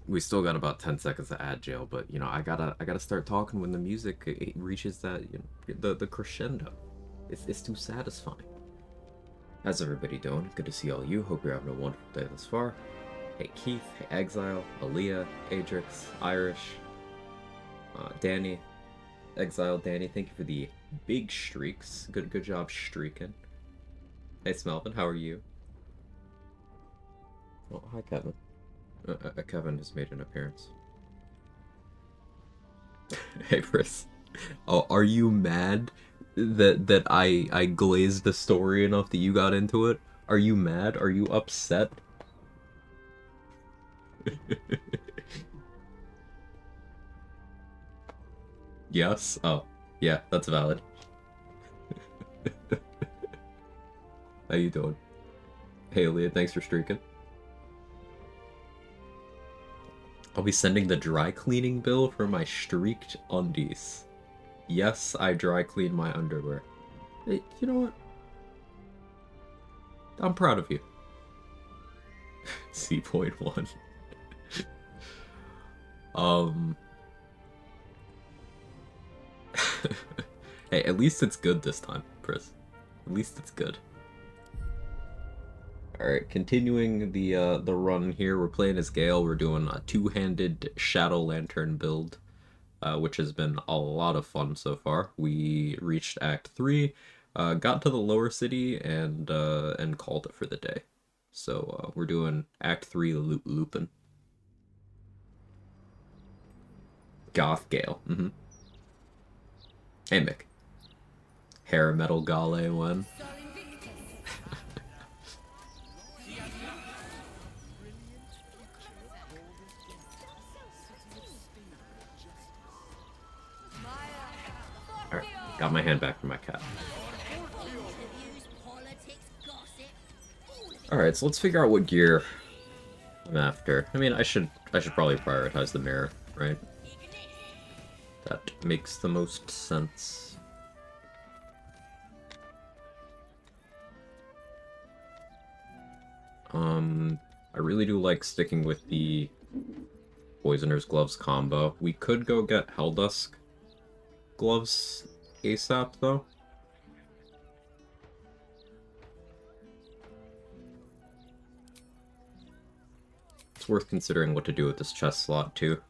We still got about 10 seconds to add jail, but you know I gotta start talking when the music it reaches that the crescendo. It's too satisfying. How's everybody doing? Good to see all you. Hope you're having a wonderful day thus far. Hey Keith, hey Exile, Aaliyah, Adrix, Irish, Danny, Exile, Danny. Thank you for the big streaks. Good job streaking. Hey Smelvin, how are you? Oh hi Kevin. Kevin has made an appearance. Hey Chris. Oh, are you mad that I glazed the story enough that you got into it? Are you mad? Are you upset? Yes? Oh, yeah, that's valid. How you doing? Hey Leah, thanks for streaking. I'll be sending the dry cleaning bill for my streaked undies. Yes, I dry clean my underwear. Hey, you know what? I'm proud of you. C.1. Um. Hey, at least it's good this time, Chris. At least it's good. Alright, continuing the run here, we're playing as Gale. We're doing a two-handed Shadow Lantern build, which has been a lot of fun so far. We reached Act 3, got to the lower city, and called it for the day. So we're doing Act 3 looping. Goth Gale. Hey Mick. Hair metal Gale one. Alright, got my hand back from my cat. Alright, so let's figure out what gear I'm after. I mean, I should probably prioritize the mirror, right? That makes the most sense. I really do like sticking with the Poisoner's Gloves combo. We could go get Helldusk gloves ASAP, though. It's worth considering what to do with this chest slot, too.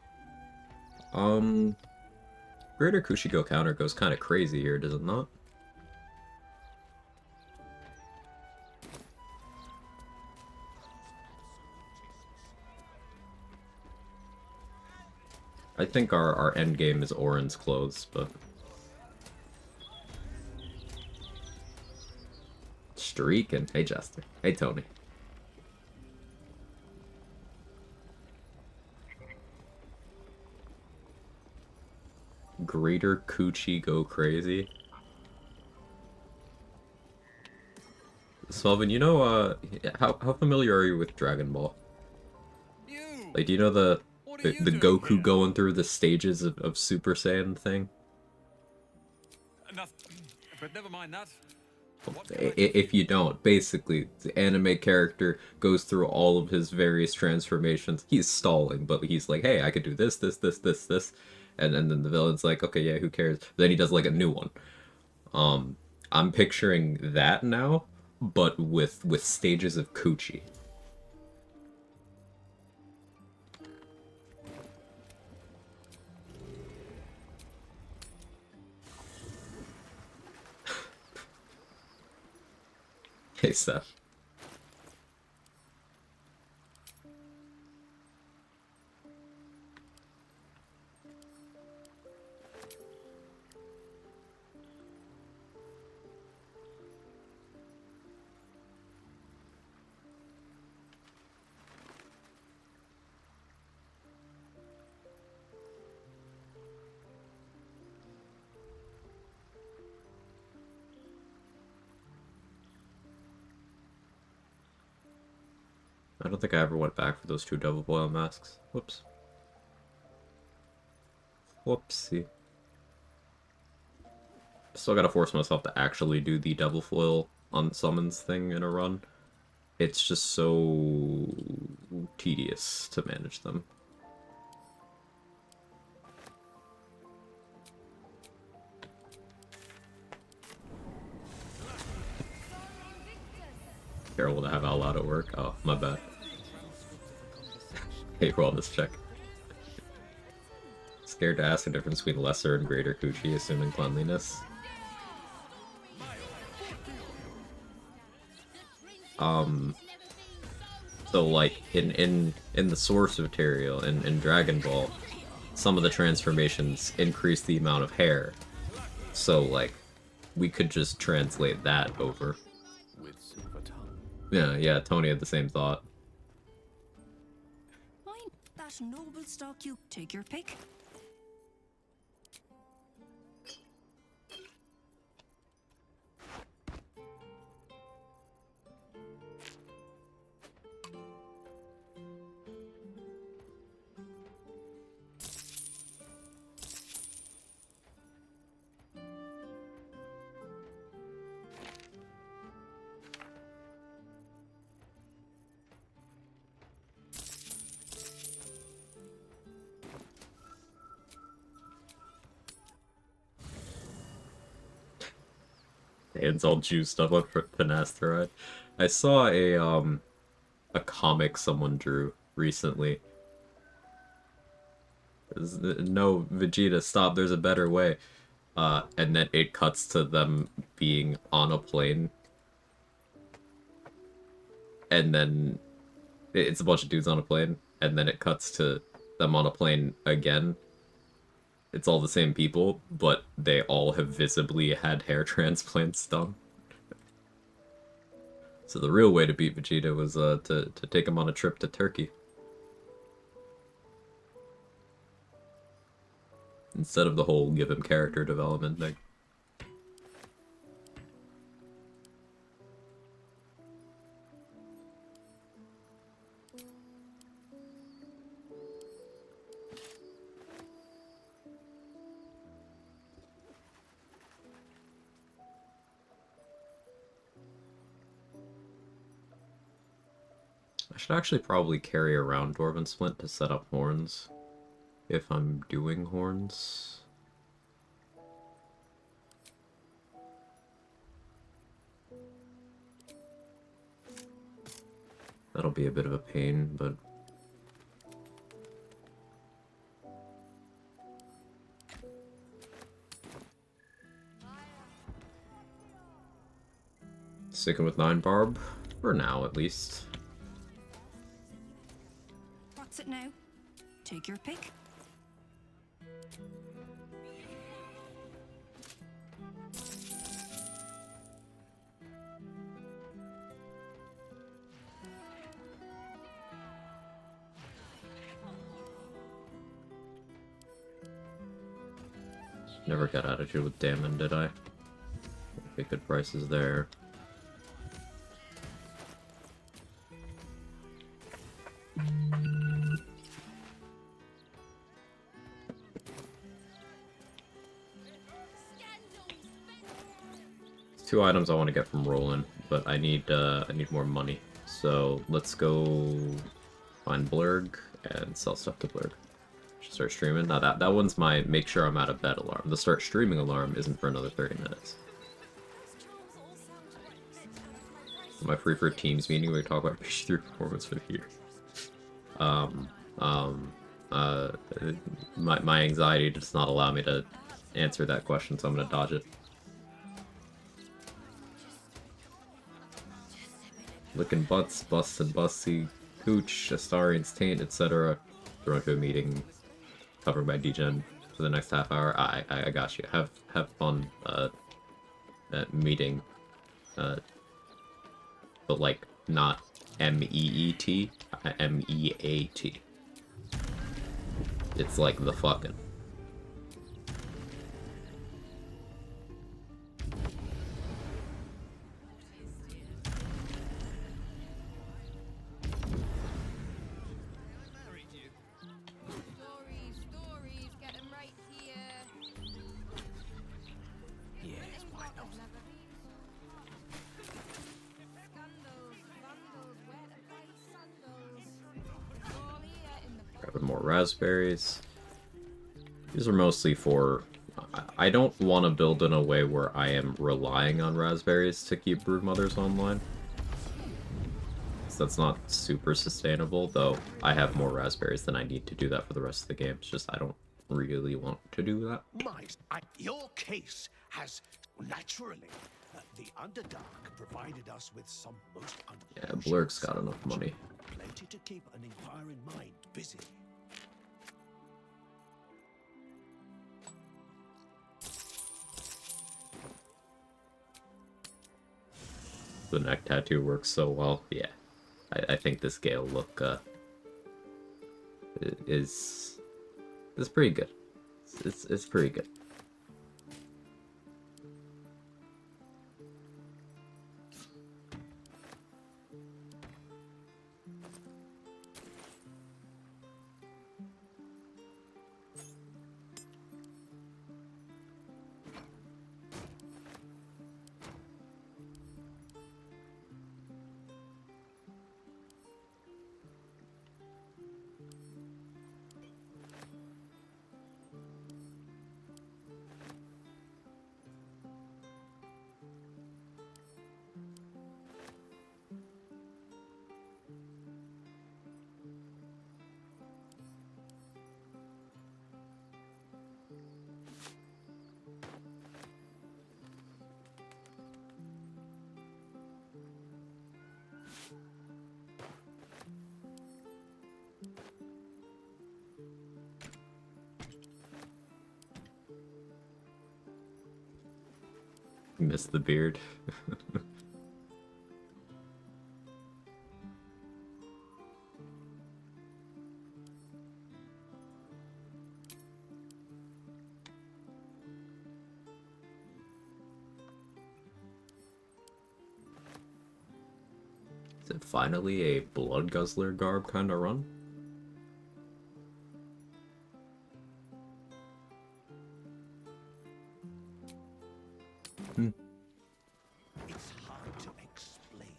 Greater Kushigo counter goes kind of crazy here, does it not? I think our end game is Orin's clothes, but... Streaking. Hey, Jester. Hey, Tony. Greater Coochie go crazy. Svelvin, you know, how familiar are you with Dragon Ball? Like, do you know the Goku going through the stages of Super Saiyan thing? Enough. But never mind that. If you don't, basically, the anime character goes through all of his various transformations. He's stalling, but he's like, hey, I could do this, this. And then the villain's like, okay, yeah, who cares? But then he does, like, a new one. I'm picturing that now, but with stages of coochie. Hey, Seth. I don't think I ever went back for those two double boil masks. Whoops. Whoopsie. Still gotta force myself to actually do the double foil on summons thing in a run. It's just so tedious to manage them. Terrible to have out loud at work. Oh, my bad. Hey, roll this check. Scared to ask the difference between lesser and greater coochie, assuming cleanliness. So like in the source material in Dragon Ball, some of the transformations increase the amount of hair. So like we could just translate that over. Yeah, Tony had the same thought. Mind that noble stock, you take your pick. Hands all juiced up on finasteride. I saw a comic someone drew recently. No, Vegeta, stop, there's a better way. And then it cuts to them being on a plane. And then it's a bunch of dudes on a plane, and then it cuts to them on a plane again. It's all the same people, but they all have visibly had hair transplants done. So the real way to beat Vegeta was to take him on a trip to Turkey. Instead of the whole give him character development thing. I should actually probably carry around Dwarven Splint to set up horns. If I'm doing horns. That'll be a bit of a pain, but... Sticking with 9 barb, for now at least. What's it now? Take your pick. Never got attitude with Damon, did I? Okay, good prices there. Two items I want to get from Roland, but I need more money. So let's go find Blurg and sell stuff to Blurg. Should start streaming. Now that one's my make sure I'm out of bed alarm. The start streaming alarm isn't for another 30 minutes. My free for Teams meeting where we talk about PG3 performance for the year. My anxiety does not allow me to answer that question, so I'm gonna dodge it. Licking butts, busts and busty, cooch, Astarian's taint, etc. Thrown to a meeting covered by Degen for the next half hour. I got you. Have fun at meeting. But like not M-E-E-T, M-E-A-T. It's like the fucking. Grabbing more raspberries. These are mostly for... I don't want to build in a way where I am relying on raspberries to keep broodmothers online. that's not super sustainable, though I have more raspberries than I need to do that for the rest of the game. It's just I don't really want to do that. Your case has naturally the Underdark provided us with some most Yeah, Blurk's got enough money. Plenty to keep an inquiring mind busy. The neck tattoo works so well. Yeah, I think this Gale look is pretty good. It's pretty good. Miss the beard. Is it finally a Blood Guzzler garb kind of run? It's hard to explain,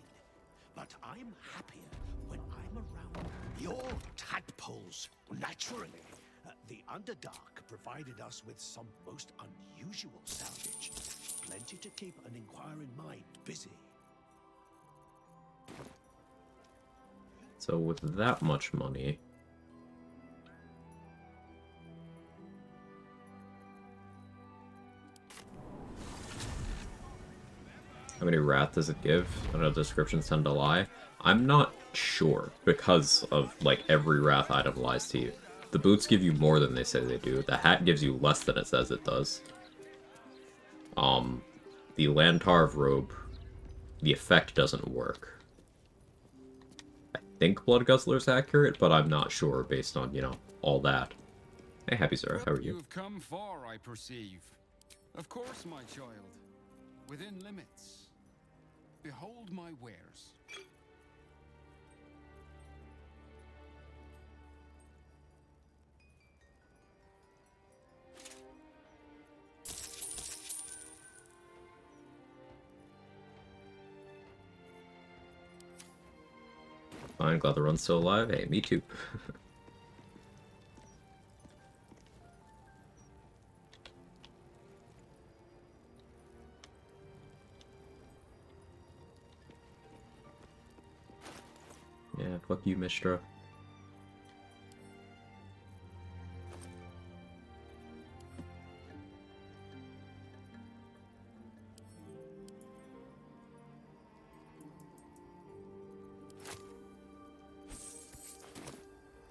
but I'm happier when I'm around your tadpoles. Naturally, the Underdark provided us with some most unusual salvage. Plenty to keep an inquiring mind busy. So with that much money... How many wrath does it give? I know descriptions tend to lie. I'm not sure, because of, like, every wrath item lies to you. The boots give you more than they say they do. The hat gives you less than it says it does. The Lantarv robe, the effect doesn't work. I think Blood Guzzler's accurate, but I'm not sure based on, you know, all that. Hey, Happy Zara, how are you? You've come far, I perceive. Of course, my child. Within limits. Behold my wares. Fine, glad the run's still alive. Hey, me too. Yeah, fuck you, Mistra.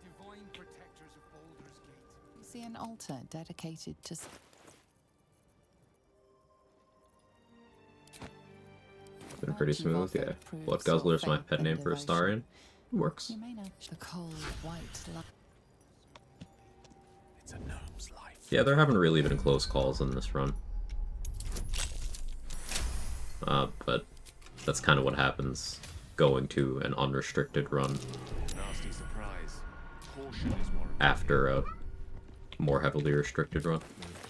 Divine protectors of Baldur's Gate. See an altar dedicated to... Been pretty smooth, yeah. Blood Guzzler's my pet name for Astarion. Works. You may know the cold white light. It's a gnome's life. Yeah, there haven't really been close calls in this run. But that's kind of what happens going to an unrestricted run Nasty surprise. Caution is warranted. after a more heavily restricted run.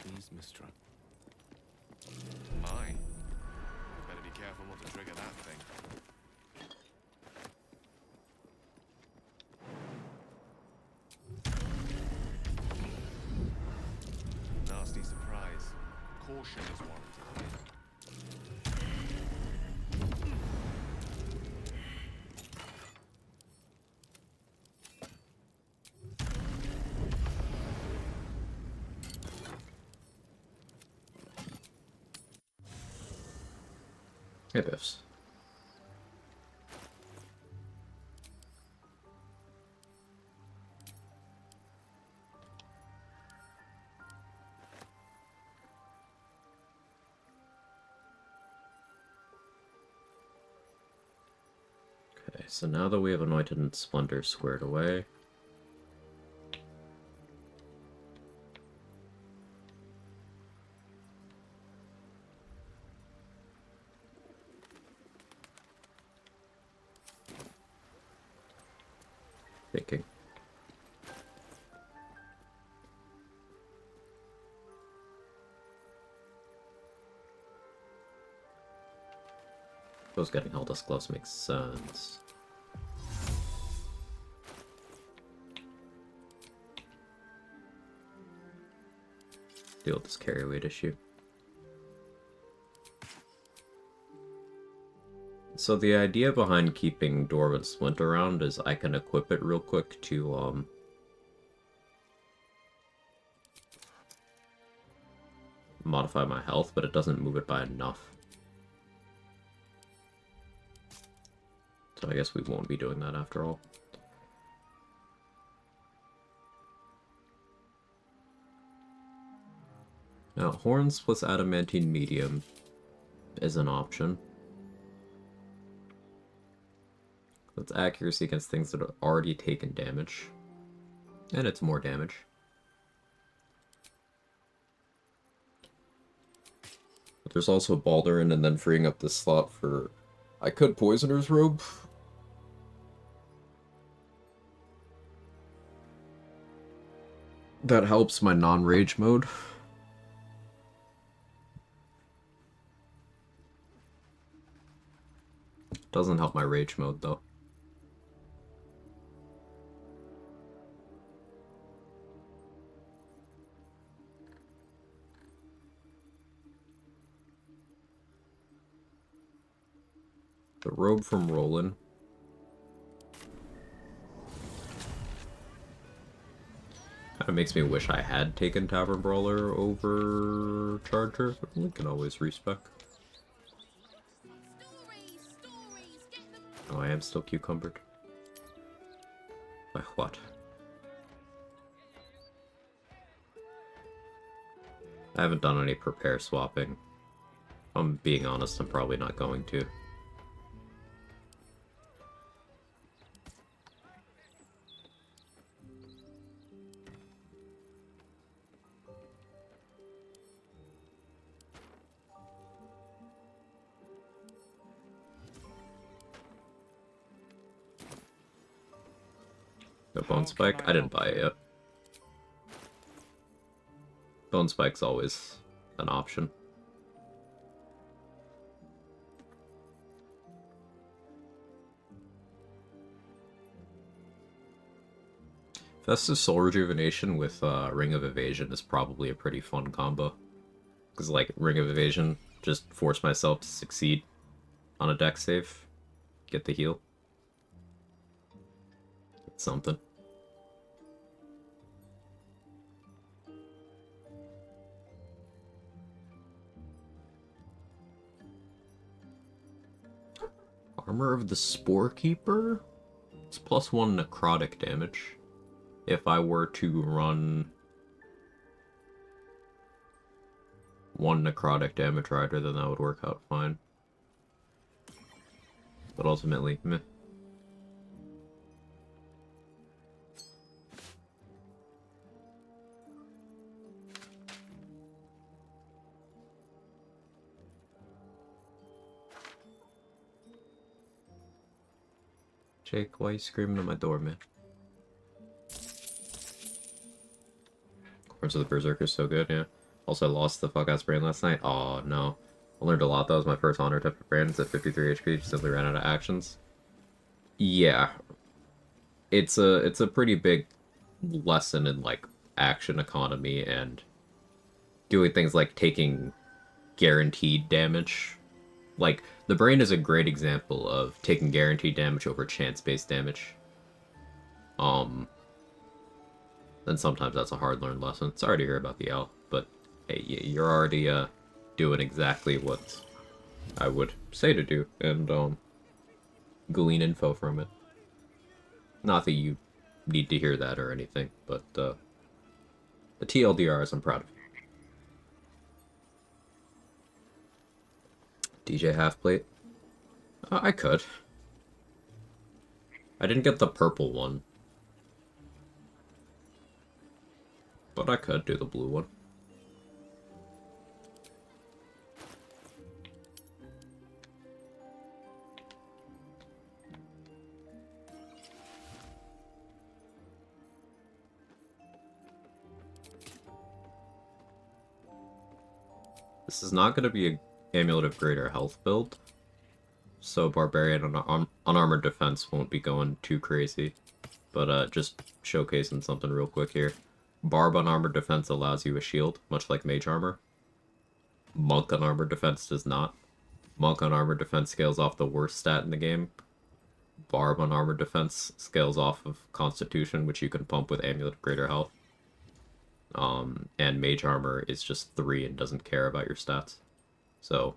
Please, Mistra. My. Better be careful not to trigger that thing. Nasty surprise. Caution is warranted. Hey, Biffs. Okay, so now that we have Anointed and Splendor squared away... Thinking. Those getting Helldust Gloves makes sense. Deal with this carry weight issue. So the idea behind keeping Dwarven Splint around is I can equip it real quick to, modify my health, but it doesn't move it by enough. So I guess we won't be doing that after all. Now, Horns plus Adamantine Medium is an option. That's accuracy against things that have already taken damage. And it's more damage. But there's also Baldurin, and then freeing up this slot for... I could Poisoner's Robe. That helps my non-rage mode. Doesn't help my rage mode, though. The robe from Roland. Kinda makes me wish I had taken Tavern Brawler over Charger, but we can always respec. Oh, I am still cucumbered. By what? I haven't done any prepare swapping. If I'm being honest, I'm probably not going to. The Bone Spike? I didn't buy it yet. Bone Spike's always an option. Festus Soul Rejuvenation with Ring of Evasion is probably a pretty fun combo. Because, like, Ring of Evasion, just force myself to succeed on a deck save. Get the heal. It's something. Armor of the Spore Keeper? It's +1 necrotic damage. If I were to run 1 necrotic damage rider, then that would work out fine. But ultimately, meh. Jake, why are you screaming at my door, man? Corpse of the Berserker is so good, yeah. Also, I lost the fuck-ass brain last night. Oh, no. I learned a lot, that was my first honor type of brain. It's at 53 HP, just simply ran out of actions. Yeah. It's a pretty big lesson in, like, action economy and doing things like taking guaranteed damage. Like, the brain is a great example of taking guaranteed damage over chance-based damage. Then sometimes that's a hard-learned lesson. Sorry to hear about the L, but hey, you're already, doing exactly what I would say to do, and glean info from it. Not that you need to hear that or anything, but the TLDRs, I'm proud of. DJ Halfplate? I could. I didn't get the purple one, but I could do the blue one. This is not going to be an Amulet of Greater Health build, so Barbarian on Unarmored Defense won't be going too crazy. But just showcasing something real quick here. Barb Unarmored Defense allows you a shield, much like Mage Armor. Monk Unarmored Defense does not. Monk Unarmored Defense scales off the worst stat in the game. Barb Unarmored Defense scales off of Constitution, which you can pump with Amulet of Greater Health. And Mage Armor is just 3 and doesn't care about your stats. So,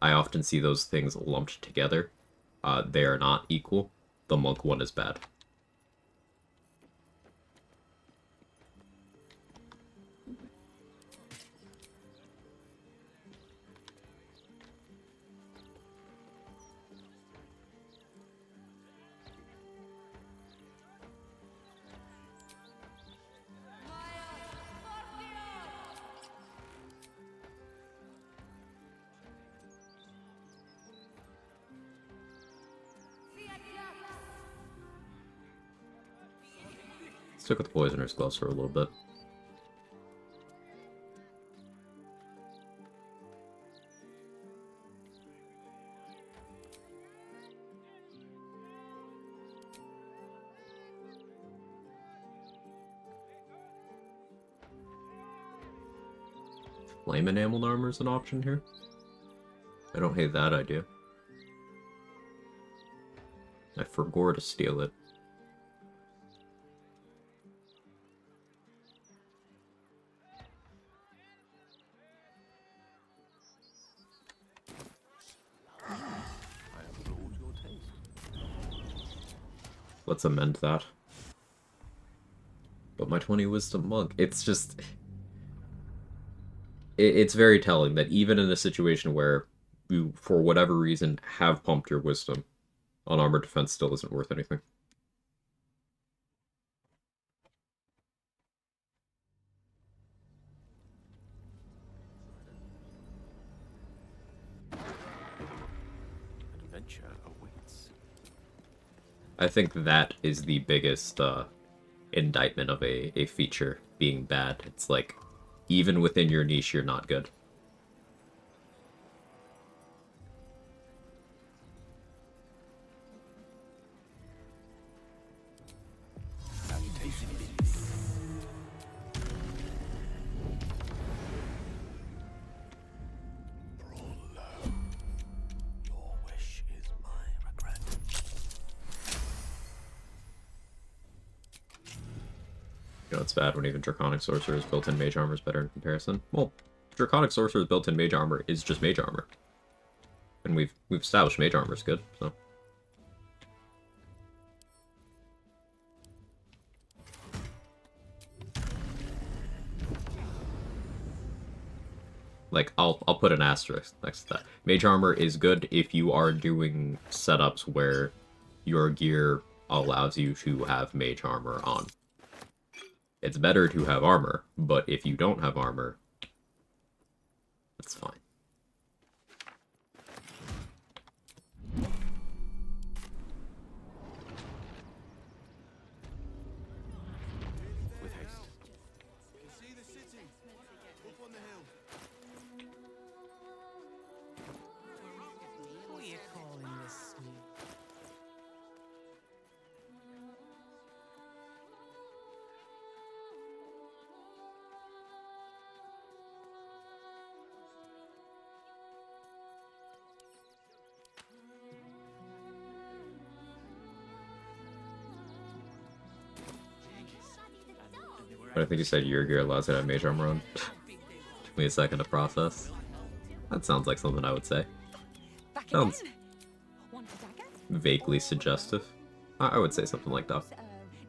I often see those things lumped together. They are not equal. The Monk one is bad. Stick with Poisoner's Gloves for a little bit. Flame Enameled Armor is an option here. I don't hate that idea. I forgot to steal it. Let's amend that. But my 20 Wisdom Monk, it's just... It's very telling that even in a situation where you, for whatever reason, have pumped your Wisdom, Unarmored Defense still isn't worth anything. Adventure awaits. I think that is the biggest indictment of a feature being bad. It's like, even within your niche, you're not good. You know, it's bad when even Draconic Sorcerer's built-in Mage Armor is better in comparison. Well, Draconic Sorcerer's built-in Mage Armor is just Mage Armor. And we've established Mage Armor is good, so... Like, I'll put an asterisk next to that. Mage Armor is good if you are doing setups where your gear allows you to have Mage Armor on. It's better to have armor, but if you don't have armor, that's fine. With haste. Can see the city up on the hill. Who are you calling this sneak? But I think you said your gear allows you to have Mage Armor on. Took me a second to process. That sounds like something I would say. Back Sounds again. Want a dagger? vaguely suggestive. I would say something like that.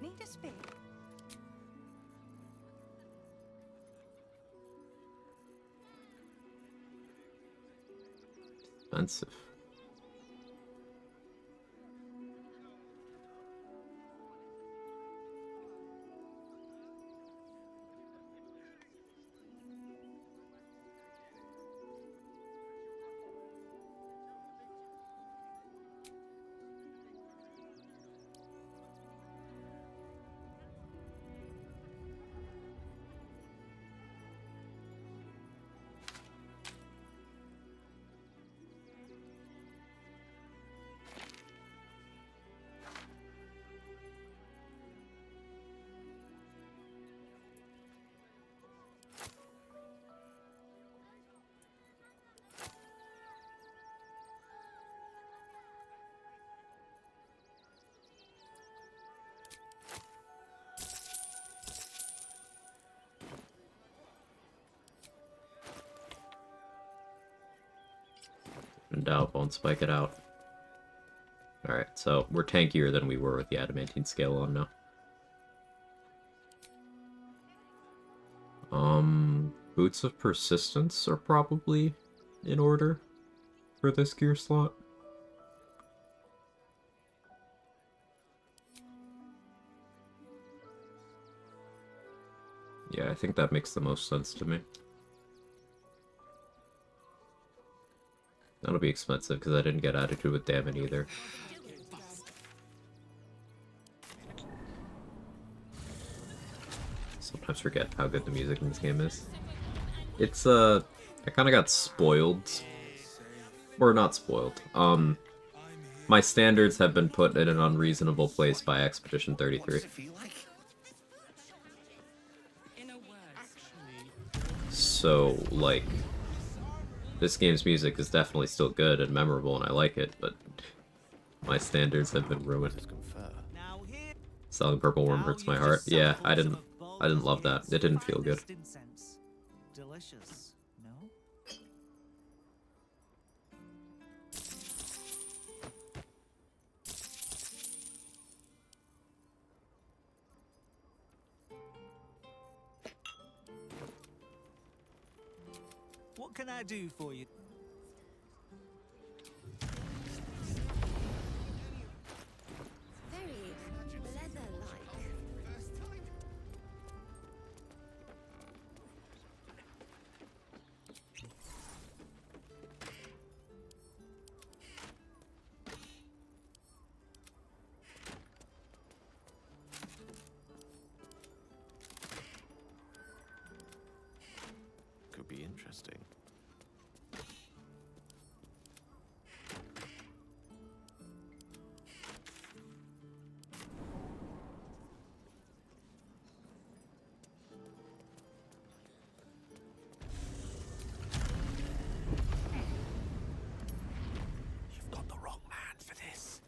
Need a spear? Expensive. In doubt, won't spike it out. Alright, so we're tankier than we were with the adamantine scale on now. Boots of Persistence are probably in order for this gear slot. Yeah, I think that makes the most sense to me. That'll be expensive because I didn't get Attitude with Damon either. Sometimes forget how good the music in this game is. It's, I kind of got spoiled. Or not spoiled. My standards have been put in an unreasonable place by Expedition 33. So, like, this game's music is definitely still good and memorable and I like it, but my standards have been ruined. Selling Purple Worm hurts my heart. Yeah, I didn't love that. It didn't feel good. Delicious, no? What can I do for you? Very leather-like. Could be interesting. You've got the wrong man for this.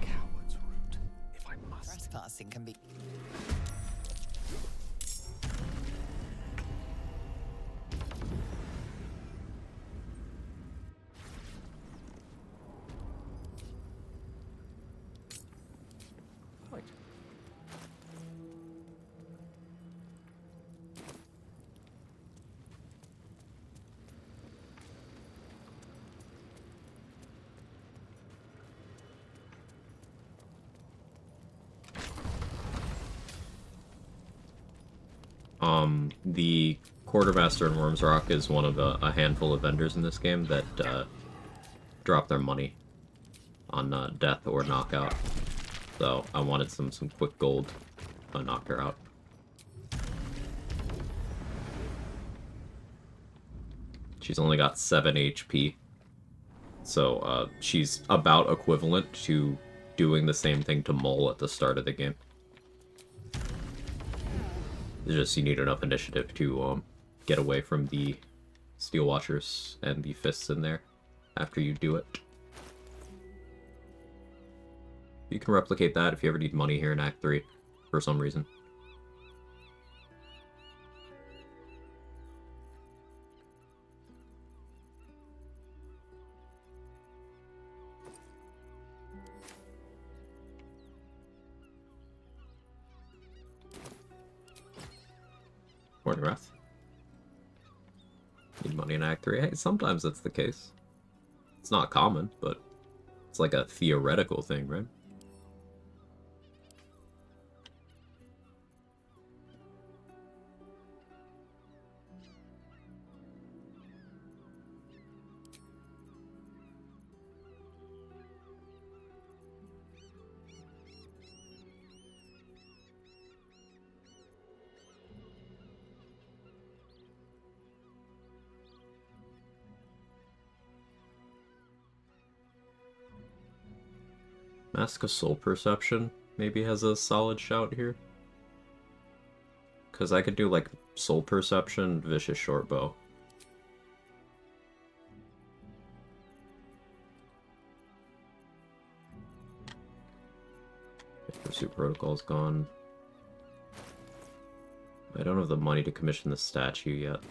Coward's root, if I must. Trespassing can be. The Quartermaster in Worms Rock is one of a handful of vendors in this game that drop their money on death or knockout. So I wanted some quick gold to knock her out. She's only got 7 HP. So she's about equivalent to doing the same thing to Mole at the start of the game. It's just you need enough initiative to get away from the Steel Watchers and the Fists in there after you do it. You can replicate that if you ever need money here in Act 3 for some reason. Morning, Wrath. Need money in Act 3? Hey, sometimes that's the case. It's not common, but it's like a theoretical thing, right? Mask of Soul Perception maybe has a solid shout here. Because I could do, like, Soul Perception, Vicious Shortbow. Pursuit Protocol's gone. I don't have the money to commission the statue yet.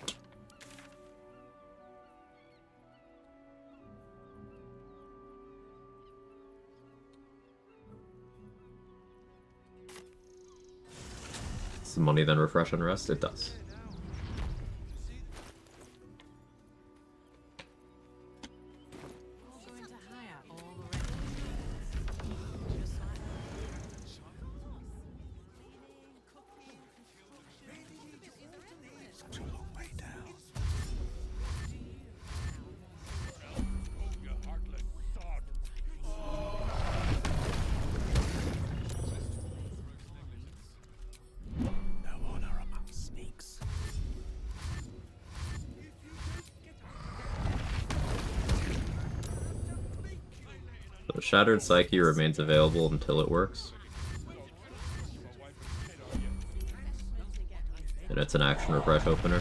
Does the money then refresh and rest? It does. Such a long way down. No honor among sneaks. So Shattered Psyche remains available until it works. And it's an action refresh opener.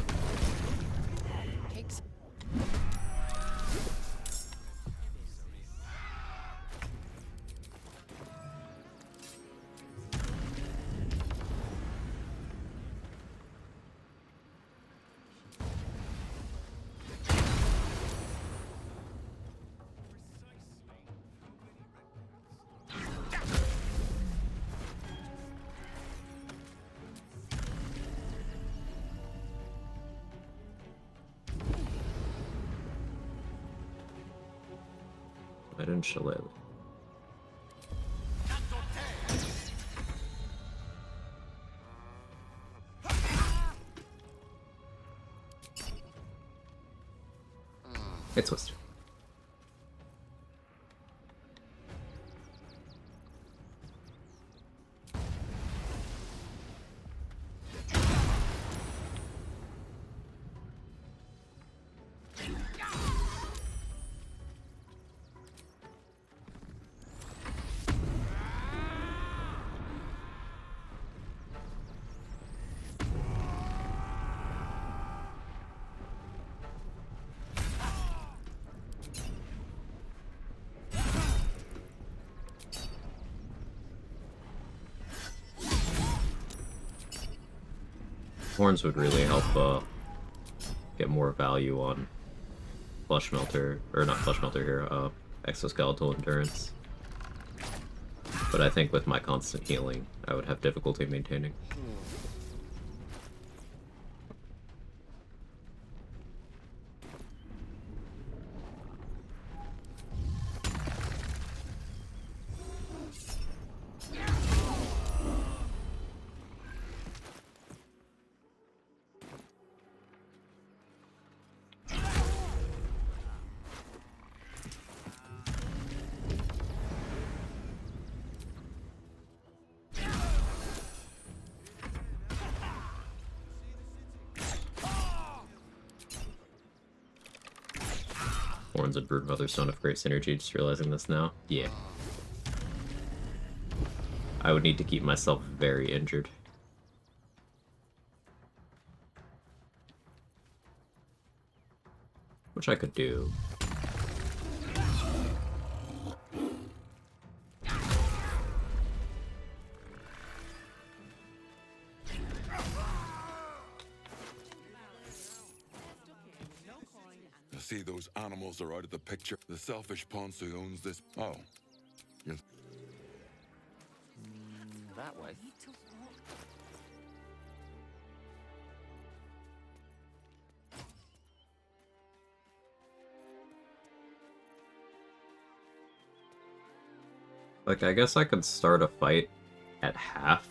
I didn't shillelagh. It's twisted. Horns would really help get more value on Flesh Melter, or not Flesh Melter here, Exoskeletal Endurance. But I think with my constant healing, I would have difficulty maintaining. Horns and Broodmother Stone of Great Synergy, just realizing this now. Yeah. I would need to keep myself very injured. Which I could do. I see those animals are out of the picture. The selfish ponce who owns this. Oh. Yes. That way. Like, I guess I could start a fight at half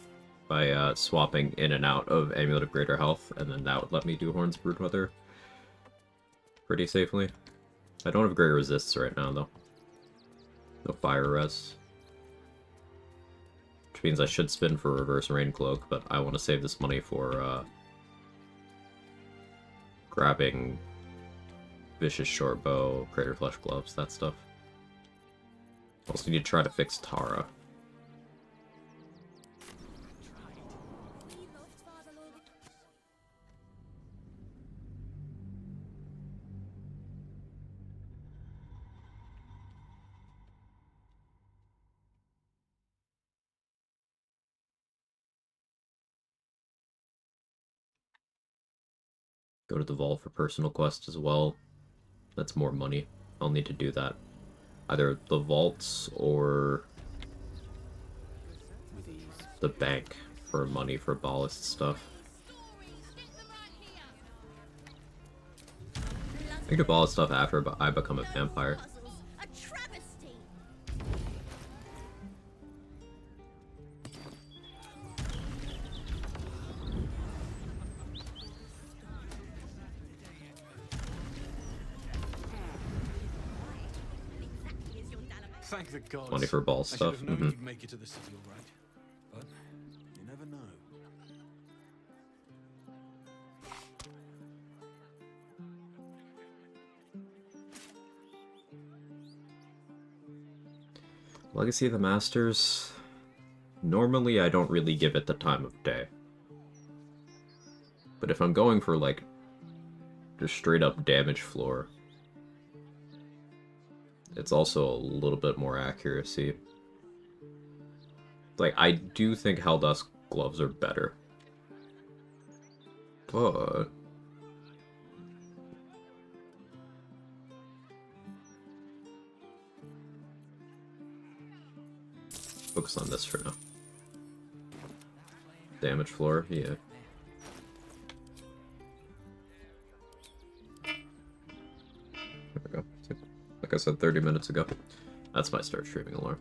by swapping in and out of Amulet of Greater Health, and then that would let me do Horns Broodmother pretty safely. I don't have great resists right now, though. No fire res. Which means I should spin for Reverse Rain Cloak, but I want to save this money for grabbing Vicious Shortbow, Crater Flesh Gloves, that stuff. Also need to try to fix Tara. Go to the vault for personal quest as well. That's more money. I'll need to do that. Either the vaults or the bank for money for ballast stuff. I can do ballast stuff after I become a vampire. Thank the gods. Money for ball stuff. I should have known you'd make it to the city all right. But you never know. Legacy of the Masters. Normally I don't really give it the time of day. But if I'm going for like just straight up damage floor, it's also a little bit more accuracy. Like, I do think Helldusk gloves are better. But focus on this for now. Damage floor, yeah. There we go. Like I said 30 minutes ago. That's my start streaming alarm.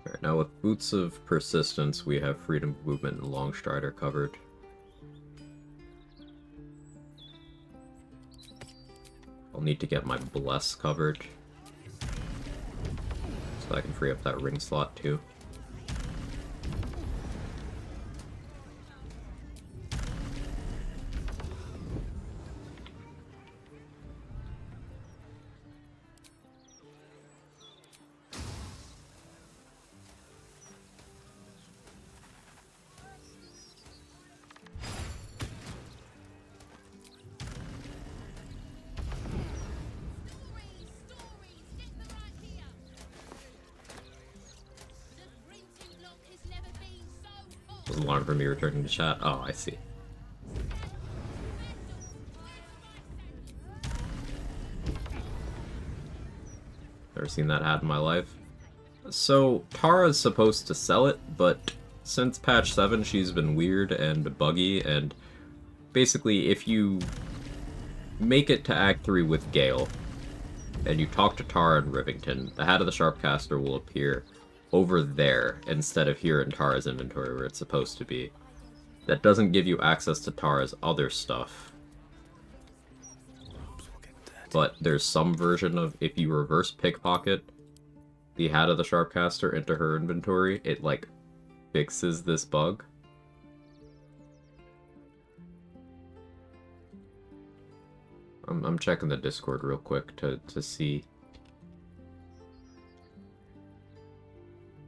Alright, now with Boots of Persistence, we have Freedom of Movement and Longstrider covered. I'll need to get my Bless covered, so I can free up that ring slot too. Doesn't want for me returning to chat. Oh, I see. Never seen that ad in my life. So, Tara's supposed to sell it, but since patch 7 she's been weird and buggy, and basically if you make it to Act 3 with Gale, and you talk to Tara in Rivington, the Hat of the Sharpcaster will appear over there instead of here in Tara's inventory where it's supposed to be. That doesn't give you access to Tara's other stuff. But there's some version of, if you reverse pickpocket the Hat of the Sharpcaster into her inventory, it like fixes this bug. I'm checking the Discord real quick to see.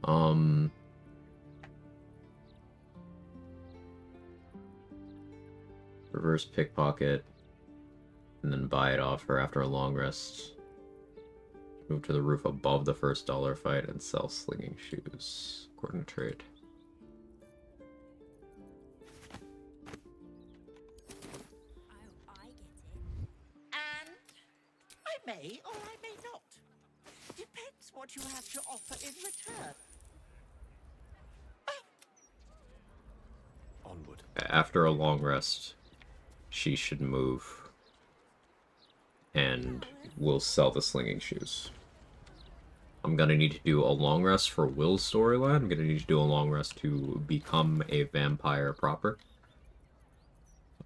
Um, reverse pickpocket, and then buy it off her after a long rest. Move to the roof above the first dollar fight and sell slinging shoes. According to trade. And I may or I may not. Depends what you have to offer in return. Onward. After a long rest, she should move. And we'll sell the slinging shoes. I'm gonna need to do a long rest for Will's storyline. I'm gonna need to do a long rest to become a vampire proper.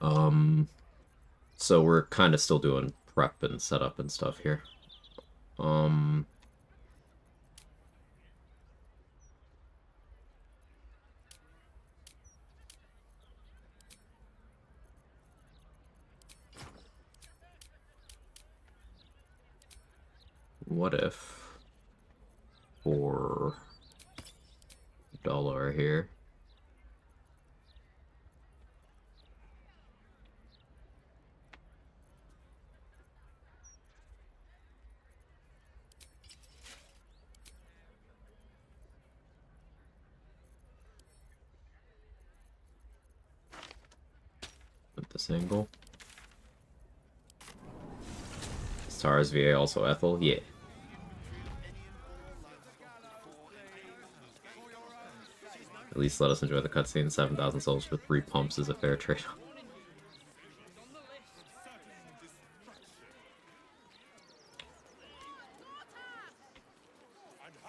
So we're kind of still doing prep and setup and stuff here. What if for $1 here, at this angle? Stars VA also Ethel? Yeah. At least let us enjoy the cutscene. 7,000 souls for 3 pumps is a fair trade.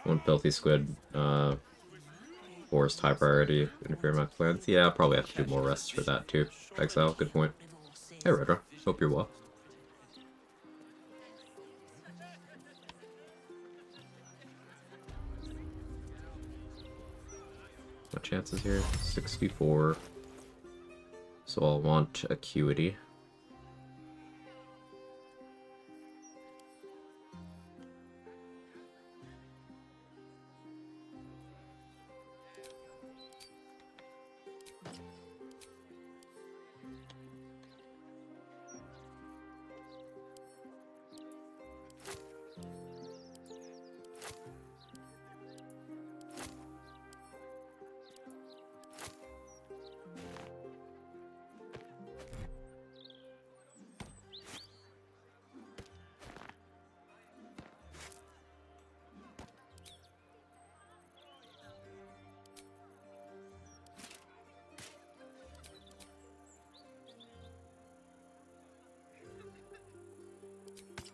One filthy squid, forced high priority, interfere with plans. Yeah, I'll probably have to do more rests for that too. Exile, good point. Hey Redra, hope you're well. What chances here? 64. So I'll want acuity.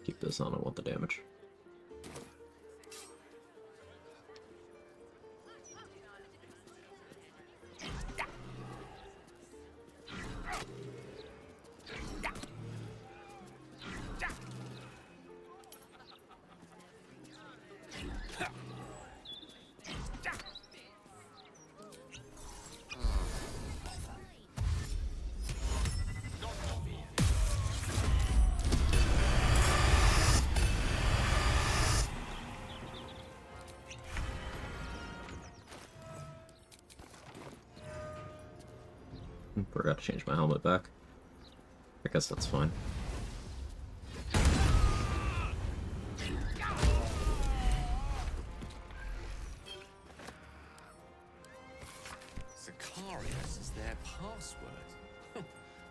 Keep this on, I want the damage. Forgot to change my helmet back. I guess that's fine. Sicarius is their password.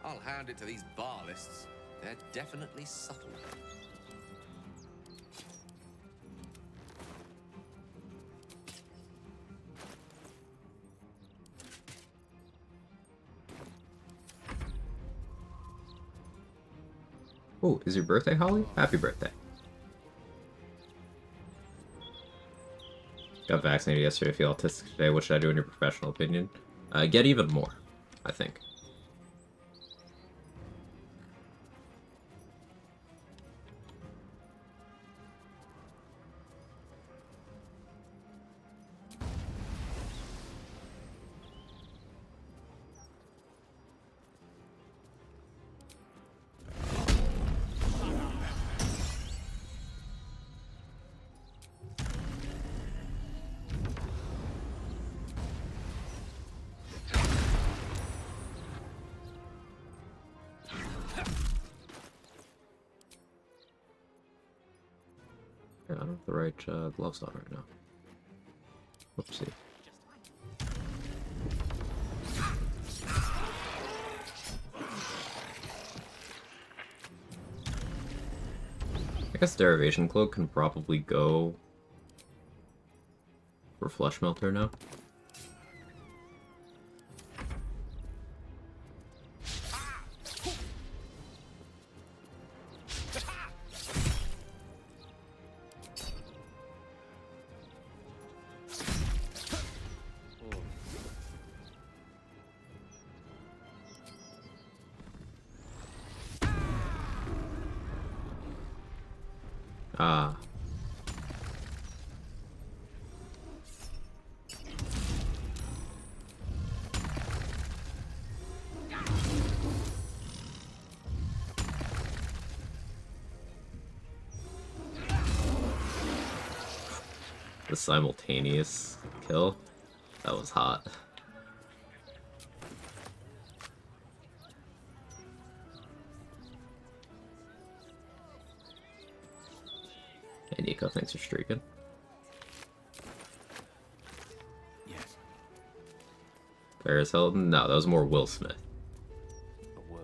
I'll hand it to these bar lists. They're definitely subtle. Oh, is your birthday, Holly? Happy birthday. Got vaccinated yesterday, feel autistic today. What should I do in your professional opinion? Get even more, I think. I don't have the right gloves on right now. Whoopsie. I guess Derivation Cloak can probably go for Flesh Melter now. Ah. The simultaneous kill, that was hot. Hey Nico, thanks for streaking. Yes. Paris Hilton? No, that was more Will Smith. A word.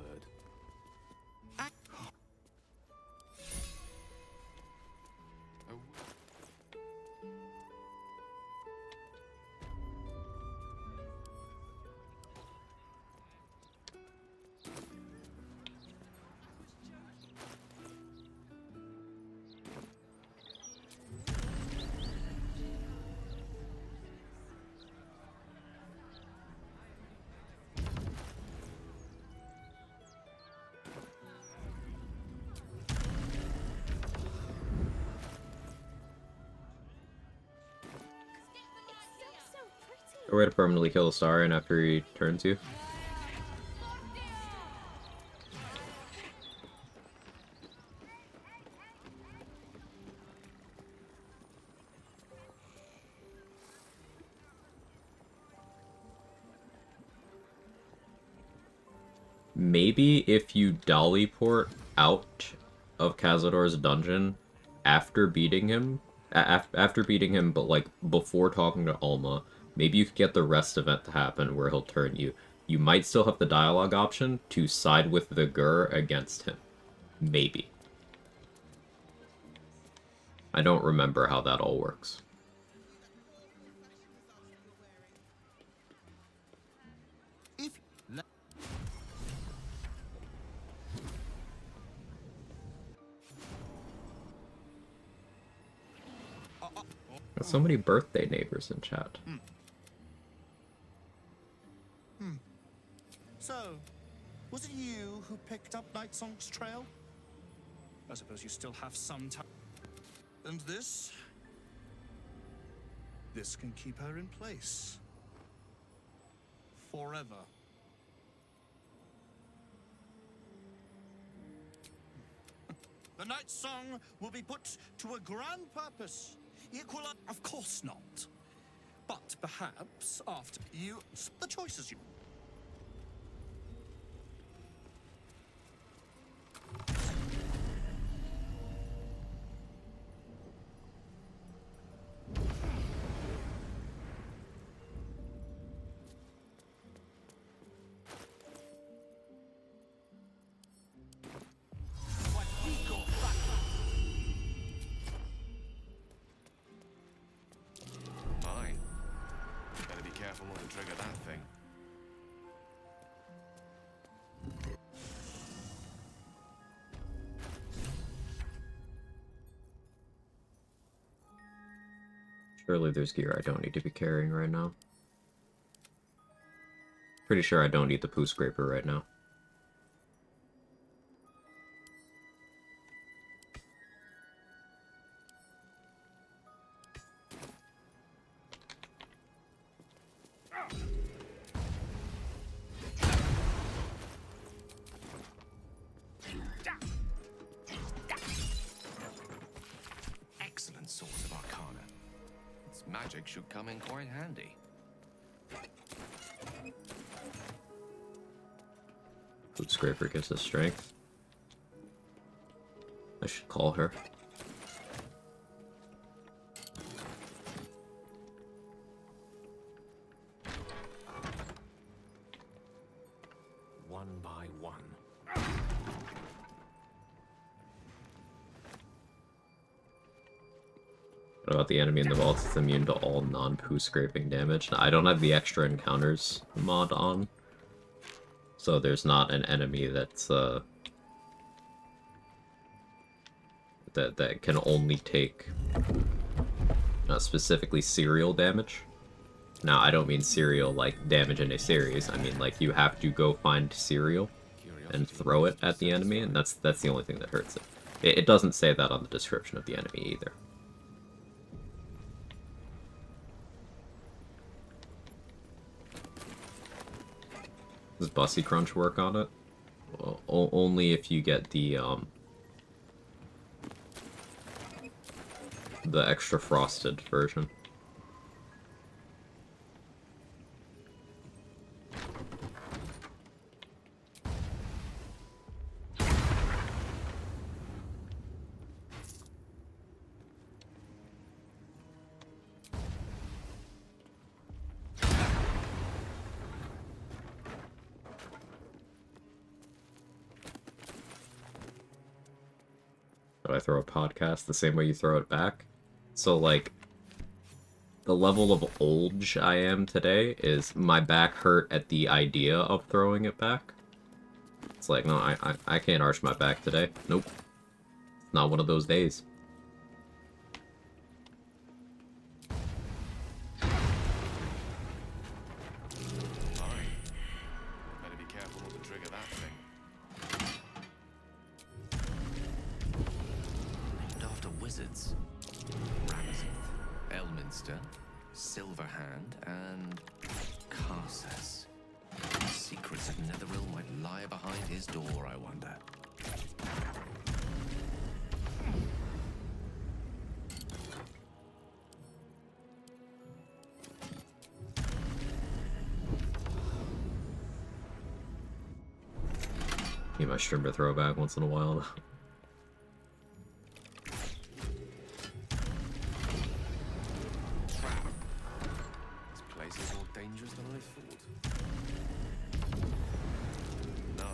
A way to permanently kill a star and after he turns you. Maybe if you dolly port out of Cazador's dungeon after beating him, but like before talking to Alma, maybe you could get the rest event to happen where he'll turn you. You might still have the dialogue option to side with the Gur against him. Maybe. I don't remember how that all works. Got so many birthday neighbors in chat. So, was it you who picked up Night Song's trail? I suppose you still have some time. And this? This can keep her in place. Forever. The Night Song will be put to a grand purpose. Equal, of course not. But perhaps after you, the choices you. Mine. Better be careful not to trigger that thing. Surely there's gear I don't need to be carrying right now. Pretty sure I don't need the poo scraper right now. Excellent source of arcana. Its magic should come in quite handy. Food scraper gives us strength. I should call her. one. What about the enemy in the vaults? It's immune to all non-poo scraping damage. Now, I don't have the extra encounters mod on, so there's not an enemy that's that can only take specifically serial damage. Now, I don't mean serial like damage in a series. I mean like you have to go find cereal and throw it at the enemy, and that's the only thing that hurts it. It doesn't say that on the description of the enemy either. Does Bussy Crunch work on it? Well, only if you get the extra frosted version. But I throw a podcast the same way you throw it back. So, like, the level of olge I am today is my back hurt at the idea of throwing it back. It's like, no, I can't arch my back today. Nope. It's not one of those days. Better be careful not to trigger that thing. Named after wizards. Ramseth, Elminster, Silverhand, and Karsus. Secrets of Netheril might lie behind his door, I wonder. Need my Strimber throwback once in a while, though. Trap. This place is more dangerous than I thought. No.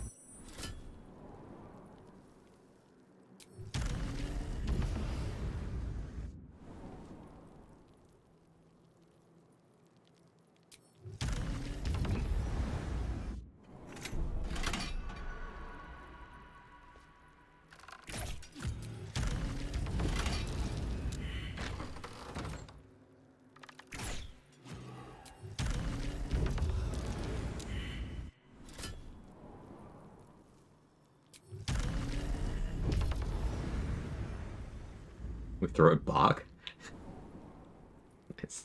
We throw it back. Nice.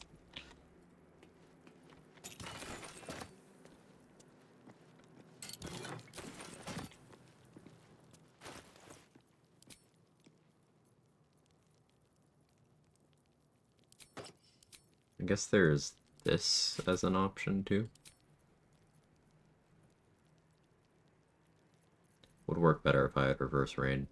I guess there's this as an option too. Would work better if I had reverse rain.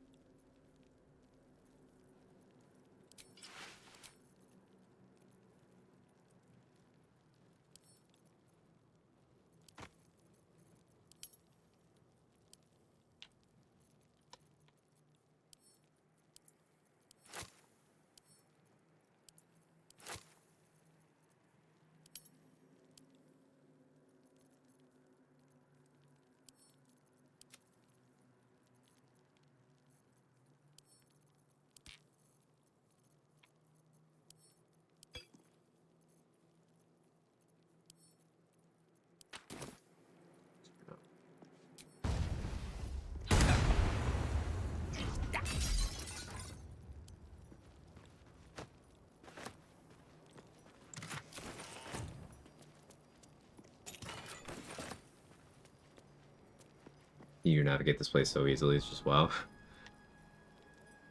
You navigate this place so easily, it's just wow.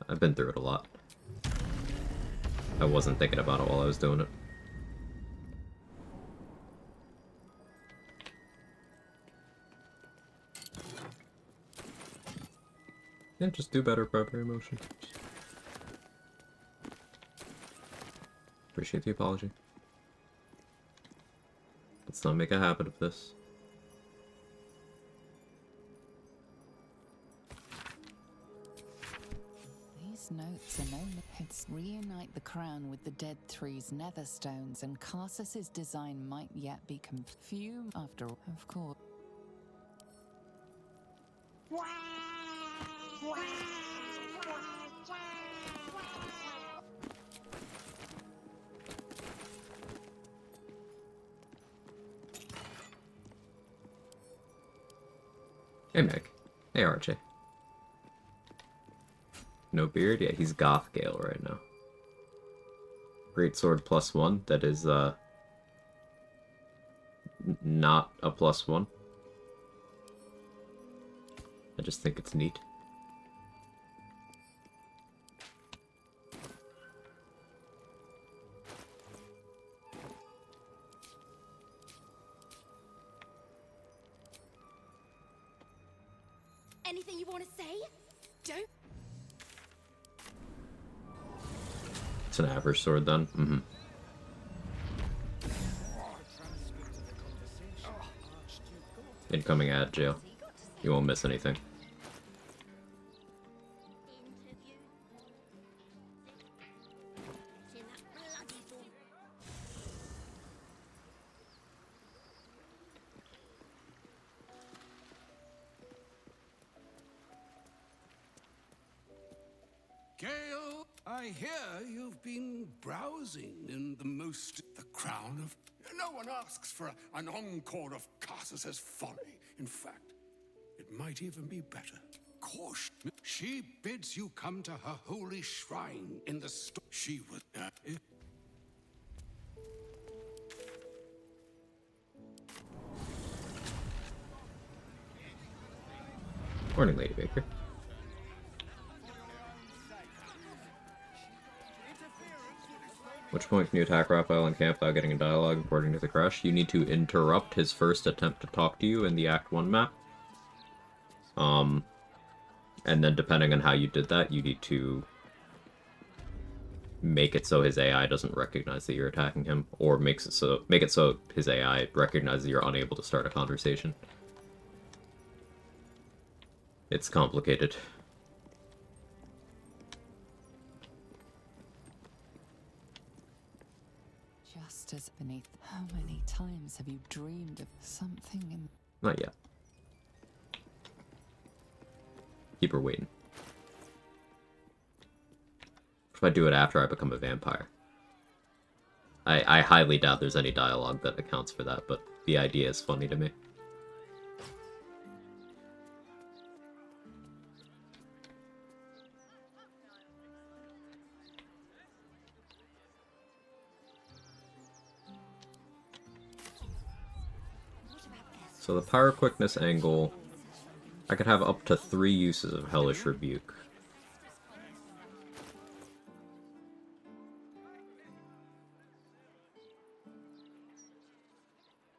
I've been through it a lot. I wasn't thinking about it while I was doing it. Yeah, just do better primary motion. Appreciate the apology. Let's not make a habit of this. This note's a no. It's reunite the crown with the Dead Three's netherstones, and Carsus's design might yet be few after all. Of course. Hey Meg. Hey RJ. No beard? Yeah, he's goth Gale right now. Great sword +1. That is, not a +1. I just think it's neat. Anything you want to say? Don't. It's an average sword then. Mm-hmm. Incoming ad jail. You won't miss anything. Gale, I hear you've been browsing in the crown of... No one asks for an encore of Carsus's folly. In fact, it might even be better. Caution. She bids you come to her holy shrine in the She would... Morning, Lady Baker. Which point can you attack Raphael in camp without getting a dialogue according to the crush? You need to interrupt his first attempt to talk to you in the Act 1 map. And then depending on how you did that, you need to make it so his AI doesn't recognize that you're attacking him, or make it so his AI recognizes you're unable to start a conversation. It's complicated. Just as beneath. How many times have you dreamed of something in... Not yet. Keep her waiting. If I do it after I become a vampire. I highly doubt there's any dialogue that accounts for that, but the idea is funny to me. So the Power Quickness angle, I could have up to 3 uses of Hellish Rebuke.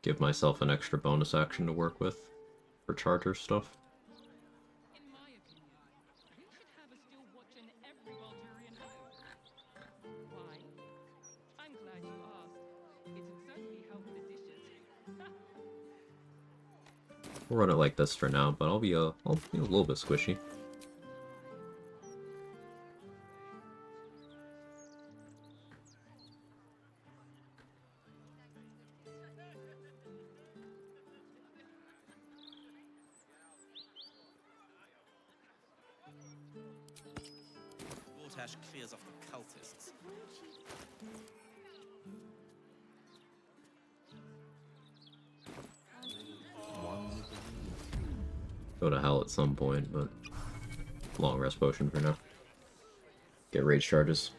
Give myself an extra bonus action to work with for charger stuff. We'll run it like this for now, but I'll be a little bit squishy. Voltash clears off the cultists. Go to hell at some point, but long rest potion for now. Get rage charges.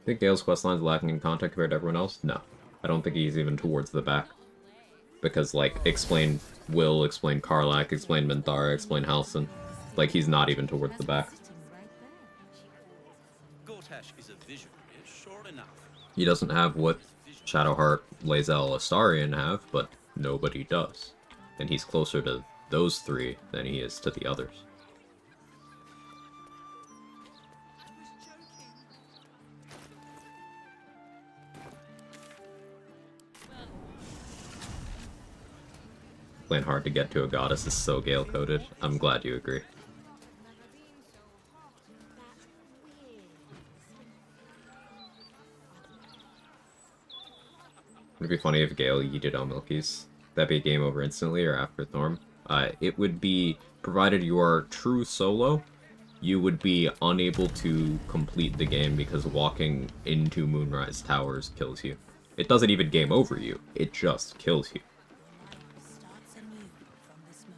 Think Gale's questline is lacking in content compared to everyone else? No. I don't think he's even towards the back. Because, like, explain Will, explain Karlach, explain Minthara, explain Halsin. Like, he's not even towards the back. Voltash is a visionary, sure enough. He doesn't have what Shadowheart, Lae'zel, Astarion have, but nobody does. And he's closer to those 3 than he is to the others. Playing hard to get to a goddess is so Gale-coded. I'm glad you agree. It'd be funny if Gale yeeted on Milky's. That'd be a game over instantly or after Thorm. It would be, provided you are true solo, you would be unable to complete the game because walking into Moonrise Towers kills you. It doesn't even game over you, it just kills you.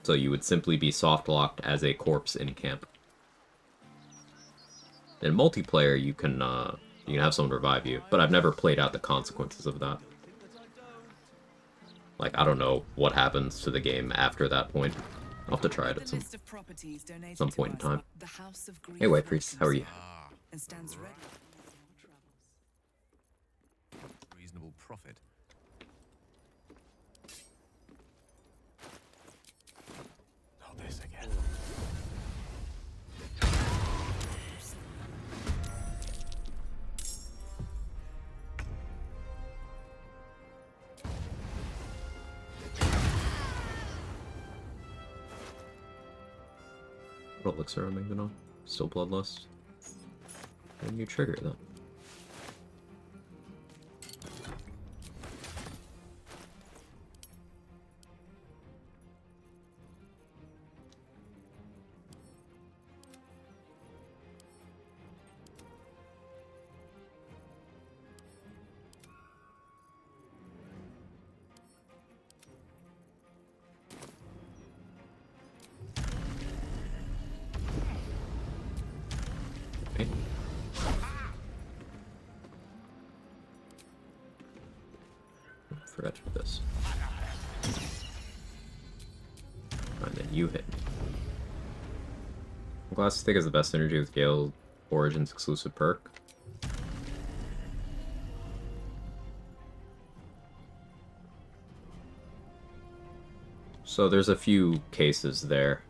So you would simply be soft-locked as a corpse in camp. In multiplayer, you can have someone revive you, but I've never played out the consequences of that. Like, I don't know what happens to the game after that point. I'll have to try it at some point in time. Hey, White Priest, how are you? Reasonable profit. Not this again. What elixir am I even on? Still Bloodlust? When you trigger that. Forgot to do this. And then you hit me. Glass Stick is the best synergy with Gale Origins exclusive perk. So there's a few cases there.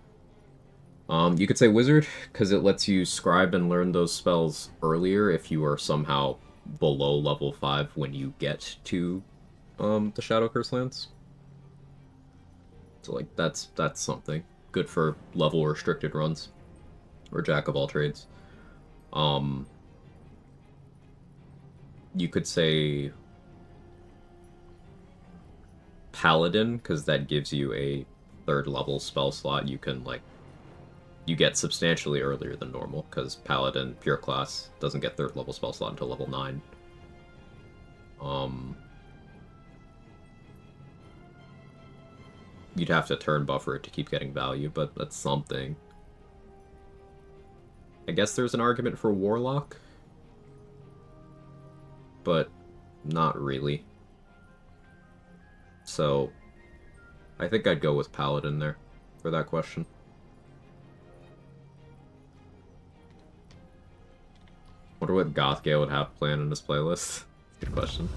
You could say Wizard, because it lets you scribe and learn those spells earlier if you are somehow below level 5 when you get to the Shadow Curse lands. So like that's something good for level restricted runs or Jack of all trades. You could say Paladin, because that gives you a 3rd level spell slot. You can you get substantially earlier than normal because Paladin pure class doesn't get 3rd level spell slot until level 9. You'd have to turn buffer it to keep getting value, but that's something. I guess there's an argument for Warlock, but not really. So, I think I'd go with Paladin there for that question. Wonder what Goth Gale would have planned in his playlist. Good question.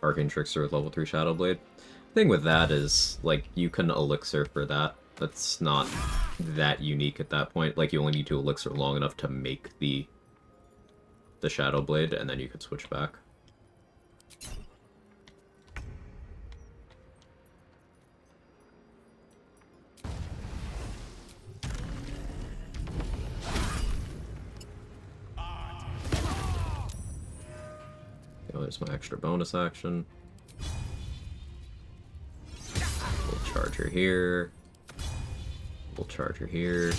Arcane Trickster with level 3 Shadow Blade. Thing with that is, like, you can elixir for that. That's not that unique at that point. Like, you only need to elixir long enough to make the Shadow Blade, and then you could switch back. There's my extra bonus action. Little charger here. Little charger here.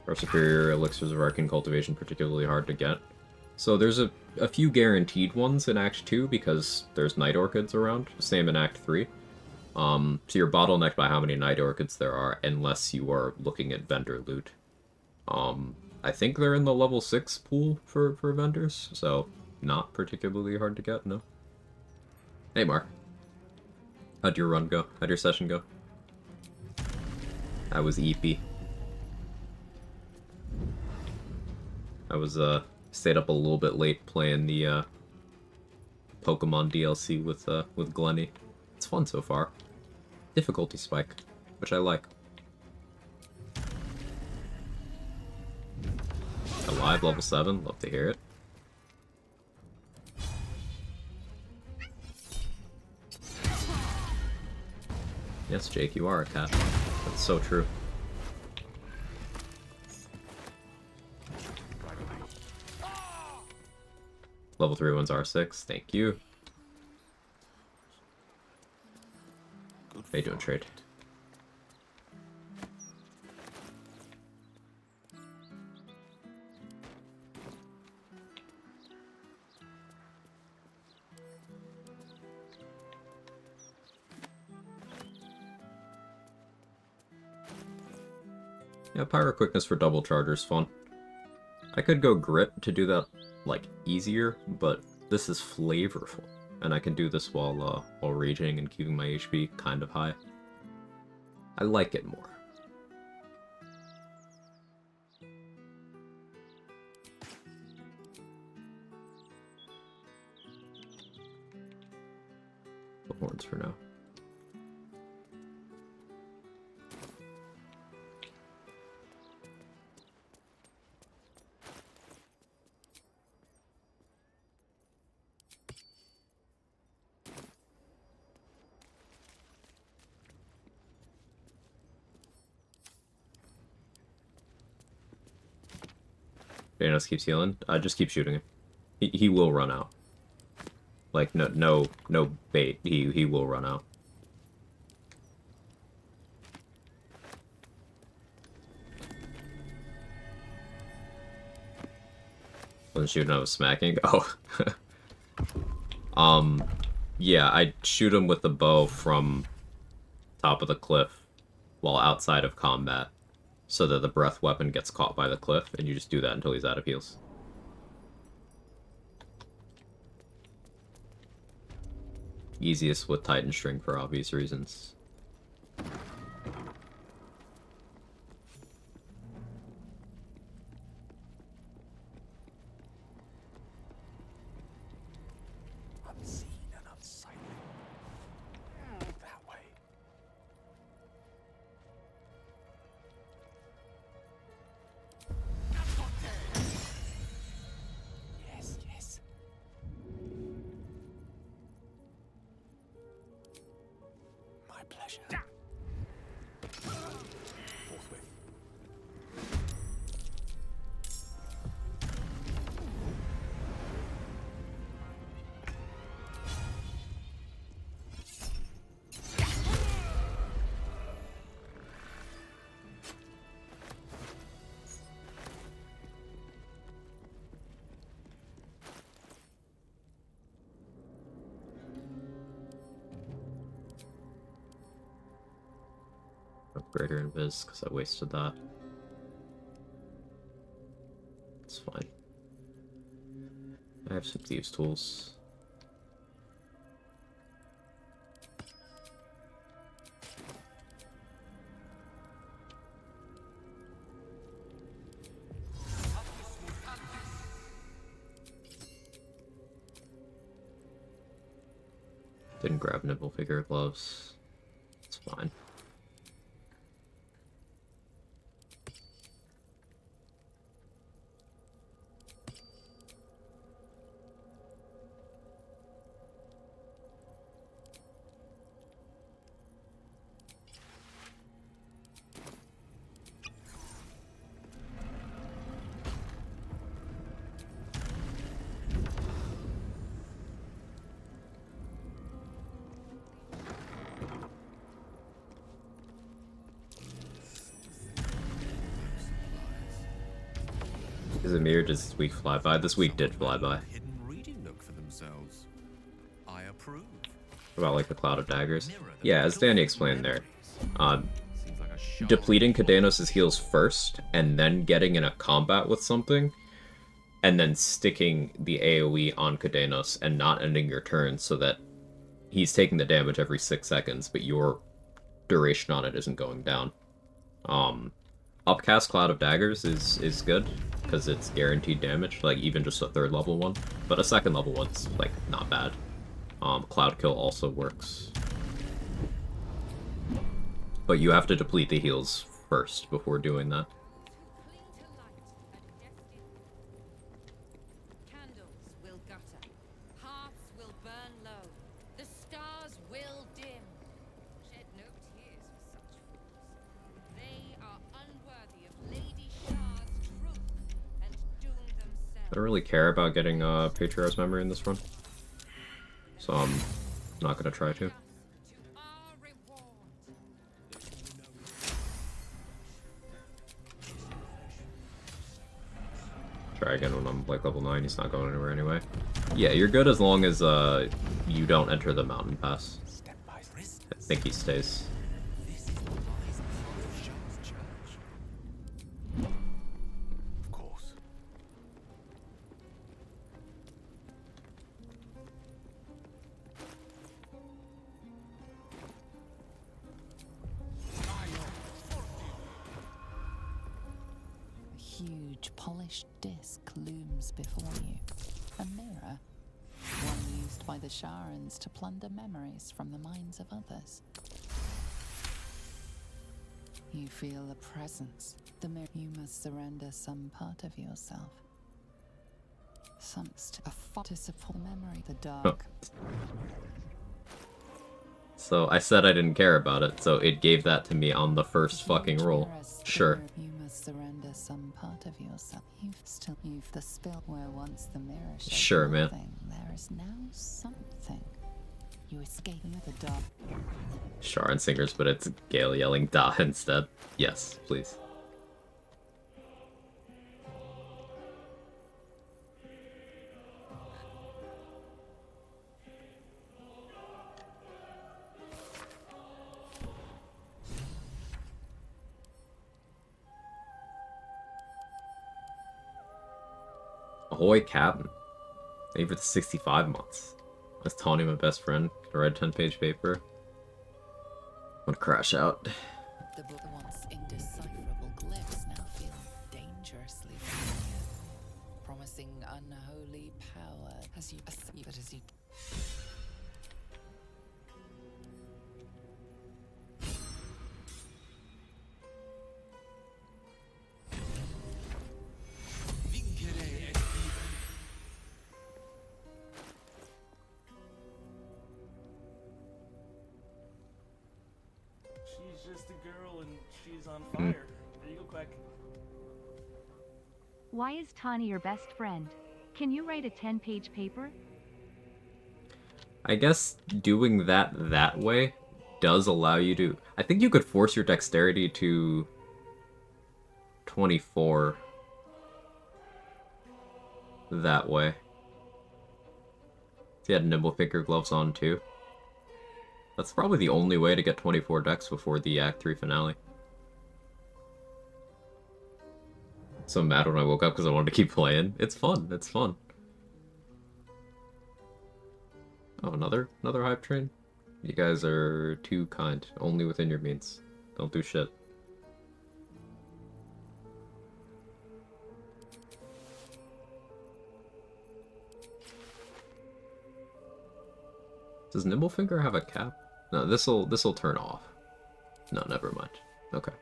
Our superior elixirs of Arcane Cultivation particularly hard to get. So there's a few guaranteed ones in Act 2 because there's Night Orchids around. Same in Act 3. So you're bottlenecked by how many Night Orchids there are, unless you are looking at vendor loot. I think they're in the level 6 pool for vendors, so not particularly hard to get, no. Hey, Mark. How'd your run go? How'd your session go? I was EP. I was, stayed up a little bit late playing the, Pokemon DLC with Glenny. It's fun so far. Difficulty spike, which I like. Alive level 7, love to hear it. Yes, Jake, you are a cat. That's so true. Level 3 ones R6, thank you. How you doing, trade? Yeah, Pyro Quickness for double charger is fun. I could go Grit to do that, like, easier, but this is flavorful. And I can do this while raging and keeping my HP kind of high. I like it more. The horns for now. Thanos keeps healing. Just keep shooting him. He will run out. Like no bait. He will run out. Wasn't shooting, I was smacking. Oh. Yeah, I shoot him with the bow from top of the cliff while outside of combat, so that the breath weapon gets caught by the cliff, and you just do that until he's out of heals. Easiest with Titan String for obvious reasons. Unseen and unsightly. That way. Yes, yes. My pleasure. Forthwith. Greater invis because I wasted that. It's fine. I have some thieves' tools. Didn't grab nibble figure gloves. It's fine. Is it mirrored? Does this week fly by? This week did fly by. Hidden reading nook for themselves. I approve. What about like the Cloud of Daggers? Yeah, as Danny explained there, depleting Cadenos' heals first, and then getting in a combat with something, and then sticking the AoE on Cadenos and not ending your turn so that he's taking the damage every 6 seconds, but your duration on it isn't going down. Upcast Cloud of Daggers is good, because it's guaranteed damage, like even just a 3rd level one, but a 2nd level one's like not bad. Cloud Kill also works. But you have to deplete the heals first before doing that. Candles will gutter, hearts will burn low, the stars will dim. Shed no tears. don't really care about getting Patriarch's memory in this run, so I'm not gonna try to. Try again when I'm like level 9, he's not going anywhere anyway. Yeah, you're good as long as you don't enter the mountain pass. I think he stays. Of course. A huge polished disc looms before you. A mirror, one used by the Sharans to plunder memories from the minds of others. You feel a presence. The mirror. You must surrender some part of yourself. To support memory. The dark. So I said I didn't care about it, so it gave that to me on the first fucking roll. Sure. You must surrender some part of yourself. You've the spill where once the mirror showed Sure, man. nothing, there is now something. You escape the dark. Sharon singers, but it's Gale yelling "da" instead. Yes, please. Ahoy, Captain. Thank you for the 65 months. That's Tawny, my best friend. I read 10-page paper. I'm gonna crash out. The book once indecipherable glyphs now feel dangerously familiar, promising unholy power as you. She's just a girl and she's on fire. There you go, Quag. Why is Tawny your best friend? Can you write a 10-page paper? I guess doing that way does allow you to... I think you could force your dexterity to 24 that way. He had nimble finger gloves on too. That's probably the only way to get 24 dex before the Act 3 finale. So mad when I woke up because I wanted to keep playing. It's fun. It's fun. Oh, another hype train? You guys are too kind. Only within your means. Don't do shit. Does Nimblefinger have a cap? No, this'll turn off. No, never mind. Okay.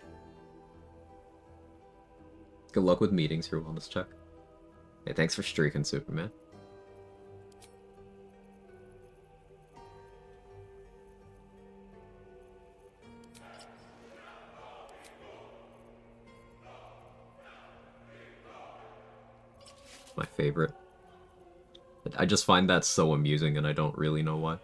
Good luck with meetings, your wellness check. Hey, thanks for streaking, Superman. My favorite. I just find that so amusing and I don't really know why.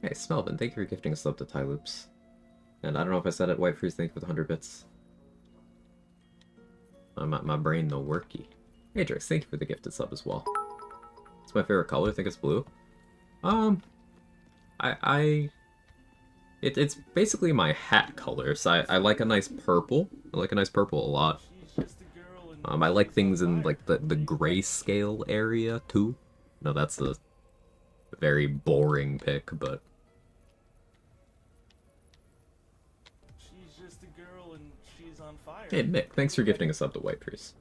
Hey, Smelvin, thank you for gifting a sub to Ty Loops. And I don't know if I said it, White Freeze, thank you for the 100 bits. My brain no worky. Hey, Drix, thank you for the gifted sub as well. It's my favorite color, I think it's blue. It's basically my hat color, so I like a nice purple. I like a nice purple a lot. I like things in like the grayscale area too. No, that's a very boring pick, but She's just a girl and she's on fire. hey, Nick, thanks for gifting us up to White Priest.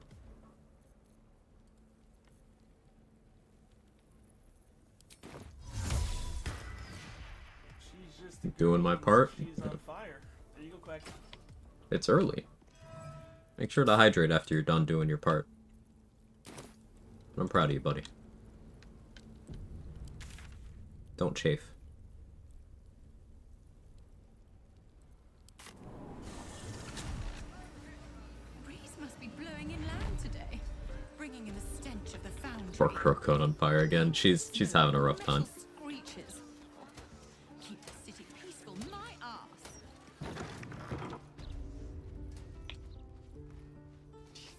She's just Doing my part. She's on fire. There you go, Quag. It's early. Make sure to hydrate after you're done doing your part. I'm proud of you, buddy. Don't chafe. Breeze must be blowing inland today, bringing in the stench of the foundry. Poor Crook caught on fire again. She's having a rough time. Screeches. Keep the city peaceful, my ass.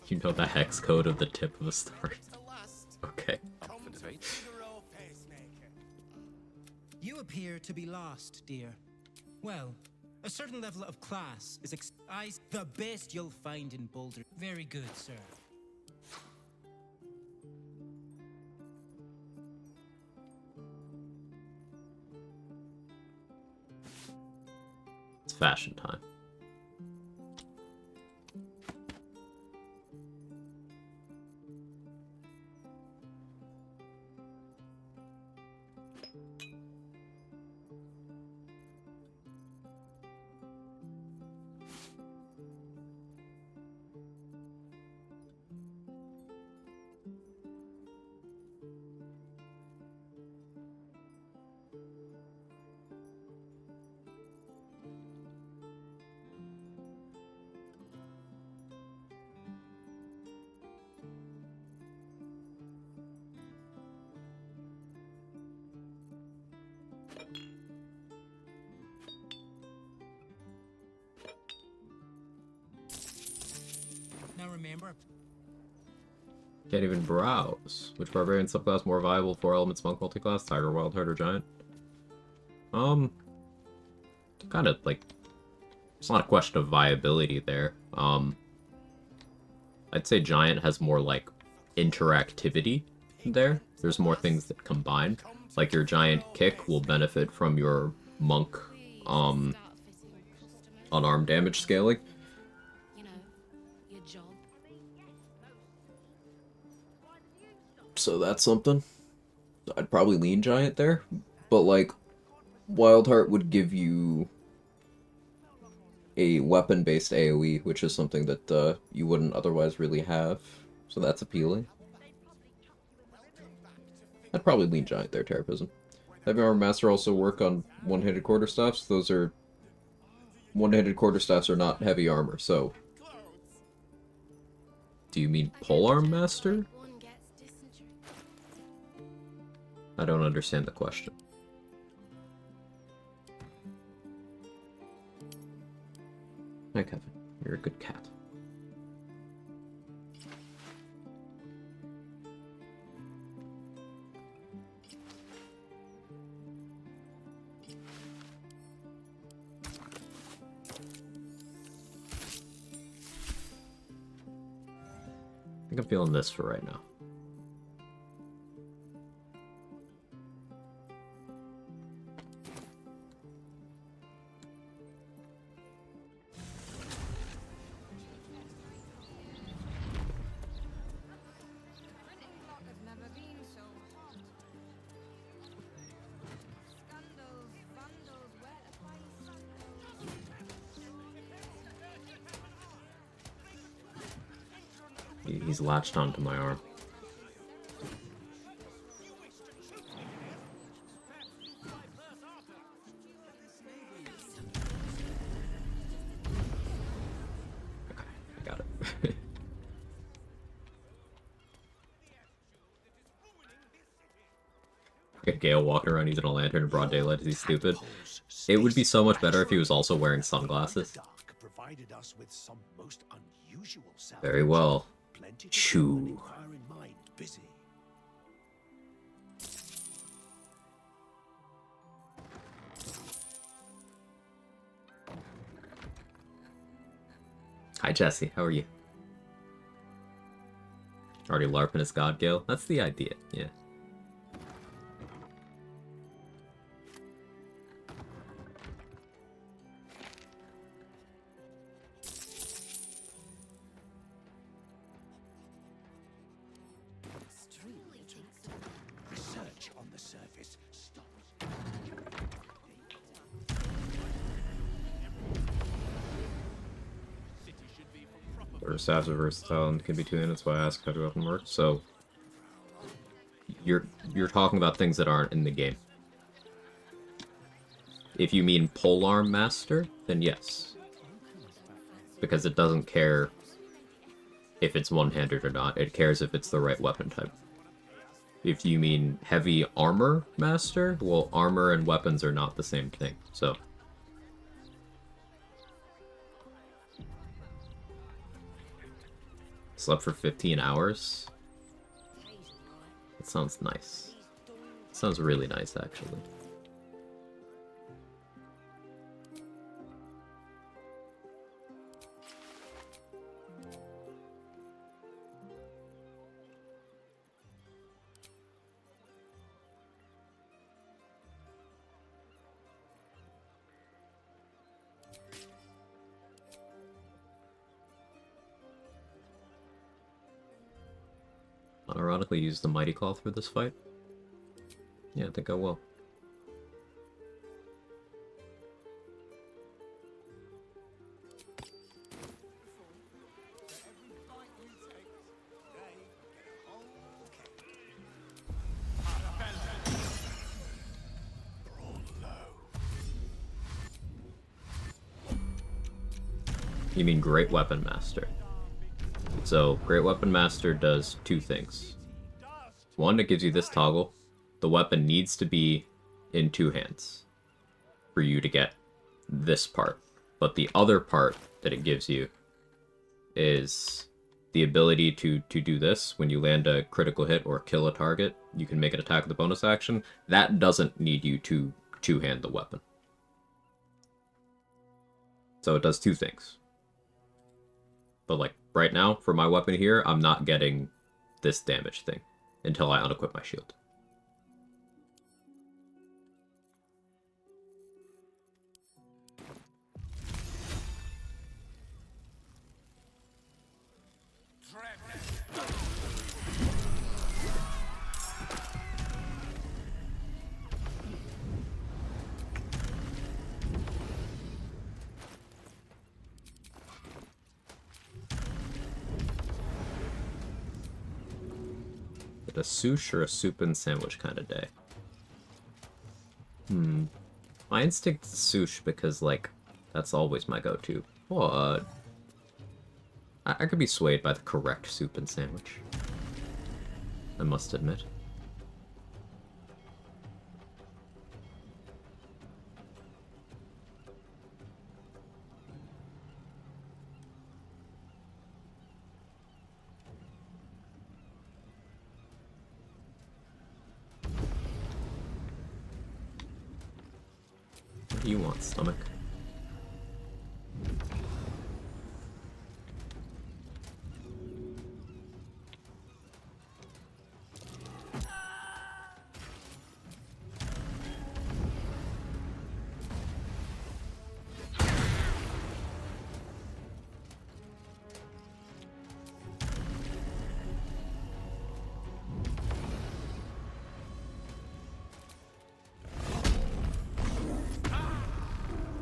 You know the hex code of the tip of a star. Okay. You appear to be lost, dear. Well, a certain level of class is the best you'll find in Boulder. Very good, sir. It's fashion time. Now remember. Can't even browse. Which barbarian subclass more viable? 4 elements monk multiclass, tiger, wild heart, or giant? Kind of like, it's not a question of viability there. I'd say giant has more like interactivity there. There's more things that combine. Like your giant kick will benefit from your monk unarmed damage scaling. So that's something. I'd probably lean giant there, but like Wildheart would give you a weapon-based AoE, which is something that you wouldn't otherwise really have. So that's appealing. I'd probably lean giant there, Terrapism. Heavy Armor Master also work on one-handed quarterstaffs. Those are... One-handed quarterstaffs are not heavy armor, so... Do you mean Polearm Master? I don't understand the question. Hi, Kevin. You're a good cat. I think I'm feeling this for right now. He's latched onto my arm. Okay, I got it. Look at Gale walking around using a lantern in broad daylight. Is he stupid? It would be so much better if he was also wearing sunglasses. Very well. Chew. Hi Jesse, how are you? Already LARPing as God Gale? That's the idea, yeah. Or staffs are versatile and can be tuned. That's why I ask how do weapon work. So you're talking about things that aren't in the game. If you mean polearm master, then yes. Because it doesn't care if it's one-handed or not. It cares if it's the right weapon type. If you mean heavy armor master, well, armor and weapons are not the same thing, so... Slept for 15 hours? That sounds nice. Sounds really nice, actually. Ironically, use the Mighty Claw for this fight. Yeah, I think I will. You mean Great Weapon Master. So, Great Weapon Master does two things. One, it gives you this toggle. The weapon needs to be in two hands for you to get this part. But the other part that it gives you is the ability to do this. When you land a critical hit or kill a target, you can make an attack with a bonus action. That doesn't need you to two-hand the weapon. So it does two things. But like, right now, for my weapon here, I'm not getting this damage thing until I unequip my shield. A sush or a soup and sandwich kind of day. My instinct is sush because, like, that's always my go-to. But I could be swayed by the correct soup and sandwich, I must admit. What do you want, stomach?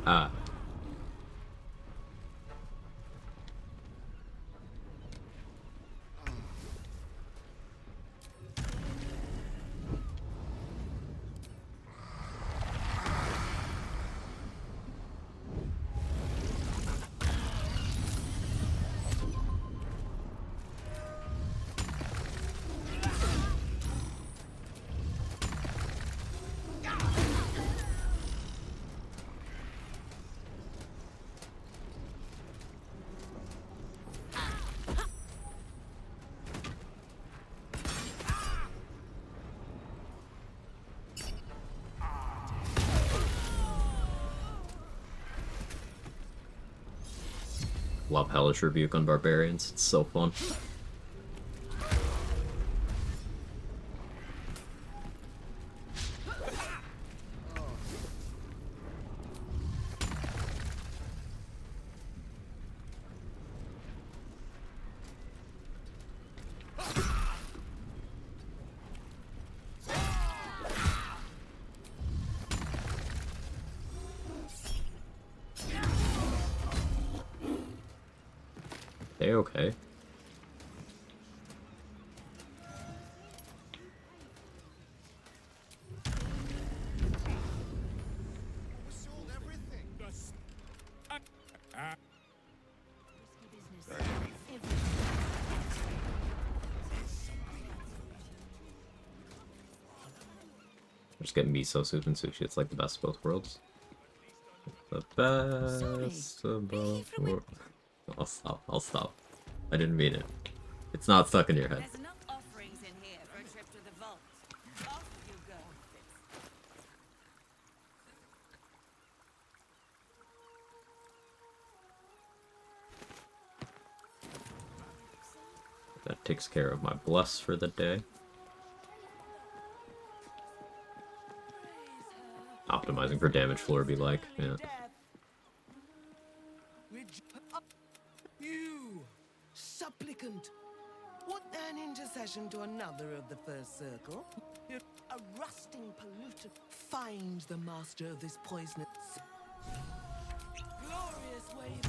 Ah. Love Hellish Rebuke on Barbarians. It's so fun. They A-okay. Just get miso soup and sushi. It's like the best of both worlds. The best of both worlds. I'll stop. I'll stop. I didn't mean it. It's not stuck in your head. There's enough offerings in here for a trip to the vault. Off you go. That takes care of my bless for the day. Optimizing for damage floor be like, yeah. You, supplicant, what an intercession to another of the first circle. A rusting polluter. Find the master of this poisonous. Glorious wave.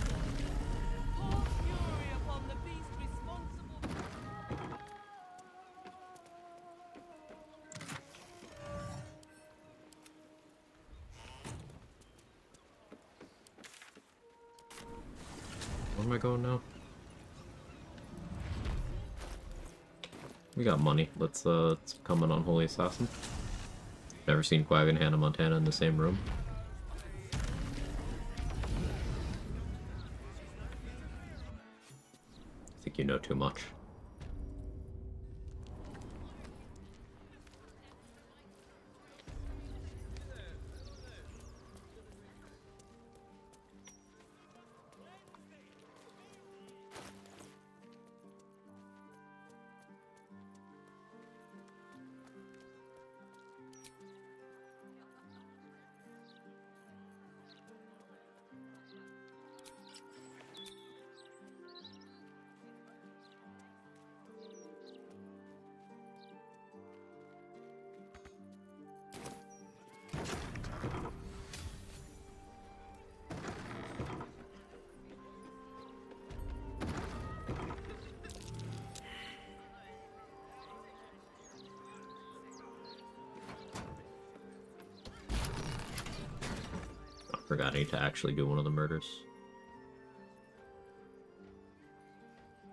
Pour fury upon the beast responsible. Where am I going now? We got money. Let's become an unholy assassin. Never seen Quag and Hannah Montana in the same room. I think you know too much. Forgot I need to actually do one of the murders.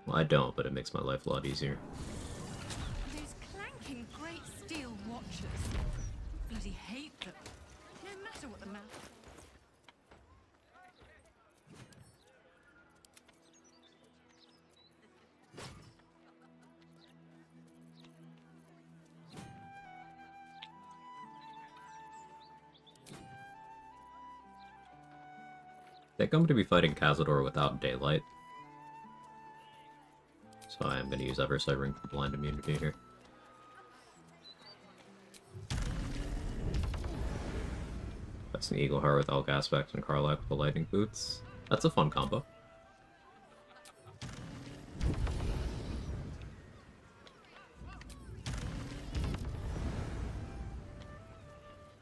Well, I don't, but it makes my life a lot easier. Those clanking great steel watchers. Bloody hate them. No matter what the matter. I think I'm going to be fighting Cazador without daylight. So I am going to use Eversight Ring for blind immunity here. That's an Eagle Heart with Elk Aspect and Karlach with the Lightning Boots. That's a fun combo.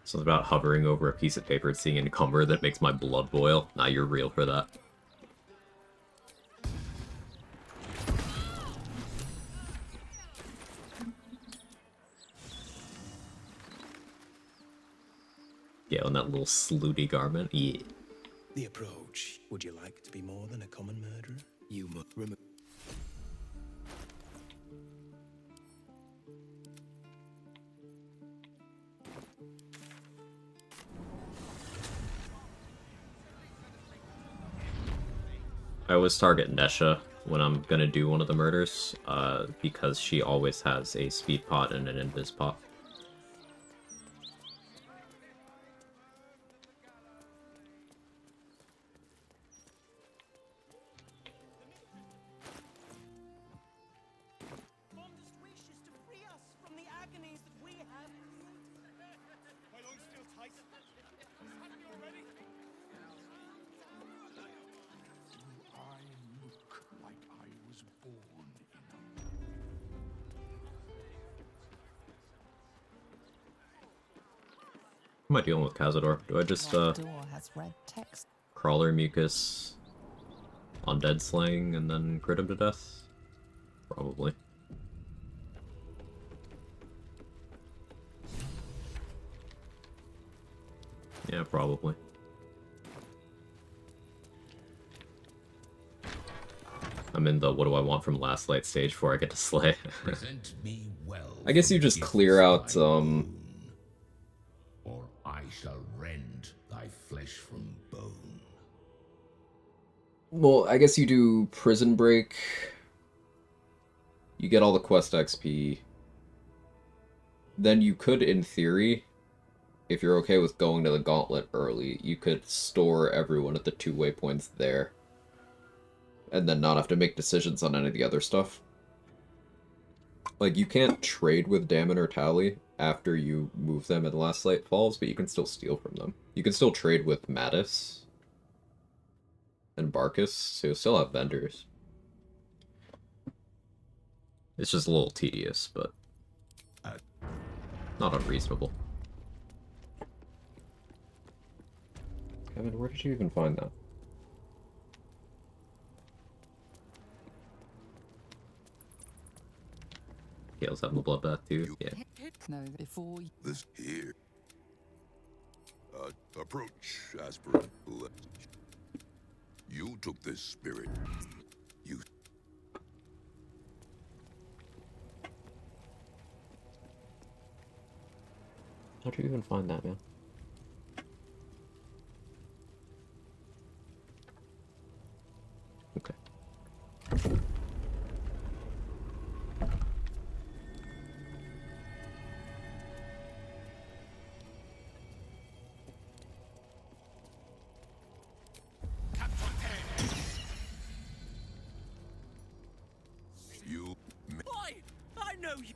Something about hovering over a piece of paper and seeing Encumber that makes my blood boil. Nah, you're real for that. Yeah, on that little slutty garment. Yeah. The approach. Would you like to be more than a common murderer? You must remove. I always target Nesha when I'm gonna do one of the murders, because she always has a speed pot and an invis pot. What am I dealing with Cazador? Do I just, Door has red text. Crawler Mucus, undead slaying and then crit him to death? Probably. Yeah, probably. I'm in the what do I want from last light stage before I get to slay. Present me well. I guess you just clear out, or I shall rend thy flesh from bone. Well, I guess you do Prison Break. You get all the quest XP. Then you could, in theory, if you're okay with going to the Gauntlet early, you could store everyone at the 2 waypoints there. And then not have to make decisions on any of the other stuff. Like, you can't trade with Damon or Tally after you move them in Last Light Falls, but you can still steal from them. You can still trade with Mattis and Barkus, so you'll still have vendors. It's just a little tedious, but not unreasonable. Kevin, where did you even find that? Gale's having a bloodbath too. Yeah. No, before This here. Approach, aspirant. You took this spirit. You. How'd you even find that, man? Okay. You. Boy, I know you.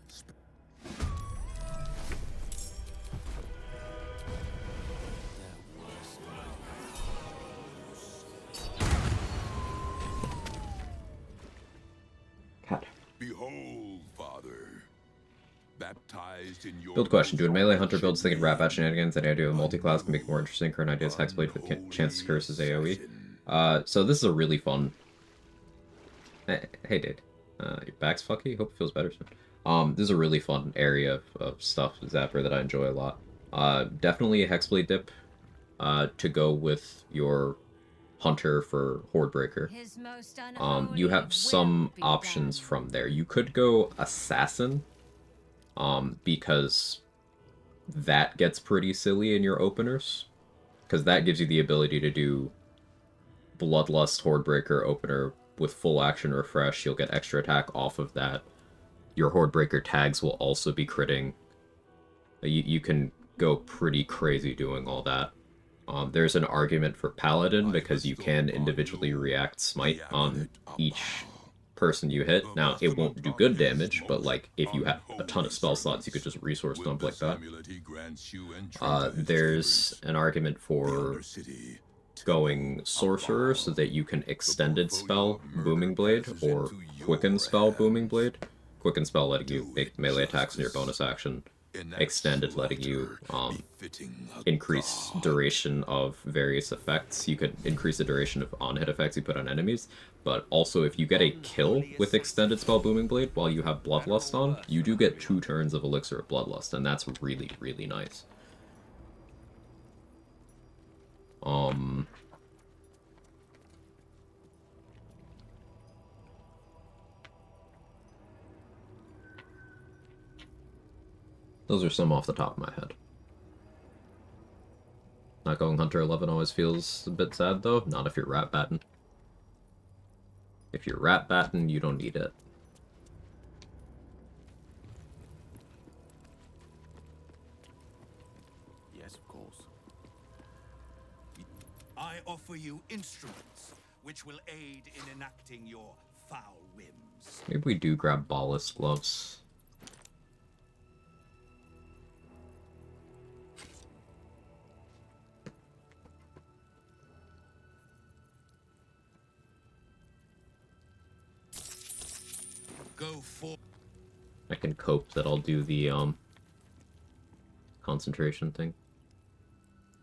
Cat. Behold, Father. Baptized in your Build question. Do a melee hunter builds thinking rat bat shenanigans? Any idea of multi-class can make it more interesting? Current ideas Hexblade with Chances Curses AoE. So this is a really fun... Hey, dude. Your back's fucky? Hope it feels better soon. This is a really fun area of stuff, Zapper, that I enjoy a lot. Definitely a Hexblade dip to go with your Hunter for Hordebreaker. You have some options from there. You could go Assassin, because that gets pretty silly in your openers, because that gives you the ability to do Bloodlust Hordebreaker opener with full action refresh. You'll get extra attack off of that. Your Hordebreaker tags will also be critting. You can go pretty crazy doing all that. There's an argument for Paladin because you can individually react Smite on each person you hit. Now, it won't do good damage, but like if you have a ton of spell slots, you could just resource dump like that. There's an argument for going Sorcerer so that you can extended spell Booming Blade or quicken spell Booming Blade. Quicken spell letting you make melee attacks in your bonus action. Extended letting you increase duration of various effects. You could increase the duration of on-hit effects you put on enemies, but also if you get a kill with extended spell Booming Blade while you have Bloodlust on, you do get 2 turns of Elixir of Bloodlust, and that's really, really nice. Those are some off the top of my head. Not going Hunter 11 always feels a bit sad, though. Not if you're rat batting. If you're rat batting, you don't need it. Yes, of course. I offer you instruments which will aid in enacting your foul whims. Maybe we do grab Ballast Gloves. Go for. I can cope that I'll do the concentration thing.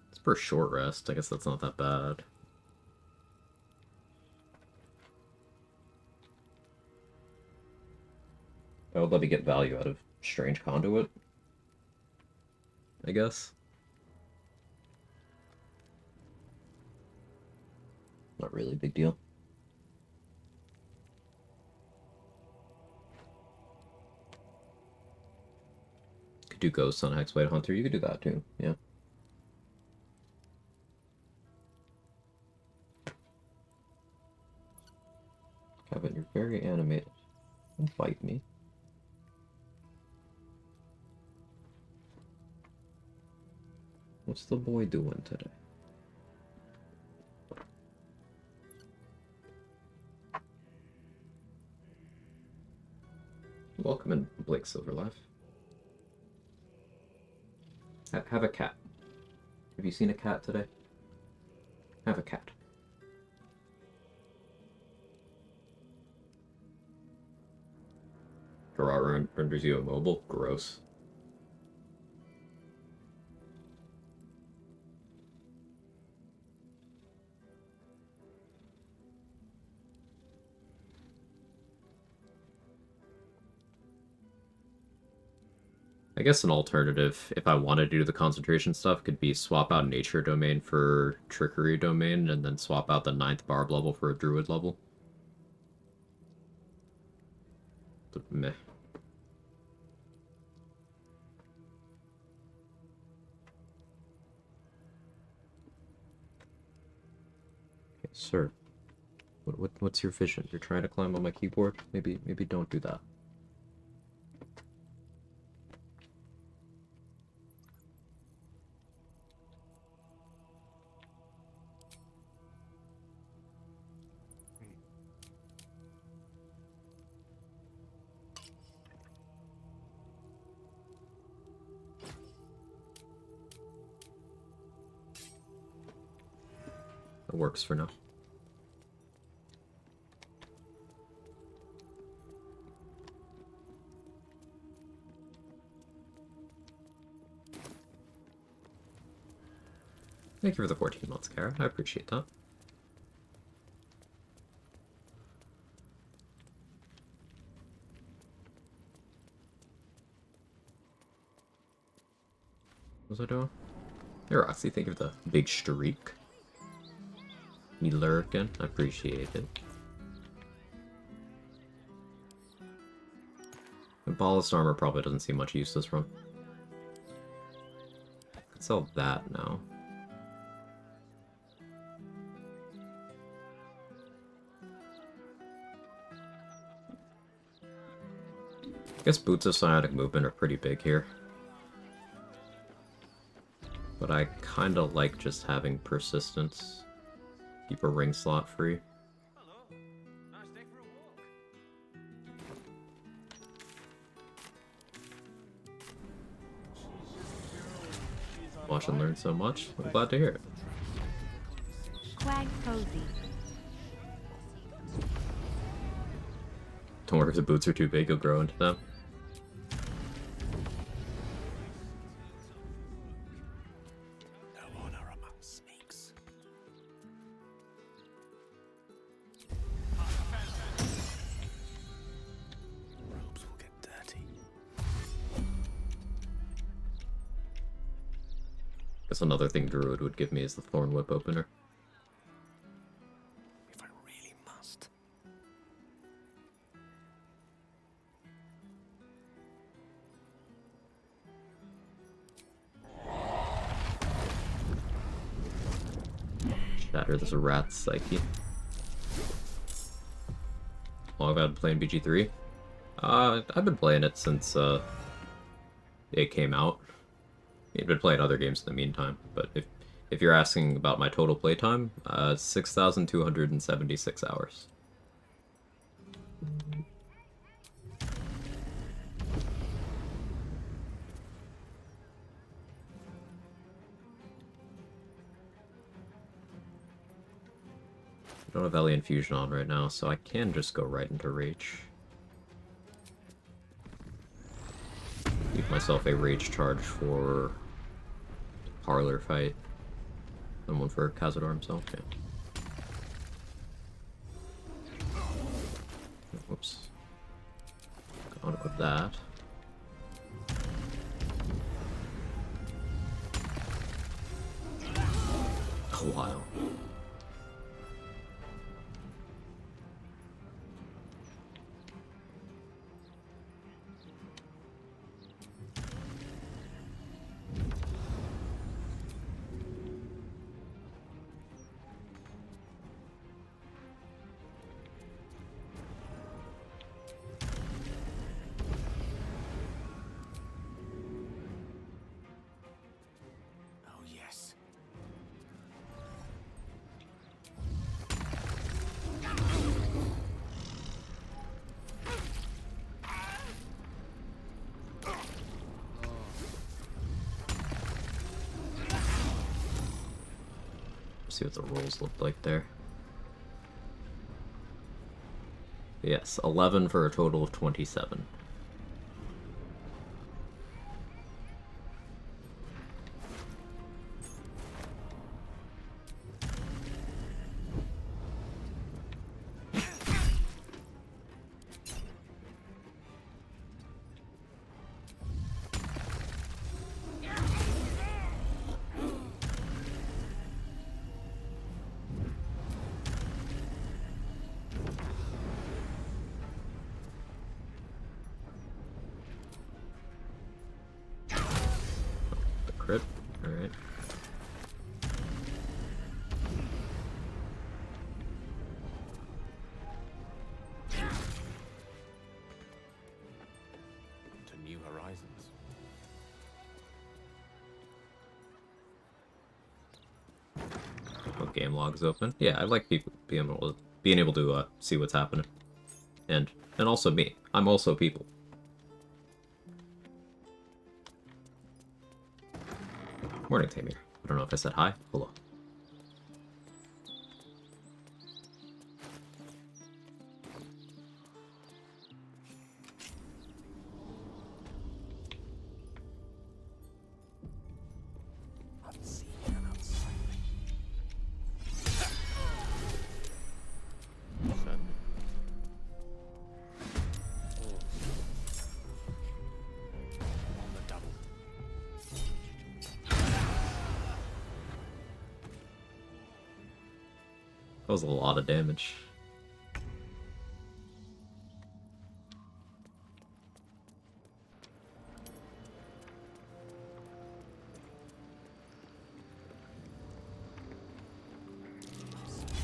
It's per short rest. I guess that's not that bad. That would let me get value out of Strange Conduit, I guess. Not really a big deal. Could do Ghosts on Hexblade Hunter. You could do that too, yeah. Kevin, you're very animated. Don't fight me. What's the boy doing today? Welcome in, Blake Silverlife. Have a cat. Have you seen a cat today? Have a cat. Gerard renders you immobile? Gross. I guess an alternative, if I wanted to do the concentration stuff, could be swap out Nature Domain for Trickery Domain, and then swap out the 9th Barb level for a Druid level. But meh. Okay, sir. What's your vision? You're trying to climb on my keyboard? Maybe don't do that. That works for now. Thank you for the 14 months, Kara. I appreciate that. What was I doing? Hey, Roxy, thank you for the big streak. Me lurking. I appreciate it. The ballast armor probably doesn't see much use this run. Could sell that now. I guess Boots of Psionic Movement are pretty big here. But I kinda like just having Persistence. Keep a ring slot free. Watch and learn so much. I'm glad to hear it. Quag cozy. Don't worry if the boots are too big, you'll grow into them. No honor among snakes. Robes will get dirty. Guess another thing Druid would give me is the Thorn Whip opener. If I really must. Shatter this rat psyche. Long have I been playing BG3? I've been playing it since it came out. I've been playing other games in the meantime, but if you're asking about my total playtime, 6,276 hours. I don't have Alien Fusion on right now, so I can just go right into Rage. Leave myself a Rage charge for Parlor fight. And one for Cazador himself, yeah. Whoops. Unequip that. Oh, wow. Oh, yes. See what the rolls look like there. Yes, 11 for a total of 27. The crit, alright. To new horizons. Oh, game logs open. Yeah, I like people being able to see what's happening, and also me. I'm also people. Morning, Tamir. I don't know if I said hi. Hello. Unseen and unsightly. Certainly. On the double. That was a lot of damage.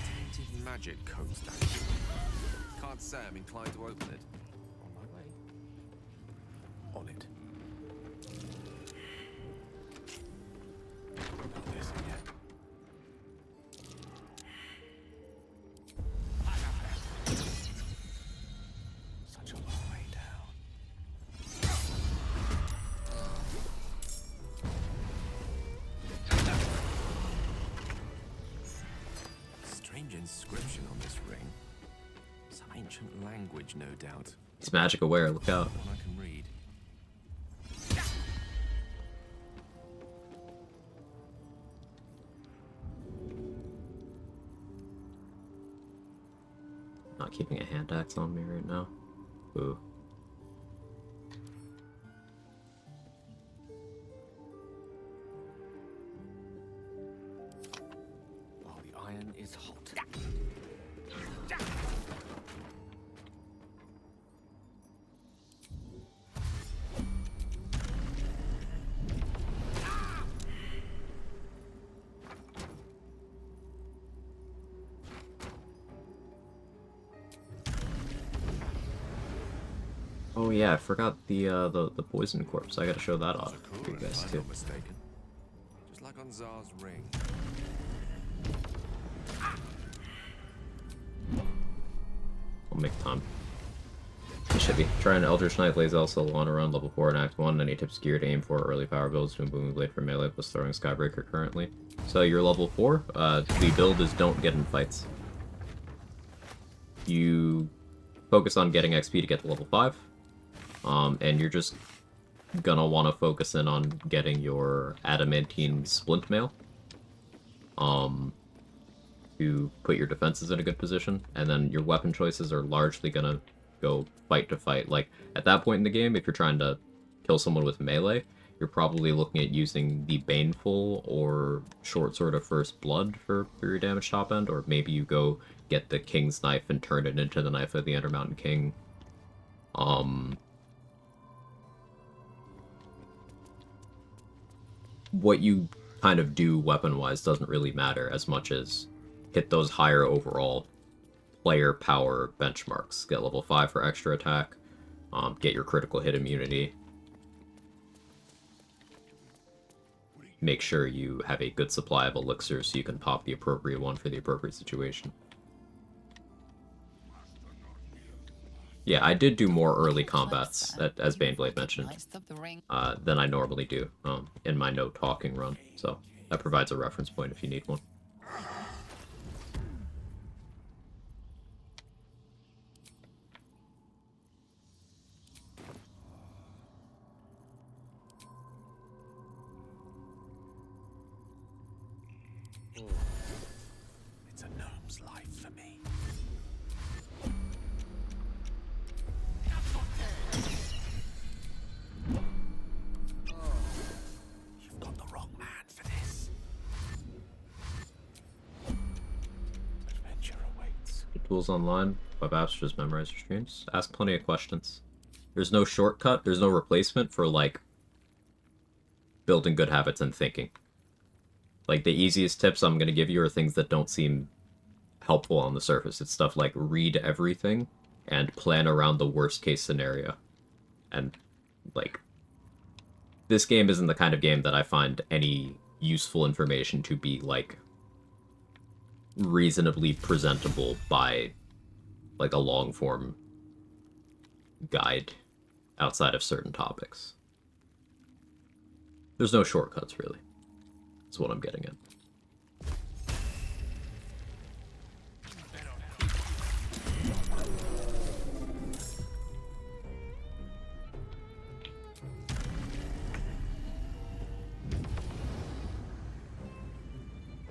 Tainted magic coats that. Can't say I'm inclined to open it. On my way. On it. Not this yet. Such a long way down. Strange inscription on this ring. Some ancient language, no doubt. He's magic aware, look out. One I can read. Not keeping a hand axe on me right now. Ooh. While the iron is hot. Oh yeah, I forgot the poison corpse. I gotta show that off Cool, for you guys if I'm too. not mistaken. Just like on Zar's ring. I'll make time. It should be. Try an Eldritch Knight Lazel Solana around level 4 in Act 1. Any tips gear to aim for early power builds to a Booming Blade for melee plus throwing Skybreaker currently. So you're level 4. The build is don't get in fights. You focus on getting XP to get to level 5. And you're just gonna want to focus in on getting your Adamantine Splint Mail. To put your defenses in a good position. And then your weapon choices are largely gonna go fight to fight. Like, at that point in the game, if you're trying to kill someone with melee, you're probably looking at using the Baneful or Short Sword of First Blood for your damage top end, or maybe you go get the King's Knife and turn it into the Knife of the Undermountain King. What you kind of do weapon-wise doesn't really matter as much as hit those higher overall player power benchmarks. Get level 5 for extra attack, get your critical hit immunity, make sure you have a good supply of elixirs so you can pop the appropriate one for the appropriate situation. Yeah, I did do more early combats, as Baneblade mentioned, than I normally do in my no-talking run, so that provides a reference point if you need one. It's a gnome's life for me. You've got the wrong man for this. Adventure awaits. Tools online, web apps, just memorize your streams. Ask plenty of questions. There's no shortcut, there's no replacement for, like, building good habits and thinking. Like, the easiest tips I'm going to give you are things that don't seem helpful on the surface. It's stuff like read everything and plan around the worst case scenario. And, like, this game isn't the kind of game that I find any useful information to be, like, reasonably presentable by, like, a long-form guide outside of certain topics. There's no shortcuts, really. That's what I'm getting at.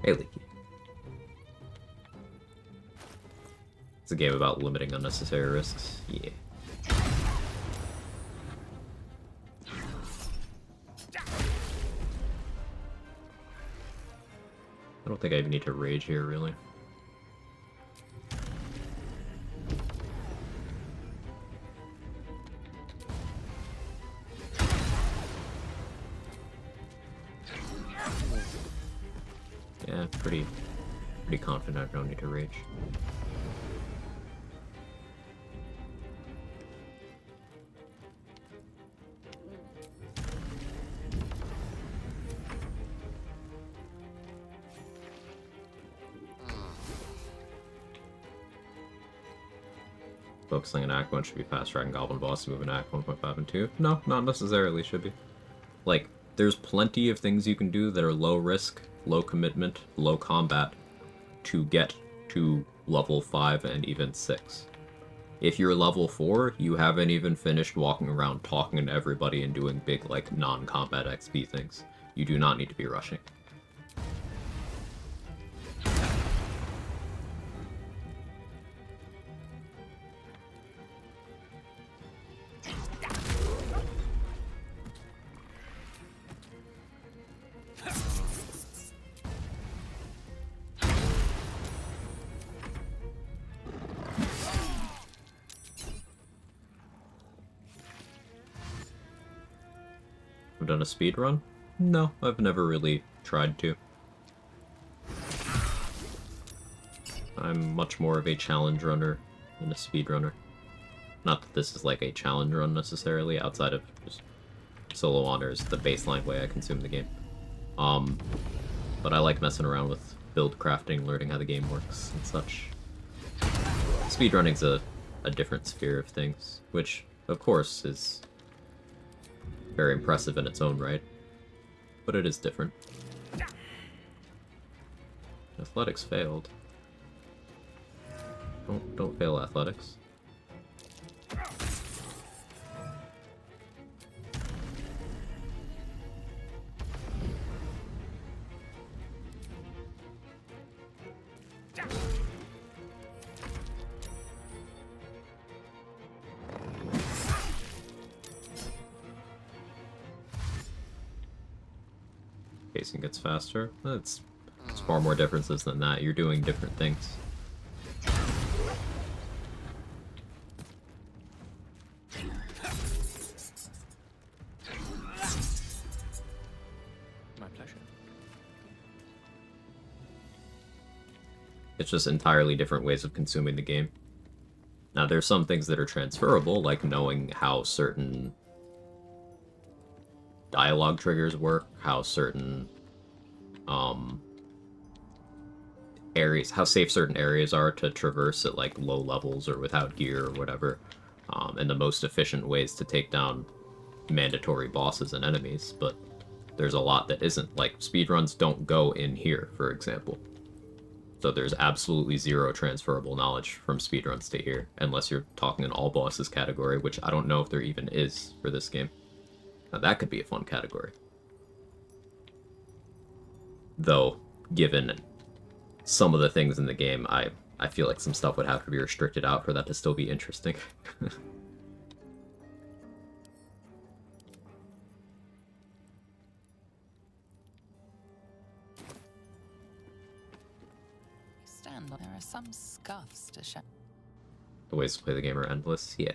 Hey, Leaky. It's a game about limiting unnecessary risks. Yeah. I don't think I even need to rage here, really. Yeah, pretty confident I don't need to rage. Focusing on Act 1 should be fast tracking Goblin Boss move in Act 1.5 and 2. No, not necessarily should be. Like, there's plenty of things you can do that are low risk, low commitment, low combat to get to level 5 and even 6. If you're level 4, you haven't even finished walking around talking to everybody and doing big, like, non-combat XP things. You do not need to be rushing. I've done a speed run? No, I've never really tried to. I'm much more of a challenge runner than a speed runner. Not that this is like a challenge run necessarily, outside of just solo honors, the baseline way I consume the game. But I like messing around with build crafting, learning how the game works and such. Speedrunning's a different sphere of things, which, of course, is very impressive in its own right, but it is different. Athletics failed. Don't fail athletics. Pacing gets faster. It's far more differences than that. You're doing different things. My pleasure. It's just entirely different ways of consuming the game. Now, there's some things that are transferable, like knowing how certain dialogue triggers work, how certain areas, how safe certain areas are to traverse at like low levels or without gear or whatever, and the most efficient ways to take down mandatory bosses and enemies. But there's a lot that isn't. Like speedruns don't go in here, for example. So there's absolutely zero transferable knowledge from speedruns to here, unless you're talking an all bosses category, which I don't know if there even is for this game. Now that could be a fun category. Though, given some of the things in the game, I feel like some stuff would have to be restricted out for that to still be interesting. Stand by. There are some scuffs to show. The ways to play the game are endless, yeah.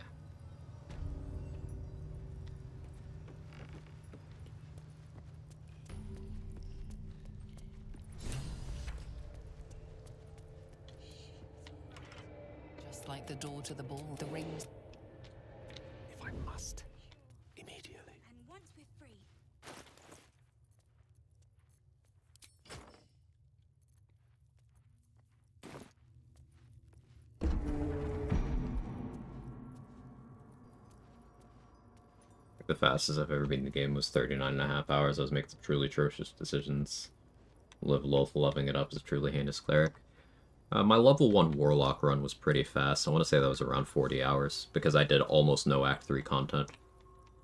Just like the door to the ball, the rings. If I must, immediately. And once we're free, The fastest I've ever beaten the game was 39.5 hours. I was making some truly atrocious decisions. Live Loth loving it up as a truly heinous cleric. My level 1 Warlock run was pretty fast. I want to say that was around 40 hours, because I did almost no Act 3 content,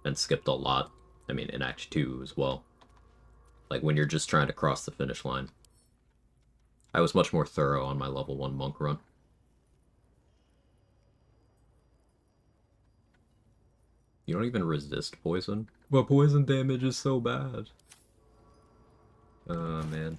and skipped a lot. I mean, in Act 2 as well. Like, when you're just trying to cross the finish line. I was much more thorough on my level 1 Monk run. You don't even resist poison? But poison damage is so bad. Oh, man.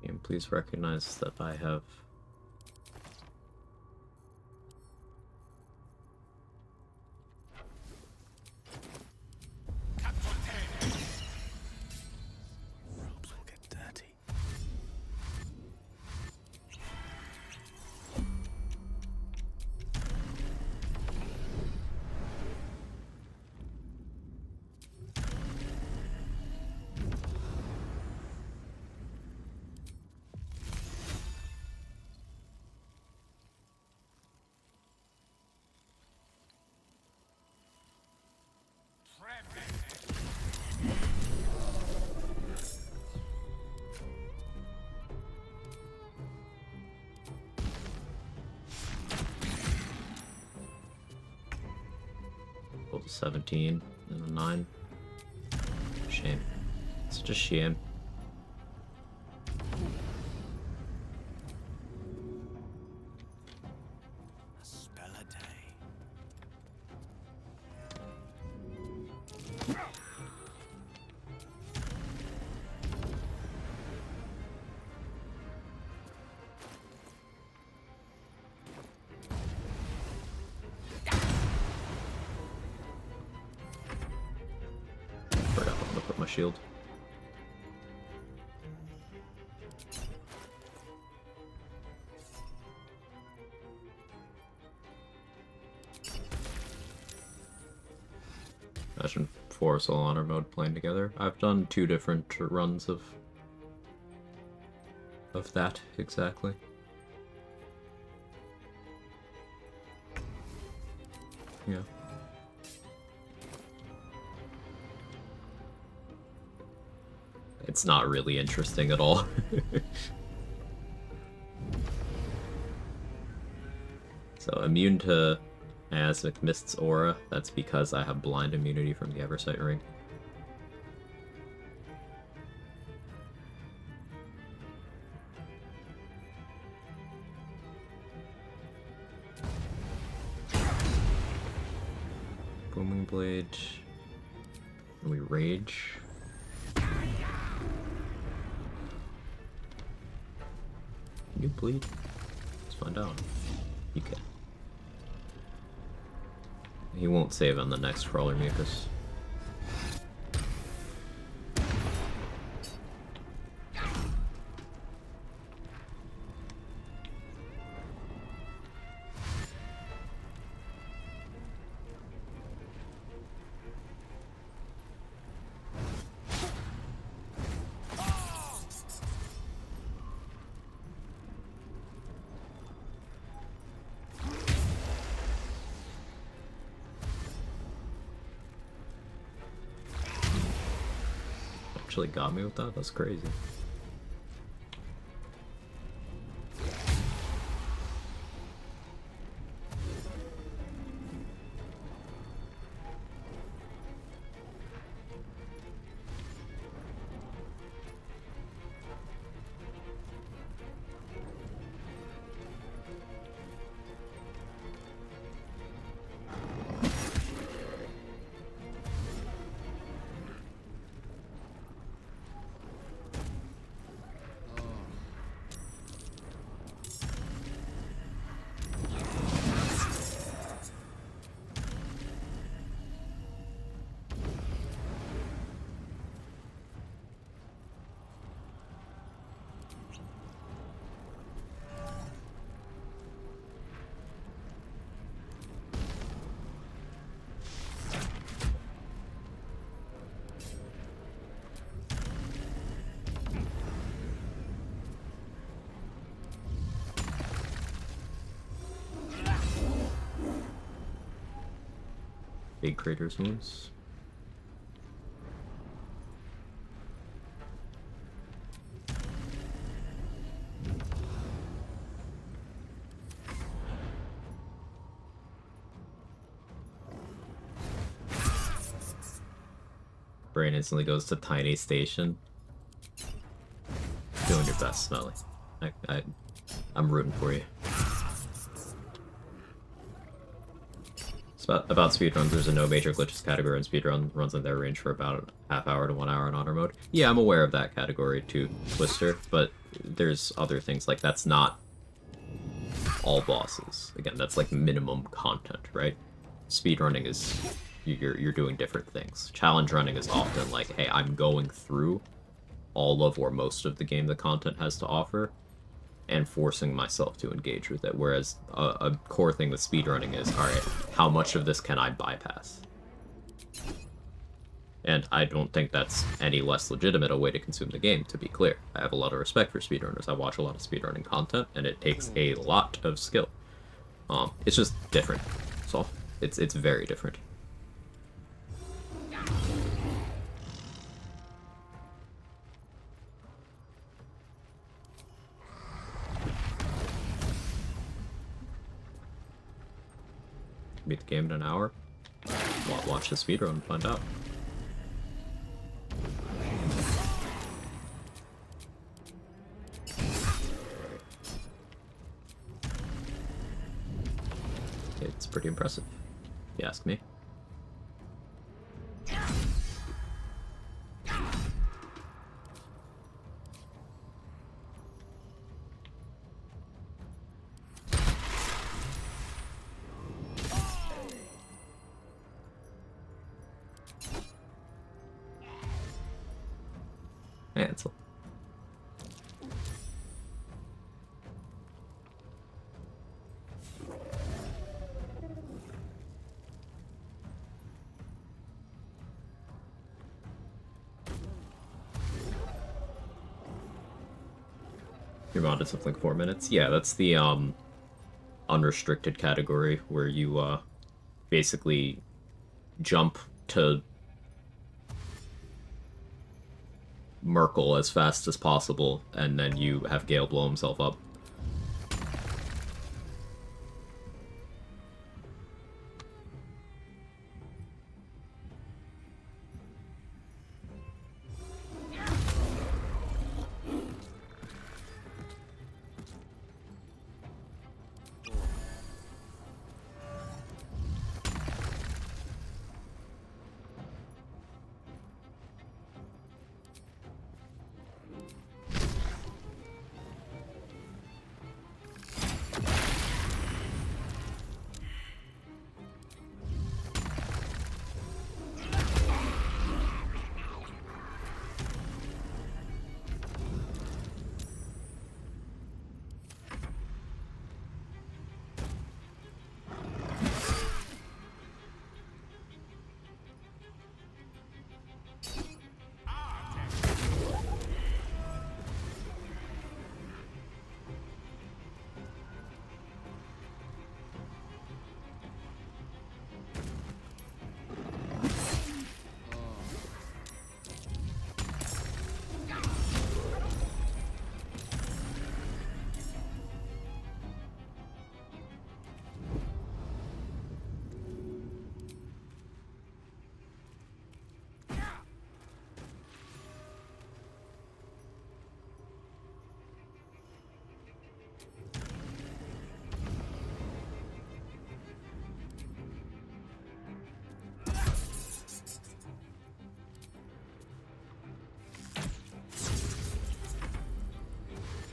And please recognize that I have Robes will get dirty. level 17 and a 9. Shame. Such a shame. A spell a day. Forgot I'm gonna put my shield. Imagine four soul honor mode playing together. I've done 2 different runs of that exactly. Yeah. It's not really interesting at all. So, immune to Miasmic Mist's aura, that's because I have blind immunity from the Eversight Ring. Booming Blade. And we rage. Can you bleed? Let's find out. You can. He won't save on the next Crawler Mucus. Actually got me with that? That's crazy. Big Crater's Wounds. Brain instantly goes to Tiny Station. Doing your best, Smelly. I'm rooting for you. About speedruns, there's a no major glitches category, and speedrun runs in their range for about a half hour to 1 hour in honor mode. Yeah, I'm aware of that category too, Twister, but there's other things like that's not all bosses. Again, that's like minimum content, right? Speedrunning is you're doing different things. Challenge running is often like, hey, I'm going through all of or most of the game the content has to offer, and forcing myself to engage with it. Whereas a core thing with speedrunning is, alright, how much of this can I bypass? And I don't think that's any less legitimate a way to consume the game, to be clear. I have a lot of respect for speedrunners. I watch a lot of speedrunning content, and it takes a lot of skill. It's just different. So it's very different. Beat the game in an hour. Watch the speedrun and find out. It's pretty impressive, if you ask me. Ansel. You're modded something like 4 minutes? Yeah, that's the unrestricted category where you basically jump to Merkel as fast as possible, and then you have Gale blow himself up.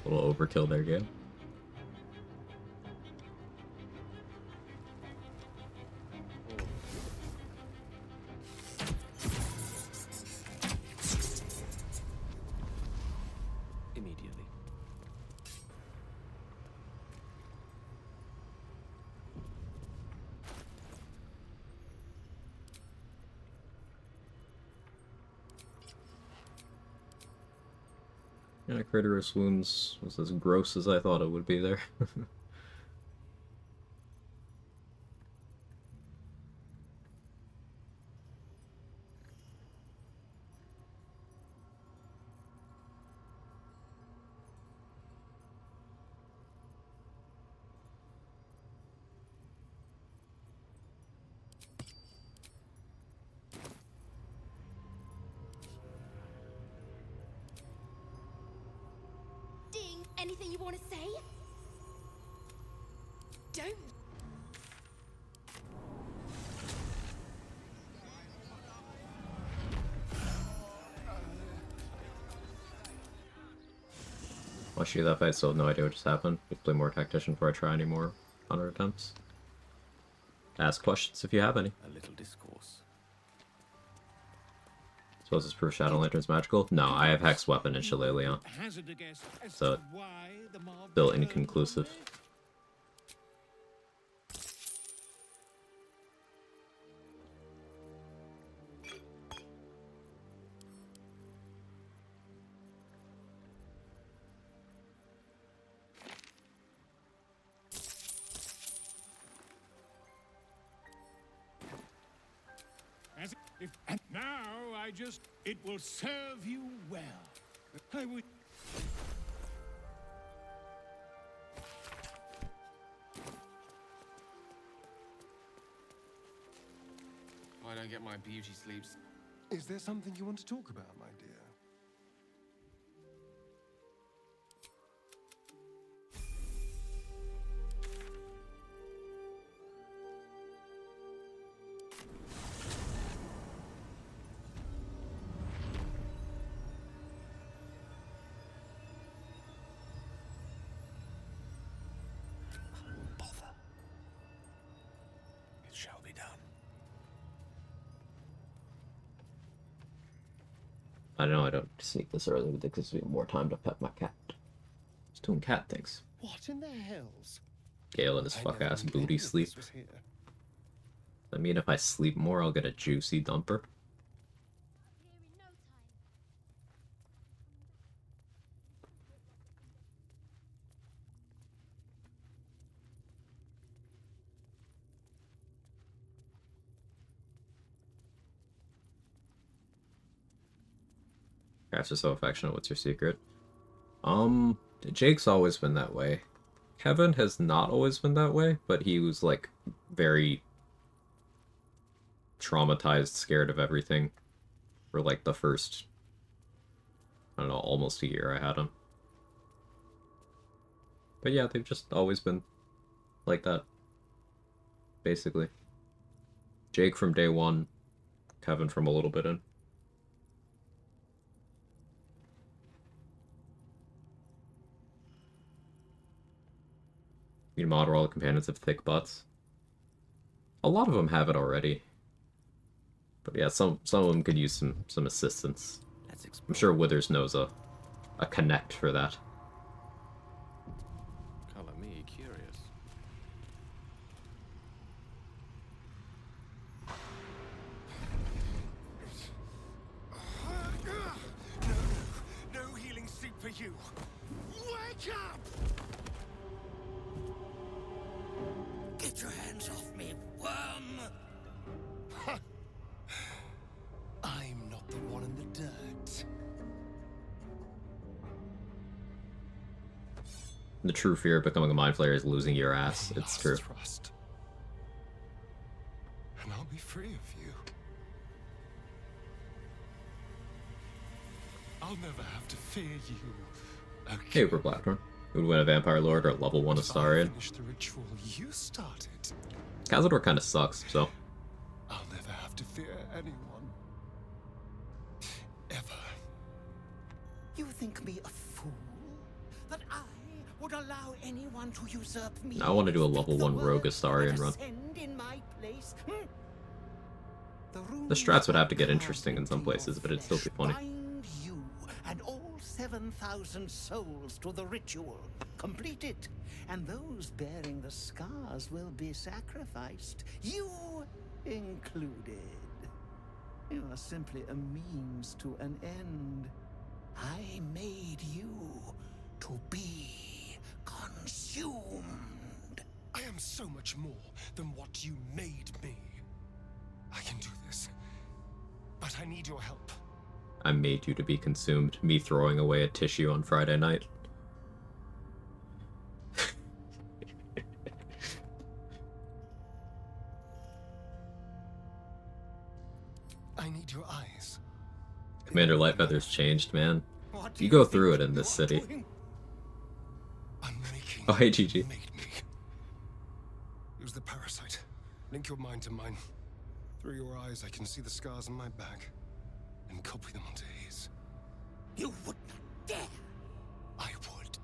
A little overkill there, Gale. Immediately. Yeah, Crater Swoons was as gross as I thought it would be there. Ding, anything you want to say? Don't. Watching that fight, still have no idea what just happened. We play more Tactician before I try any more 100 attempts. Ask questions if you have any. A little discourse. Suppose this proof Shadow Lantern's magical? No, I have Hex Weapon and Shillelagh. So, still inconclusive. And now it will serve you well. I would. I don't get my beauty sleeps. Is there something you want to talk about, my dear? It shall be done. I know I don't sneak this early, but it gives me more time to pet my cat. Just doing cat things. What in the hells? Gale and his fuck-ass booty sleep. I mean, if I sleep more, I'll get a juicy dumper. Cats are so affectionate. What's your secret? Jake's always been that way. Kevin has not always been that way, but he was like very traumatized, scared of everything for like the first, I don't know, almost a year I had him. But yeah, they've just always been like that, basically. Jake from day one, Kevin from a little bit in. You model all the companions have thick butts. A lot of them have it already. But yeah, some of them could use some assistance. I'm sure Withers knows a connect for that. Color me curious. No healing soup for you. Wake up! Get your hands off me, worm! I'm not the one in the dirt. The true fear of becoming a mind flayer is losing your ass. It's true. Trust. And I'll be free of you. I'll never have to fear you. Okay. Hey, Uber Blackthorn. Who would win a Vampire Lord or a level 1 Astarion? Finish the ritual you started. Cazador kind of sucks, so. I'll never have to fear anyone. Ever. You think me a fool? That I would allow anyone to usurp me? I want to do a level 1 Rogue Astarion run. In my place? The strats would have to get interesting in some places, but it'd still be funny. Bind you and all 7,000 souls to the ritual. Complete it, and those bearing the scars will be sacrificed, you included. You are simply a means to an end. I made you to be consumed. I am so much more than what you made me. I can do this, but I need your help. I made you to be consumed. Me throwing away a tissue on Friday night. I need your eyes. Commander Lightfeather's changed, man. You go through it in this city. Oh, hey, GG. Use the parasite. Link your mind to mine. Through your eyes, I can see the scars on my back and copy them onto his. You would not dare. I would.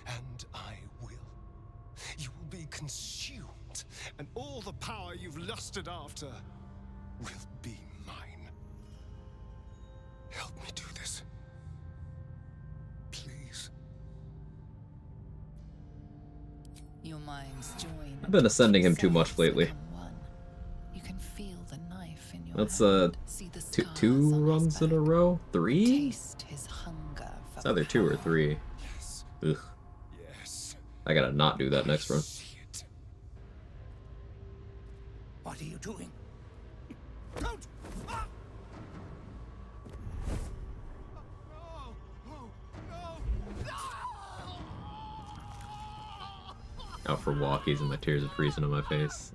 And I will. You will be consumed, and all the power you've lusted after will be mine. Help me do this. Please. Your minds join. I've been ascending him too much lately. You can feel the knife in your That's hand. two runs in a row? 3? Taste his hunger for It's either 2 or 3. Ugh. I gotta not do that next run. What are you doing? Don't! Ah! Out for walkies and my tears are freezing on my face.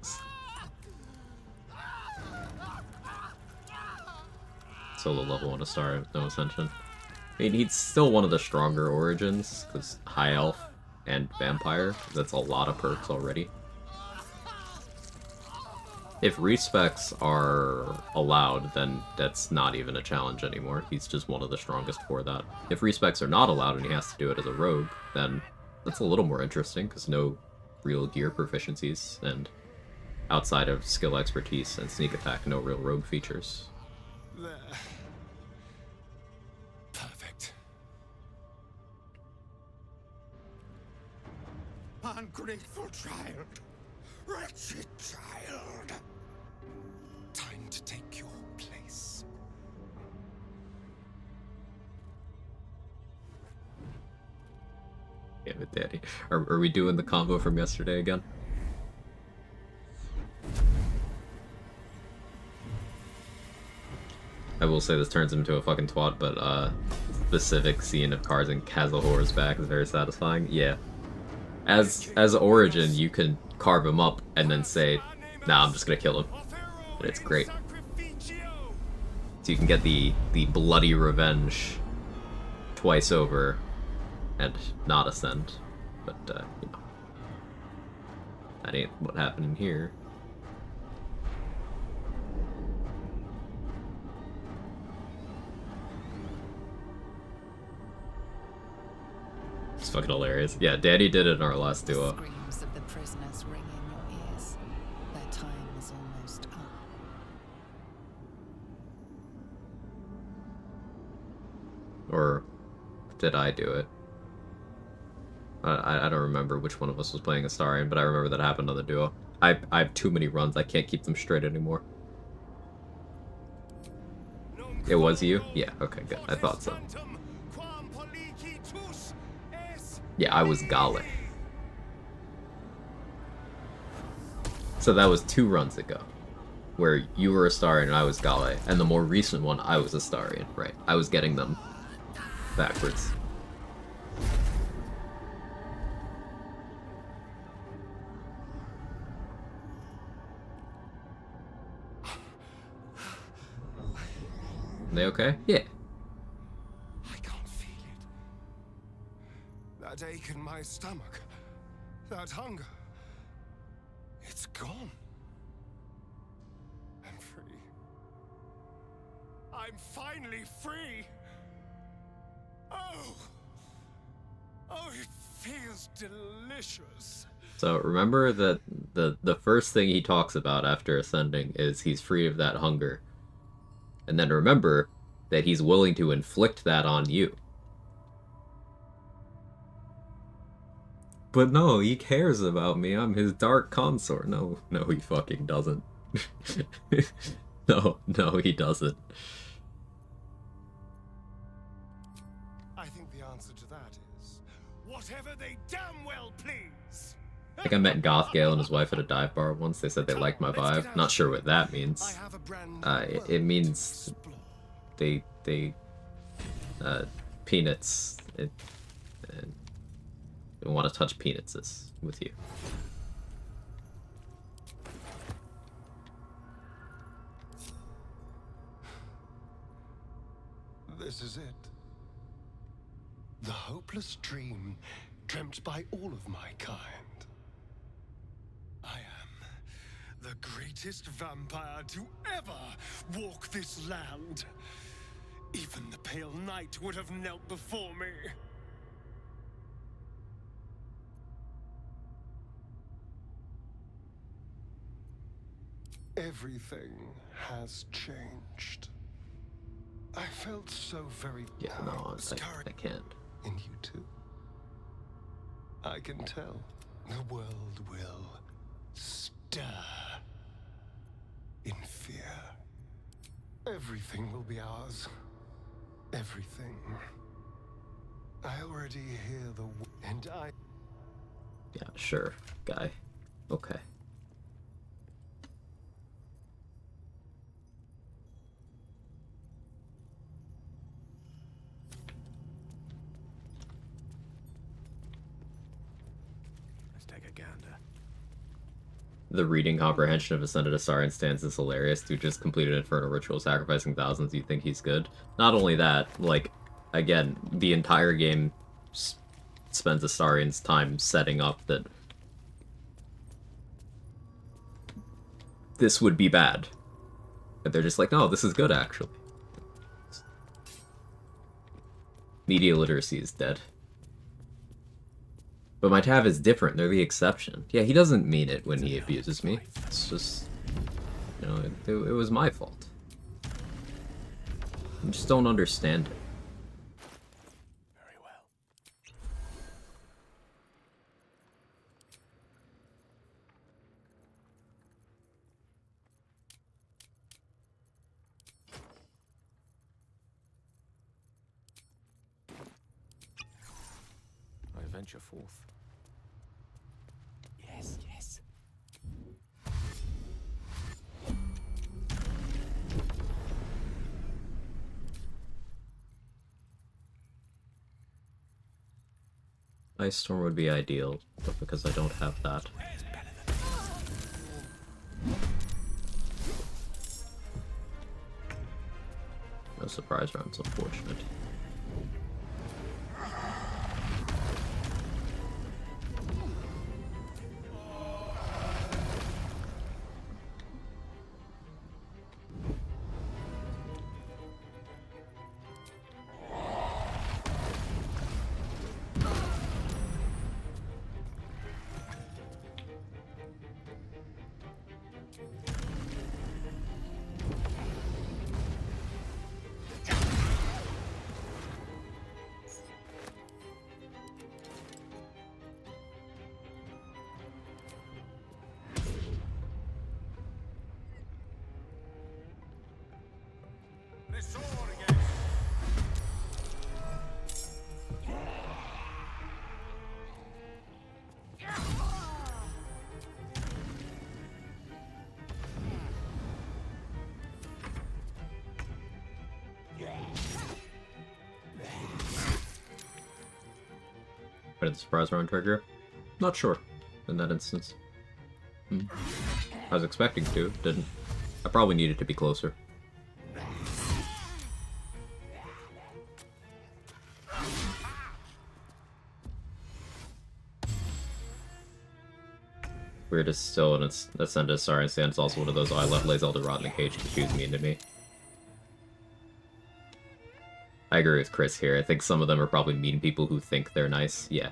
Solo level 1 Astarion with no ascension. I mean, he's still one of the stronger origins, because High Elf and Vampire, that's a lot of perks already. If respecs are allowed, then that's not even a challenge anymore. He's just one of the strongest for that. If respecs are not allowed and he has to do it as a rogue, then that's a little more interesting, because no real gear proficiencies, and outside of skill expertise and sneak attack, no real rogue features. There. Perfect. Ungrateful child. Wretched child. Time to take your place. Damn it, Daddy. Are we doing the combo from yesterday again? I will say this turns him into a fucking twat, but specific scene of Cars and Kazahor's back is very satisfying. Yeah. As Origin, you can carve him up and then say, nah, I'm just gonna kill him. And it's great. So you can get the bloody revenge twice over and not ascend. But, you know, that ain't what happened in here. It's fucking hilarious. Yeah, Daddy did it in our last duo. Screams of the prisoners ring in your ears. Their time is almost up. Or did I do it? I don't remember which one of us was playing Astarion, but I remember that happened on the duo. I have too many runs, I can't keep them straight anymore. It was you? Yeah, okay, good. I thought so. Yeah, I was Gale. So that was 2 runs ago, where you were Astarion and I was Gale, and the more recent one, I was Astarion, right? I was getting them backwards. Are they okay? Yeah. I can't feel it. That ache in my stomach. That hunger. It's gone. I'm free. I'm finally free. Oh. Oh, it feels delicious. So remember that the first thing he talks about after ascending is he's free of that hunger. And then remember that he's willing to inflict that on you. But no, he cares about me. I'm his dark consort. No, he fucking doesn't. No, he doesn't. I think the answer to that is whatever they damn well please. I think I met Goth Gale and his wife at a dive bar once. They said they liked my vibe. Not sure what that means. It means they peanuts and want to touch peanuts with you. This is it. The hopeless dream dreamt by all of my kind. I am the greatest vampire to ever walk this land. Even the Pale Knight would have knelt before me. Everything has changed. I felt so very I can't. And you too. I can tell the world will stir in fear. Everything will be ours. Everything. I already hear the and I. Yeah, sure, guy. Okay. The reading comprehension of Ascended Astarion stance is hilarious. Dude just completed Infernal Ritual, sacrificing thousands. You think he's good? Not only that, like, again, the entire game spends Astarion's time setting up that this would be bad. But they're just like, no, this is good, actually. Media literacy is dead. But my Tav is different. They're the exception. Yeah, he doesn't mean it when he abuses me. It's just, you know, it was my fault. I just don't understand it. Very well. I venture forth. Yes, yes. Ice Storm would be ideal, but because I don't have that. No surprise rounds, unfortunate. Why did the surprise round trigger? Not sure in that instance. I was expecting to, didn't. I probably needed to be closer. Weird is still in its Ascendus. Sorry, and it's also one of those I let Lays Elderrod in the cage to choose me into me. I agree with Chris here. I think some of them are probably mean people who think they're nice. Yeah.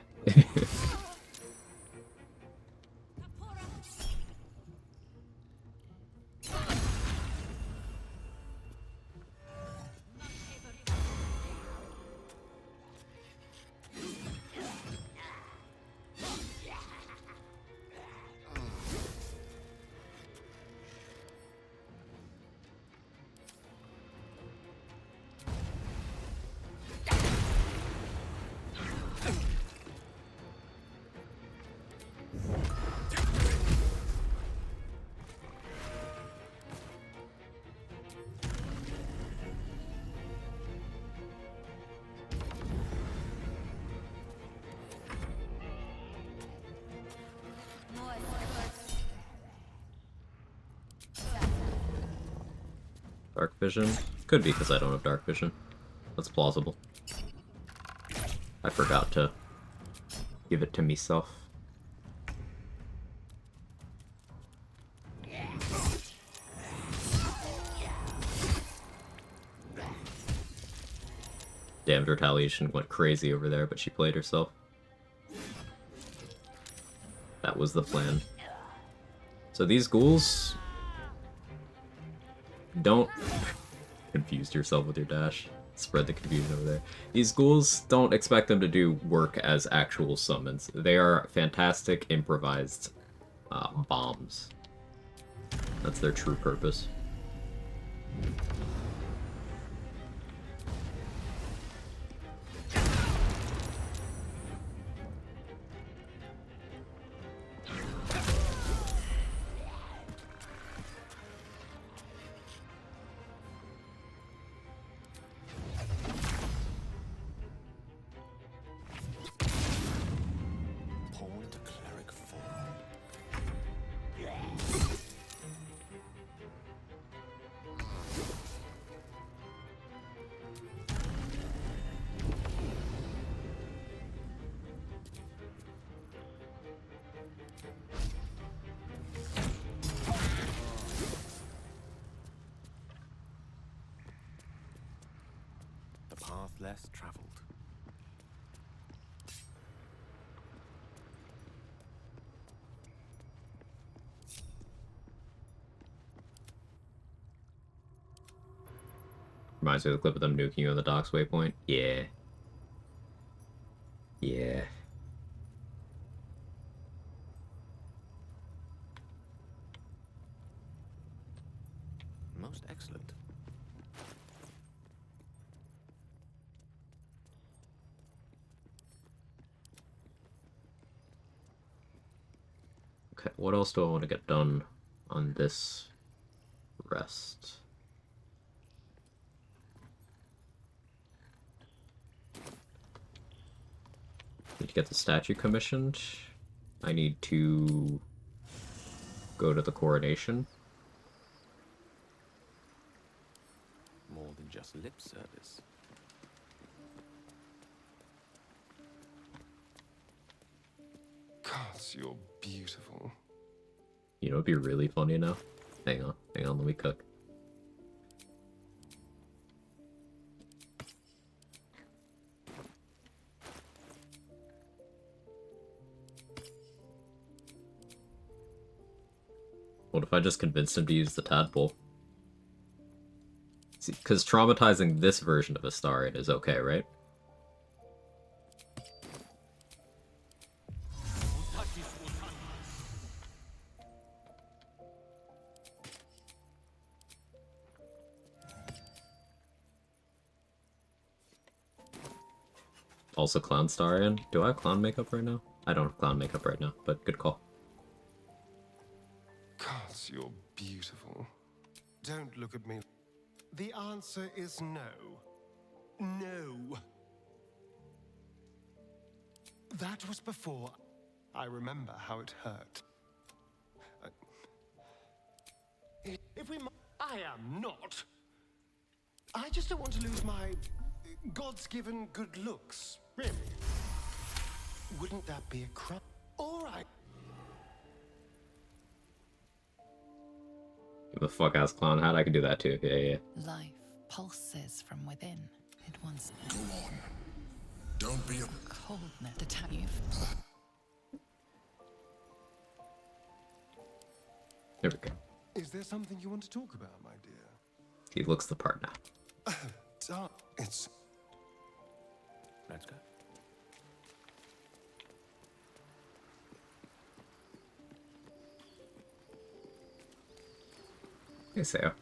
Dark Vision? Could be because I don't have Dark Vision. That's plausible. I forgot to give it to myself. Damned Retaliation went crazy over there, but she played herself. That was the plan. So these ghouls... Don't confuse yourself with your dash. Spread the confusion over there. These ghouls, don't expect them to do work as actual summons. They are fantastic improvised bombs. That's their true purpose. Path less traveled. Reminds me of the clip of them nuking you on the docks waypoint. Yeah. Yeah. Most excellent. Okay, what else do I want to get done on this rest? Need to get the statue commissioned. I need to go to the coronation. More than just lip service. Gods, you're beautiful. You know, it'd be really funny now. Hang on, let me cook. What if I just convinced him to use the tadpole? See, because traumatizing this version of Astarion is okay, right? Also Clown Starion. Do I have clown makeup right now? I don't have clown makeup right now, but good call. Gods, you're beautiful. Don't look at me. The answer is no. No. That was before I remember how it hurt. If we... I am not. I just don't want to lose my God's given good looks, really. Wouldn't that be a crap? All right. Give a fuck ass clown hat, I can do that too. Yeah. Life pulses from within. It wants. Go on. Don't be a coldness to tell you. There we go. Is there something you want to talk about, my dear? He looks the part now. It's... Let's go. Hey, Sao.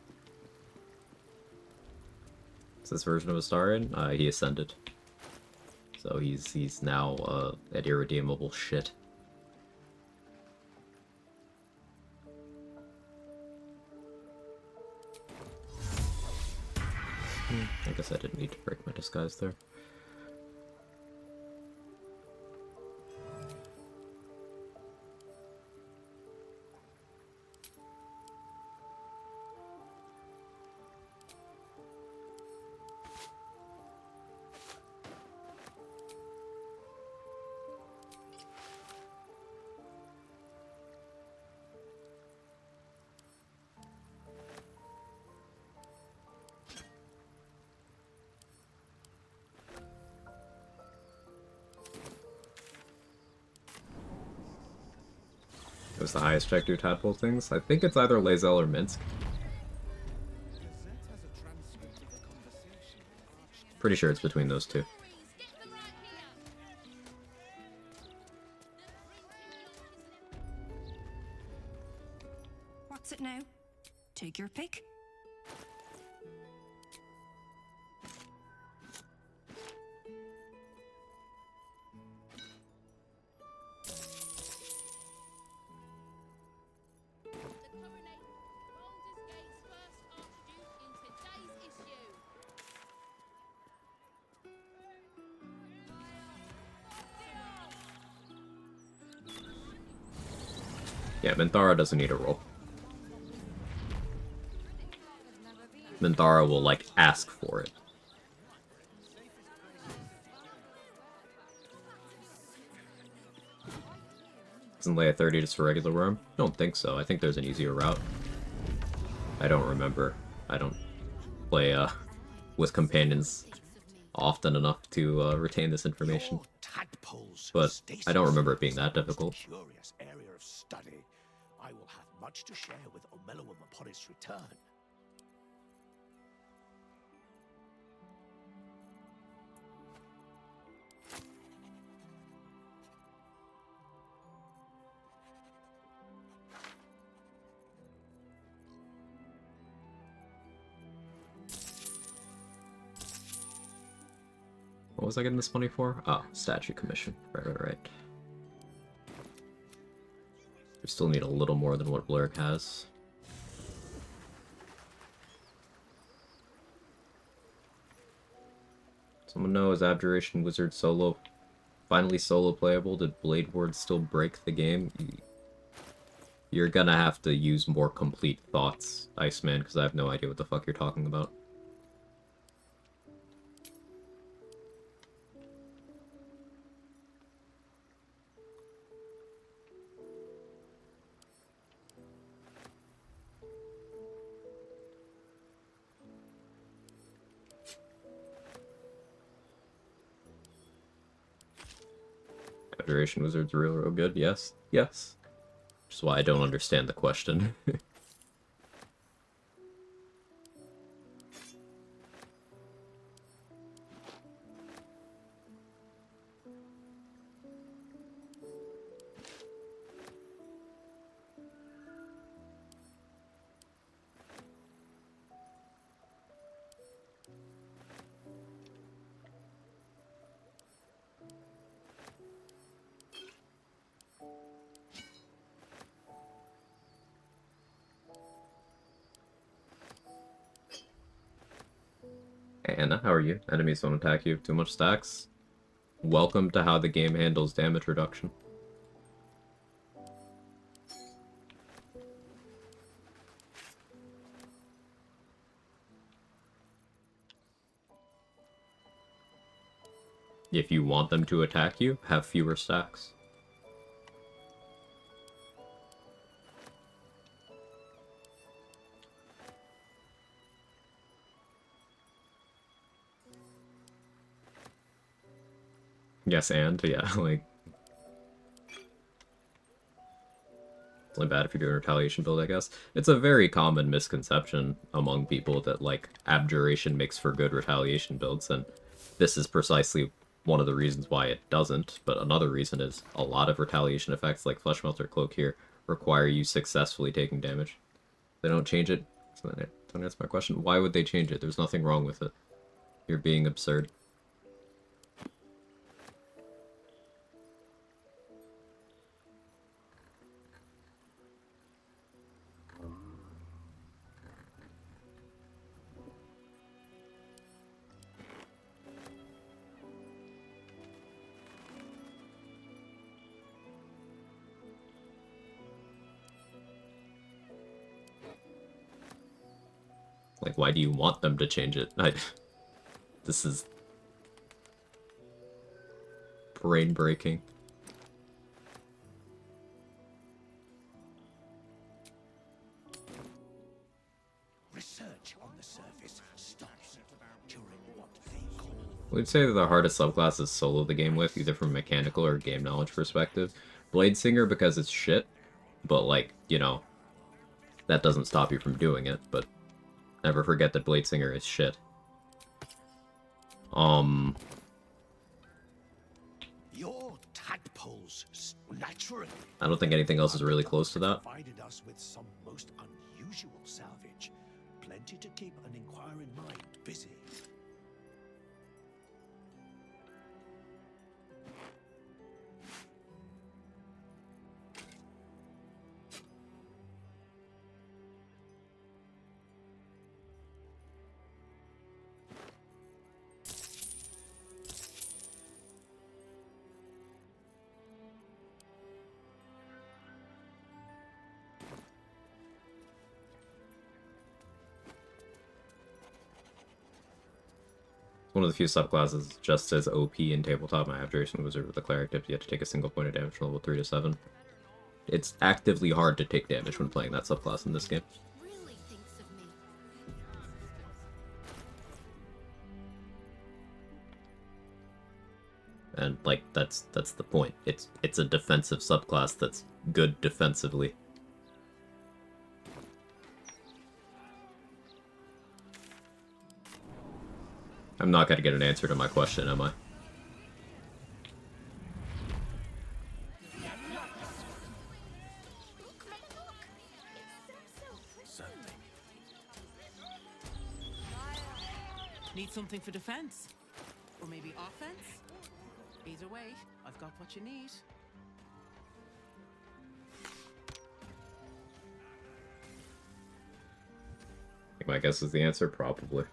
Is this version of Astarion? He ascended. So he's now at irredeemable shit. I guess I didn't need to break my disguise there. It was the highest check due tadpole things. I think it's either Lazel or Minsk. Pretty sure it's between those two. What's it now? Take your pick. Yeah, Minthara doesn't need a roll. Minthara will, like, ask for it. Isn't Leia 30 just for regular worm? Don't think so. I think there's an easier route. I don't remember. I don't play with companions often enough to retain this information. But I don't remember it being that difficult. Curious area of study. I will have much to share with Omeluum upon its return. What was I getting this money for? Oh, statue commission. Right. We still need a little more than what Blurk has. Someone know, is Abjuration Wizard solo? finally solo playable? Did Blade Ward still break the game? You're gonna have to use more complete thoughts, Iceman, because I have no idea what the fuck you're talking about. Federation Wizards real good, yes. Yes. Which is why I don't understand the question. Anna, how are you? Enemies don't attack you. Too much stacks? Welcome to how the game handles damage reduction. If you want them to attack you, have fewer stacks. Yes, and yeah, like it's only bad if you're doing a retaliation build, I guess. It's a very common misconception among people that like abjuration makes for good retaliation builds, and this is precisely one of the reasons why it doesn't. But another reason is a lot of retaliation effects like Flesh Melter Cloak here require you successfully taking damage. They don't change it. So don't answer my question. Why would they change it? There's nothing wrong with it. You're being absurd. Like, why do you want them to change it? This is brain-breaking. Research on the surface stops during what they call... We'd say that the hardest subclass is solo the game with, either from a mechanical or game knowledge perspective. Blade Singer because it's shit, but like, you know, that doesn't stop you from doing it, but never forget that Blade Singer is shit. Your tadpoles naturally. I don't think anything else is really close to that. Provided us with some most unusual salvage. Plenty to keep an inquiring mind busy. One of the few subclasses just as OP in tabletop. My Abjuration Wizard with the Cleric tip, you have to take a single point of damage from level 3 to 7. It's actively hard to take damage when playing that subclass in this game. And like that's the point. It's a defensive subclass that's good defensively. I'm not gonna get an answer to my question, am I? Need something for defense? Or maybe offense? Either way, I've got what you need. I think my guess is the answer, probably.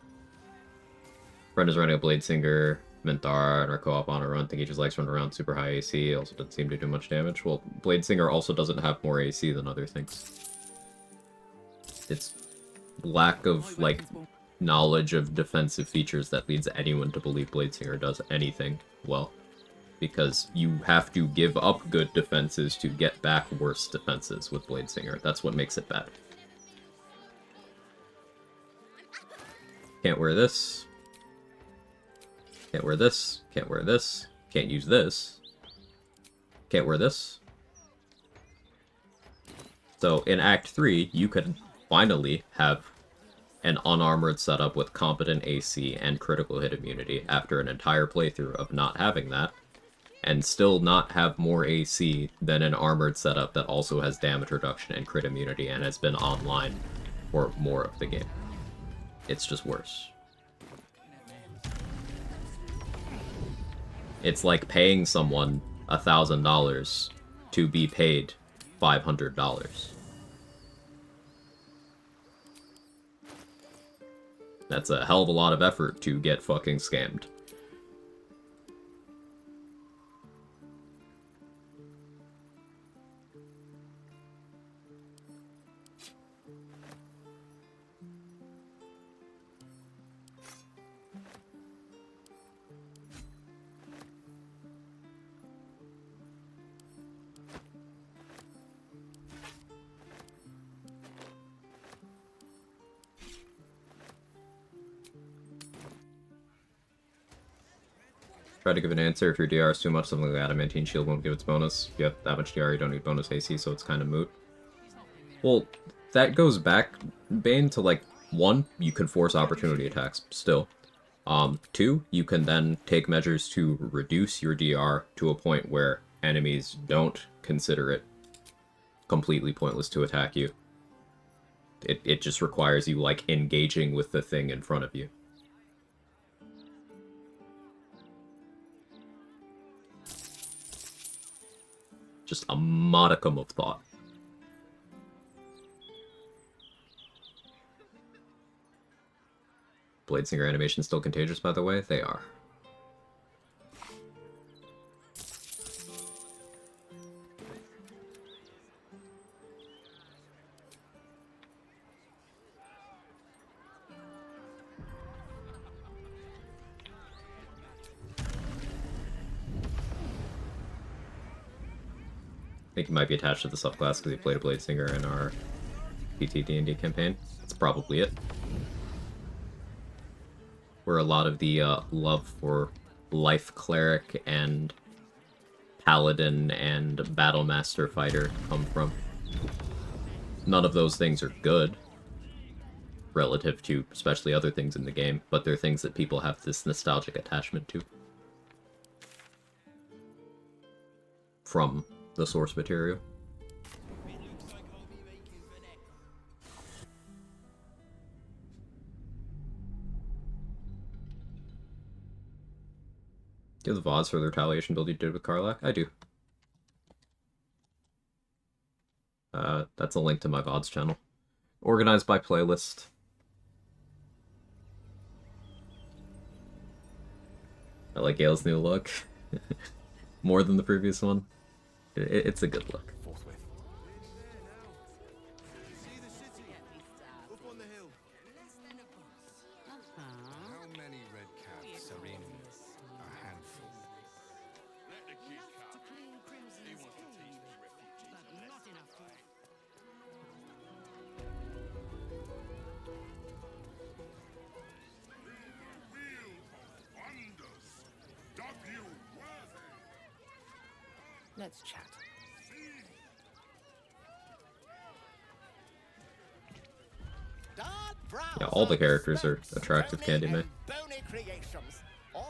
Brenda's running a Blade Singer. Minthara and our co-op on a run think he just likes running around super high AC, also doesn't seem to do much damage. Well, Bladesinger also doesn't have more AC than other things. It's lack of, like, knowledge of defensive features that leads anyone to believe Bladesinger does anything well. Because you have to give up good defenses to get back worse defenses with Bladesinger. That's what makes it bad. Can't wear this. Can't wear this. Can't wear this. Can't use this. Can't wear this. So in Act 3, you could finally have an unarmored setup with competent AC and critical hit immunity after an entire playthrough of not having that, and still not have more AC than an armored setup that also has damage reduction and crit immunity and has been online for more of the game. It's just worse. It's like paying someone $1,000 to be paid $500. That's a hell of a lot of effort to get fucking scammed. Try to give an answer. If your DR is too much, something like Adamantine Shield won't give its bonus. If you have that much DR, you don't need bonus AC, so it's kind of moot. Well, that goes back, Bane, to, like, 1, you can force opportunity attacks, still. 2, you can then take measures to reduce your DR to a point where enemies don't consider it completely pointless to attack you. It just requires you, like, engaging with the thing in front of you. Just a modicum of thought. Bladesinger animations still contagious, by the way? They are. I think he might be attached to the subclass because he played a Bladesinger in our PT D&D campaign. That's probably it. Where a lot of the love for Life Cleric and Paladin and Battlemaster Fighter come from. None of those things are good, relative to especially other things in the game, but they're things that people have this nostalgic attachment to. From the source material. Do you have the VODs for the retaliation build you did with Karlach? I do. That's a link to my VODs channel. Organized by playlist. I like Gale's new look. More than the previous one. It's a good look. How many red caps are in a handful? Let's chat. Yeah, all the characters are attractive Candyman. Bony creations, or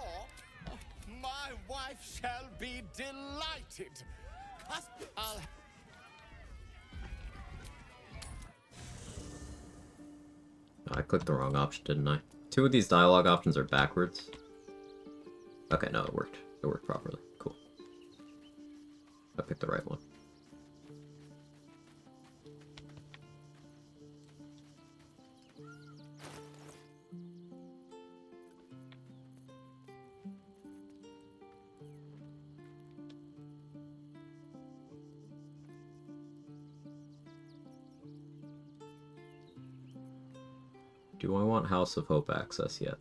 my wife shall be delighted. I'll... I clicked the wrong option, didn't I? 2 of these dialogue options are backwards. Okay, no, it worked. It worked properly. Cool. I picked the right one. Do I want House of Hope access yet?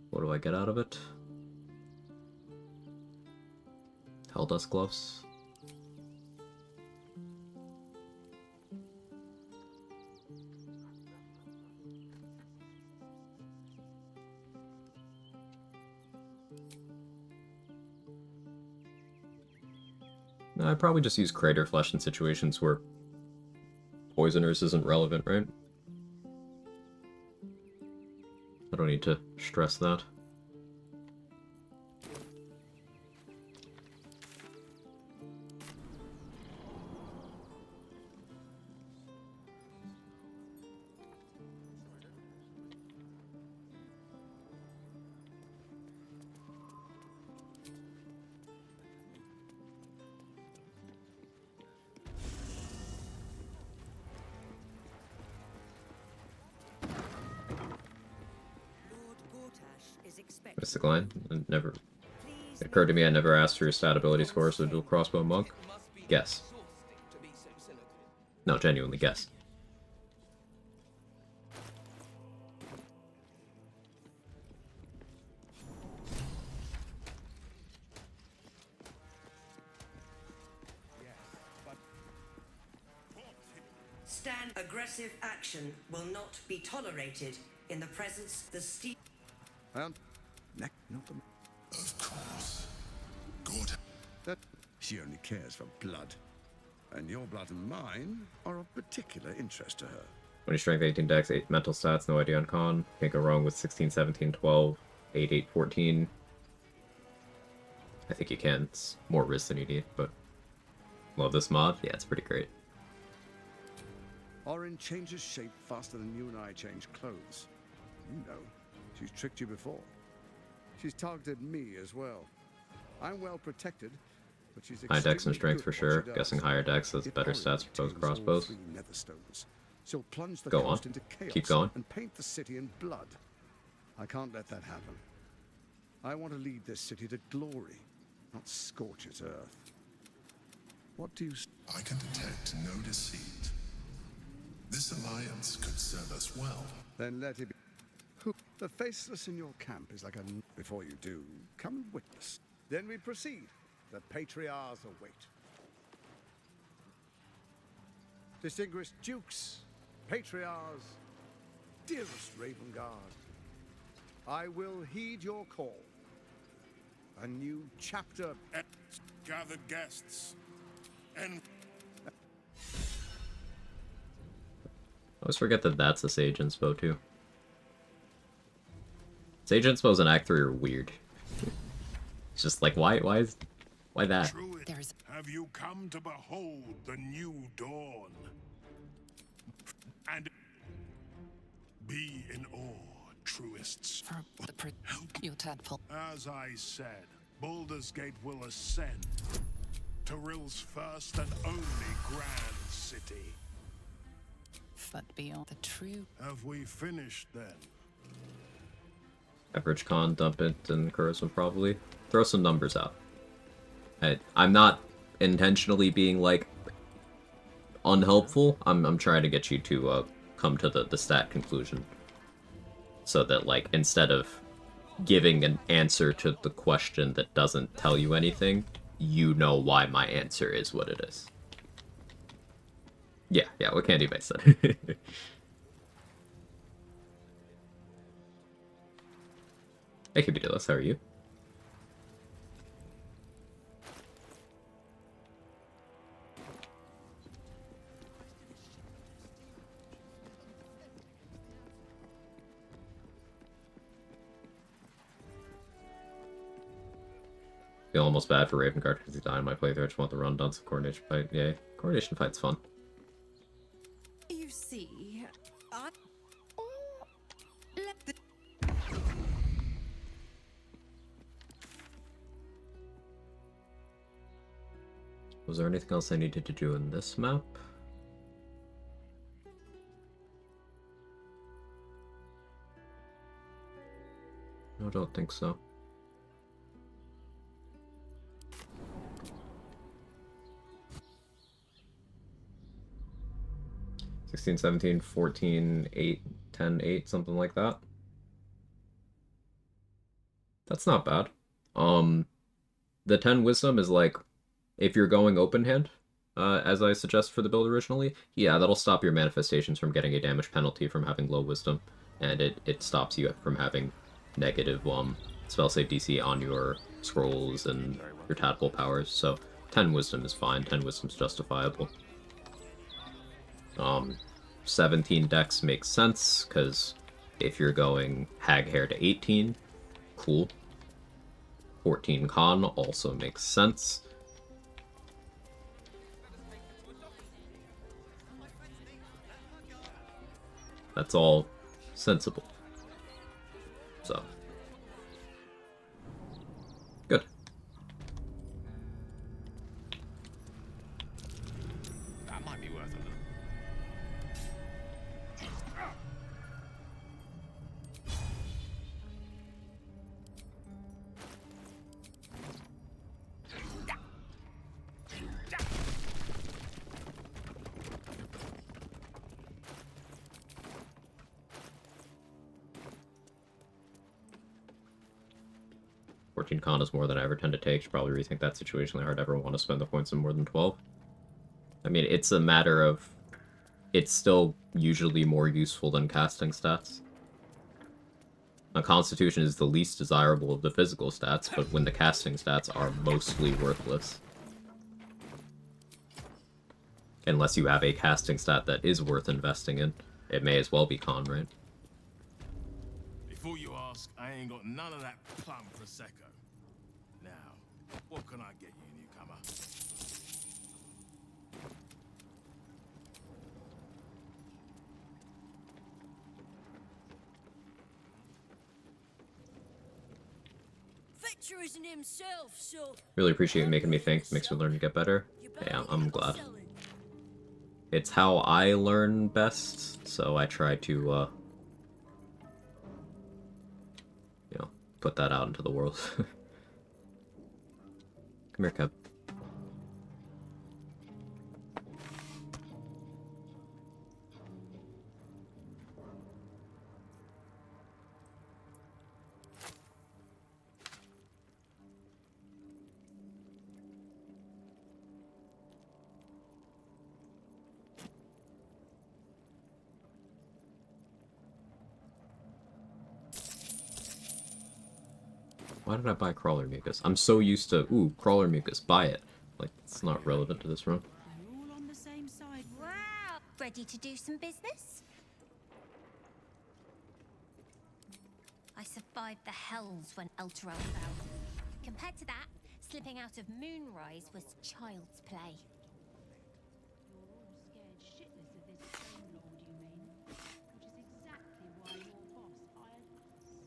What do I get out of it? Helldust gloves. No, I'd probably just use Crater Flesh in situations where Poisoners isn't relevant, right? I don't need to stress that. Mystic Line. It occurred to me I never asked for your stat ability scores of the dual crossbow monk. Guess. No, genuinely guess. Stand aggressive action will not be tolerated in the presence the steep. And neck, not the. Of course. Good. That she only cares for blood, and your blood and mine are of particular interest to her. 20 strength, 18 dex, 8 mental stats, no idea on con. Can't go wrong with 16, 17, 12, 8, 8, 14. I think you can. It's more risk than you need, but love this mod. Yeah, it's pretty great. Orin changes shape faster than you and I change clothes. You know, she's tricked you before. She's targeted me as well. I'm well protected, but she's high dex and extremely strength good for at what sure. she does. Guessing higher dex has If better Orin stats for both obtains all crossbows. 3 netherstones, she'll plunge the Go coast on. into chaos Keep going. and paint the city in blood. I can't let that happen. I want to lead this city to glory, not scorch its earth. What do you... I can detect no deceit. This alliance could serve us well. Then let it be. Who? The faceless in your camp is like a... Before you do, come and witness. Then we proceed. The patriarchs await. Distinguished dukes, patriarchs, dearest Ravengard, I will heed your call. A new chapter... Gather guests. And... I always forget that that's a Sage Inspo too. Sage Inspos in Act 3 are weird. It's just like, why that? Have you come to behold the new dawn? And be in awe, truists. Your tadpole. As I said, Baldur's Gate will ascend to Rill's first and only grand city. But beyond the true... Have we finished then? Average con, dump it, and charisma probably. Throw some numbers out. I'm not intentionally being, like, unhelpful. I'm trying to get you to come to the stat conclusion. So that, like, instead of giving an answer to the question that doesn't tell you anything, you know why my answer is what it is. Yeah, what Candy Bay said. Hey, Cubiculus, how are you? Feel almost bad for Ravengard because he died in my playthrough. I just want the run done, so coordination fight. Yay. Coordination fight's fun. You see, I... let the... Was there anything else I needed to do in this map? No, I don't think so. 16, 17, 14, 8, 10, 8, something like that. That's not bad. The 10 wisdom is like, if you're going open hand, as I suggest for the build originally, yeah, that'll stop your manifestations from getting a damage penalty from having low wisdom, and it stops you from having negative spell save DC on your scrolls and your tactical powers, so 10 wisdom is fine, 10 wisdom's justifiable. 17 dex makes sense, because if you're going hag hair to 18, cool. 14 con also makes sense. That's all sensible. So, good. That might be worth a look. Con is more than I ever tend to take. Should probably rethink that situation. I'd ever want to spend the points on more than 12. I mean, it's a matter of... It's still usually more useful than casting stats. Now, Constitution is the least desirable of the physical stats, but when the casting stats are mostly worthless. Unless you have a casting stat that is worth investing in, it may as well be con, right? Before you ask, I ain't got none of that plum prosecco. Now, what can I get you, newcomer? Victor isn't himself, so Really appreciate you making me think. Makes me learn to get better. Yeah, I'm glad. It's how I learn best, so I try to, you know, put that out into the world. Come here, Kev. Why did I buy Crawler Mucus? I'm so used to, ooh, Crawler Mucus, buy it. Like, it's not relevant to this run. we're all on the same side. Wow! Ready to do some business? I survived the hells when Elturel fell. Compared to that, slipping out of Moonrise was child's play. You're all scared shitless of this Flame Lord, you mean? Which is exactly why your boss hired us.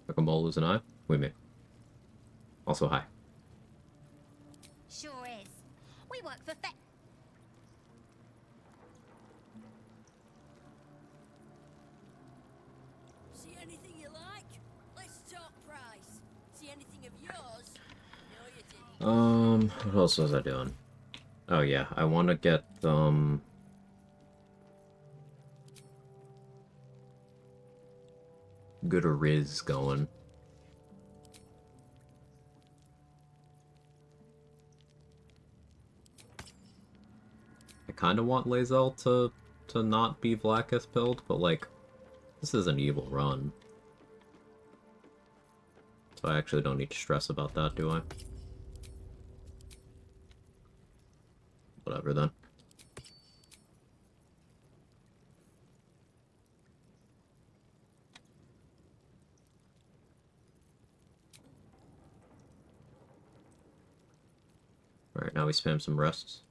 Like a mole lose an eye? We may. Also, hi. Sure is. We work for See anything you like? Let's talk price. See anything of yours? No, you didn't. What else was I doing? Oh yeah, I want to get, good Riz going. I kind of want Lae'zel to not be Blackest build, but like, this is an evil run. So I actually don't need to stress about that, do I? Whatever then. Alright, now we spam some rests.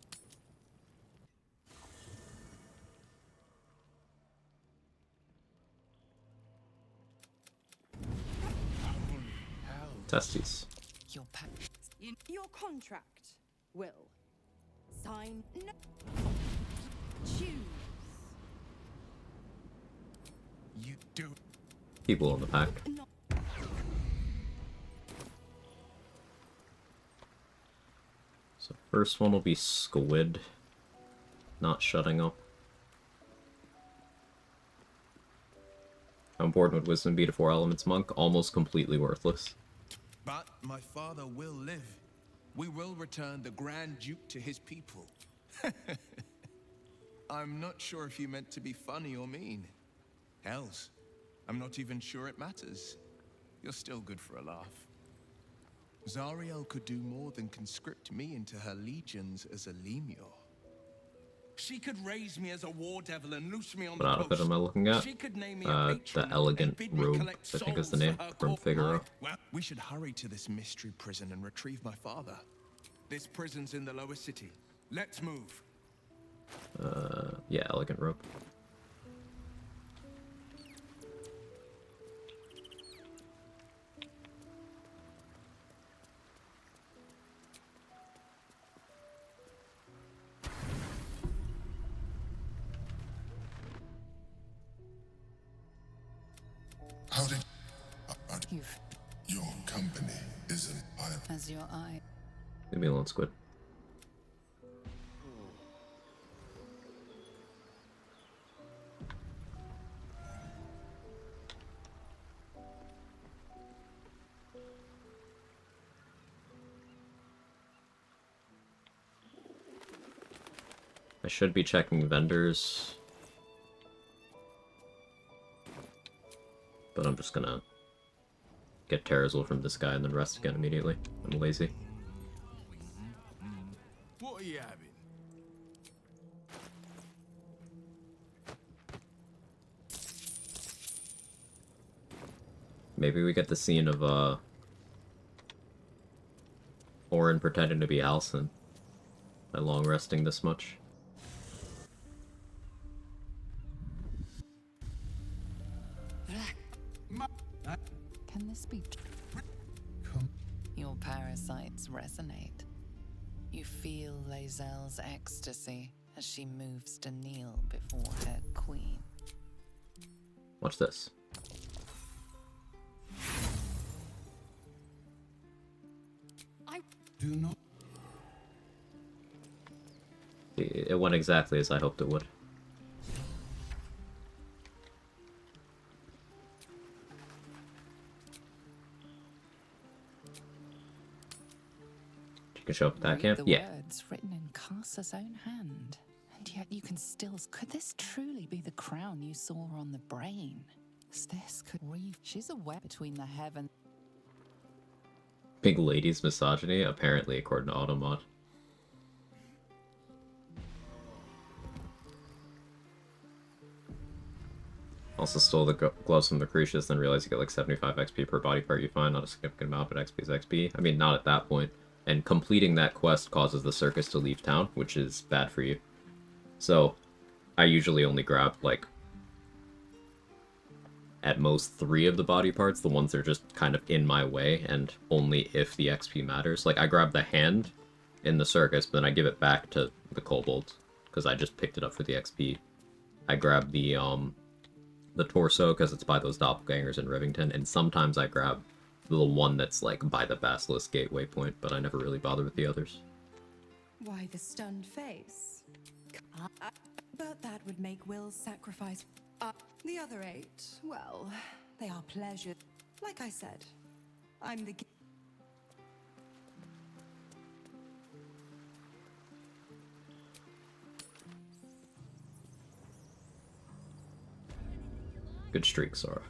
Testes. Your contract, Will. Sign. No. Choose. You do. People in the pack. So first one will be Squid. Not shutting up. How important would Wisdom be to 4 Elements Monk? Almost completely worthless. But my father will live. We will return the Grand Duke to his people. I'm not sure if you meant to be funny or mean. Hells, I'm not even sure it matters. You're still good for a laugh. Zariel could do more than conscript me into her legions as a lemure. She could raise me as a war devil and loose me on What the outfit coast. am I looking at? She could name me a patron The Elegant and bid me Robe, collect I think is the souls name, for her from court. Figaro. Well, we should hurry to this mystery prison and retrieve my father. This prison's in the lower city. Let's move. Yeah, Elegant Robe. How did your company isn't As your eye. Leave me alone, Squid. I should be checking vendors, but I'm just gonna get Terrazul from this guy and then rest again immediately. I'm lazy. What are you having? Maybe we get the scene of Orin pretending to be Alison by long resting this much. Can this be Your parasites resonate. You feel Lae'zel's ecstasy as she moves to kneel before her queen. Watch this. I do not. It went exactly as I hoped it would. You can show up at that camp? The Yeah. words written in Karsa's own hand. And yet you can still... Could this truly be the crown you saw on the brain? This could She's a web between the heaven... Big ladies misogyny, apparently, according to Automod. Also stole the gloves from Lucretius, then realized you get like 75 XP per body part you find. Not a significant amount, but XP is XP. I mean, not at that point. And completing that quest causes the circus to leave town, which is bad for you. So, I usually only grab, like, at most 3 of the body parts, the ones that are just kind of in my way, and only if the XP matters. Like, I grab the hand in the circus, but then I give it back to the kobolds, because I just picked it up for the XP. I grab the torso, because it's by those doppelgangers in Rivington, and sometimes I grab the one that's, like, by the Basilisk Gateway point, but I never really bother with the others. Why the stunned face? But that would make Will's sacrifice. The other 8, well, they are pleasure. Like I said, I'm the... Good streak, Sora.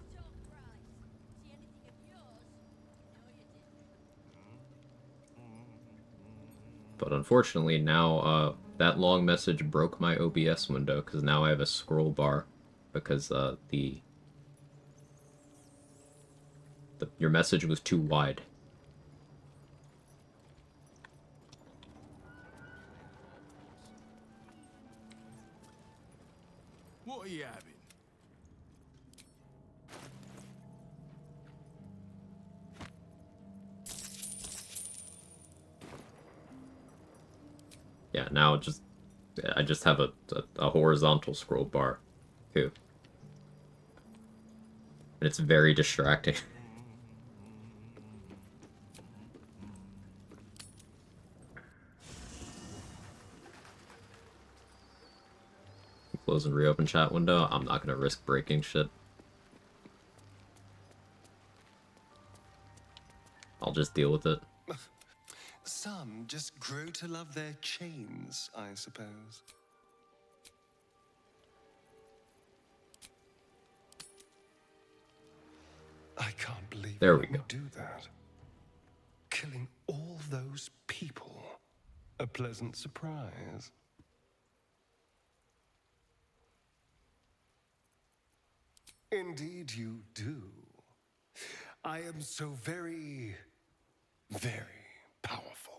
But unfortunately, now that long message broke my OBS window, because now I have a scroll bar, because your message was too wide. What are you having? Yeah, now I just have a horizontal scroll bar, too. And it's very distracting. Close and reopen chat window. I'm not gonna risk breaking shit. I'll just deal with it. Some just grow to love their chains, I suppose. I can't believe there we you would do that. Killing all those people. A pleasant surprise. Indeed you do. I am so very, very powerful.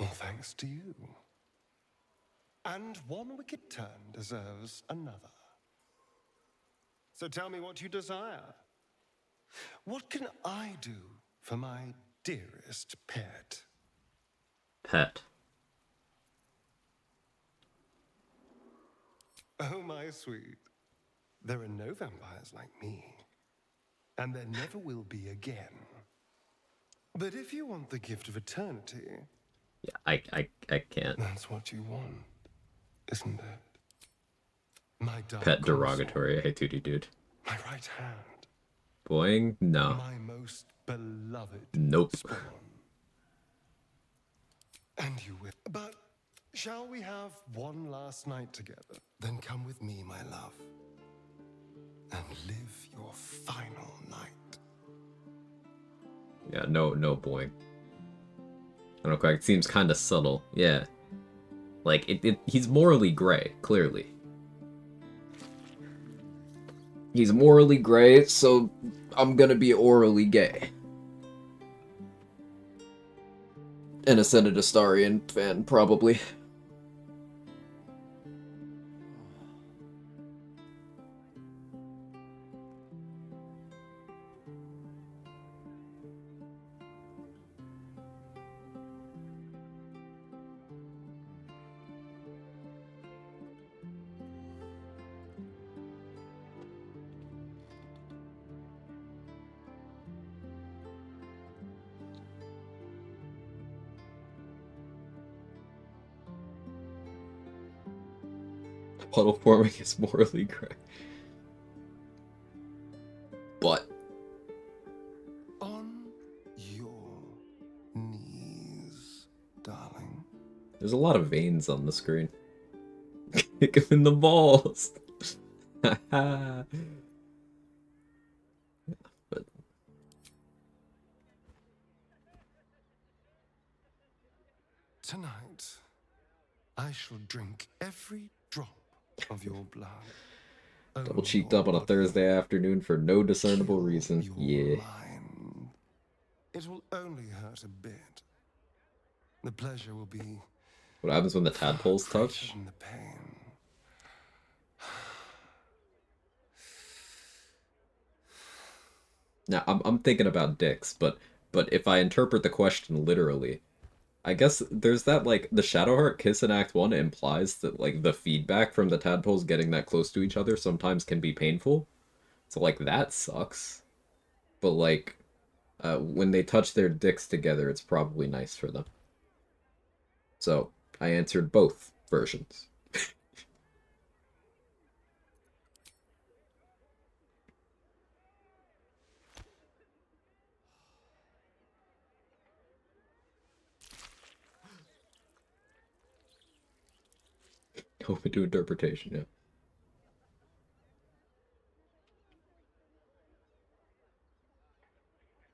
All thanks to you. And one wicked turn deserves another. So tell me what you desire. What can I do for my dearest pet? Pet. Oh, my sweet. There are no vampires like me. And there never will be again. But if you want the gift of eternity... Yeah, I can't. That's what you want, isn't it? My dark Pet derogatory. Hey, 2D dude. My right hand. Boing? No. My most beloved Nope. spawn. And you will. But shall we have one last night together? Then come with me, my love. And live your final night. Yeah, no boing. I don't know, Quag, it seems kind of subtle. Yeah. Like, he's morally gray, clearly. He's morally gray, so I'm gonna be orally gay. And a Senate Astarian fan, probably. Puddle forming is morally gray. But On your knees, darling. there's a lot of veins on the screen. Kick him in the balls. But Tonight, I shall drink every drop of your blood. double cheeked up on a Thursday afternoon for no discernible reason. Yeah. Mind. It will only hurt a bit. The pleasure will be What happens when the tadpoles touch? than the pain. Now, I'm thinking about dicks, but if I interpret the question literally, I guess there's that, like, the Shadowheart kiss in Act 1 implies that, like, the feedback from the tadpoles getting that close to each other sometimes can be painful. So, like, that sucks. But, like, when they touch their dicks together, it's probably nice for them. So, I answered both versions. Open to interpretation, yeah.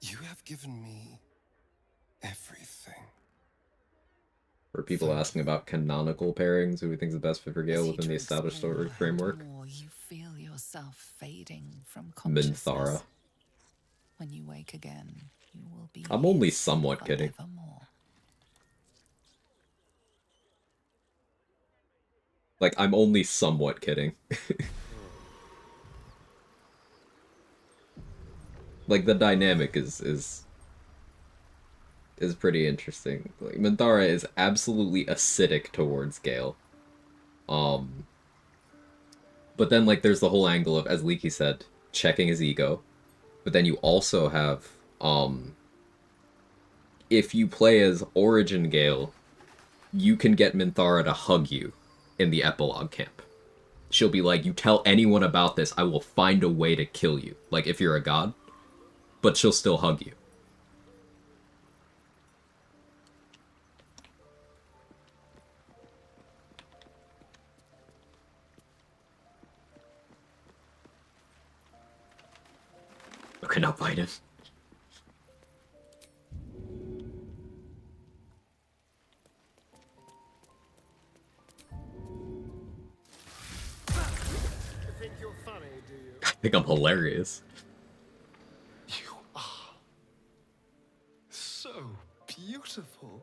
You have given me everything. For people asking about canonical pairings, who we think is the best fit for Gale within the established story framework. More you feel yourself fading from consciousness. Minthara. When you wake again, you will be. I'm only somewhat kidding. Forevermore. Like, I'm only somewhat kidding. Like, the dynamic is pretty interesting. Like, Minthara is absolutely acidic towards Gale. But then, like, there's the whole angle of, as Leaky said, checking his ego. But then you also have, if you play as Origin Gale, you can get Minthara to hug you in the epilogue camp. She'll be like, you tell anyone about this, I will find a way to kill you. Like, if you're a god. But she'll still hug you. Okay, now bite him. You think you're funny, do you? I think I'm hilarious. You are so beautiful.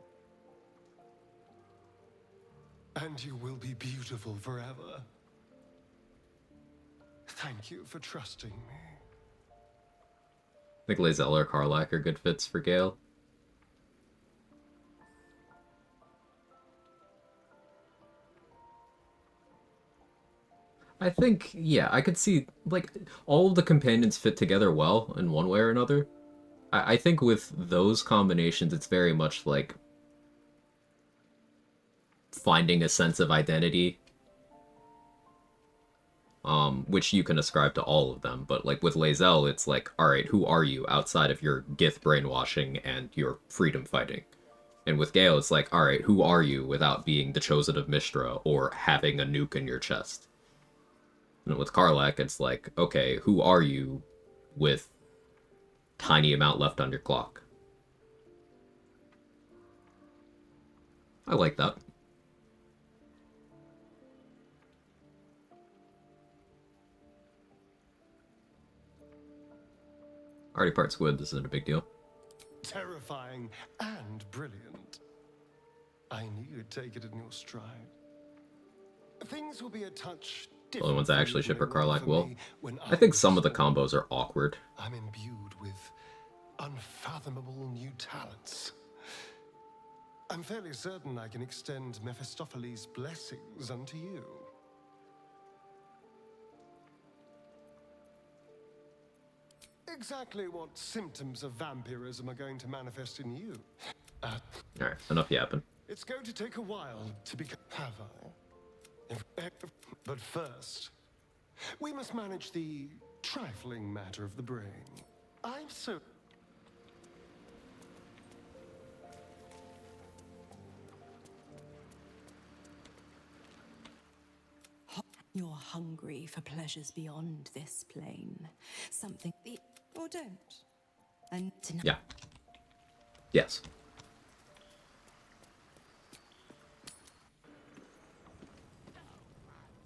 And you will be beautiful forever. Thank you for trusting me. I think Lae'zel or Karlach are good fits for Gale. I think, yeah, I could see, like, all of the companions fit together well in one way or another. I think with those combinations, it's very much like finding a sense of identity, which you can ascribe to all of them. But like with Lae'zel, it's like, all right, who are you outside of your Gith brainwashing and your freedom fighting? And with Gale, it's like, all right, who are you without being the chosen of Mystra or having a nuke in your chest? And with Karlach, it's like, okay, who are you with tiny amount left on your clock? I like that. Already part squid, this isn't a big deal. Terrifying and brilliant. I knew you'd take it in your stride. Things will be a touch The only ones I actually ship are Karlach will. when I think some of the combos are awkward. I'm imbued with unfathomable new talents. I'm fairly certain I can extend Mephistopheles' blessings unto you. Exactly what symptoms of vampirism are going to manifest in you? Alright, enough yapping. It's going to take a while to become... Have I? But first, we must manage the trifling matter of the brain. I'm so... You're hungry for pleasures beyond this plane. Something or don't. And tonight. Yeah. Yes.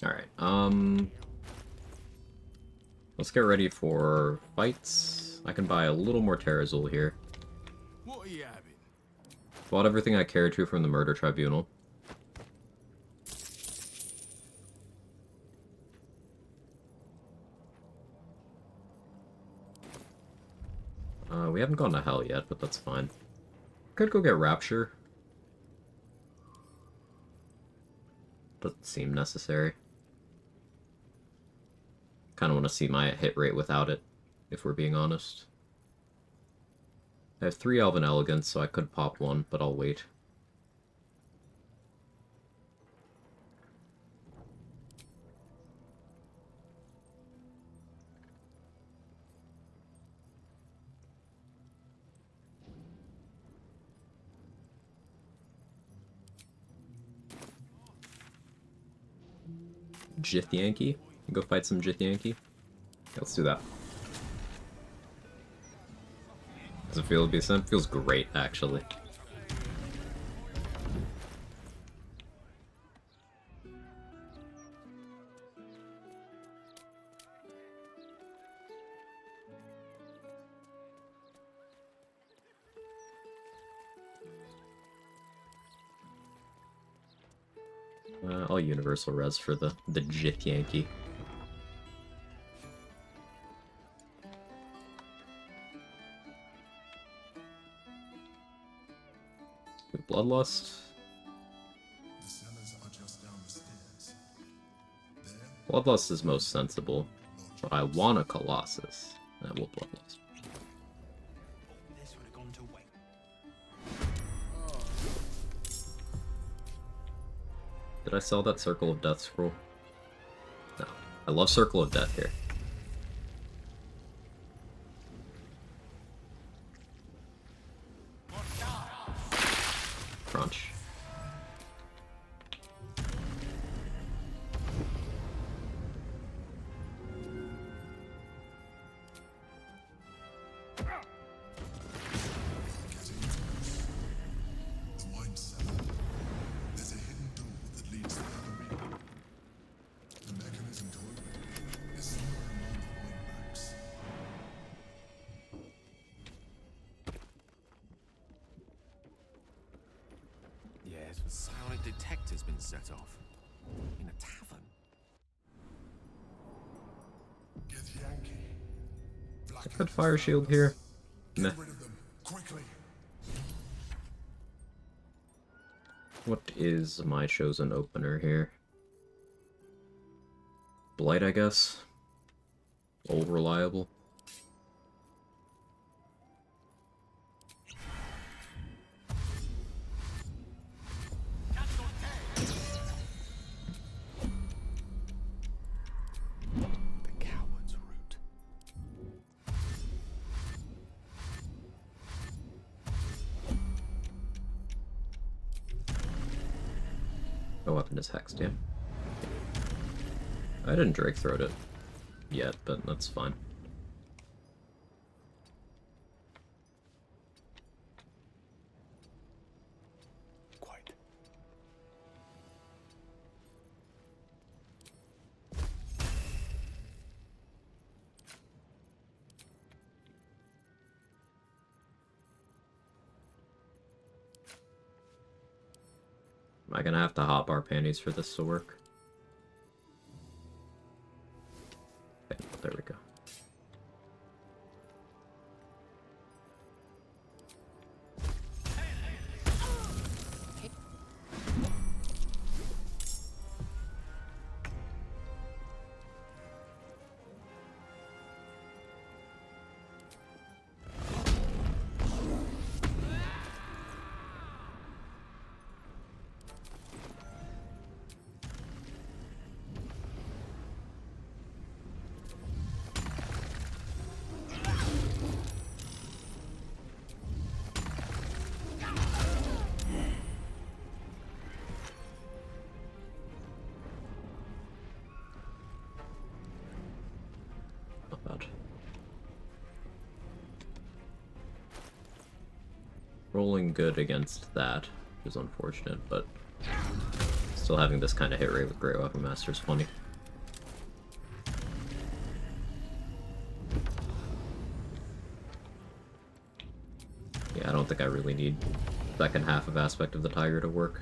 Alright, let's get ready for fights. I can buy a little more Terrazul here. What are you having? Bought everything I cared to from the Murder Tribunal. We haven't gone to Hell yet, but that's fine. Could go get Rapture. Doesn't seem necessary. Kind of want to see my hit rate without it, if we're being honest. I have 3 Elven Elegance, so I could pop one, but I'll wait. Jith Yankee? Go fight some Jith Yankee? Let's do that. Does it feel decent? Feels great, actually. I'll universal res for the Jith Yankee. Bloodlust. The cellars are just down the stairs. Bloodlust is most sensible. So I want a Colossus. That will bloodlust. This would have gone to waste. Did I sell that Circle of Death scroll? No. I love Circle of Death here. Crunch. The wine cellar. There's a hidden door that leads to the arena. The mechanism to open it is somewhere among the wine racks. Yes, but psionic detector's been set off. In a tavern. Get Yankee. Good fire shield here. Meh. Get rid of them, quickly. What is my chosen opener here? Blight, I guess. Old reliable. The coward's root. My weapon is hexed, yeah. I didn't Drake Throat it yet, but that's fine. Quite. Am I gonna have to hotbar panties for this to work? Okay, there we go. Not bad. Rolling good against that is unfortunate, but still having this kind of hit rate with Great Weapon Master is funny. Yeah, I don't think I really need second half of Aspect of the Tiger to work.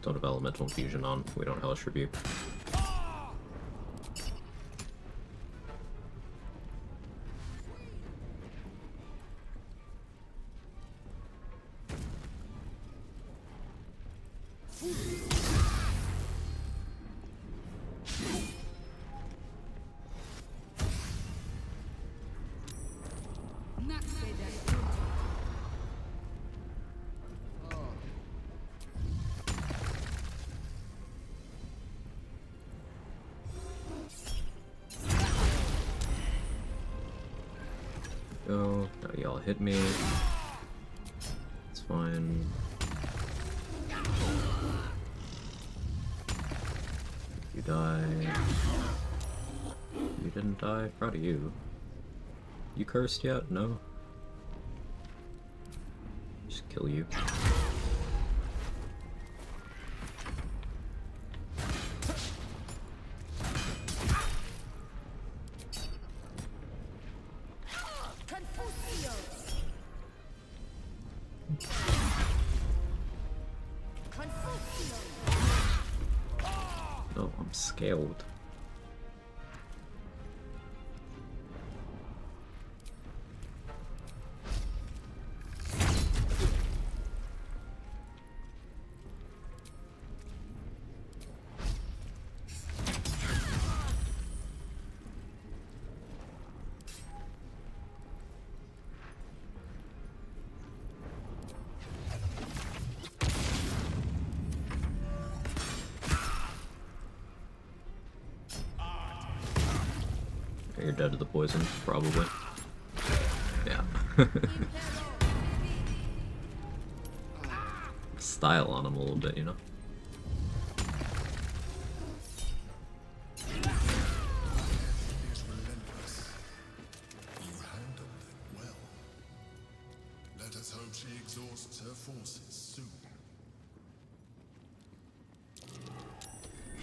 Don't have Elemental Infusion on, we don't Hellish Rebuke. Go. Now y'all hit me. It's fine. You die. You didn't die. Proud of you. You cursed yet? No. Just kill you. Oh, I'm scaled. You're dead to the poison, probably. Yeah. Style on him a little bit, you know? Is relentless. You handled it well. Let us hope she exhausts her forces soon.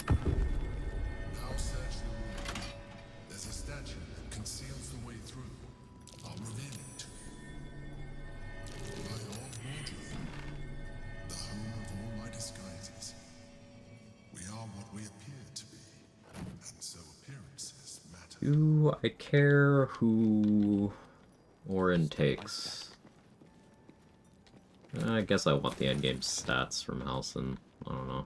Now search the room. There's a statue that conceals the way through. I'll reveal it to you. My old wardrobe. The home of all my disguises. We are what we appear to be. And so appearances matter. Do I care who Orin takes? I guess I want the endgame stats from Halsin. I don't know.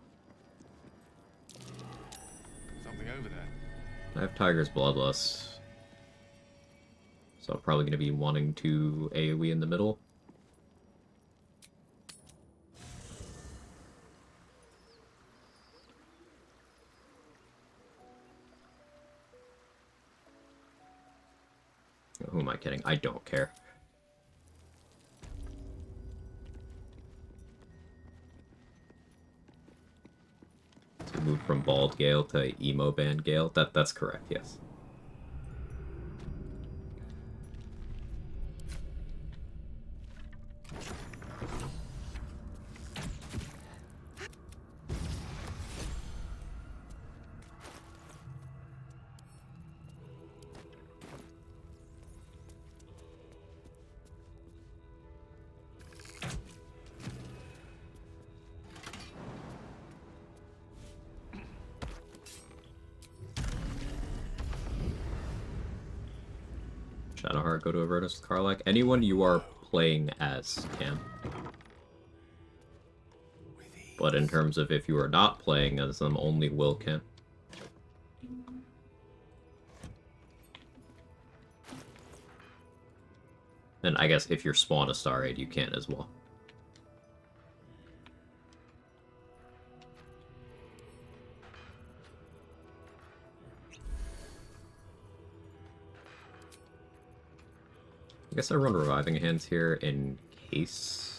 Something over there. I have Tiger's Bloodlust. So I'm probably going to be wanting to AoE in the middle. Who am I kidding? I don't care. To move from Bald Gale to Emo Band Gale? That's correct, yes. Shadowheart, go to Avertus with Karlach. Anyone you are playing as can. But in terms of if you are not playing as them, only Will can. And I guess if you're spawn a Star Aid, you can as well. I guess I run Reviving Hands here in case.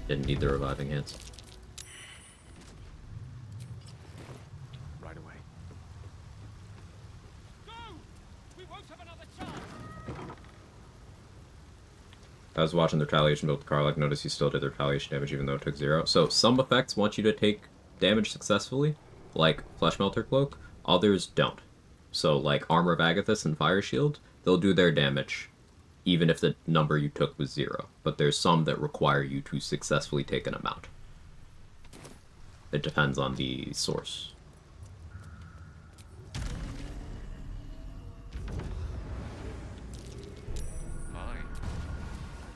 Didn't need the Reviving Hands. Right away. We won't have another chance. I was watching the Retaliation build with Karlach, noticed you still did the Retaliation damage even though it took 0. So some effects want you to take damage successfully, like Flesh Melter Cloak, others don't. So like Armor of Agathis and Fire Shield, they'll do their damage even if the number you took was 0. But there's some that require you to successfully take an amount. It depends on the source. Mine.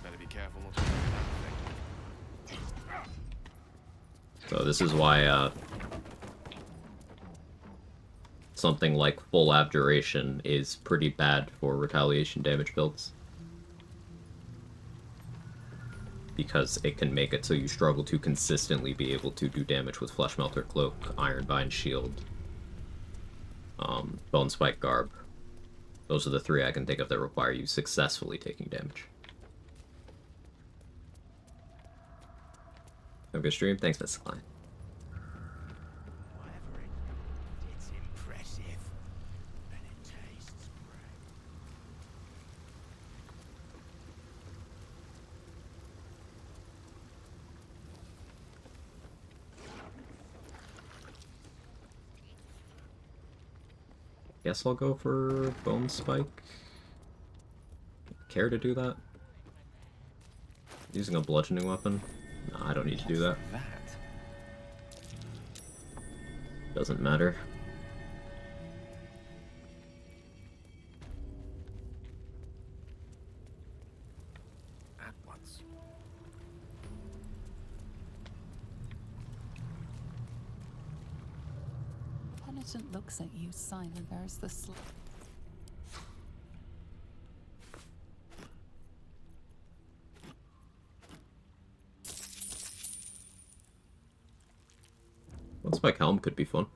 Better be careful not to do that thing. So this is why something like Full Abjuration is pretty bad for retaliation damage builds. Because it can make it so you struggle to consistently be able to do damage with Flesh Melter Cloak, Ironbind Shield, Bone Spike Garb. Those are the 3 I can think of that require you successfully taking damage. Have a good stream. Thanks, Mr. Klein. It's impressive. And it tastes great. guess I'll go for Bone Spike. Care to do that? Using a bludgeoning weapon? No, I don't need to do that. Doesn't matter. At once. Penitent looks at you silent. There's the One Spike Helm could be fun.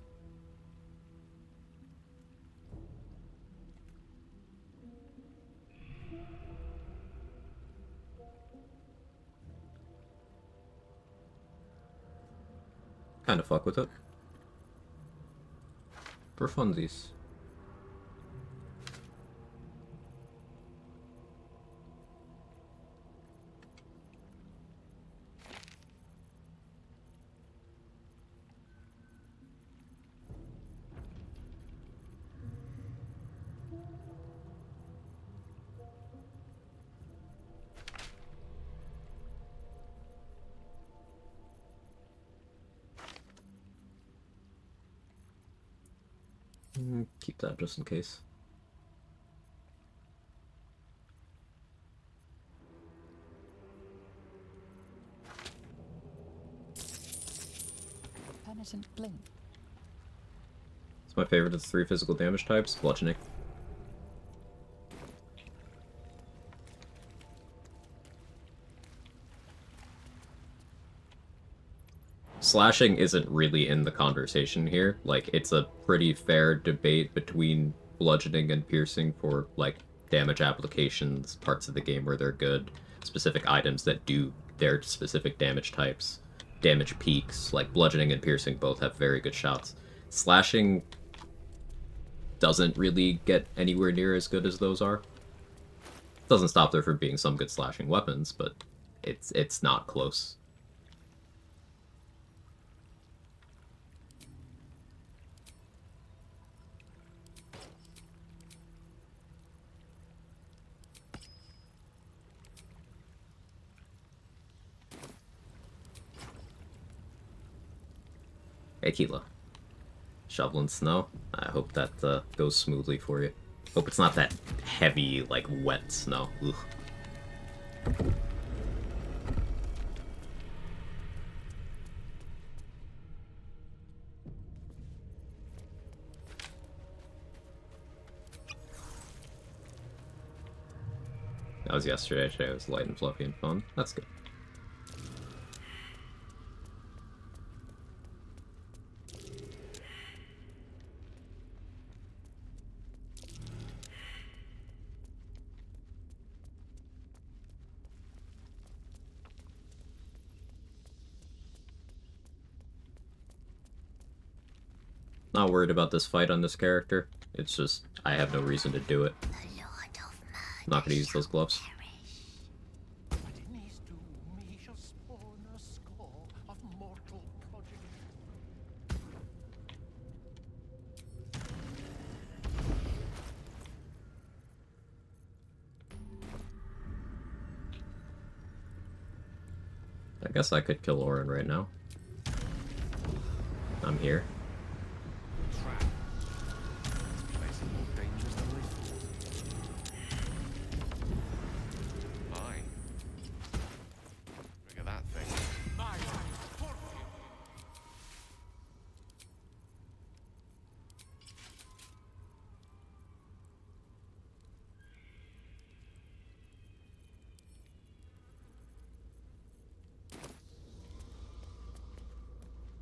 Kinda fuck with it. For funsies. Keep that just in case. Penitent blink. It's my favorite of the 3 physical damage types, bludgeoning. Slashing isn't really in the conversation here. Like, it's a pretty fair debate between bludgeoning and piercing for, like, damage applications, parts of the game where they're good, specific items that do their specific damage types, damage peaks. Like, bludgeoning and piercing both have very good shots. Slashing doesn't really get anywhere near as good as those are. Doesn't stop there from being some good slashing weapons, but it's not close. Hey, Keela. Shoveling snow. I hope that goes smoothly for you. Hope it's not that heavy, like, wet snow. Ugh. That was yesterday. Today was light and fluffy and fun. That's good. Not worried about this fight on this character. It's just, I have no reason to do it. I'm not gonna use those gloves. I guess I could kill Orin right now. I'm here.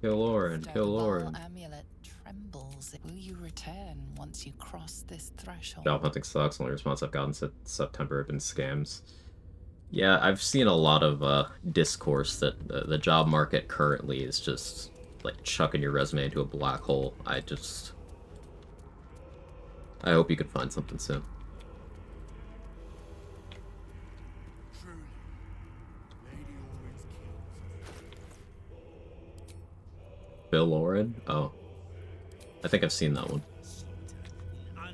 Kill Orin, kill Orin. Amulet trembles. Will you return once you cross this threshold? Job hunting sucks. Only response I've gotten since September have been scams. Yeah, I've seen a lot of discourse that the job market currently is just like chucking your resume into a black hole. I hope you can find something soon. Bill Orin? Oh. I think I've seen that one. I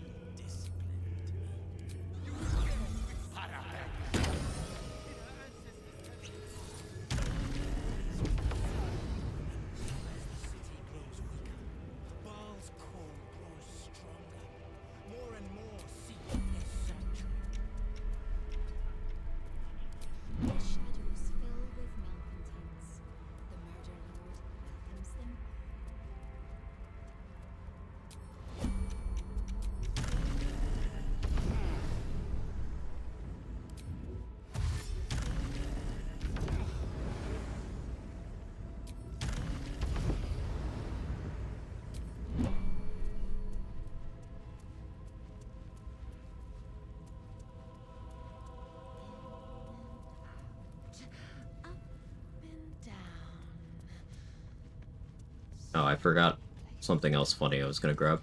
Oh, I forgot something else funny I was gonna grab.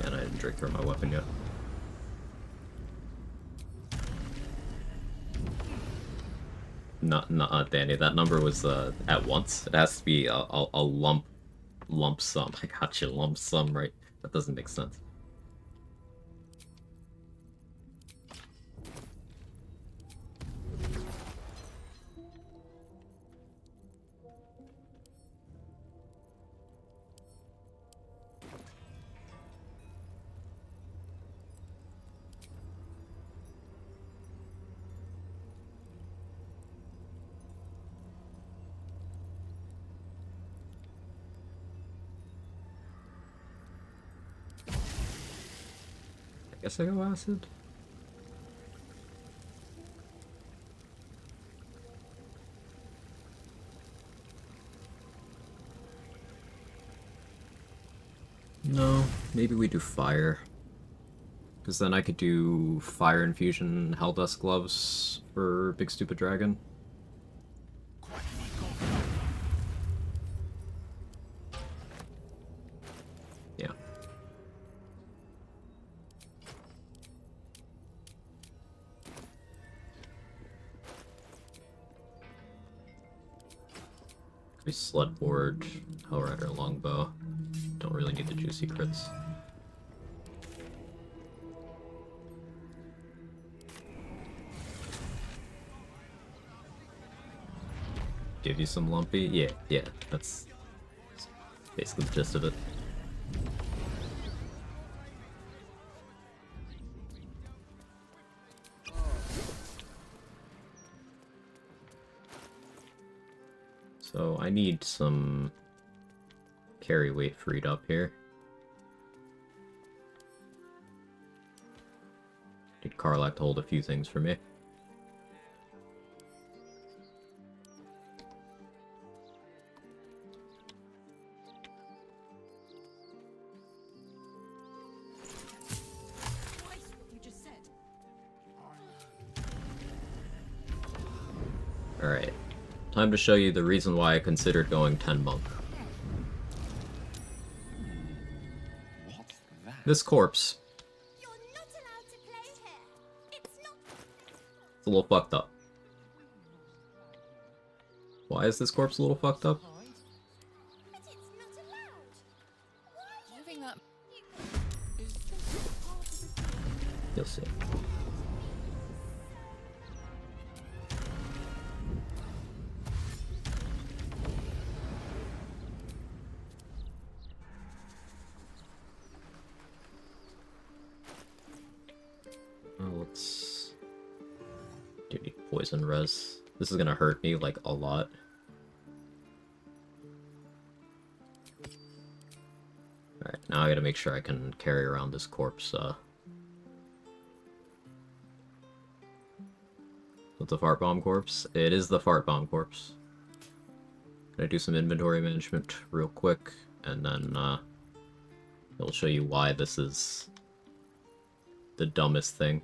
And I didn't drink through my weapon yet. Not Danny. That number was at once. It has to be a lump sum. I got you, lump sum, right? That doesn't make sense. I guess I go acid. No, maybe we do fire. Because then I could do fire infusion, Helldusk gloves for Big Stupid Dragon. Yeah. We Sludboard, Hellrider, Longbow. Don't really need the juicy crits. Give you some lumpy? Yeah, that's basically the gist of it. So I need some carry weight freed up here. Need Karlak to hold a few things for me. Alright. Time to show you the reason why I considered going 10 monk. This corpse. It's a little fucked up. Why is this corpse a little fucked up? You'll see. Let's do need poison res. This is gonna hurt me like a lot. Alright, now I gotta make sure I can carry around this corpse. With the fart bomb corpse? It is the fart bomb corpse. Gonna do some inventory management real quick, and then it'll show you why this is the dumbest thing.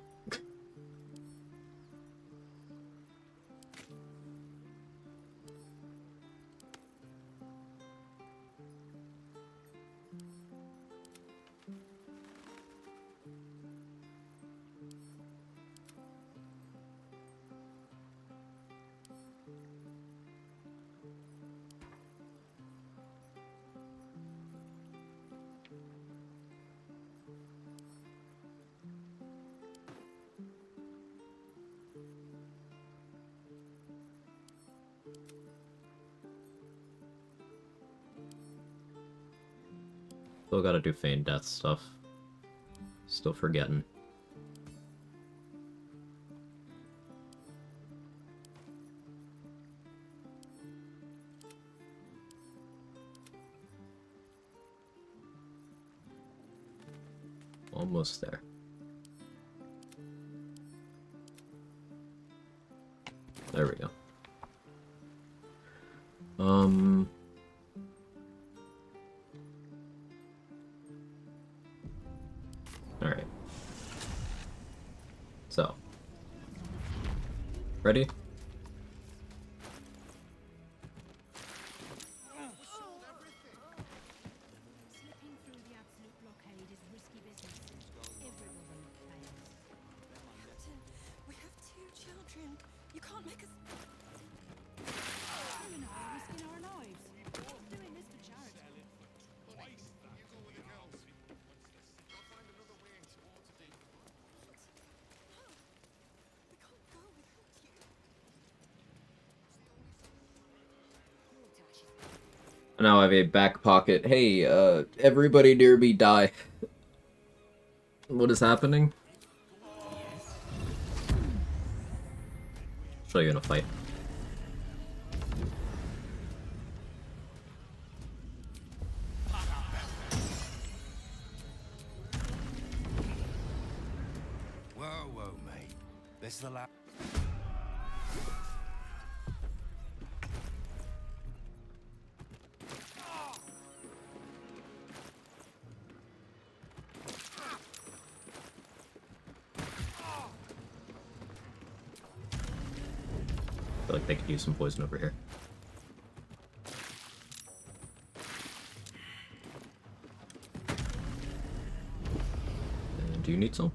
Still gotta do Feigned Death stuff. Still forgetting. Almost there. There we go. Alright. So. Ready? Slipping through the absolute blockade is risky business. Everyone fails. Captain, we have 2 children. You can't make us... You and I are risking our lives. Doing this for charity. Now I have a back pocket. Hey, everybody near me die. What is happening? Show you in a fight. Whoa, whoa, mate. This is the last. I feel like they could use some poison over here. And do you need some?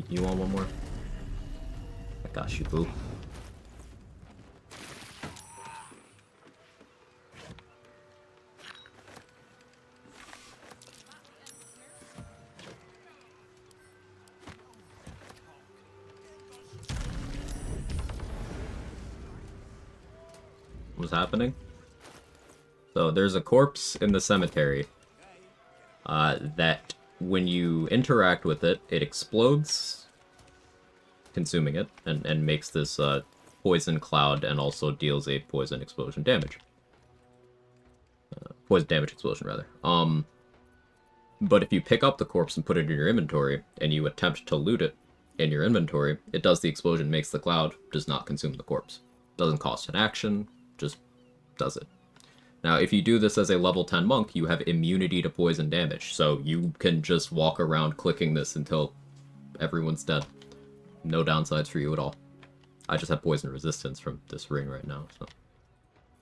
You want one more? I got you, boo. What's happening? So there's a corpse in the cemetery that when you interact with it, it explodes, consuming it, and makes this poison cloud and also deals a poison explosion damage. Poison damage explosion, rather. But if you pick up the corpse and put it in your inventory, and you attempt to loot it in your inventory, it does the explosion, makes the cloud, does not consume the corpse. Doesn't cost an action, just does it. Now, if you do this as a level 10 monk, you have immunity to poison damage, so you can just walk around clicking this until everyone's dead. No downsides for you at all. I just have poison resistance from this ring right now, so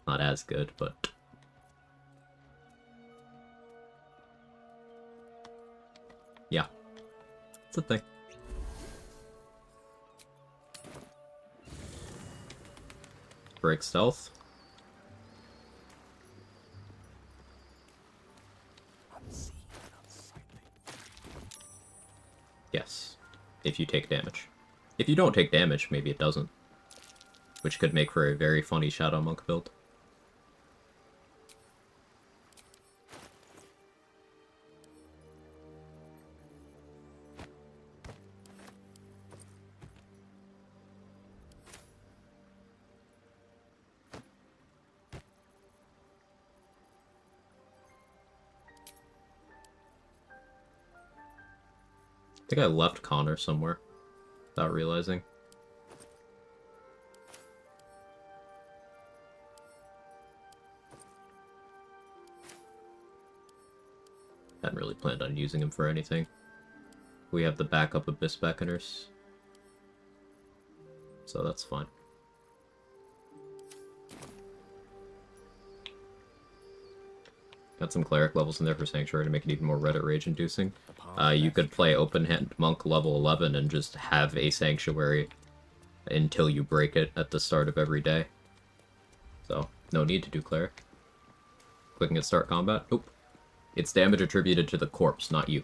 not as good, but... yeah, it's a thing. Break stealth. Yes, if you take damage. If you don't take damage, maybe it doesn't. Which could make for a very funny Shadow Monk build. I think I left Connor somewhere without realizing. Hadn't really planned on using him for anything. We have the backup Abyss Beckoners, so that's fine. Got some cleric levels in there for Sanctuary to make it even more Reddit rage inducing. You could play Open Hand Monk level 11 and just have a Sanctuary until you break it at the start of every day. So, no need to do cleric. Clicking at start combat? Nope. It's damage attributed to the corpse, not you.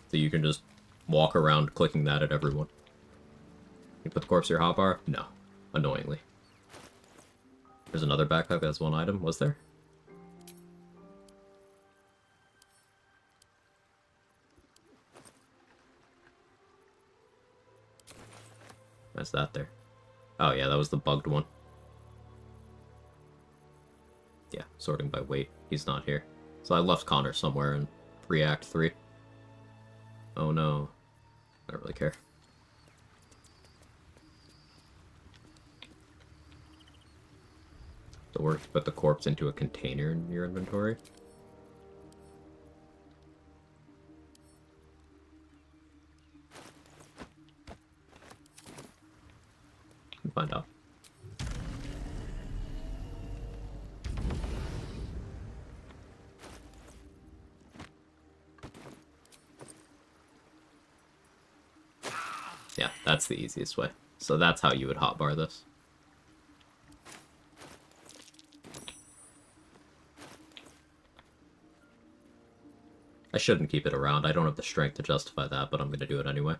So you can just walk around clicking that at everyone. You put the corpse in your hotbar? No. Annoyingly. There's another backpack that has one item, was there? What's that there? Oh yeah, that was the bugged one. Yeah, sorting by weight. He's not here. So I left Connor somewhere in pre-Act 3. Oh no. I don't really care. So we're to put the corpse into a container in your inventory. We'll find out. Yeah, that's the easiest way. So that's how you would hotbar this. I shouldn't keep it around. I don't have the strength to justify that, but I'm going to do it anyway.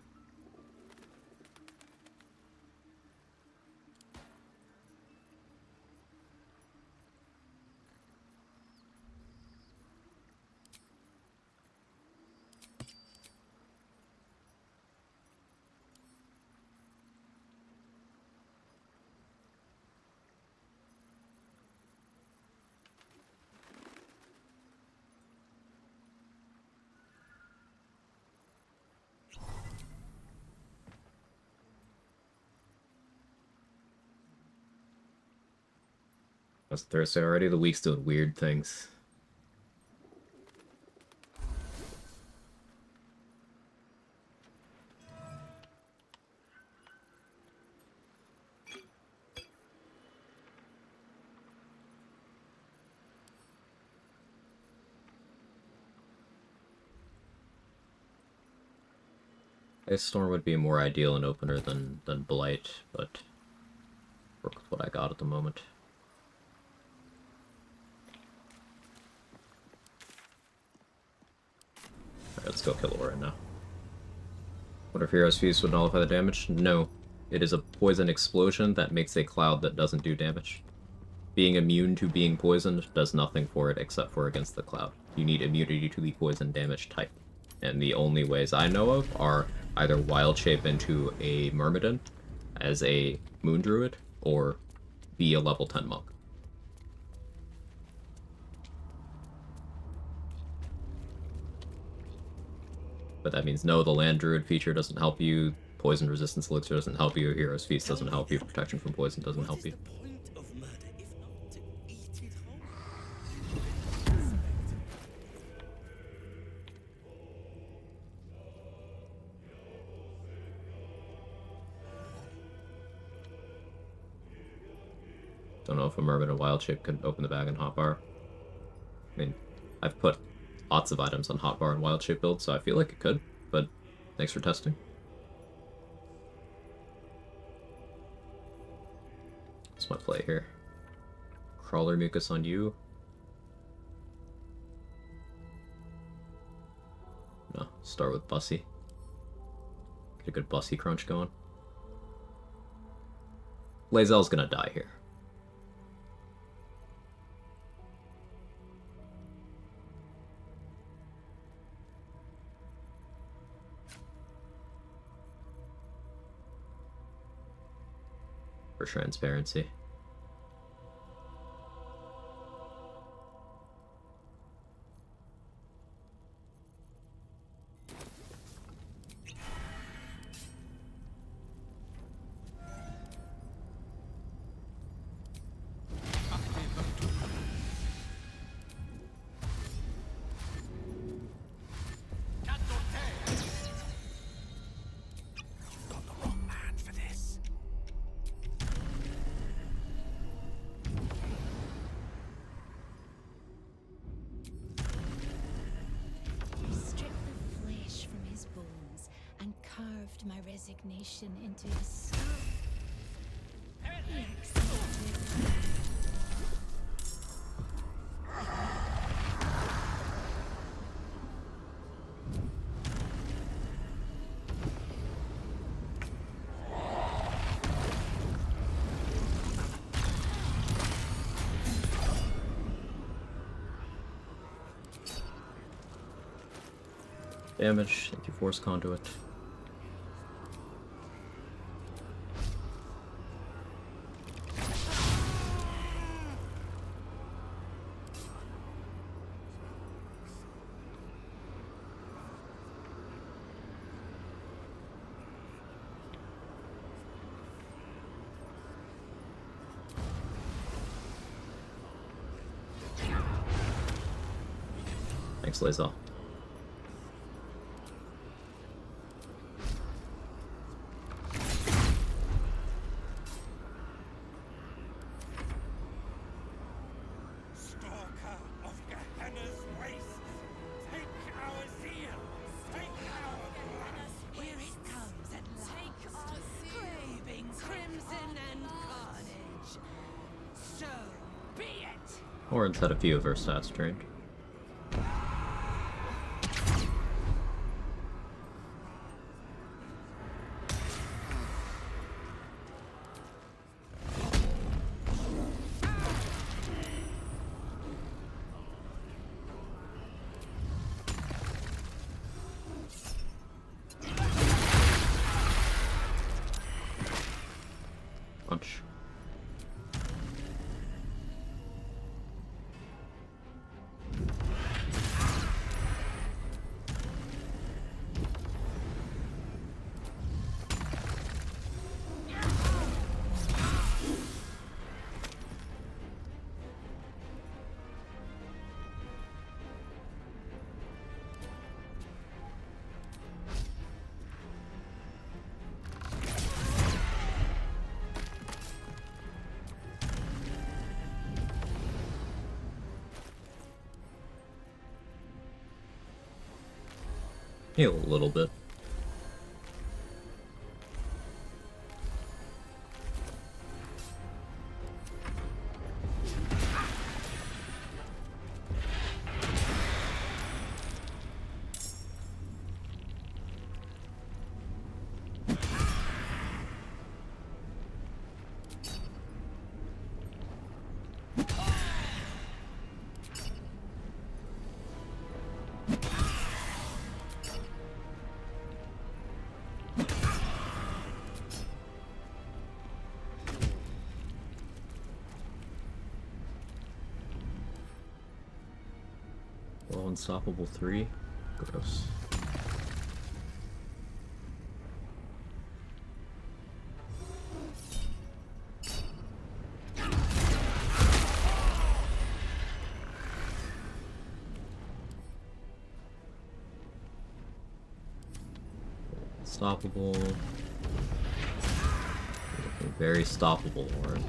It's Thursday already. The week's doing weird things. Ice Storm would be more ideal and opener than Blight, but work with what I got at the moment. Alright, let's go kill Aura now. What if Hero's Feast would nullify the damage? No. It is a poison explosion that makes a cloud that doesn't do damage. Being immune to being poisoned does nothing for it except for against the cloud. You need immunity to the poison damage type. And the only ways I know of are either wild shape into a Myrmidon as a Moon Druid, or be a level 10 monk. But that means no, the Land Druid feature doesn't help you, Poison Resistance Elixir doesn't help you, Hero's Feast doesn't help you, Protection from Poison doesn't help you. Don't know if a Mermaid and Wild Shape could open the bag in Hotbar. I mean, I've put lots of items on Hotbar and Wild Shape builds, so I feel like it could, but thanks for testing. What's my play here? Crawler Mucus on you. No, start with Bussy. Get a good Bussy crunch going. Lae'zel's gonna die here. For transparency. My resignation into his skull. He accepted. Damage, thank you, Force Conduit. Thanks, Lazel. Stalker of Gehenna's wastes, take our zeal, take our blood. Here it comes at last. Craving crimson and carnage. So be it. Horns had a few of her stats trained. Punch. Heal a little bit. Well, Unstoppable 3. Gross. Stoppable. Very stoppable, Warren.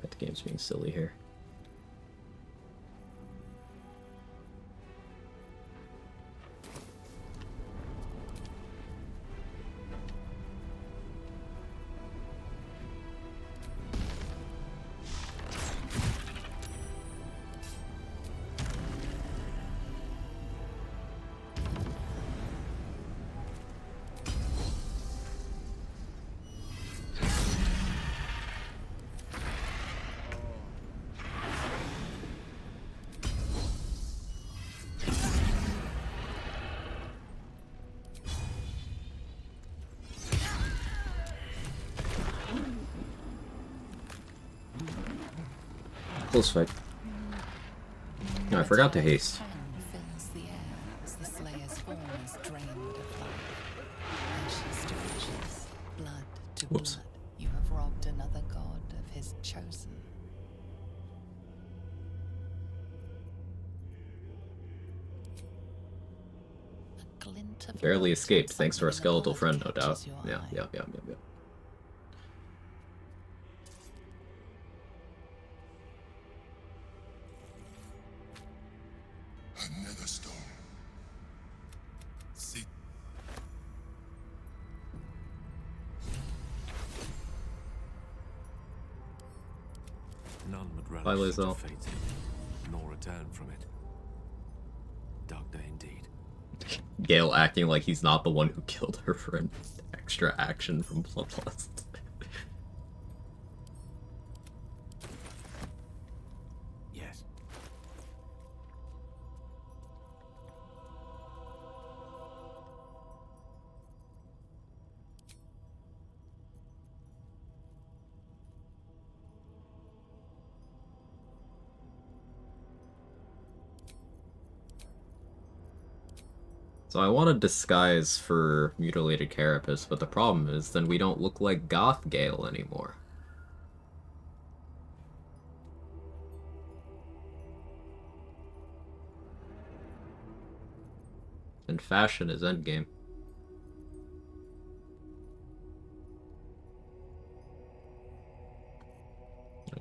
Right, the game's being silly here. Close fight. No, I forgot to haste. Fills the air as the Slayer's form is drained of life. Ashes to ashes, blood to Whoops. blood. You have robbed another god of his chosen. A glint of Barely light escaped, on thanks to our something in the skeletal blood friend, no doubt. catches your Yeah, eye. yeah. Another stone. See. None would Bye, relish such a Lizelle. fate, nor return from it. Dark day indeed. Gale acting like he's not the one who killed her for an extra action from Bloodlust. Yes. So I want to disguise for Mutilated Carapace, but the problem is then we don't look like Goth Gale anymore. And fashion is endgame.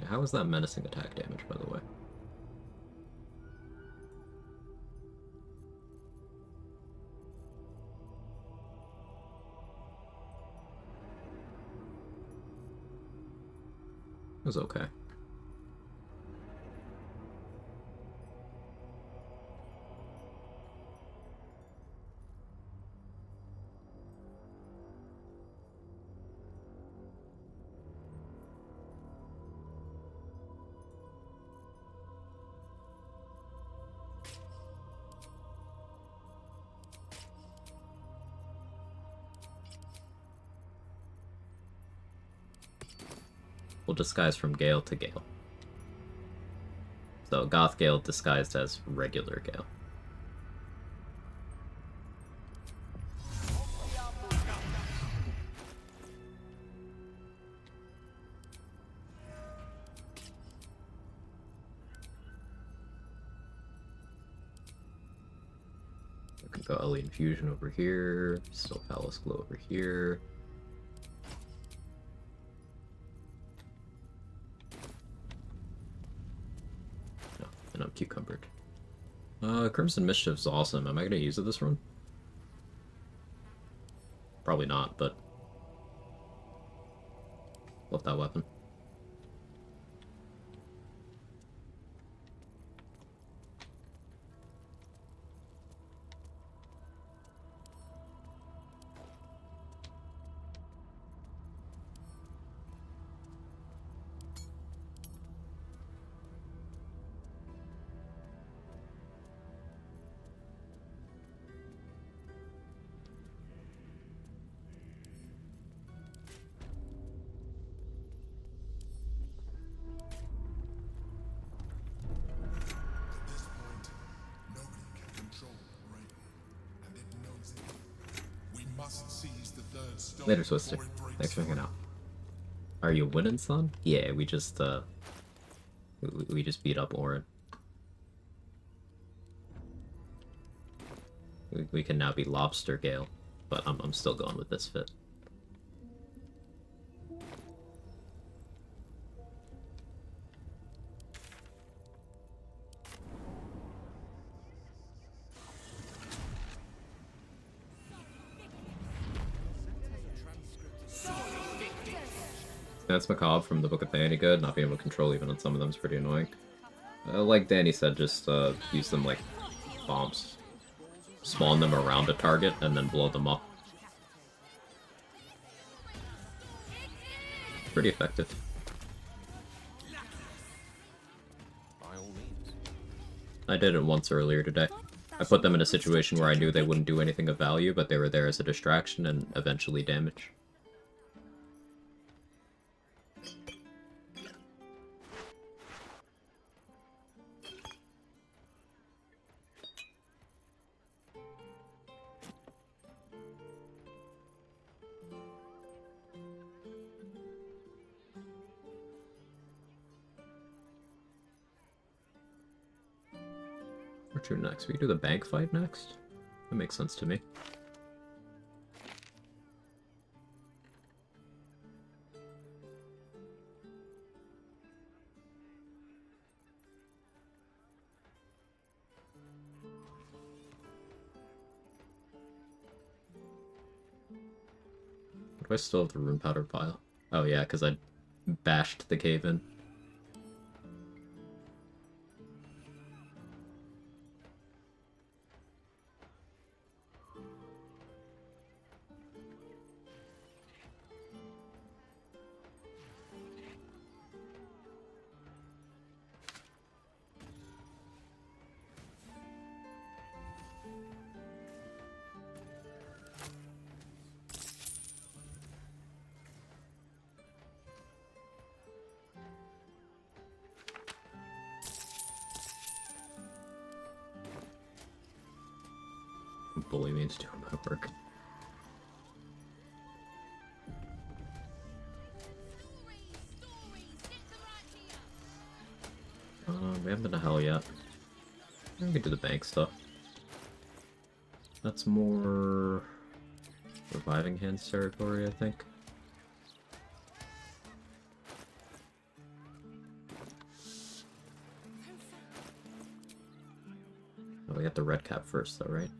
How is that menacing attack damage, by the way? It was okay. We'll disguise from Gale to Gale. So Goth Gale disguised as regular Gale. We could go Alien Fusion over here, still Palace Glow over here. And I'm cucumbered. Crimson Mischief's awesome. Am I gonna use it this run? Probably not, but love that weapon. Later, Twister. Thanks for hanging out. Are you winning, son? Yeah, we just beat up Orin. We can now be Lobster Gale, but I'm still going with this fit. That's macabre from the Book of Danny Good. Not being able to control even on some of them is pretty annoying. Like Danny said, just use them like bombs. Spawn them around a target and then blow them up. Pretty effective. I did it once earlier today. I put them in a situation where I knew they wouldn't do anything of value, but they were there as a distraction and eventually damage. What to next? We can do the bank fight next? That makes sense to me. Do I still have the rune powder pile? Oh yeah, because I bashed the cave in. Bully me into doing my work. We haven't been to hell yet. We can do the bank stuff. That's more reviving hands territory, I think. Oh, we got the red cap first, though, right?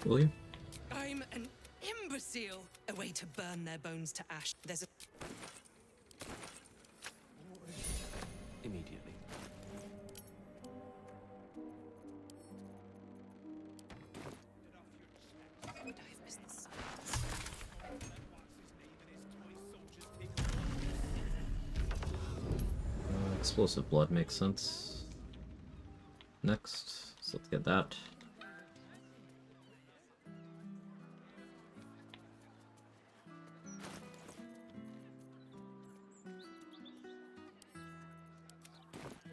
Will you? I'm an imbecile. A way to burn their bones to ash. There's a... Immediately. Explosive blood makes sense. Next, so let's get that.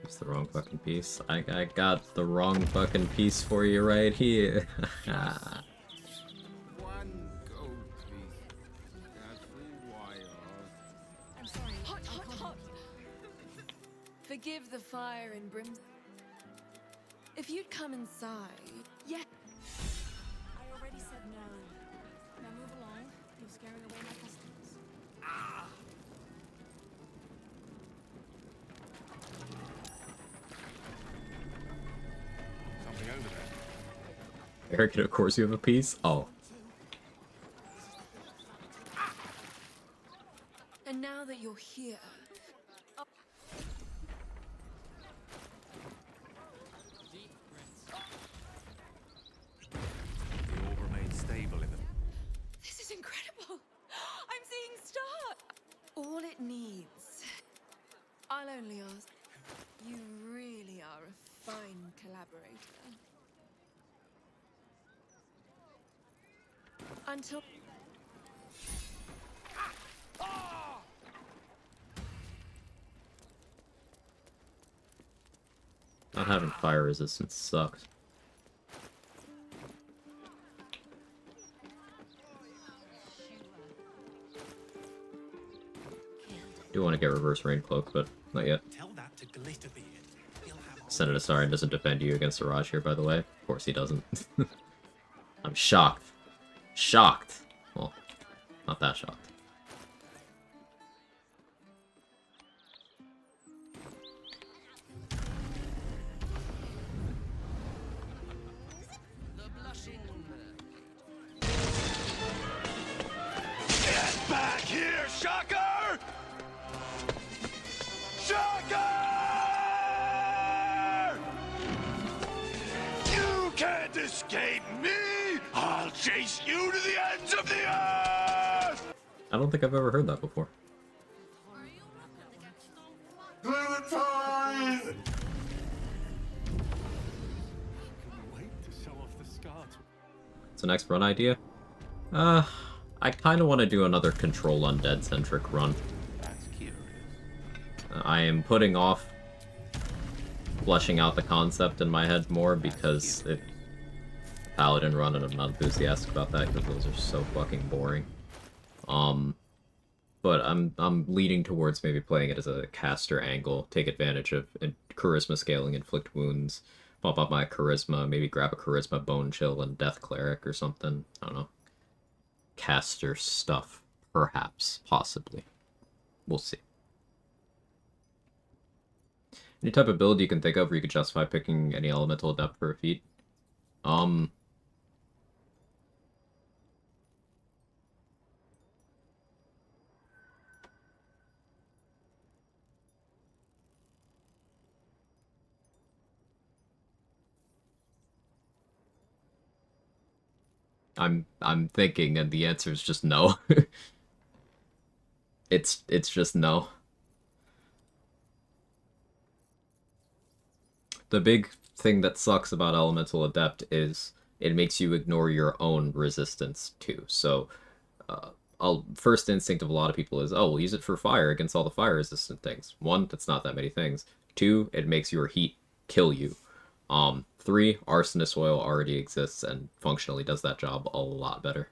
It's the wrong fucking piece. I got the wrong fucking piece for you right here. I'm sorry. Hot. Forgive the fire and brim. If you'd come inside, yeah. I already said no. Now move along. You're scaring away my customers. Something over there. Eric, of course you have a piece? Oh. And now that you're here, The orb remains stable in the... this is incredible. I'm seeing stars. All it needs. I'll only ask. You really are a fine collaborator. Until. Not having fire resistance sucks. Do want to get reverse rain cloak, but not yet. Tell that to Glitterbeard. Senator Sarian doesn't defend you against Siraj here, by the way. Of course he doesn't. I'm shocked. Shocked. Well, not that shocked. Get back here, Shocker! Shocker! You can't escape me! I'll chase you to the ends of the earth! I don't think I've ever heard that before. Clementine! So next run idea? I kind of want to do another Control Undead-centric run. That's curious. I am putting off fleshing out the concept in my head more because it Paladin run, and I'm not enthusiastic about that because those are so fucking boring. But I'm leaning towards maybe playing it as a caster angle, take advantage of charisma scaling, inflict wounds, bump up my charisma, maybe grab a charisma bone chill and death cleric or something. I don't know. Caster stuff, perhaps, possibly. We'll see. Any type of build you can think of where you could justify picking any elemental adept for a feat? I'm thinking, and the answer is just no. It's just no. The big thing that sucks about Elemental Adept is it makes you ignore your own resistance too. So, first instinct of a lot of people is, oh, we'll use it for fire against all the fire resistant things. One, that's not that many things. Two, it makes your heat kill you. Three, arsonist oil already exists and functionally does that job a lot better.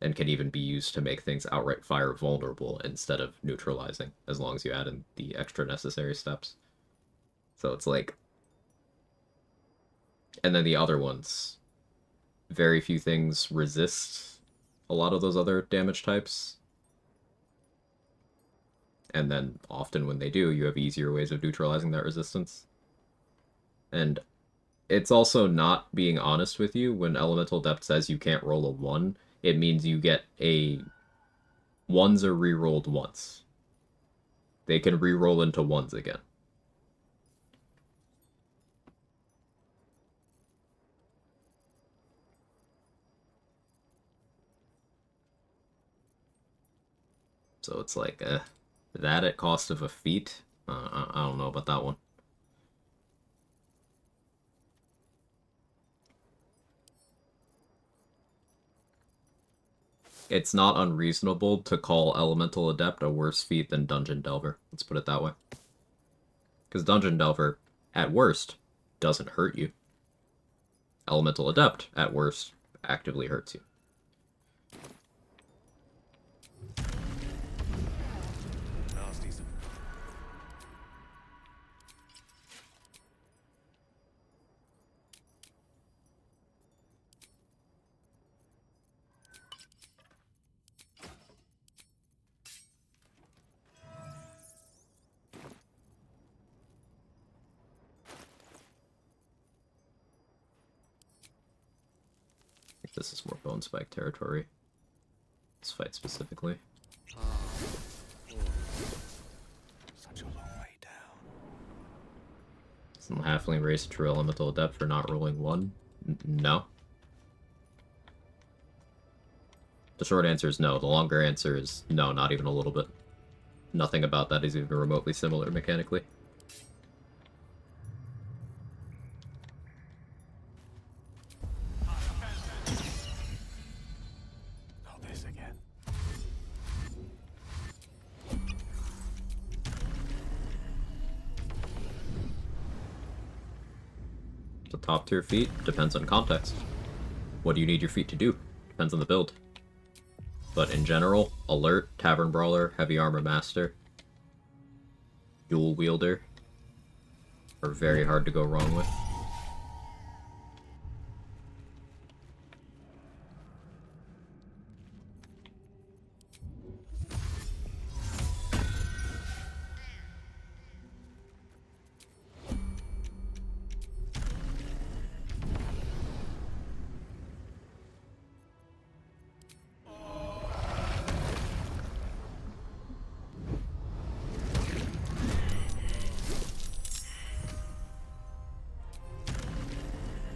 And can even be used to make things outright fire vulnerable instead of neutralizing, as long as you add in the extra necessary steps. So it's like... And then the other ones. Very few things resist a lot of those other damage types. And then often when they do, you have easier ways of neutralizing that resistance. And it's also not being honest with you. When Elemental Adept says you can't roll a 1, it means you get a... 1s are re-rolled once. They can re-roll into 1s again. So it's like, that at cost of a feat? I don't know about that one. It's not unreasonable to call Elemental Adept a worse feat than Dungeon Delver. Let's put it that way. Because Dungeon Delver, at worst, doesn't hurt you. Elemental Adept, at worst, actively hurts you. I think this is more Bone Spike territory. This fight specifically. Such a long way down. Some halfling race true Elemental Adept for not rolling 1? No. The short answer is no. The longer answer is no, not even a little bit. Nothing about that is even remotely similar mechanically. Not this again. The top tier feat depends on context. What do you need your feat to do? Depends on the build. But in general, Alert, Tavern Brawler, Heavy Armor Master, Dual Wielder are very hard to go wrong with.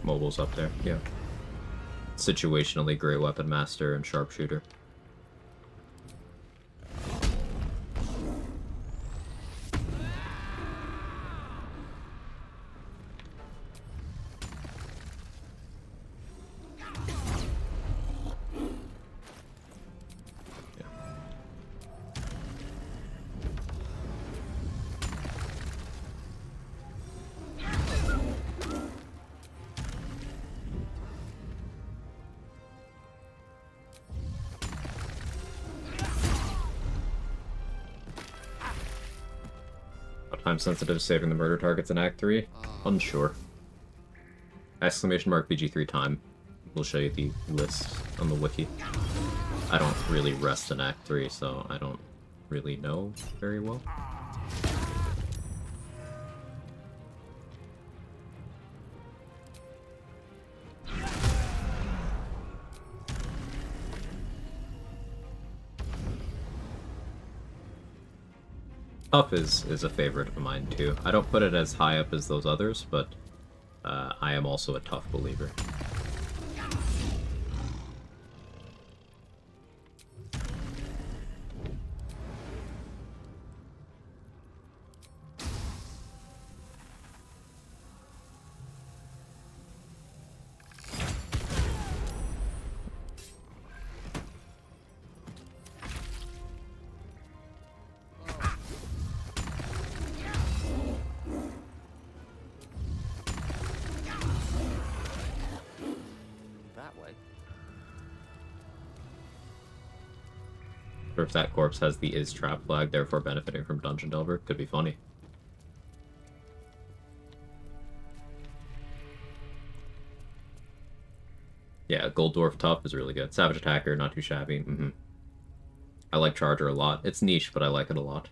Mobile's up there, yeah. Situationally, Great Weapon Master and Sharpshooter. Time sensitive, saving the murder targets in Act 3? Unsure. Exclamation mark BG3 time. We'll show you the list on the wiki. I don't really rest in Act 3, so I don't really know very well. Tough is a favorite of mine too. I don't put it as high up as those others, but I am also a tough believer. Quag. Or if that corpse has the is trap flag, therefore benefiting from Dungeon Delver, could be funny. Yeah, Gold Dwarf Tough is really good. Savage Attacker, not too shabby. I like Charger a lot. It's niche, but I like it a lot.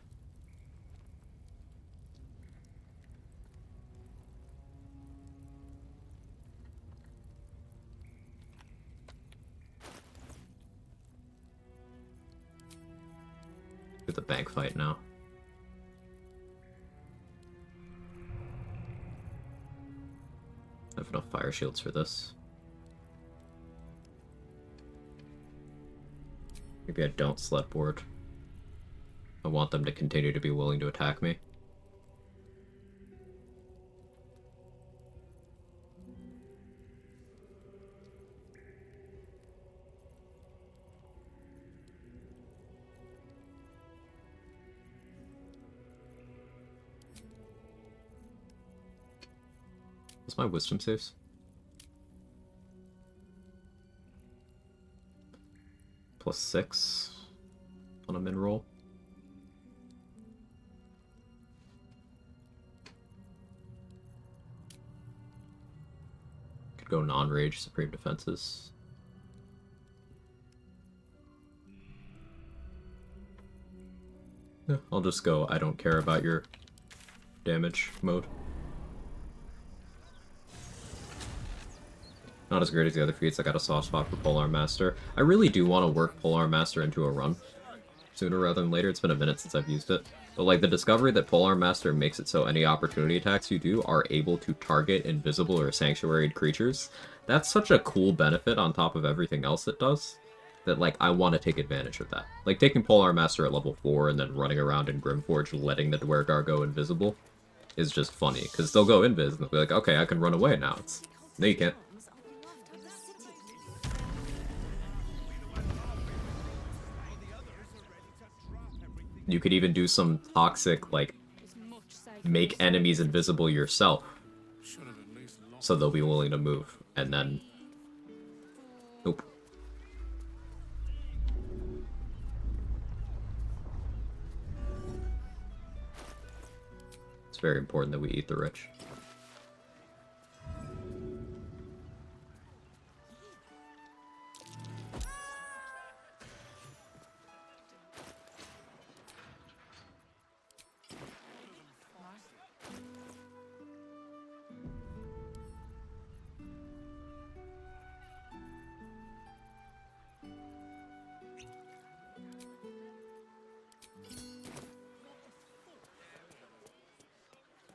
With the bank fight now. I have enough fire shields for this. Maybe I don't sled board. I want them to continue to be willing to attack me. What's my wisdom saves? +6 on a min roll. Could go non-rage supreme defenses. Yeah, I'll just go I don't care about your damage mode. Not as great as the other feats. I got a soft spot for Polearm Master. I really do want to work Polearm Master into a run sooner rather than later. It's been a minute since I've used it. But like the discovery that Polearm Master makes it so any opportunity attacks you do are able to target invisible or sanctuaried creatures, that's such a cool benefit on top of everything else it does, that like I want to take advantage of that. Like taking Polearm Master at level 4 and then running around in Grimforge letting the Dwergar go invisible is just funny, because they'll go invis and they'll be like, okay, I can run away now. No, you can't. You could even do some toxic, like, make enemies invisible yourself, so they'll be willing to move, and then... Nope. It's very important that we eat the rich.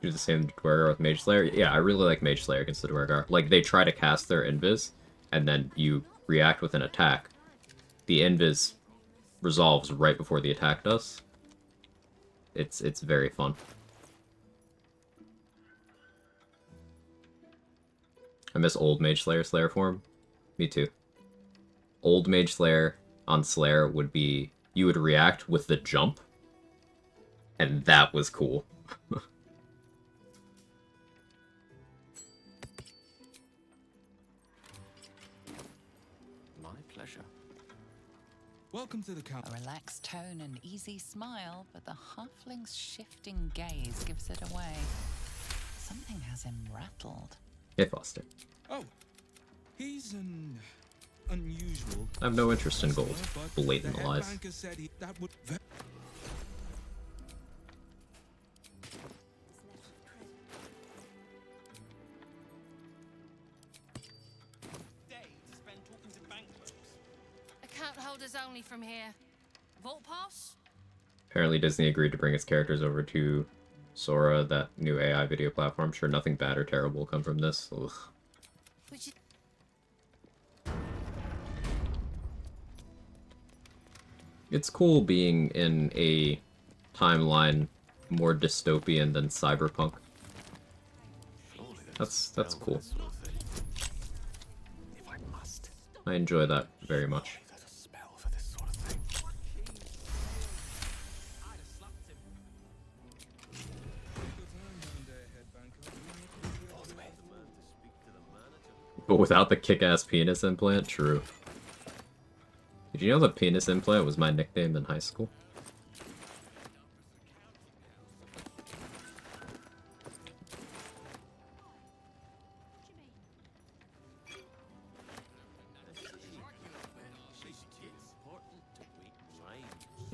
Do the same Dwergar with Mage Slayer? Yeah, I really like Mage Slayer against the Dwergar. Like, they try to cast their Invis, and then you react with an attack. The Invis resolves right before the attack does. It's very fun. I miss old Mage Slayer Slayer form. Me too. Old Mage Slayer on Slayer would be... You would react with the jump, and that was cool. Welcome to the camp. A relaxed tone and easy smile, but the halfling's shifting gaze gives it away. Something has him rattled. Hey, Foster. Oh, he's an unusual. I have no interest in gold. Blatant lies. Said that would Account holders only from here. Vault pass? Apparently Disney agreed to bring its characters over to Sora, that new AI video platform. Sure, nothing bad or terrible will come from this. Ugh. It's cool being in a timeline more dystopian than cyberpunk. That's cool. I enjoy that very much. But without the kick-ass penis implant, true. Did you know the penis implant was my nickname in high school?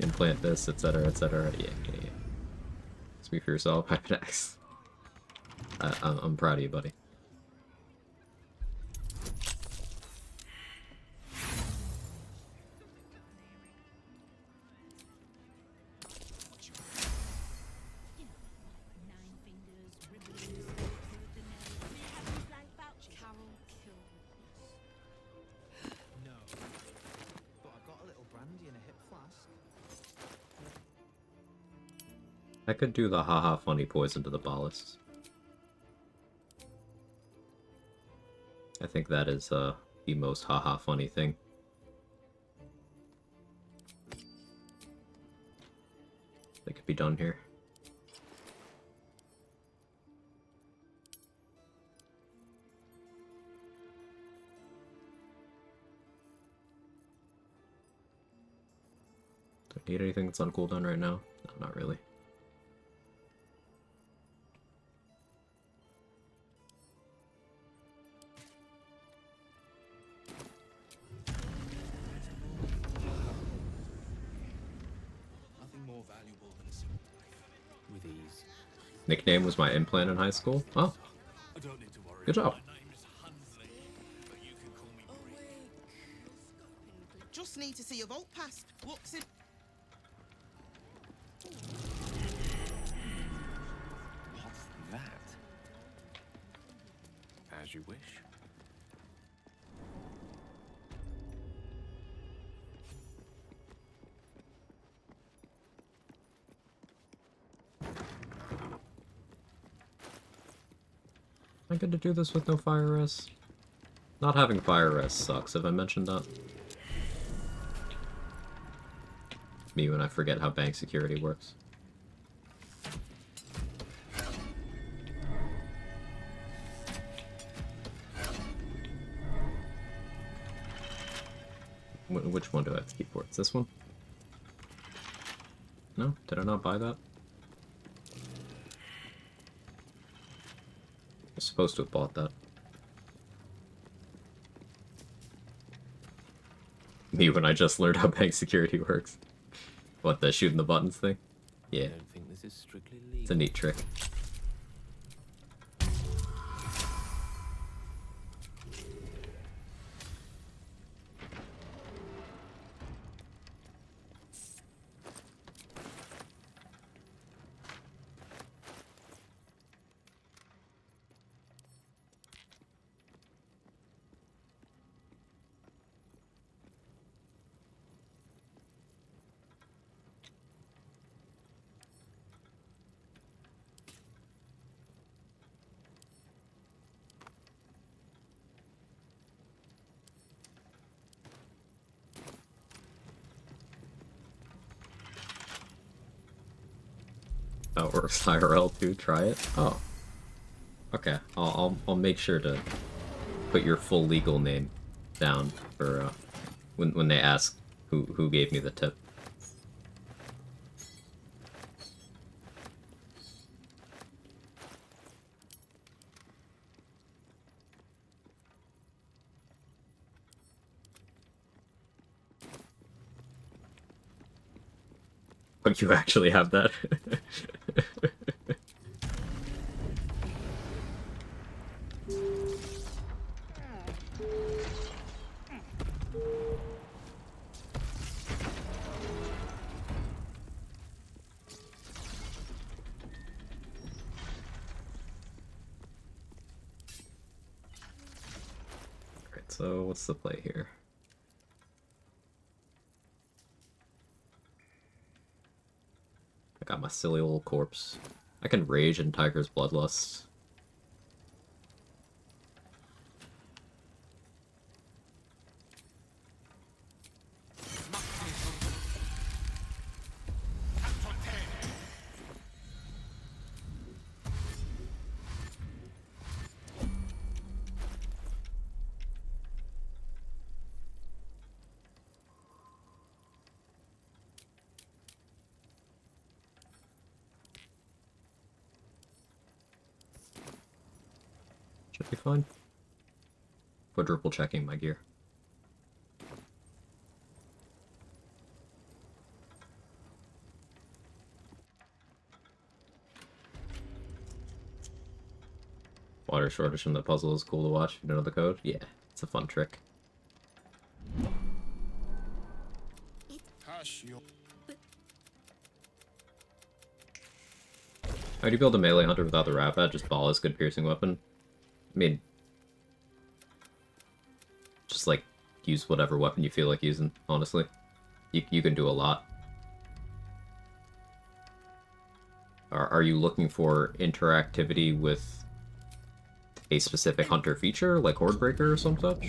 Implant this, etc., etc. Yeah. Speak for yourself, Hypedex. I'm proud of you, buddy. I could do the haha funny poison to the ballast. I think that is the most haha funny thing. That could be done here. Do I need anything that's on cooldown right now? No, not really. With ease. Nickname was my implant in high school? Oh. Good job. Just need to see your vault pass. What's it? What's that? As you wish. Am I good to do this with no fire rest? Not having fire rest sucks. Have I mentioned that? Me when I forget how bank security works. Which one do I have to keep for? It's this one? No? Did I not buy that? I was supposed to have bought that. Me when I just learned how bank security works. What, the shooting the buttons thing? Yeah. I don't think this is strictly legal. It's a neat trick. That works IRL too. Try it. Oh. Okay. I'll make sure to put your full legal name down for when they ask who gave me the tip. But you actually have that. Alright, so what's the play here? I got my silly little corpse. I can rage in Tiger's Bloodlust. Should be fine. Quadruple checking my gear. Water shortage from the puzzle is cool to watch. You know the code? Yeah, it's a fun trick. Hush, you. How do you build a melee hunter without the wrap at? Just ball is good piercing weapon. I mean, just like use whatever weapon you feel like using, honestly. You can do a lot. Are you looking for interactivity with a specific hunter feature, like Hordebreaker or some such?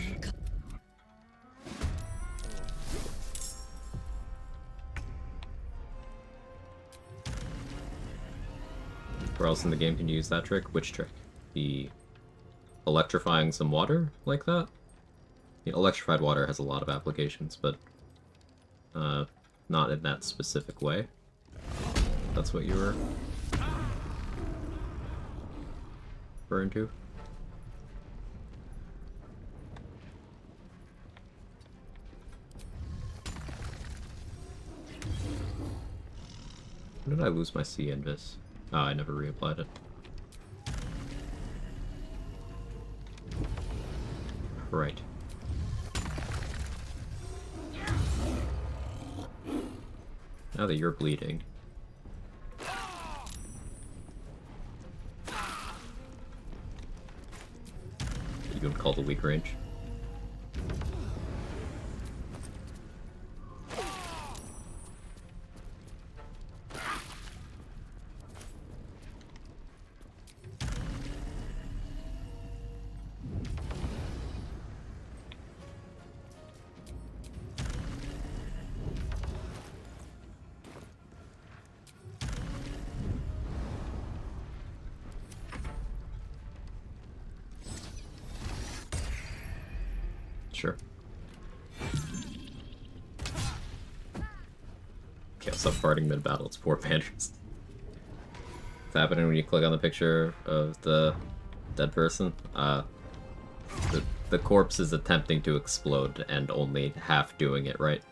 Where else in the game can you use that trick? Which trick? The electrifying some water like that? Yeah, electrified water has a lot of applications, but not in that specific way. That's what you were referring to? When did I lose my C invis? Oh, I never reapplied it. Right. Now that you're bleeding. You would call the weak range. Sure. Can't stop farting mid-battle, it's poor manners. It's happening when you click on the picture of the dead person. The corpse is attempting to explode and only half doing it right.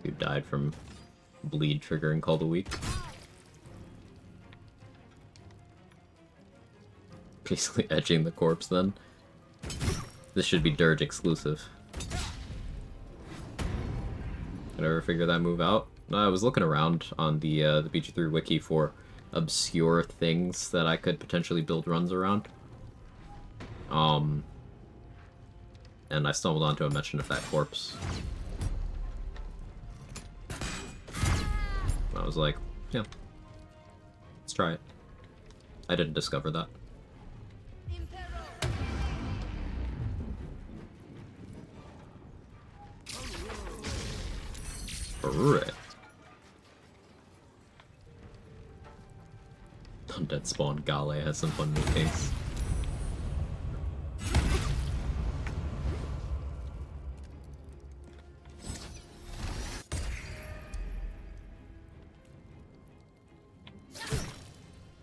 You died from bleed triggering Call the Weak. Basically edging the corpse then. This should be Dirge exclusive. Did I ever figure that move out? No, I was looking around on the BG3 wiki for obscure things that I could potentially build runs around. And I stumbled onto a mention of that corpse. I was like, yeah, let's try it. I didn't discover that. Alright. Undead spawn Gale has some fun meetings.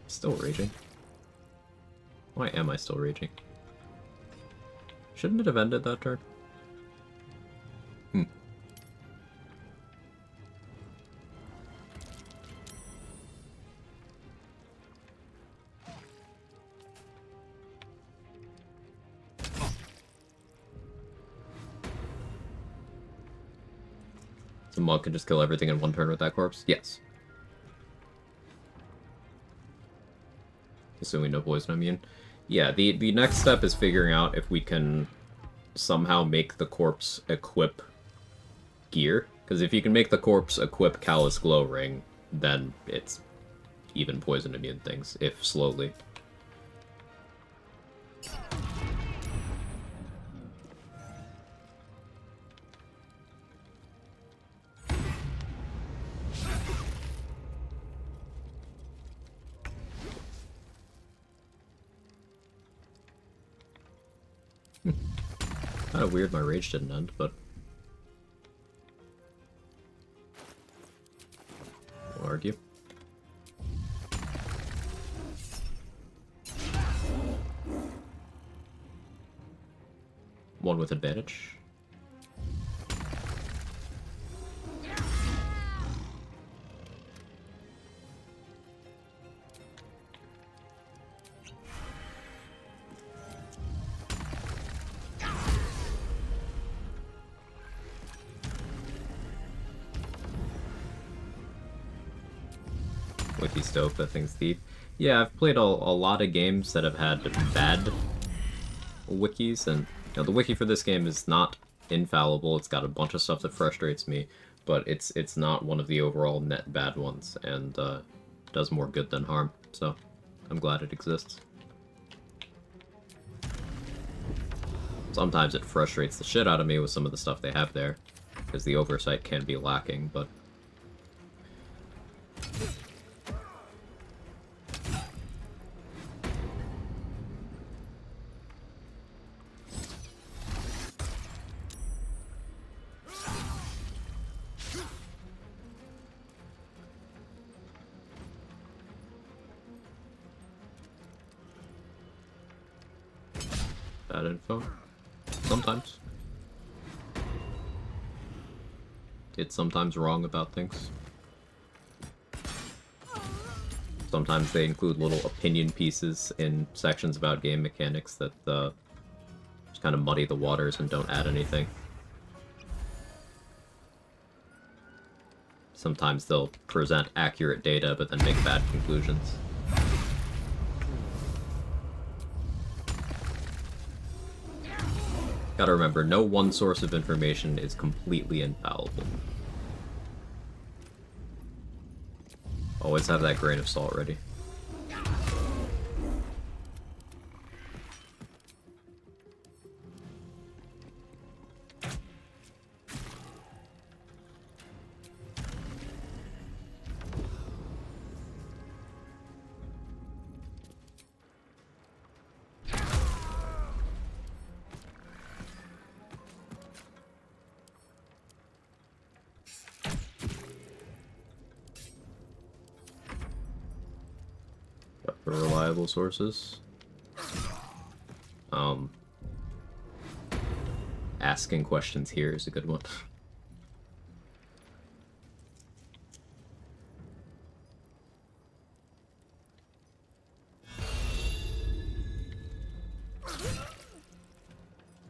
Still raging. Why am I still raging? Shouldn't it have ended that turn? The monk can just kill everything in one turn with that corpse? Yes. Assuming no poison immune. Yeah, the next step is figuring out if we can somehow make the corpse equip gear. Because if you can make the corpse equip Callous Glow Ring, then it's even poison immune things, if slowly. Kind of weird my rage didn't end, but... I'll argue. One with advantage. Wiki stoked, that thing's deep. Yeah, I've played a lot of games that have had bad wikis, and you know, the wiki for this game is not infallible. It's got a bunch of stuff that frustrates me, but it's not one of the overall net bad ones, and does more good than harm, so I'm glad it exists. Sometimes it frustrates the shit out of me with some of the stuff they have there, because the oversight can be lacking, but... Bad info. Sometimes. It's sometimes wrong about things. Sometimes they include little opinion pieces in sections about game mechanics that just kind of muddy the waters and don't add anything. Sometimes they'll present accurate data but then make bad conclusions. Gotta remember, no one source of information is completely infallible. Always have that grain of salt ready. For reliable sources. Asking questions here is a good one.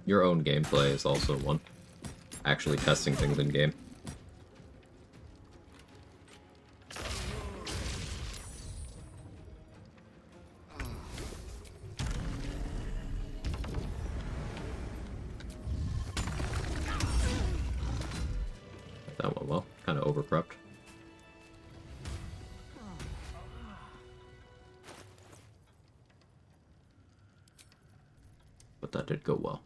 Your own gameplay is also one. Actually testing things in game. That went well. Kind of overprepped. But that did go well.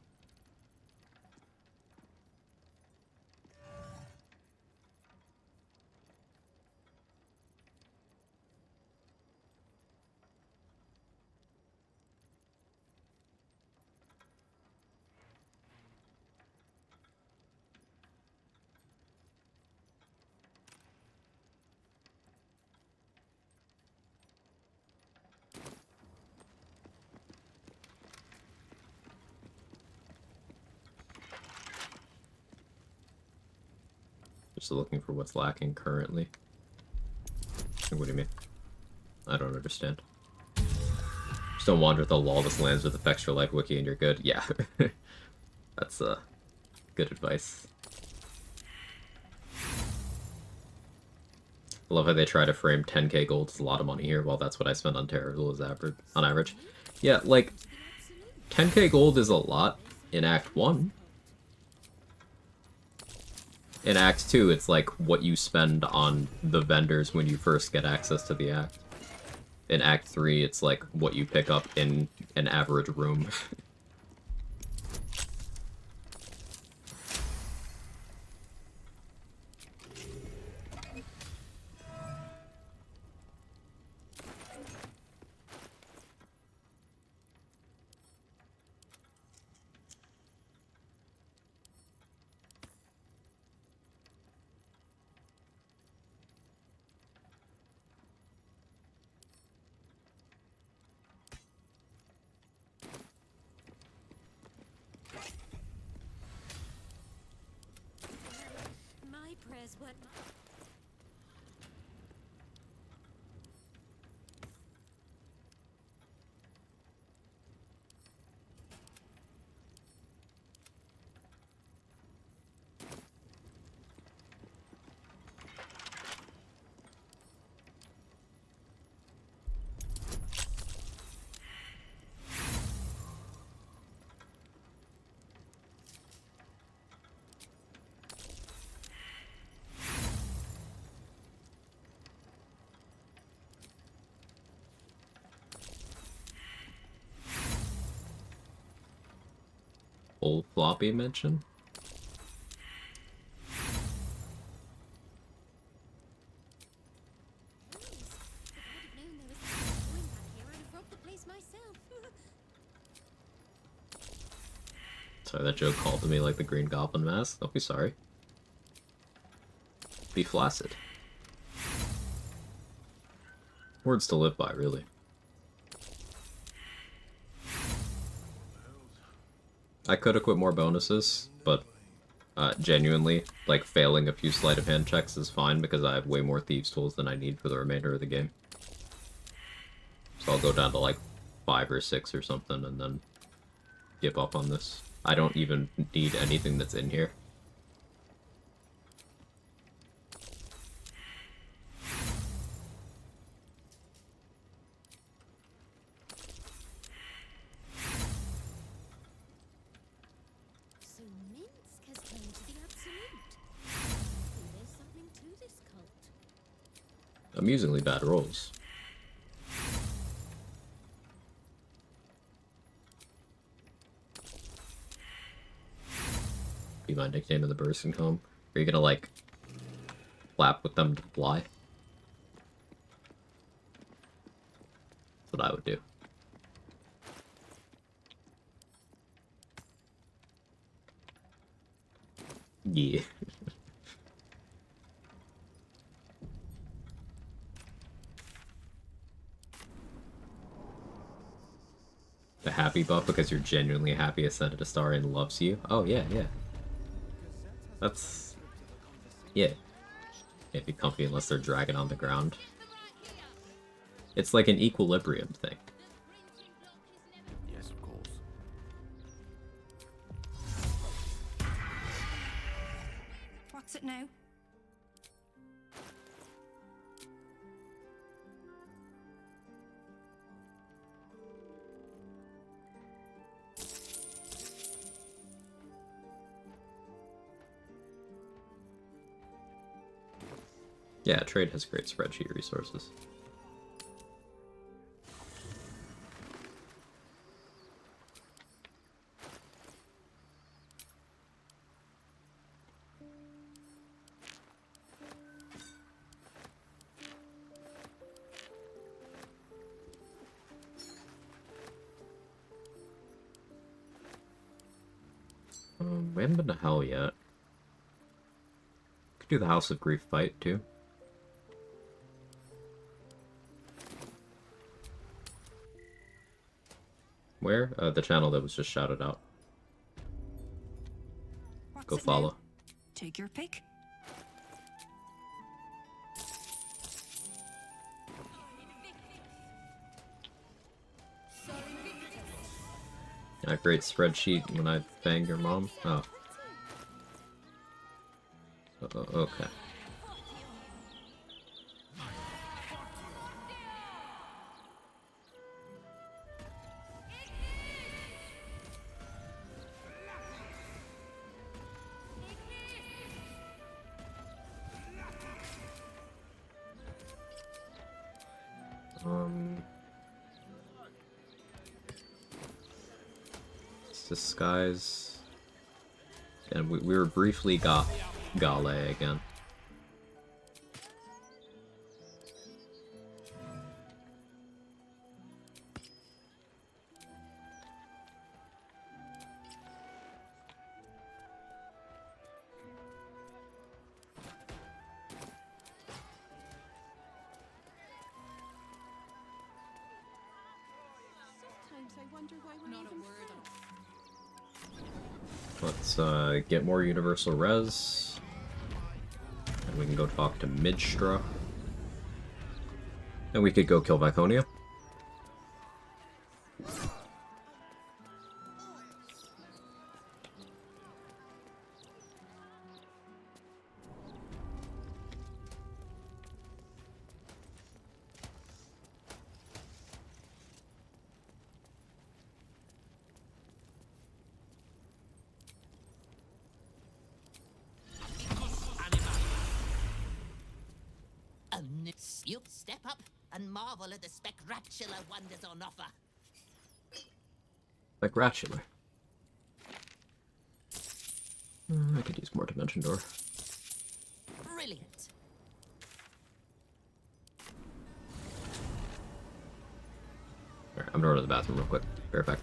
Just looking for what's lacking currently. What do you mean? I don't understand. Just don't wander the lawless lands with effects for life wiki and you're good. Yeah. That's good advice. I love how they try to frame 10k gold as a lot of money here, while that's what I spend on Terrazul as average, on average. Yeah, like, 10k gold is a lot in Act 1. In Act 2, it's like what you spend on the vendors when you first get access to the act. In Act 3, it's like what you pick up in an average room. prayers weren't Old floppy mention? Sorry, that joke called to me like the Green Goblin mask. Don't be sorry. Be flaccid. Words to live by, really. I could equip more bonuses, but genuinely, like, failing a few sleight of hand checks is fine because I have way more thieves tools than I need for the remainder of the game. So I'll go down to like 5 or 6 or something and then give up on this. I don't even need anything that's in here. So Minsk has turned to the absolute. Maybe there's something to this cult. Amusingly bad rolls. Be my nickname in the bursting home. Are you gonna like flap with them to fly? That's what I would do. Yeah. The happy buff because you're genuinely happy Ascended Astarian loves you? Oh yeah, yeah. That's... yeah. Can't be comfy unless they're dragging on the ground. It's like an equilibrium thing. Yes, of course. What's it now? Yeah, trade has great spreadsheet resources. We haven't been to hell yet. Could do the House of Grief fight, too. Where? The channel that was just shouted out. Go follow. Take your pick. A great spreadsheet when I bang your mom? Oh. Okay. Disguise. And we were briefly got Gale again. Sometimes I wonder why we're not even friends. Let's get more universal res. we can go talk to Midstra. Then we could go kill Viconia. You step up and marvel at the spectacular wonders on offer. Spectacular. I could use more Dimension Door. Brilliant. Alright, I'm gonna go to the bathroom real quick. Be right back.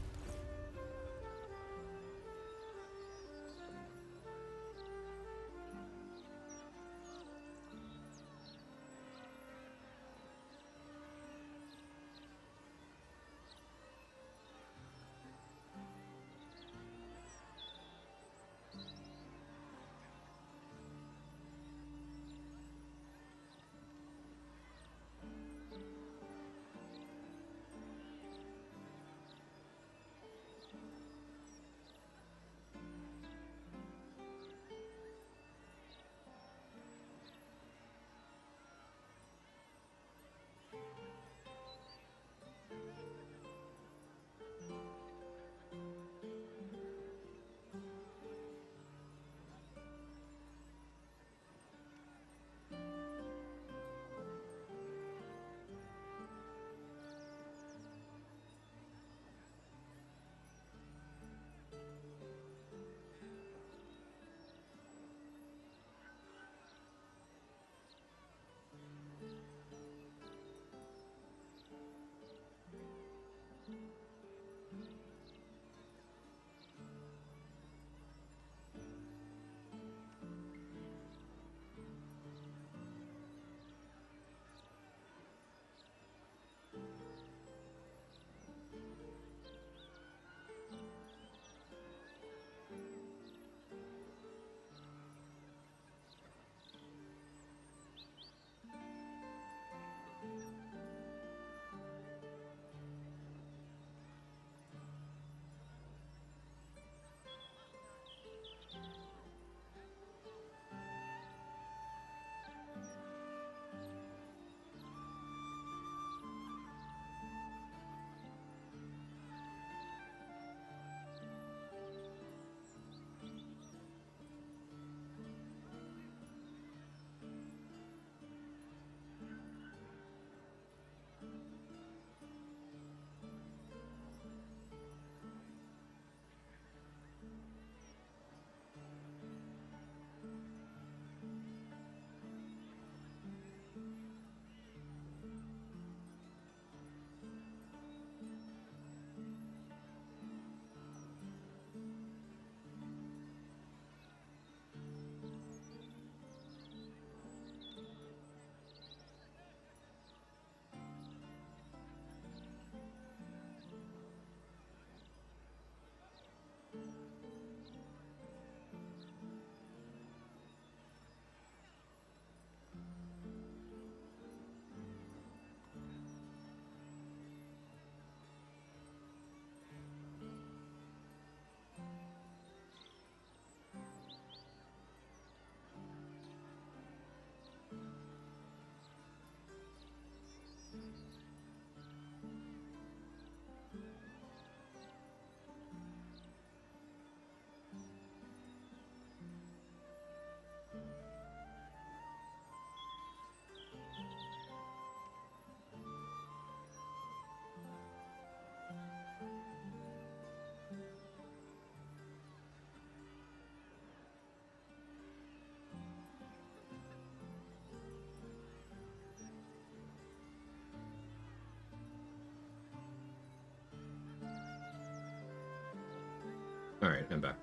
Alright, I'm back.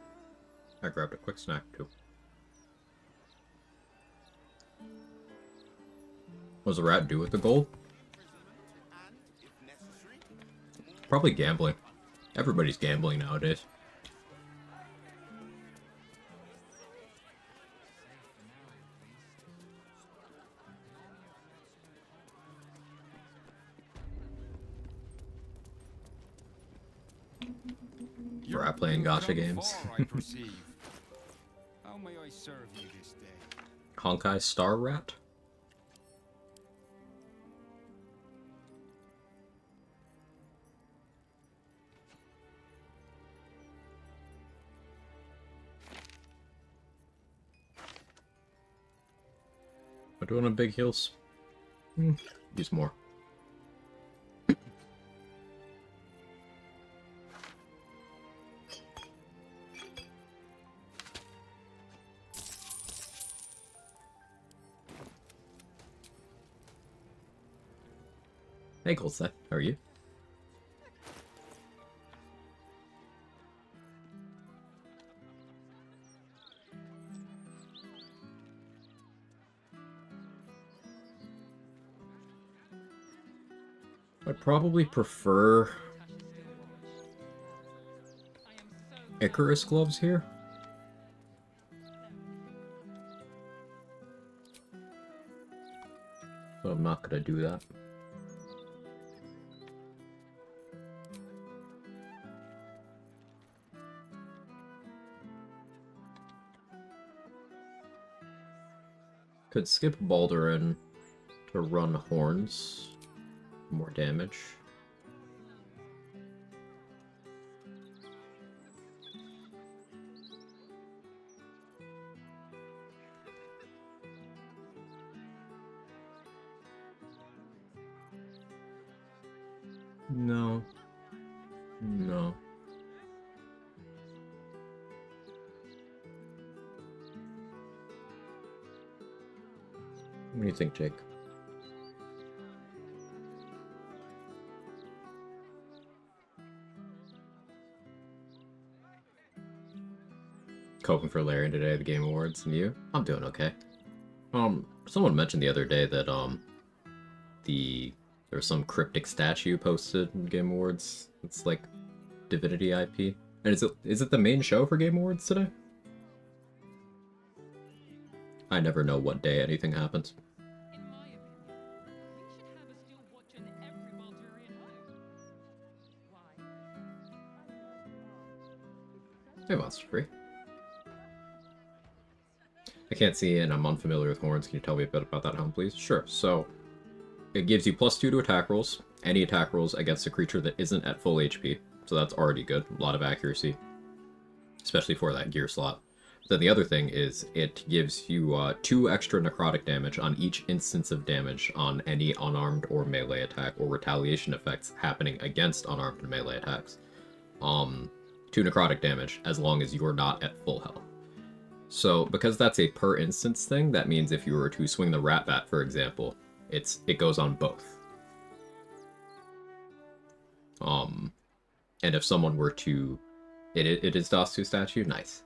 I grabbed a quick snack, too. What does the rat do with the gold? Probably gambling. Everybody's gambling nowadays. Rat playing gotcha games. I perceive. How may I serve you this day? Honkai Star Rat? We're doing a big heals. Use more. Hey, Goldset, how are you? I'd probably prefer Icarus gloves here. But I'm not gonna do that. Could skip Baldurin to run horns. More damage. No. No. What do you think, Jake? Coping for Larian today at the Game Awards, and you? I'm doing okay. Someone mentioned the other day that, there was some cryptic statue posted in Game Awards. It's like Divinity IP. And is it the main show for Game Awards today? I never know what day anything happens. Hey, Monster Free. I can't see and I'm unfamiliar with horns. Can you tell me a bit about that, Helm, please? Sure. So, it gives you +2 to attack rolls. Any attack rolls against a creature that isn't at full HP. So that's already good. A lot of accuracy. Especially for that gear slot. Then the other thing is it gives you 2 extra necrotic damage on each instance of damage on any unarmed or melee attack or retaliation effects happening against unarmed and melee attacks. 2 necrotic damage as long as you're not at full health. So because that's a per instance thing, that means if you were to swing the Rat Bat, for example, it goes on both. And if someone were to, it is DOS 2 statue, nice.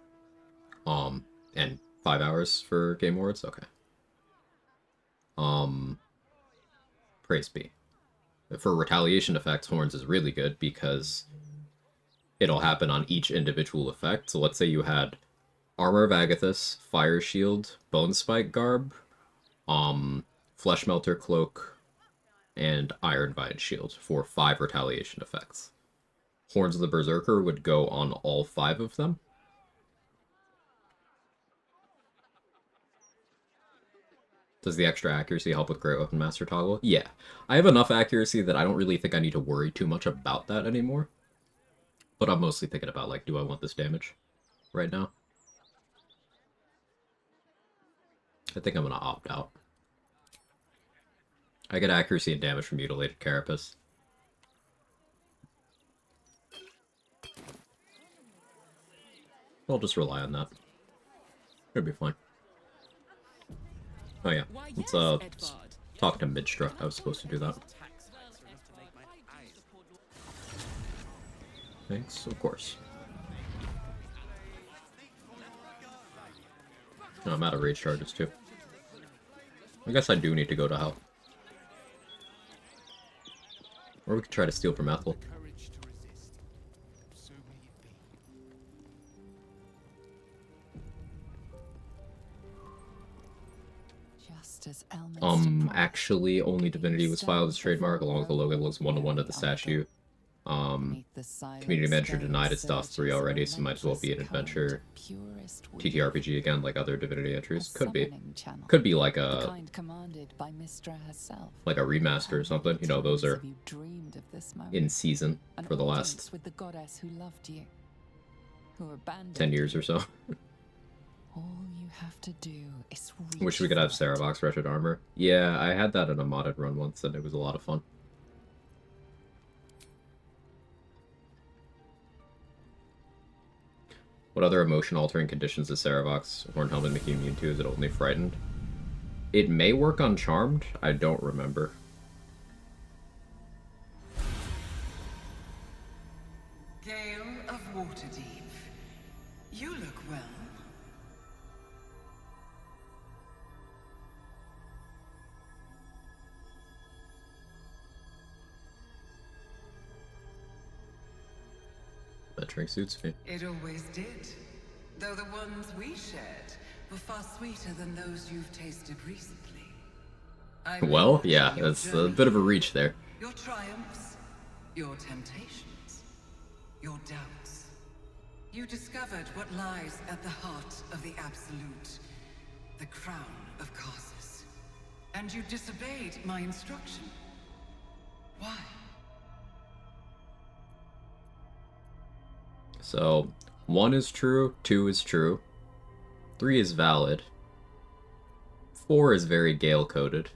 And 5 hours for Game Awards, okay. Praise be. For retaliation effects, Horns is really good because it'll happen on each individual effect. So let's say you had Armor of Agathis, Fire Shield, Bone Spike Garb, Flesh Melter Cloak, and Iron Vine Shield for 5 retaliation effects. Horns of the Berserker would go on all 5 of them. Does the extra accuracy help with Great Weapon Master toggle? Yeah. I have enough accuracy that I don't really think I need to worry too much about that anymore. But I'm mostly thinking about, like, do I want this damage right now? I think I'm gonna opt out. I get accuracy and damage from Mutilated Carapace. I'll just rely on that. It'll be fine. Oh yeah, let's talk to Midstra. I was supposed to do that. Thanks, of course. No, I'm out of rage charges too. I guess I do need to go to hell. Or we could try to steal from Ethel. Actually, only Divinity was filed as trademark, along with the logo that looks 1-to-1 to the statue. Community manager denied its DOS 3 already, so might as well be an adventure TTRPG again, like other Divinity entries. Could be. Could be like a remaster or something. You know, those are in season for the last 10 years or so. All you have to do is Wish we could have Saravox Wretched Armor. Yeah, I had that in a modded run once, and it was a lot of fun. What other emotion-altering conditions does Saravox Horn Helmet make you immune to? Is it only frightened? It may work on Charmed. I don't remember. Gale of Waterdeep, you look well. That drink suits me. It always did. Though the ones we shared were far sweeter than those you've tasted recently. Well, yeah, that's a bit of a reach there. Your triumphs, your temptations, your doubts. You discovered what lies at the heart of the Absolute, the crown of Karsus. And you disobeyed my instruction. Why? So, 1 is true, 2 is true, 3 is valid, 4 is very Gale-coded,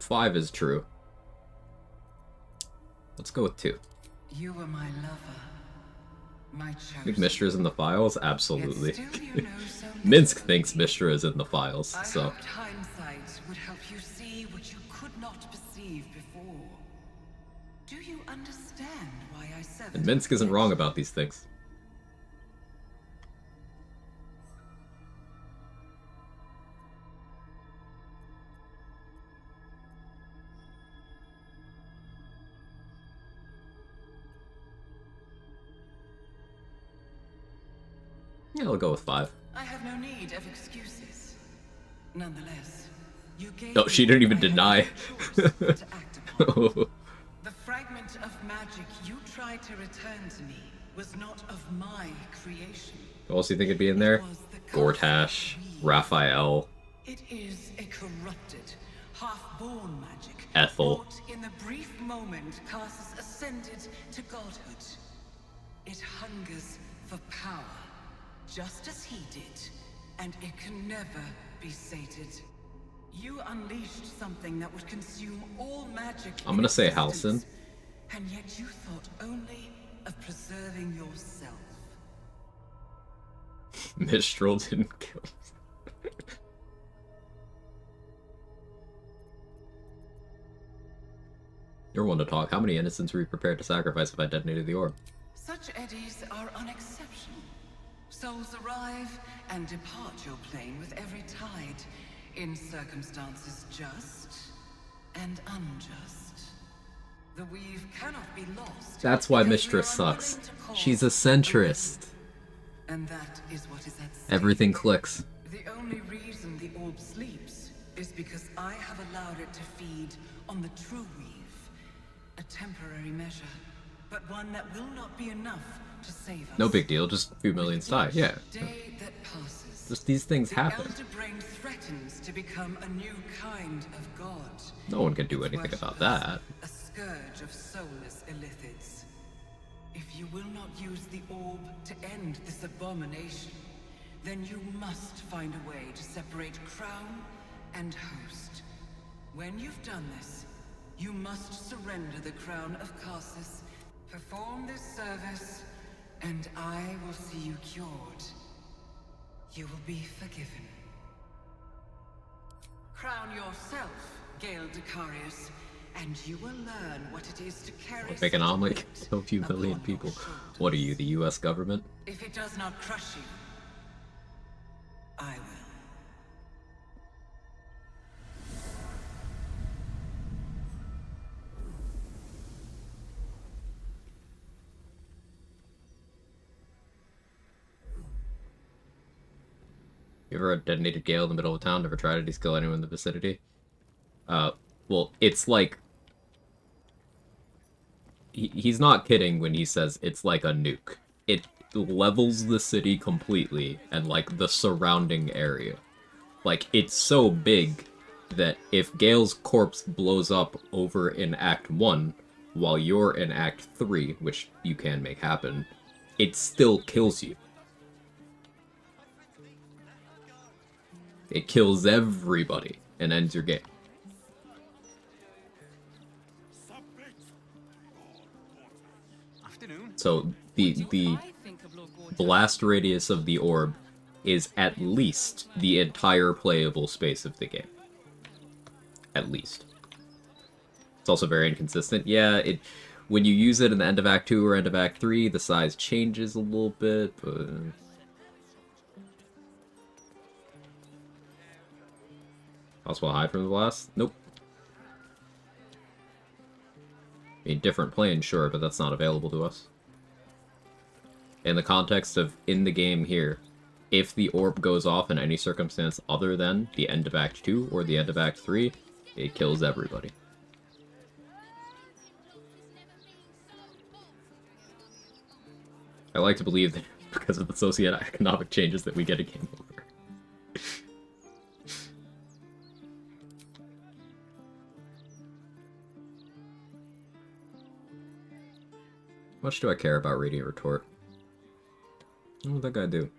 5 is true. Let's go with 2. You were my lover, my chosen. Think Mishra is in the files? Absolutely. Minsk thinks Mishra is in the files, so... I hoped hindsight would help you see what you could not perceive before. Do you understand why I severed? And Minsk isn't wrong about these things. Yeah, I'll go with 5. I have no need of excuses. Nonetheless, you gave No, she didn't even deny. The fragment of magic you tried to return to me was not of my creation. Who else do you think would be in there? Gortash, Raphael, It is a corrupted, half-born magic. Ethel. Wrought in the brief moment Karsus ascended to godhood. It hungers for power, just as he did, and it can never be sated. You unleashed something that would consume all magic. I'm gonna say Halcyon. And yet you thought only of preserving yourself. Mistral didn't kill. You're one to talk. How many innocents were you prepared to sacrifice if I detonated the orb? Such eddies are unexceptional. Souls arrive and depart your plane with every tide, in circumstances just and unjust. The weave cannot be lost. That's why because we Mistress are unwilling sucks. to call She's a centrist. And that is what is at stake. Everything clicks. The only reason the orb sleeps is because I have allowed it to feed on the true weave. A temporary measure, but one that will not be enough to save us. No big deal, just a few millions die, yeah. Day that passes, Just these things happen. the elder brain threatens to become a new kind of god. No one can do anything about that. A scourge of soulless illithids. If you will not use the orb to end this abomination, then you must find a way to separate crown and host. When you've done this, you must surrender the crown of Karsus, perform this service, and I will see you cured. You will be forgiven. Crown yourself, Gale Decarius, and you will learn what it is to carry Make an such omelet, weight kill a few million upon people. your shoulders. What are you, the US government? If it does not crush you, I will. You ever detonated Gale in the middle of town? Never tried it? He's kill anyone in the vicinity? Well, it's like he's not kidding when he says it's like a nuke. It levels the city completely and like the surrounding area. Like, it's so big that if Gale's corpse blows up over in Act 1 while you're in Act 3, which you can make happen, it still kills you. It kills everybody and ends your game. So the blast radius of the orb is at least the entire playable space of the game. At least. It's also very inconsistent. Yeah, when you use it in the end of Act 2 or end of Act 3, the size changes a little bit, but... Possible hide from the blast? Nope. I mean, different plane, sure, but that's not available to us. In the context of in the game here, if the orb goes off in any circumstance other than the end of Act 2 or the end of Act 3, it kills everybody. I like to believe that because of the socioeconomic changes that we get a game over. How much do I care about Radiant Retort? What would that guy do?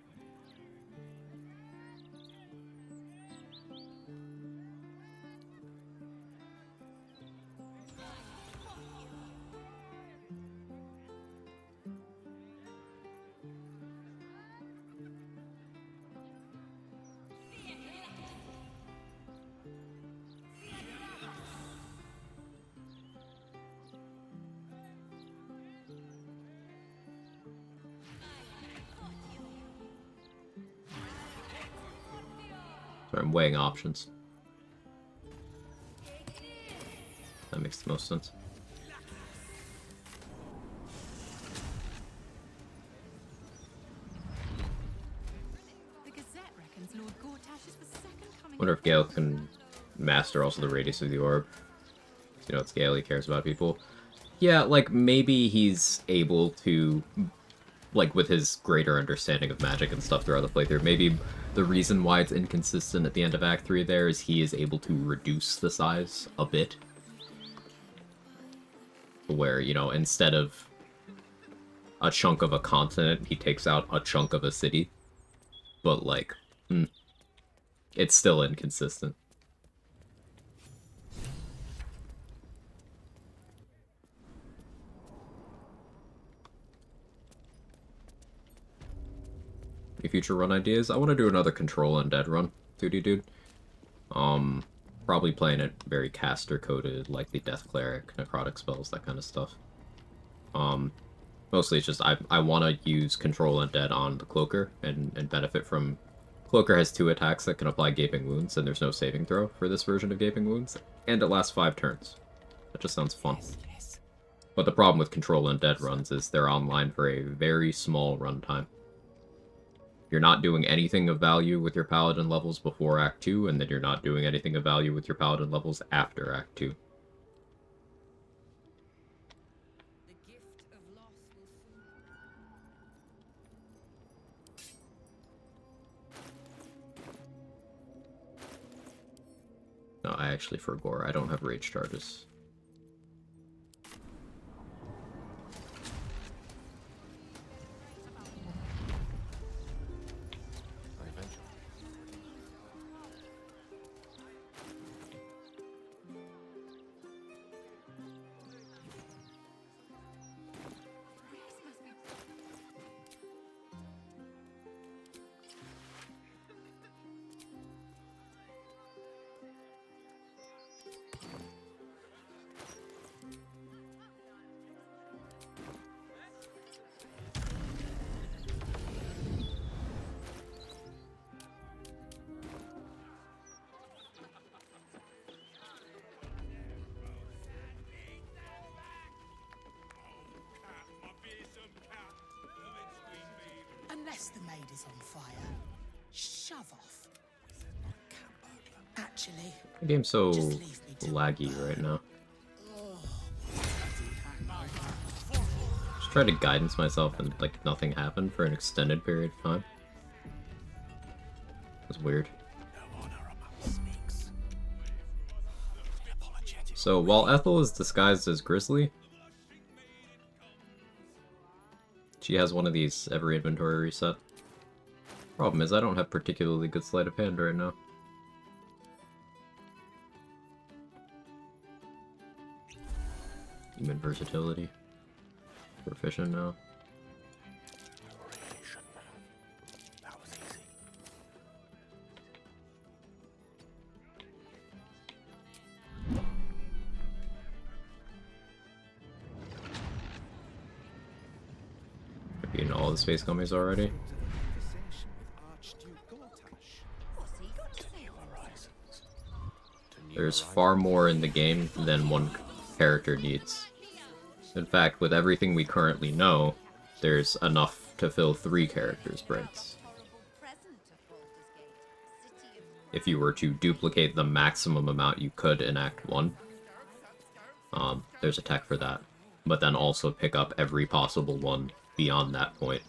Sorry, I'm weighing options. That makes the most sense. Wonder if Gale can master also the radius of the orb. You know, it's Gale, he cares about people. Yeah, like, maybe he's able to, like, with his greater understanding of magic and stuff throughout the playthrough, maybe the reason why it's inconsistent at the end of Act 3 there is he is able to reduce the size a bit. Where, you know, instead of a chunk of a continent, he takes out a chunk of a city. But, like, it's still inconsistent. Any future run ideas? I want to do another Control Undead run, dude. Probably playing it very caster-coded, like the Death Cleric, Necrotic spells, that kind of stuff. Mostly it's just I want to use Control Undead on the Cloaker and benefit from... Cloaker has 2 attacks that can apply Gaping Wounds, and there's no saving throw for this version of Gaping Wounds, and it lasts 5 turns. That just sounds fun. But the problem with Control Undead runs is they're online for a very small runtime. You're not doing anything of value with your Paladin levels before Act 2, and then you're not doing anything of value with your Paladin levels after Act 2. No, I actually forgot. I don't have rage charges. Unless the maid is on fire, shove off. Actually, The game's so laggy right now. Just try to guidance myself and like nothing happened for an extended period of time. It was weird. So while Ethel is disguised as Grizzly, she has one of these every inventory reset. Problem is I don't have particularly good sleight of hand right now. Human versatility. Proficient now. Being all the space gummies already. There's far more in the game than one character needs. In fact, with everything we currently know, there's enough to fill 3 characters' brains. If you were to duplicate the maximum amount you could in Act 1, there's a tech for that. But then also pick up every possible one beyond that point,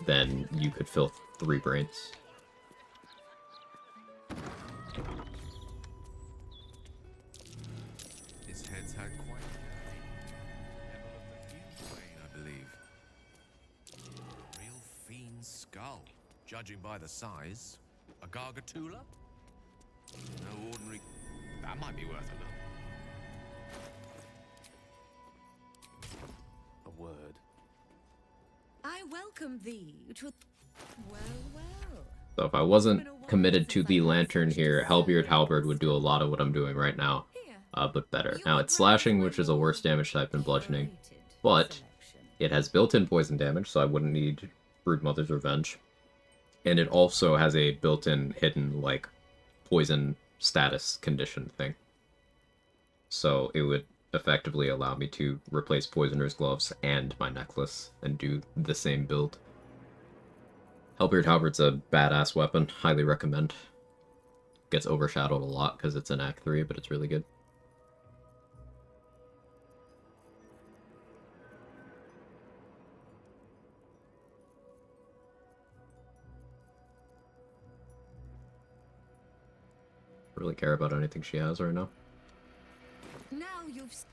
then you could fill 3 brains. His head's had quite a pain, I believe. Real fiend skull, judging by the size. A gargatula? No ordinary. That might be worth a look. A word. I welcome thee to... Well, well. So if I wasn't committed to the lantern here, Hellbeard Halberd would do a lot of what I'm doing right now, but better. Now it's slashing, which is a worse damage type than bludgeoning, but it has built-in poison damage, so I wouldn't need Broodmother's Revenge. And it also has a built-in hidden, like, poison status condition thing. So it would effectively allow me to replace Poisoner's Gloves and my necklace and do the same build. Hellbeard Halberd's a badass weapon, highly recommend. Gets overshadowed a lot because it's in Act 3, but it's really good. Really care about anything she has right now. Now you've...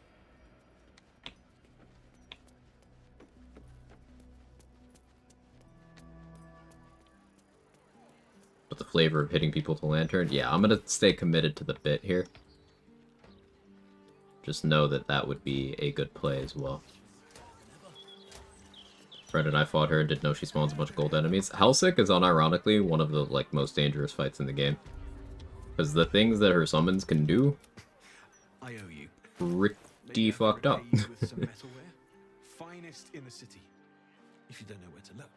But the flavor of hitting people with a lantern, yeah, I'm gonna stay committed to the bit here. Just know that that would be a good play as well. Fred and I fought her and didn't know she spawns a bunch of gold enemies. Hellsick is unironically one of the like most dangerous fights in the game. Because the things that her summons can do, I owe you. pretty fucked up. With some metalware, finest in the city. If you don't know where to look.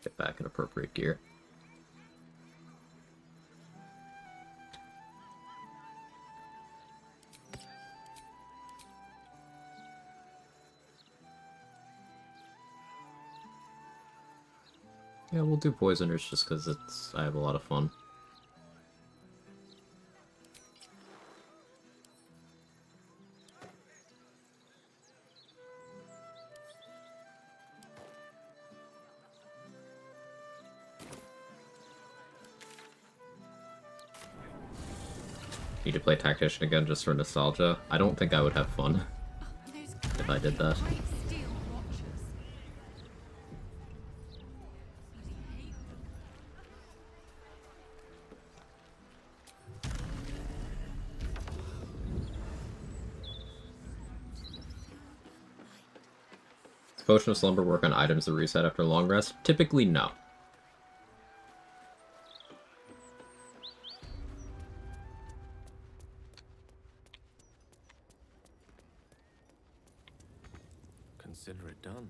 Get back in appropriate gear. Yeah, we'll do Poisoners just because I have a lot of fun. Need to play Tactician again just for nostalgia. I don't think I would have fun if I did that. Potion of Slumber work on items that reset after a long rest? Typically, no. Consider it done.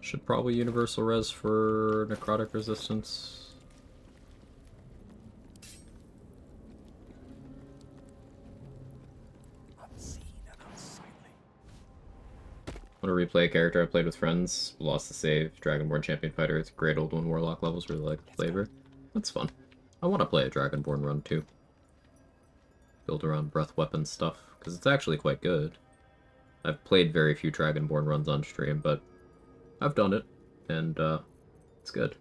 Should probably universal res for necrotic resistance. Want to replay a character I played with friends, lost the save, Dragonborn Champion Fighter, it's great old one Warlock levels, really like the flavor. That's fun. I want to play a Dragonborn run too. Build around breath weapon stuff, because it's actually quite good. I've played very few Dragonborn runs on stream, but I've done it, and it's good.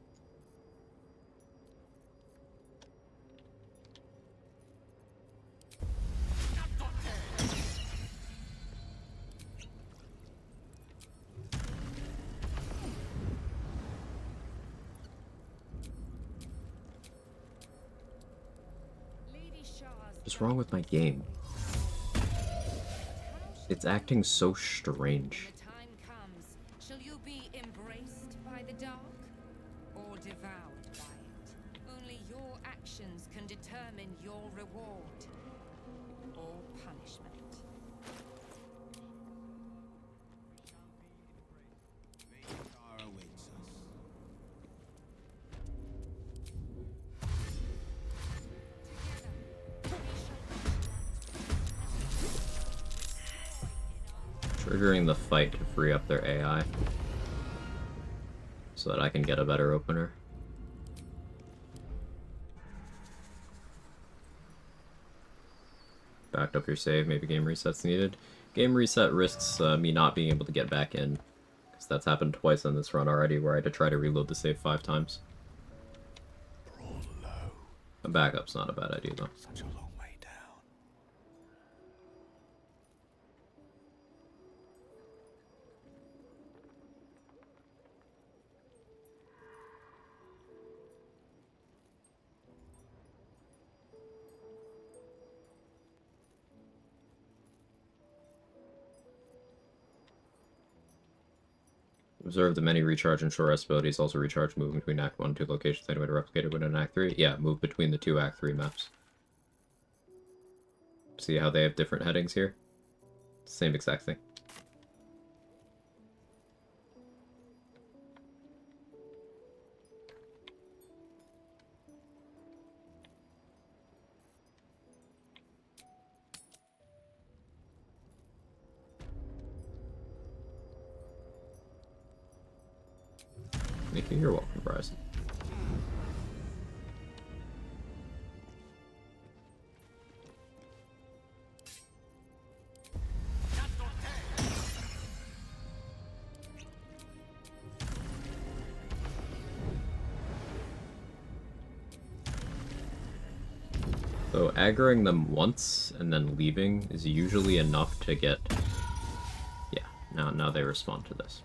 What's wrong with my game? It's acting so strange. When the time comes, shall you be embraced by the dark or devoured by it? Only your actions can determine your reward or punishment. Triggering the fight to free up their AI so that I can get a better opener. Backed up your save, maybe game reset's needed. Game reset risks me not being able to get back in, because that's happened twice on this run already where I had to try to reload the save 5 times. A backup's not a bad idea though. Observe the many recharge and short rest abilities also recharge moving between Act 1 and 2 locations anyway to replicate it within Act 3. Yeah, move between the 2 Act 3 maps. See how they have different headings here? Same exact thing. Thank you, you're welcome, Bryson. So aggroing them once and then leaving is usually enough to get... Yeah, now they respond to this.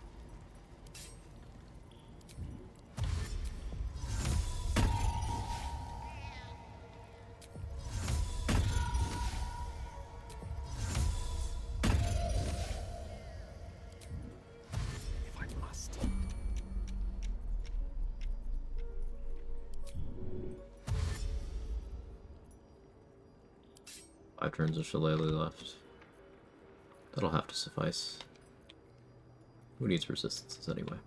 Five turns of Shillelagh left. That'll have to suffice. Who needs resistances anyway?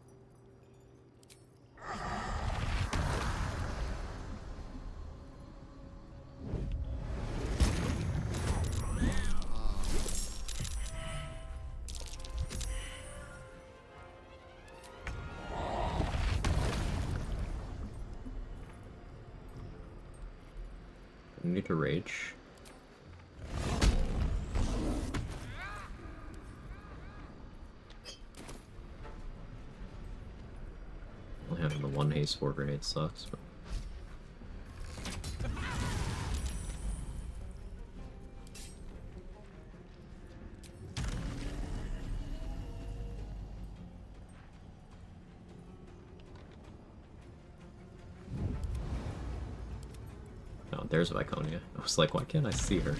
I need to rage. Only having the one haste 4 grenade sucks, but... there's Viconia. I was like, why can't I see her?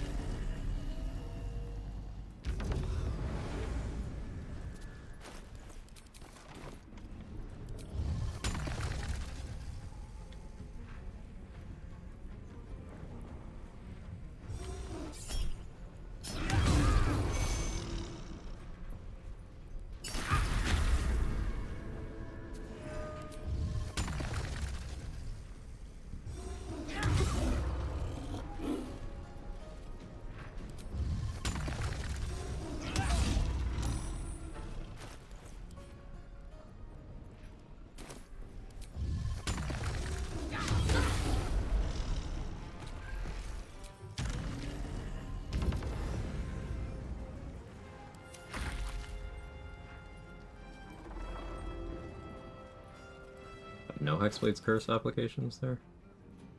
No Hexblade's Curse applications there?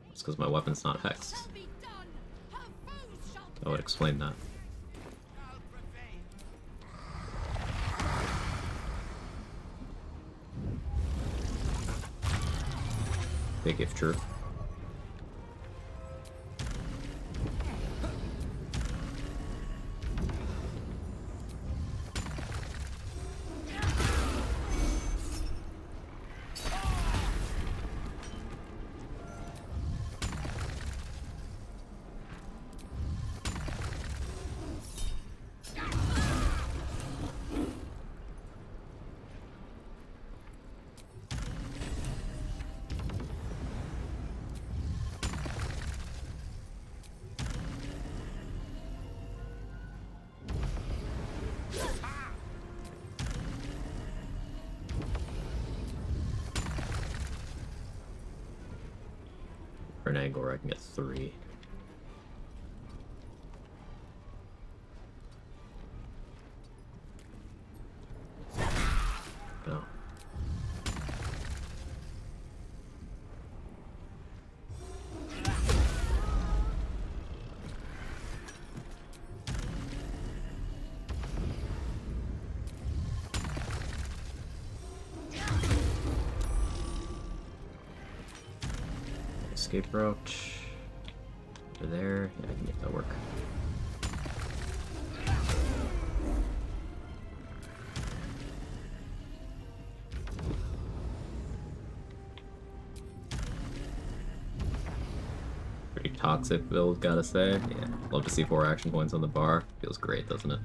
That's because my weapon's not hexed. That would explain that. Big if true. For an angle where I can get 3. No. Escape route. Over there. Yeah, I can make that work. Pretty toxic build, gotta say. Yeah, love to see 4 action points on the bar. Feels great, doesn't it?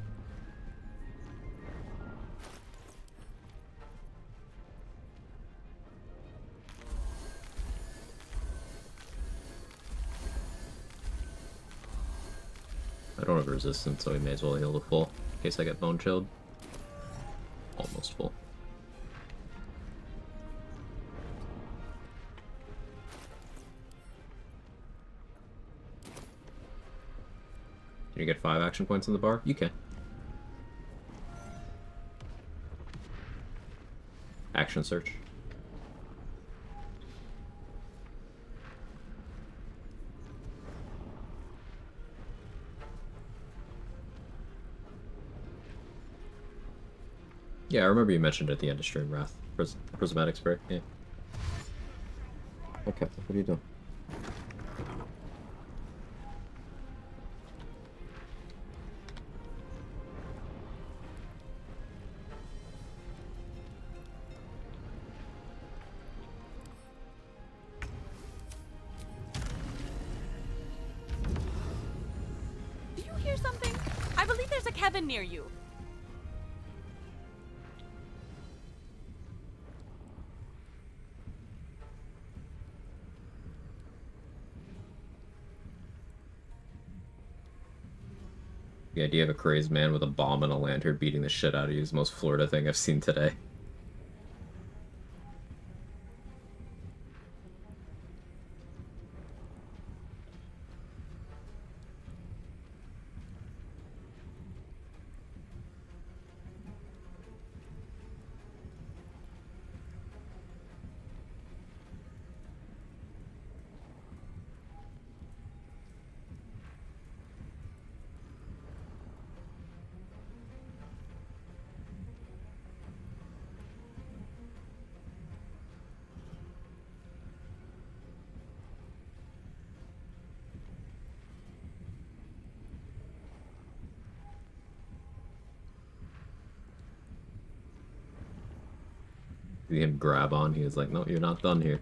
I don't have resistance, so we may as well heal to full in case I get bone chilled. Almost full. Can you get 5 action points on the bar? You can. Action search. Yeah, I remember you mentioned it at the end of stream, Wrath. Prismatic spray, yeah. Okay, what are you doing? Do you hear something? I believe there's a Kevin near you. The idea of a crazed man with a bomb and a lantern beating the shit out of you is the most Florida thing I've seen today. See him grab on, he was like, no, you're not done here.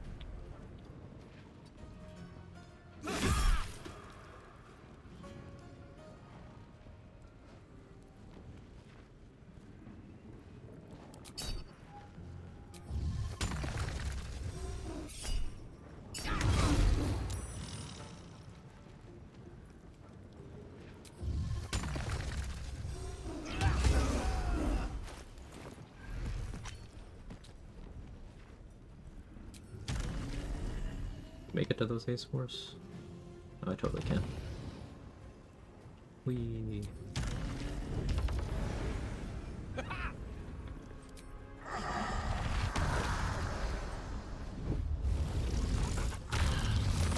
Make it to those ace fours? Oh, I totally can. Whee.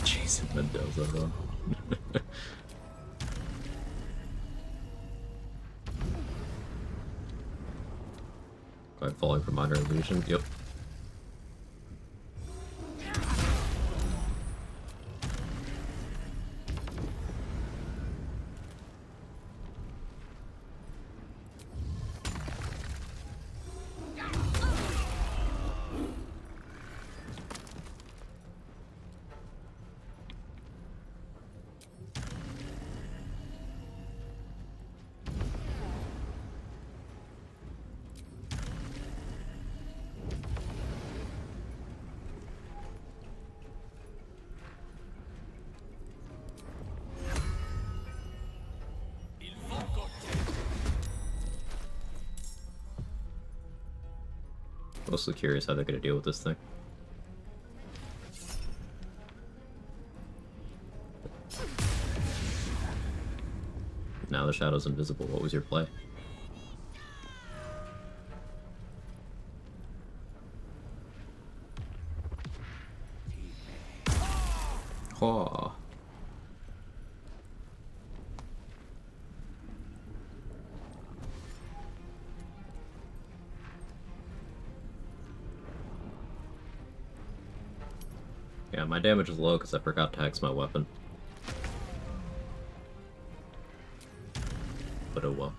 Jason Mendoza, though. I'm falling for minor illusion. Yep. Mostly curious how they're gonna deal with this thing. Now the shadow's invisible. What was your play? Oh. Yeah, my damage is low because I forgot to hex my weapon. But oh well.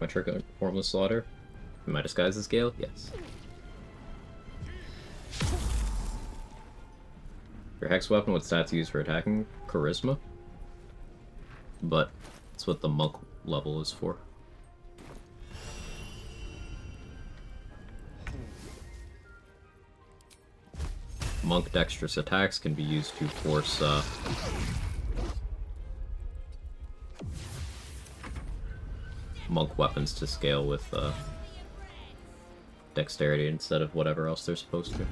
My trick on Formless Slaughter? Am I disguised as Gale? Yes. Your Hex weapon, what stats used for attacking? Charisma? But that's what the monk level is for. Monk dexterous attacks can be used to force monk weapons to scale with dexterity instead of whatever else they're supposed to.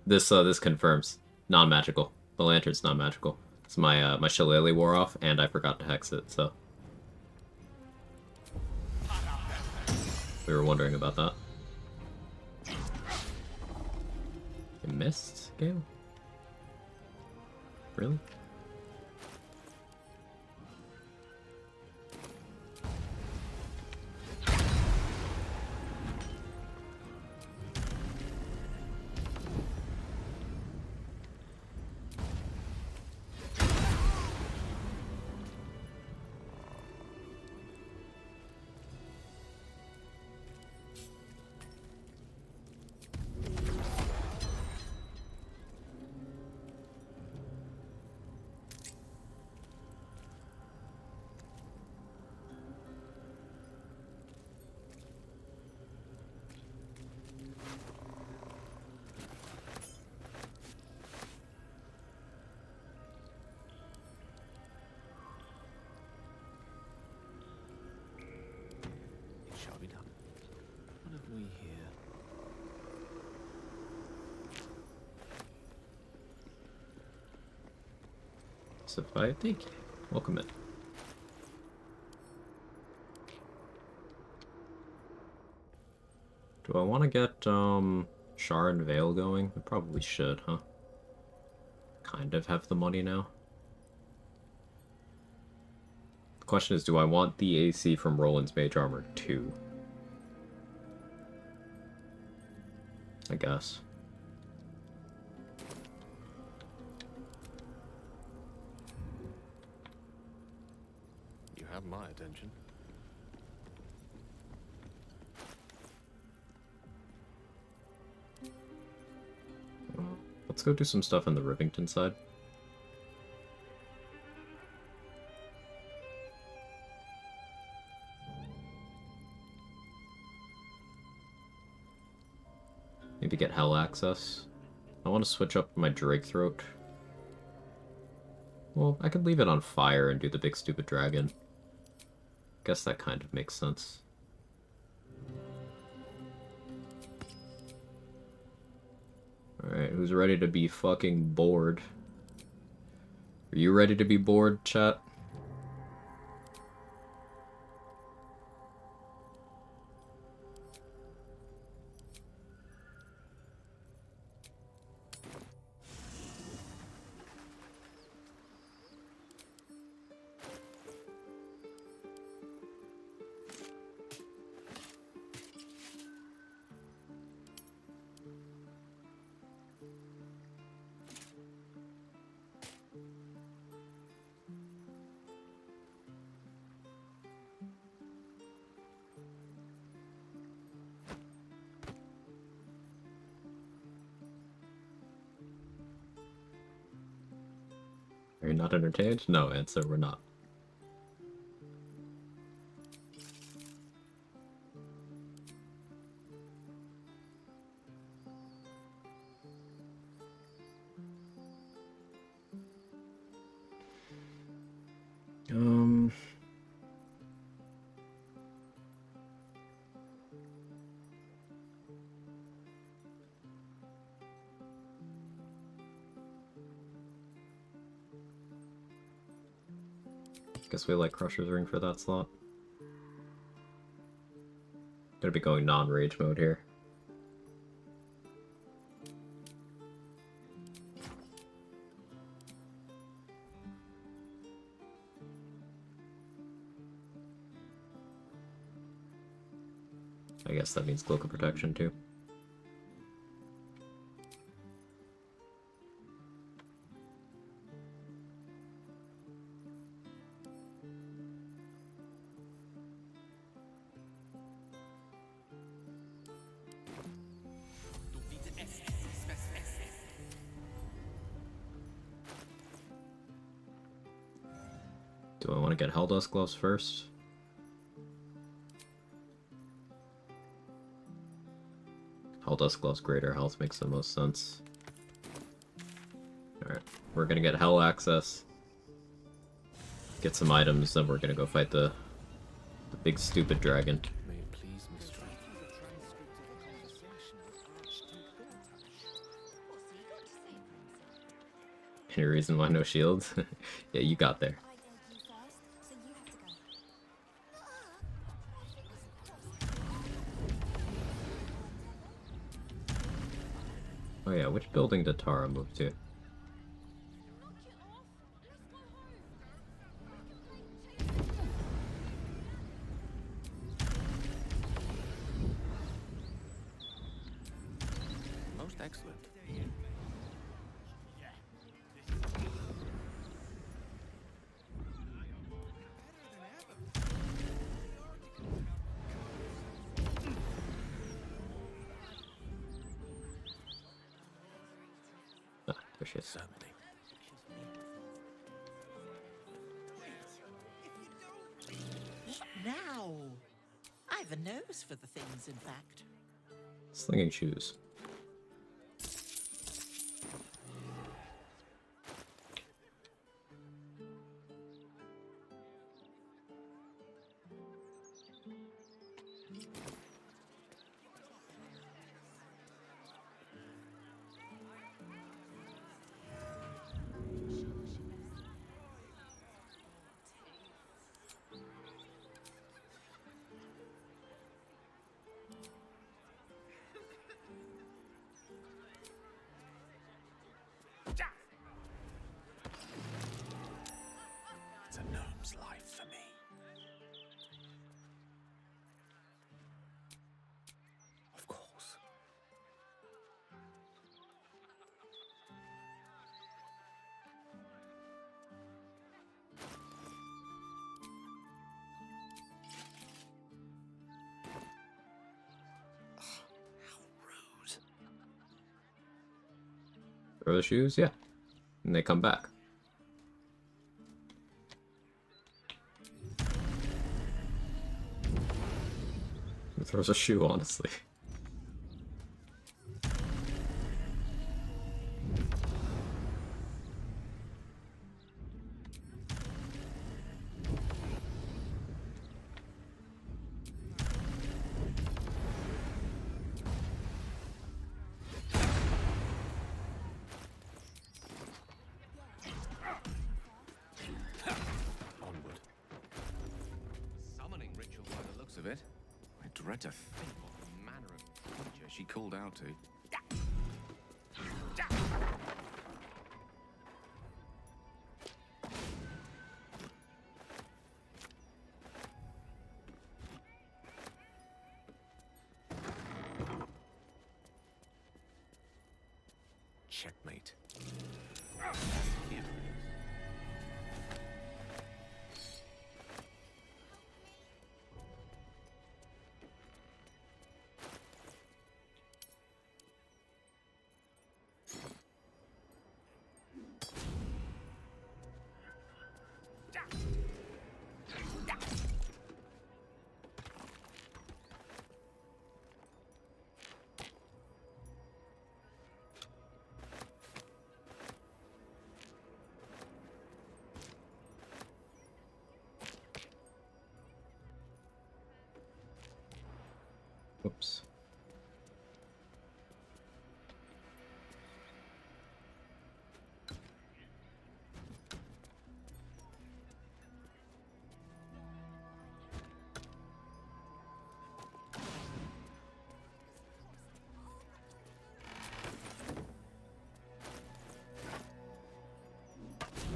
So this confirms non-magical. The lantern's non-magical. So my shillelagh wore off, and I forgot to hex it. So we were wondering about that. You missed, Gale? Really? It shall be done. What have we here? Survive, thank you. Welcome in. Do I want to get, Shar and Vale going? I probably should, huh? Kind of have the money now. The question is, do I want the AC from Roland's Mage Armor too? I guess. You have my attention. Let's go do some stuff on the Rivington side. Maybe get hell access. I want to switch up my Drake Throat. Well, I could leave it on fire and do the big stupid dragon. Guess that kind of makes sense. Alright, who's ready to be fucking bored? Are you ready to be bored, chat? Are you not entertained? No, answer, we're not. Guess we like Crusher's Ring for that slot. Gonna be going non-rage mode here. I guess that means Cloak of Protection too. Do I want to get Helldust Gloves first? Helldust Gloves greater health makes the most sense. Alright, we're gonna get Hell access. Get some items, then we're gonna go fight the big stupid dragon. May it please, mistress. Any reason why no shields? Yeah, you got there. Oh yeah, which building did Tara move to? Most excellent. Ah, there she is. Certainly. What now? I've a nose for the things, in fact. Slinging shoes. It's a gnome's life for me. Of course. Throw the shoes? Yeah. And they come back. Who throws a shoe, honestly? Onward. Summoning ritual by the looks of it. I dread to think what manner of creature she called out to. Checkmate. Here. Oops.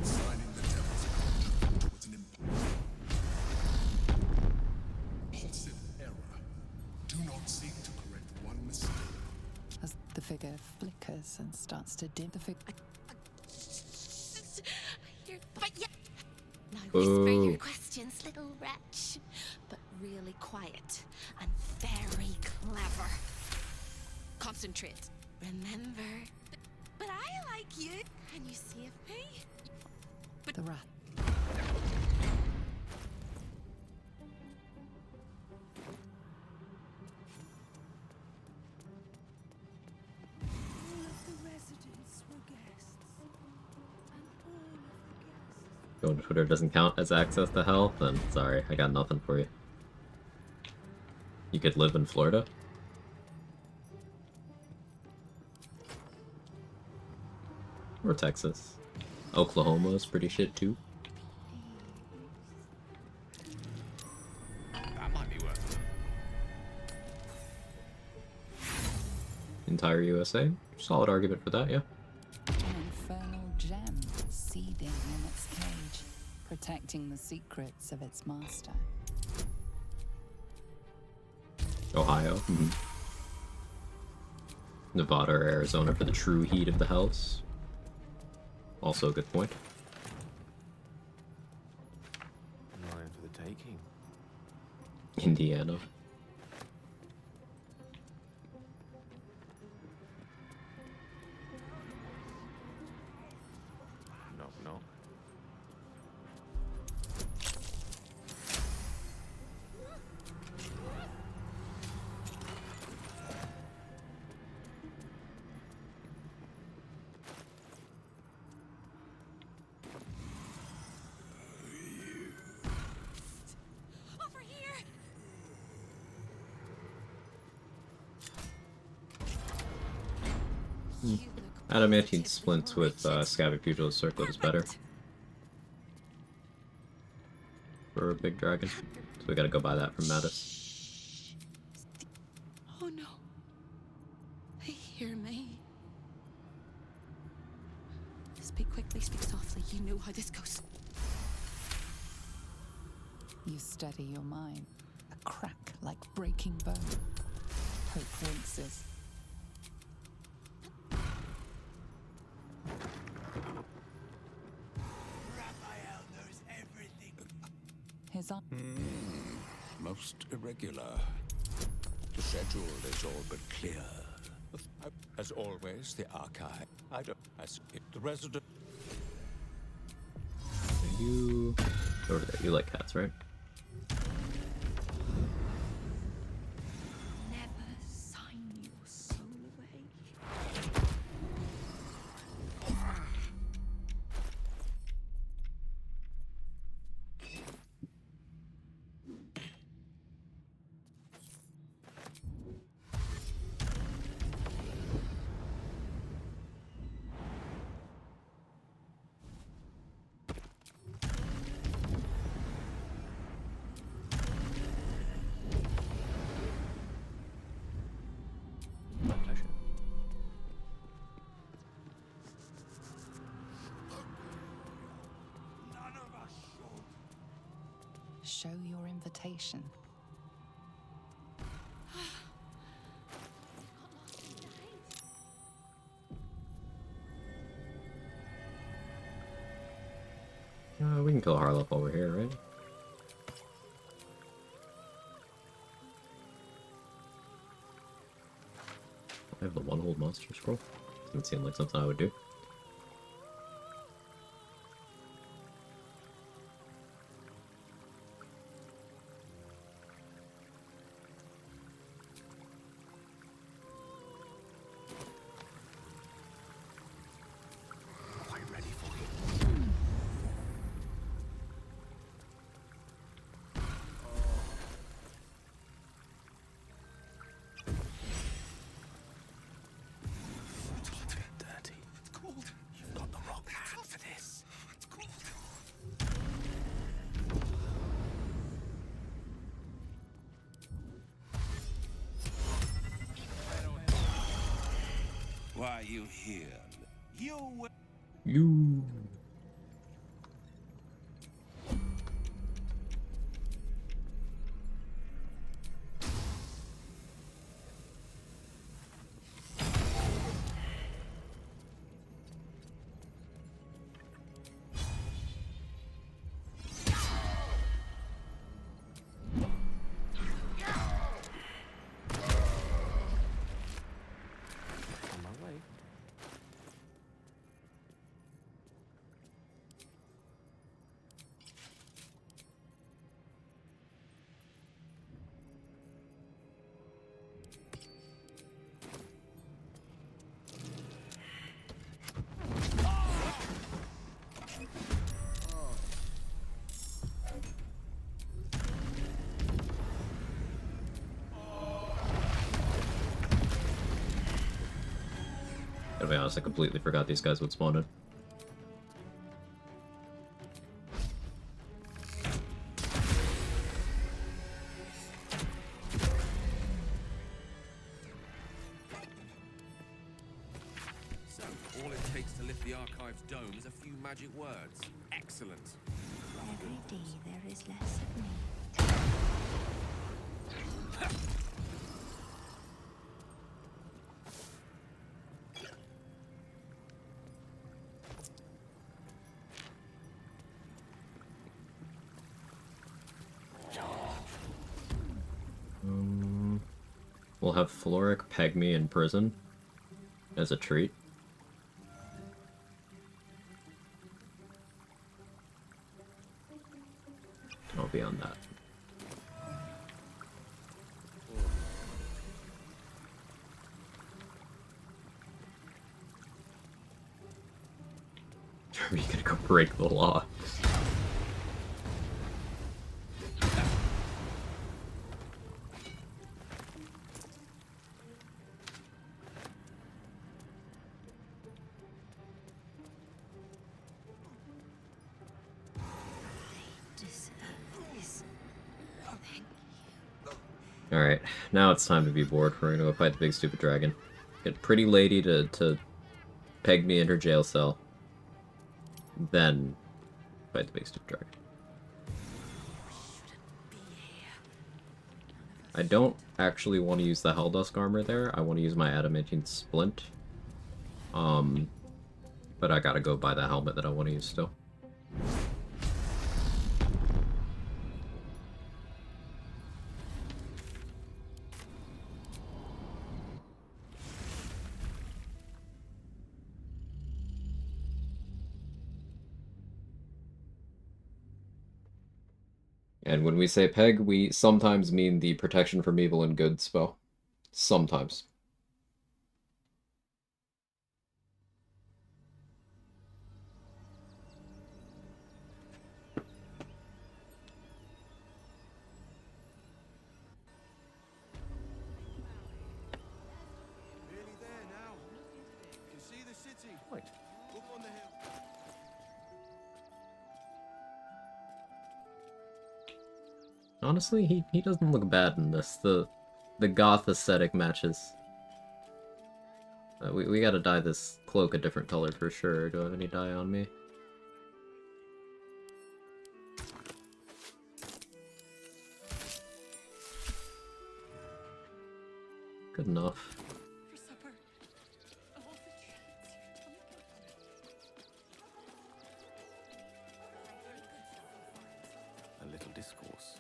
Signing the devil's contract was an impulsive error. Do not seek to correct one mistake. As the figure flickers and starts to dim, the figure. But yeah. Now Boo. whisper your questions, little wretch. But really quiet and very clever. Concentrate. Remember. But I like you. Can you save me? But The rat. All of the residents were guests. And all of the guests. Going to Twitter doesn't count as access to hell? Then sorry, I got nothing for you. You could live in Florida? Or Texas. Oklahoma is pretty shit too. That might be worth it. entire USA. Solid argument for that, yeah. An infernal gem seething in its cage, protecting the secrets of its master. Ohio. Nevada or Arizona for the true heat of the Hells. Also a good point. Mine for the taking. Indiana. Knock, knock. Over here! Adamantine splints with Scabby Pugil's Circlet is better. For a big dragon. So we gotta go buy that from Mattis. Oh no. They hear me. Speak quickly, speak softly. You know how this goes. You steady your mind. A crack like breaking bone. Hope winces. Raphael knows everything. His arm. Most irregular. The schedule is all but clear. As always, the archive. I don't. As it, the resident. You over there. You like cats, right? Never sign your soul away. My pleasure. None of us should. Show your invitation. We can kill Harlow over here, right? I have the one hold monster scroll. Doesn't seem like something I would do. Quite ready for you. It's hot and dirty. It's cold. You've got the wrong hand for this. It's cold. Why you here? You. You. On my way. Gotta be honest, I completely forgot these guys would spawn in. takes to lift the Archive's dome is a few magic words. Excellent. Every day there is less of me. We'll have Floric peg me in prison as a treat. I'll be on that. Are you gonna go break the law? Alright, now it's time to be bored. We're gonna go fight the big stupid dragon. Get a pretty lady to peg me in her jail cell. Then fight the big stupid dragon. I don't actually want to use the Helldusk armor there. I want to use my adamantine splint. But I gotta go buy the helmet that I want to use still. And when we say peg, we sometimes mean the protection from evil and good spell. Sometimes. Nearly there now. You can see the city. Right. Up on the hill. Honestly, he doesn't look bad in this. The goth aesthetic matches. We gotta dye this cloak a different color for sure. Do I have any dye on me? Good enough. A little discourse.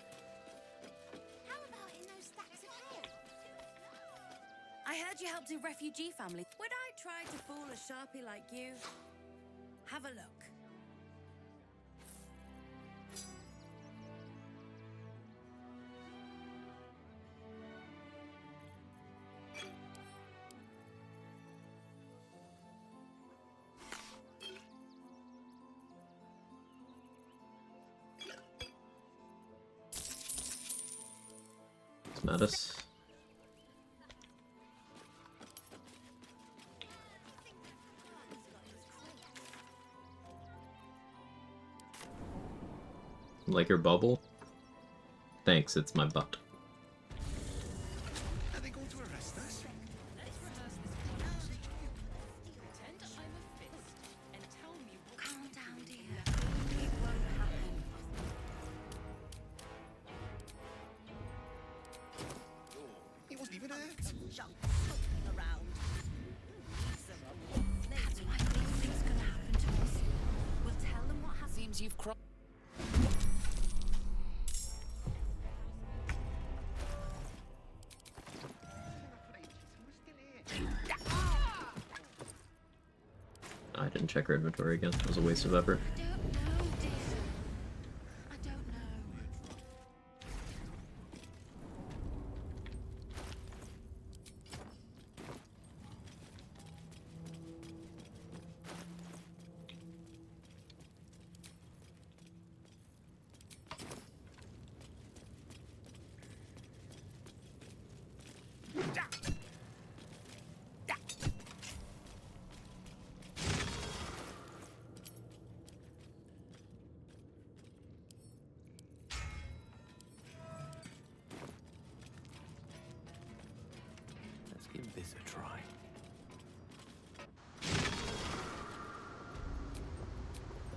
I heard you helped a refugee family. Would I try to fool a sharpie like you? Have a look. It's Mattis. Like your bubble? Thanks, it's my butt. Are they going to arrest us? Calm down, dear. It won't happen. He wasn't even hurt. Around. That's why big things gonna happen to us. We'll tell them what happened. Seems you've crossed. I didn't check her inventory again. It was a waste of effort. I don't know, dear. I don't know.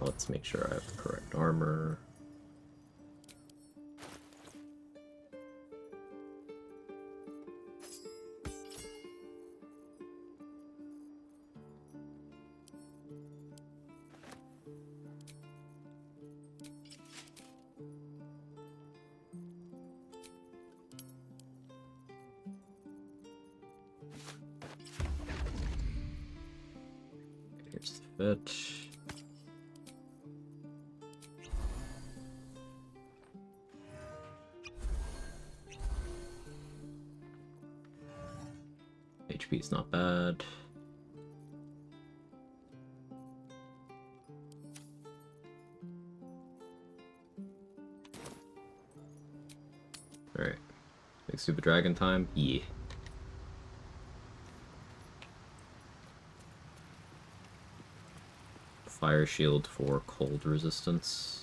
Let's make sure I have the correct armor. Here's the fetch. HP is not bad. Alright. Big Super Dragon time? Yeah. Fire shield for cold resistance.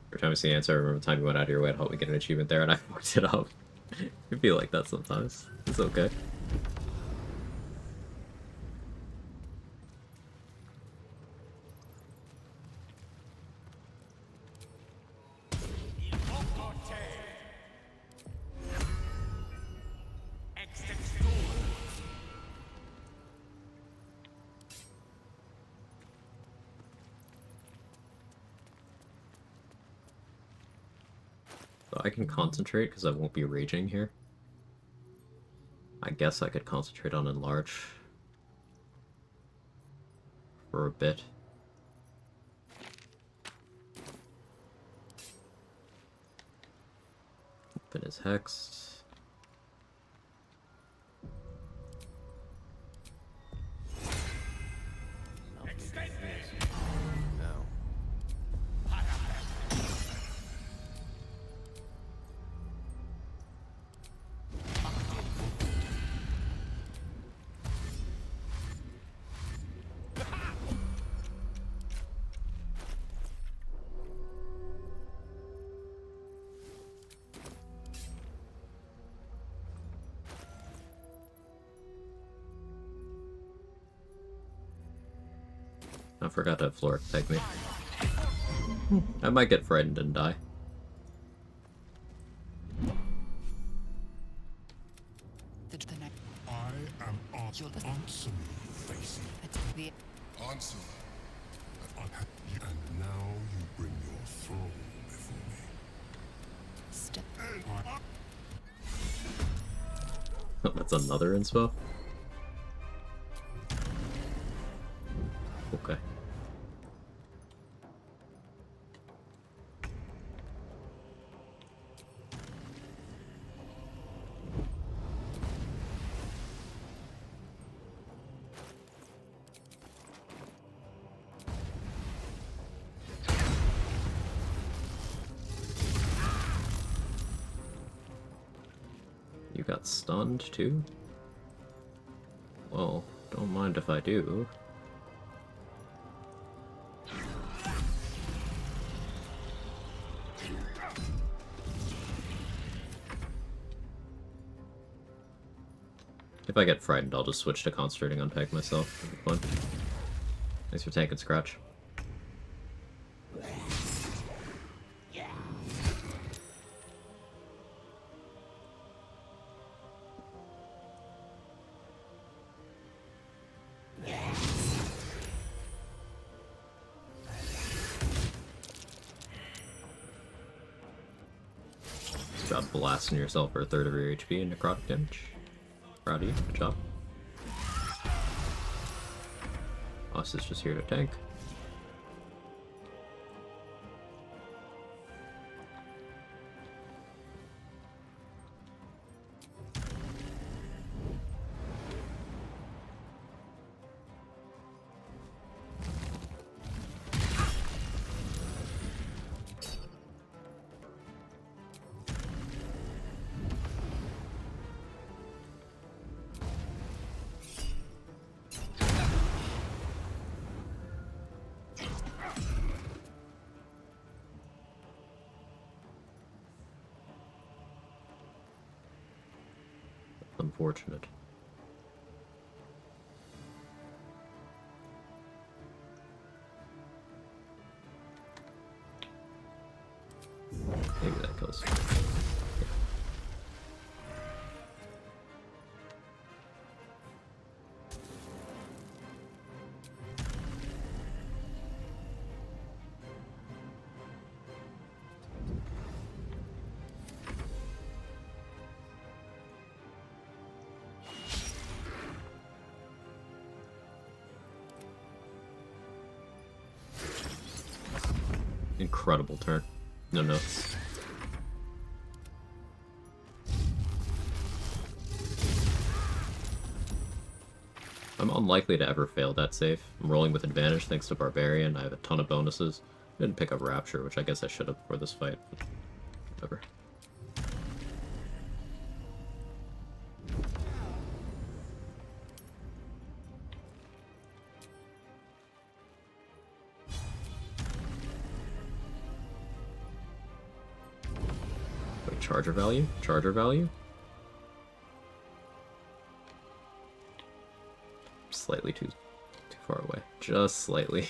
Every time I see an answer, I remember the time you went out of your way to help me get an achievement there, and I fucked it up. It'd be like that sometimes. It's okay. So I can concentrate because I won't be raging here. I guess I could concentrate on enlarge for a bit. Open his hexed. I forgot to have Floric take me. I might get frightened and die. I am Ansem, facing. Ansem. And now you bring your throne before me. That's another inspo? Okay. You got stunned too? Well, don't mind if I do. If I get frightened, I'll just switch to concentrating on Peg myself. It'll be fun. Thanks for taking Scratch. Good job blasting yourself for a third of your HP and necrotic damage. Proud of you. Good job. Us is just here to tank. unfortunate. Maybe that goes. Incredible turn. No notes. I'm unlikely to ever fail that save. I'm rolling with advantage thanks to Barbarian. I have a ton of bonuses. Didn't pick up Rapture, which I guess I should have before this fight. But whatever. Wait, charger value? Charger value? Slightly too far away. Just slightly.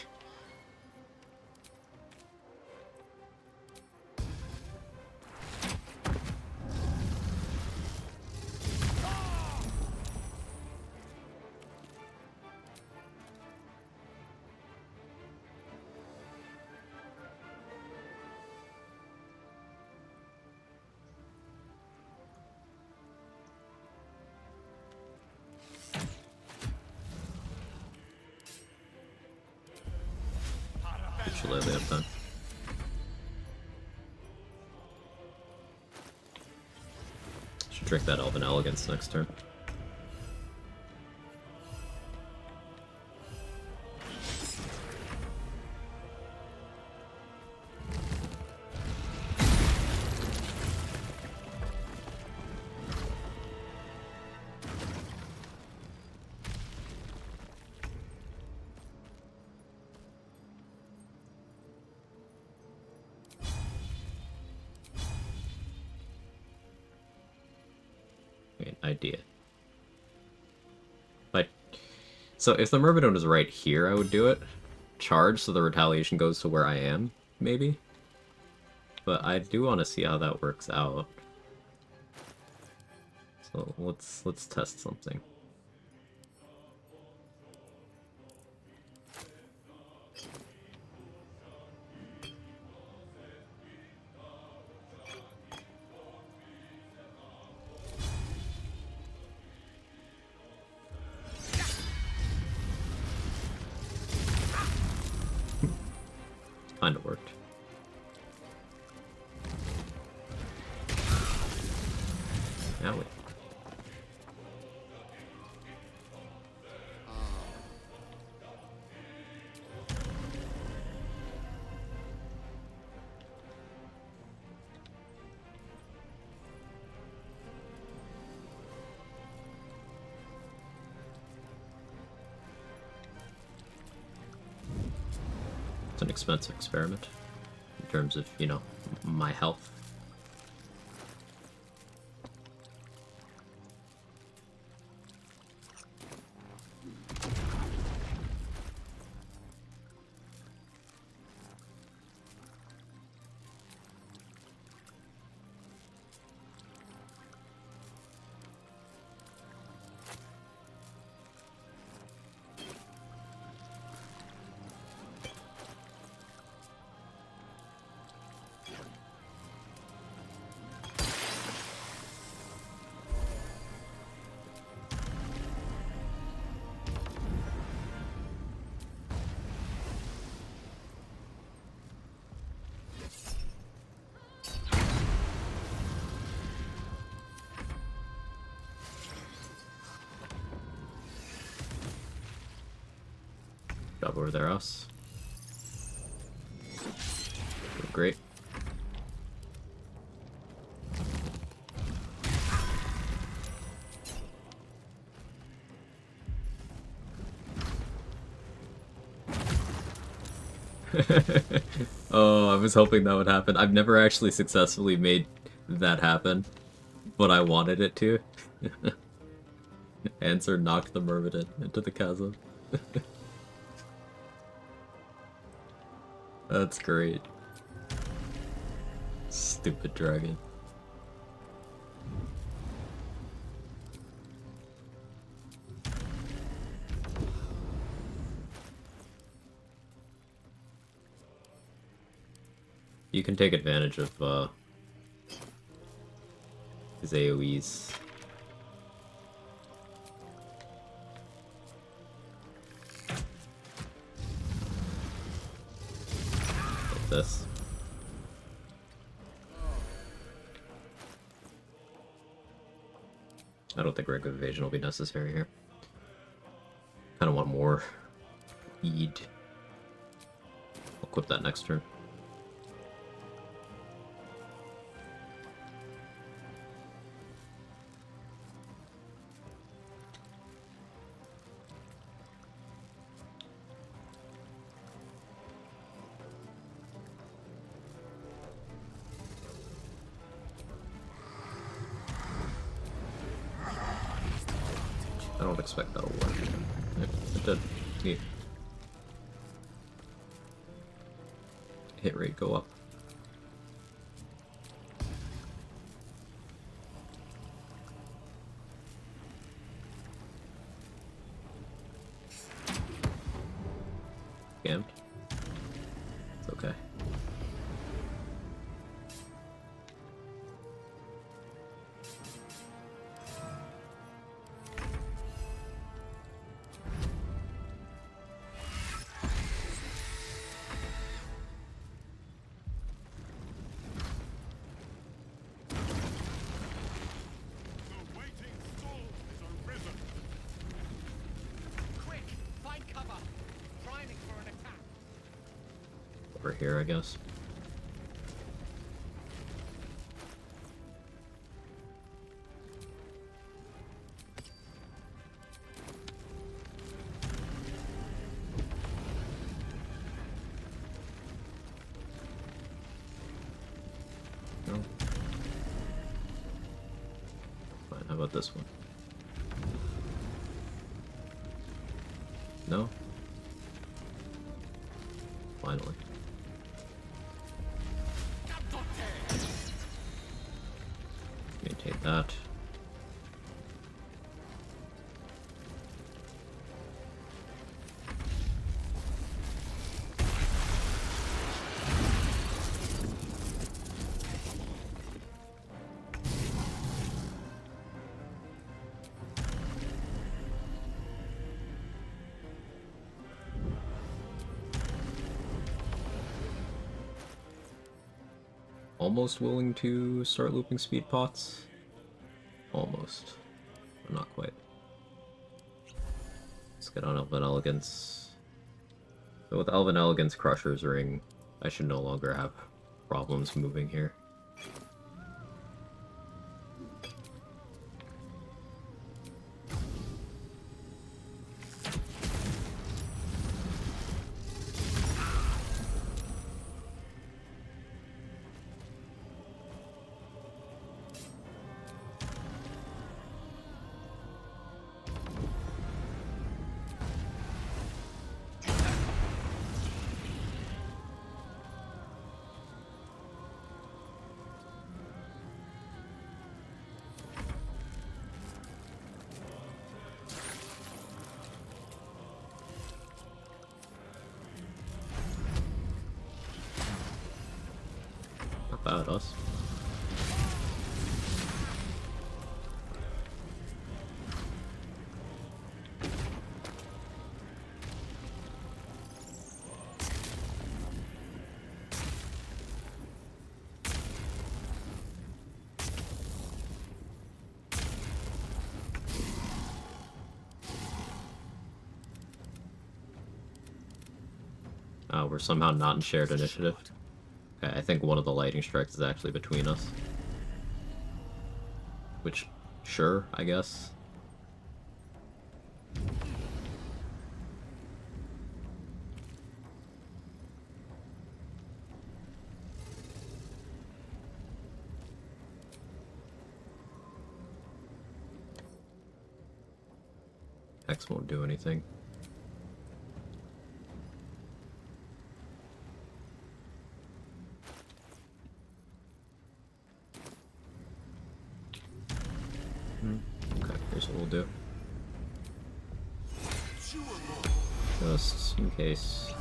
Absolutely have done. Should drink that Elven Elegance next turn. Idea. Like, so if the Myrmidon is right here, I would do it. Charge so the retaliation goes to where I am, maybe. But I do want to see how that works out. So let's test something. Kinda worked. Now we. It's an expensive experiment in terms of, you know, my health. Job over their house. Great. Oh, I was hoping that would happen. I've never actually successfully made that happen, but I wanted it to. Answer knocked the Myrmidon into the chasm. That's great. Stupid dragon. You can take advantage of his AoEs. Like this. I don't think regular evasion will be necessary here. Kind of want more speed. I'll equip that next turn. I don't expect that'll work. Yeah, it did. Neat. Hit rate go up. Scammed. It's okay. Quick, find cover. Priming for an attack. Over here, I guess. No. Fine, how about this one? No? Finally. Maintain that. Almost willing to start looping speed pots. Almost. But not quite. Let's get on Elven Elegance. So with Elven Elegance Crusher's Ring, I should no longer have problems moving here. Not bad, us. We're somehow not in shared initiative. Okay, I think one of the lightning strikes is actually between us. Which, sure, I guess. X won't do anything. Okay, here's what we'll do. Just in case.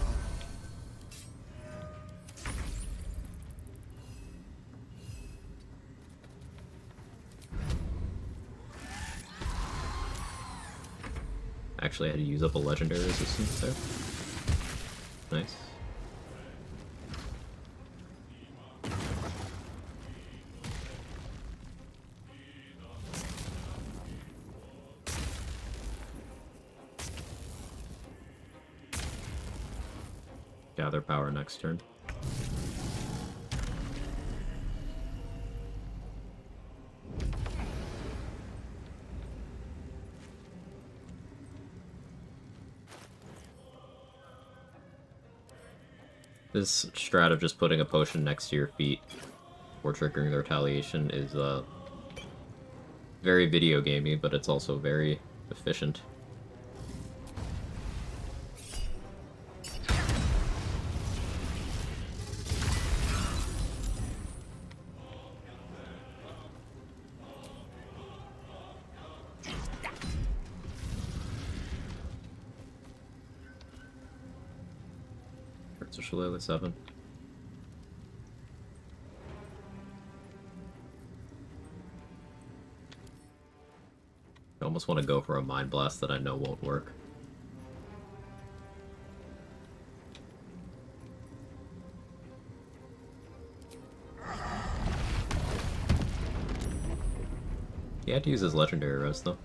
Actually, I had to use up a legendary resistance there. Nice. Gather power next turn. This strat of just putting a potion next to your feet or triggering the retaliation is very video gamey, but it's also very efficient. Shillelagh 7. I almost want to go for a Mind Blast that I know won't work. He had to use his legendary res though.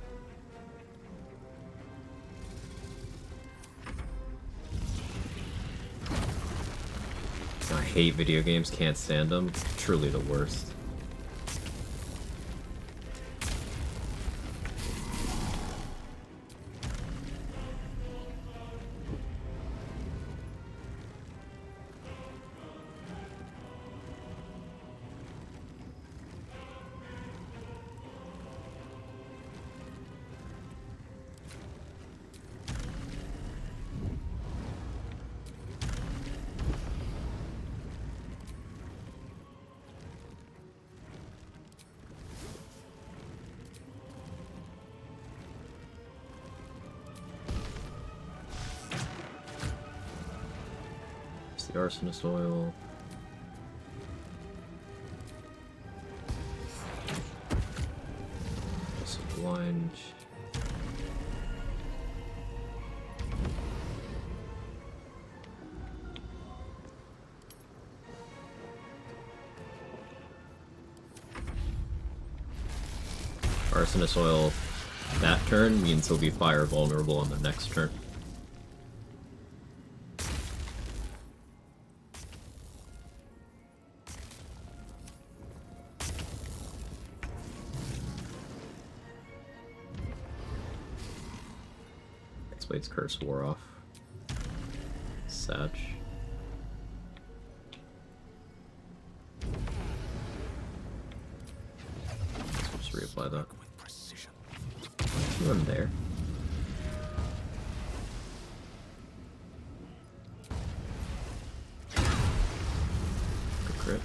I hate video games, can't stand them. Truly the worst. The arsonist oil. Also blind. Arsonist oil that turn means he'll be fire vulnerable on the next turn. Blade's Curse wore off. Satch. Let's just reapply that. You in there? Good crit.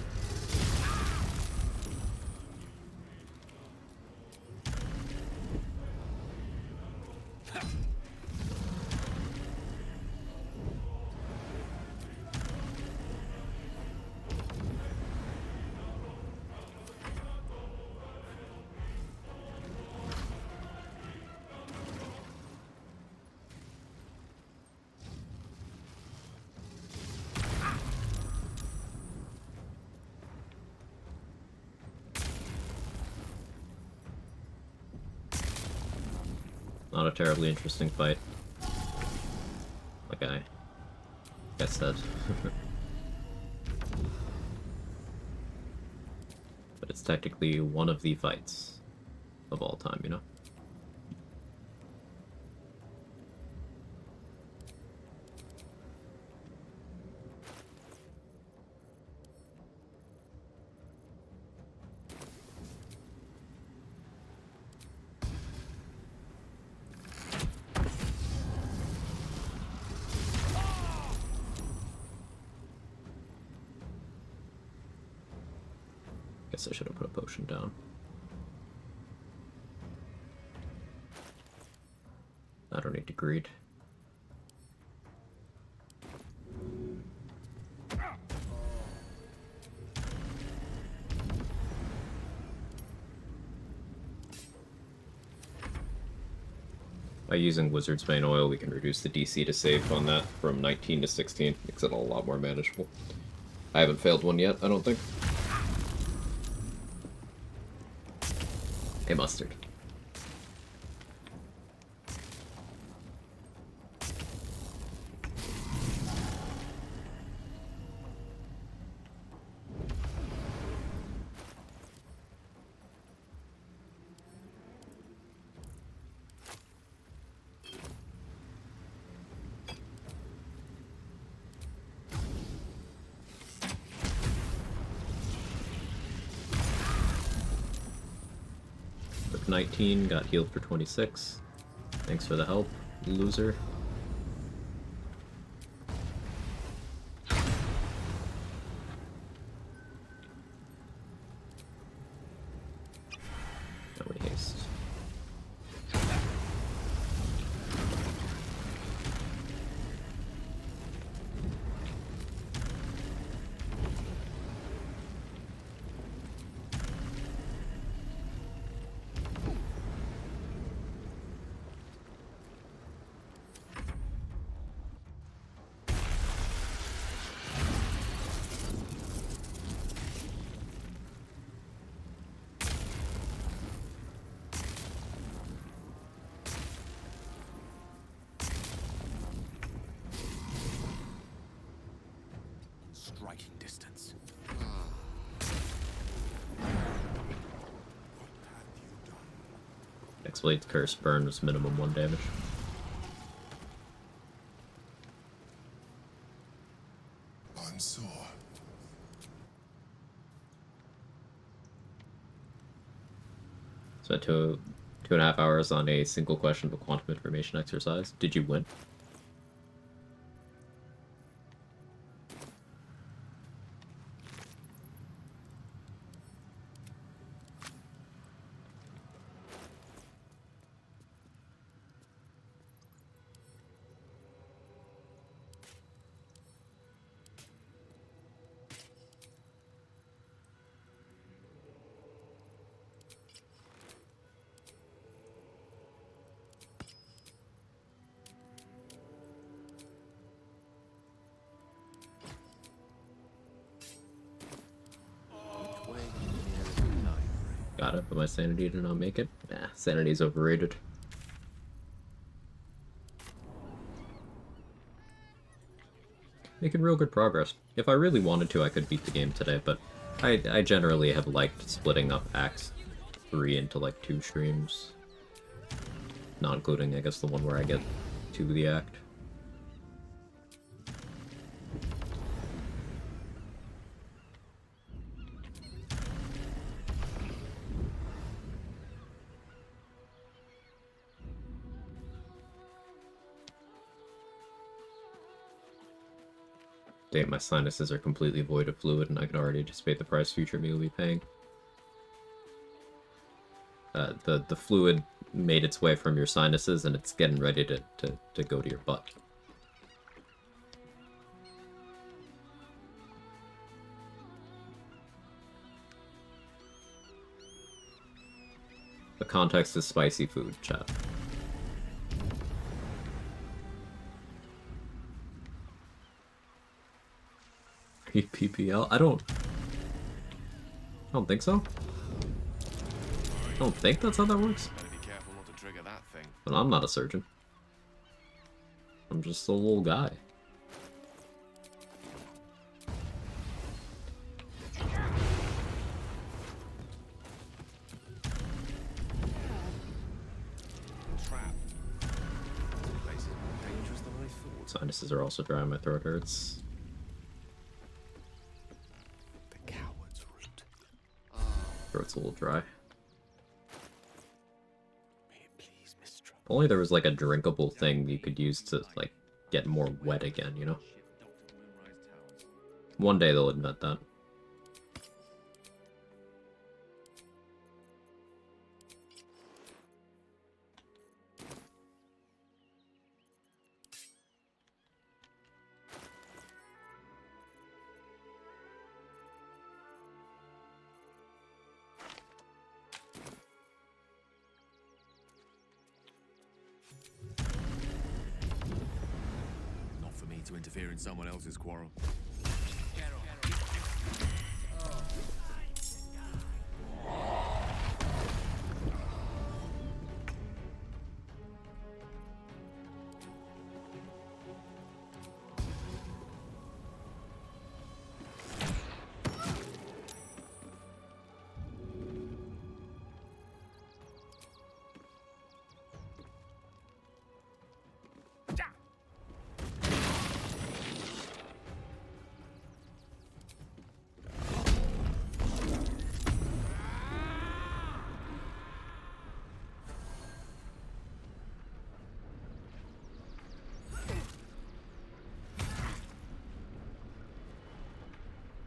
Not a terribly interesting fight. Like I said. But it's technically one of the fights of all time, you know? Guess I should have put a potion down. I don't need to greed. By using Wizard's Bane Oil, we can reduce the DC to save on that from 19 to 16. Makes it a lot more manageable. I haven't failed one yet, I don't think. Hey, Mustard. Took 19, got healed for 26. Thanks for the help, loser. Now we haste. Striking distance. X-Blade's Curse burn was minimum 1 damage. I'm sore. So 2.5 hours on a single question of a quantum information exercise. Did you win? Got it, but my sanity did not make it. Nah, sanity's overrated. Making real good progress. If I really wanted to, I could beat the game today, but I generally have liked splitting up Acts 3 into like 2 streams. Not including, I guess, the one where I get to the act. Damn, my sinuses are completely void of fluid, and I can already anticipate the price future me will be paying. The fluid made its way from your sinuses, and it's getting ready to go to your butt. The context is spicy food, chat. PPL? I don't think so. I don't think that's how that works. Better be careful not to trigger that thing. But I'm not a surgeon. I'm just a little guy. Trap. This place is more dangerous than I thought. Sinuses are also dry, my throat hurts. Throat's a little dry. If only there was like a drinkable thing you could use to like get more wet again, you know? One day they'll invent that. to interfere in someone else's quarrel.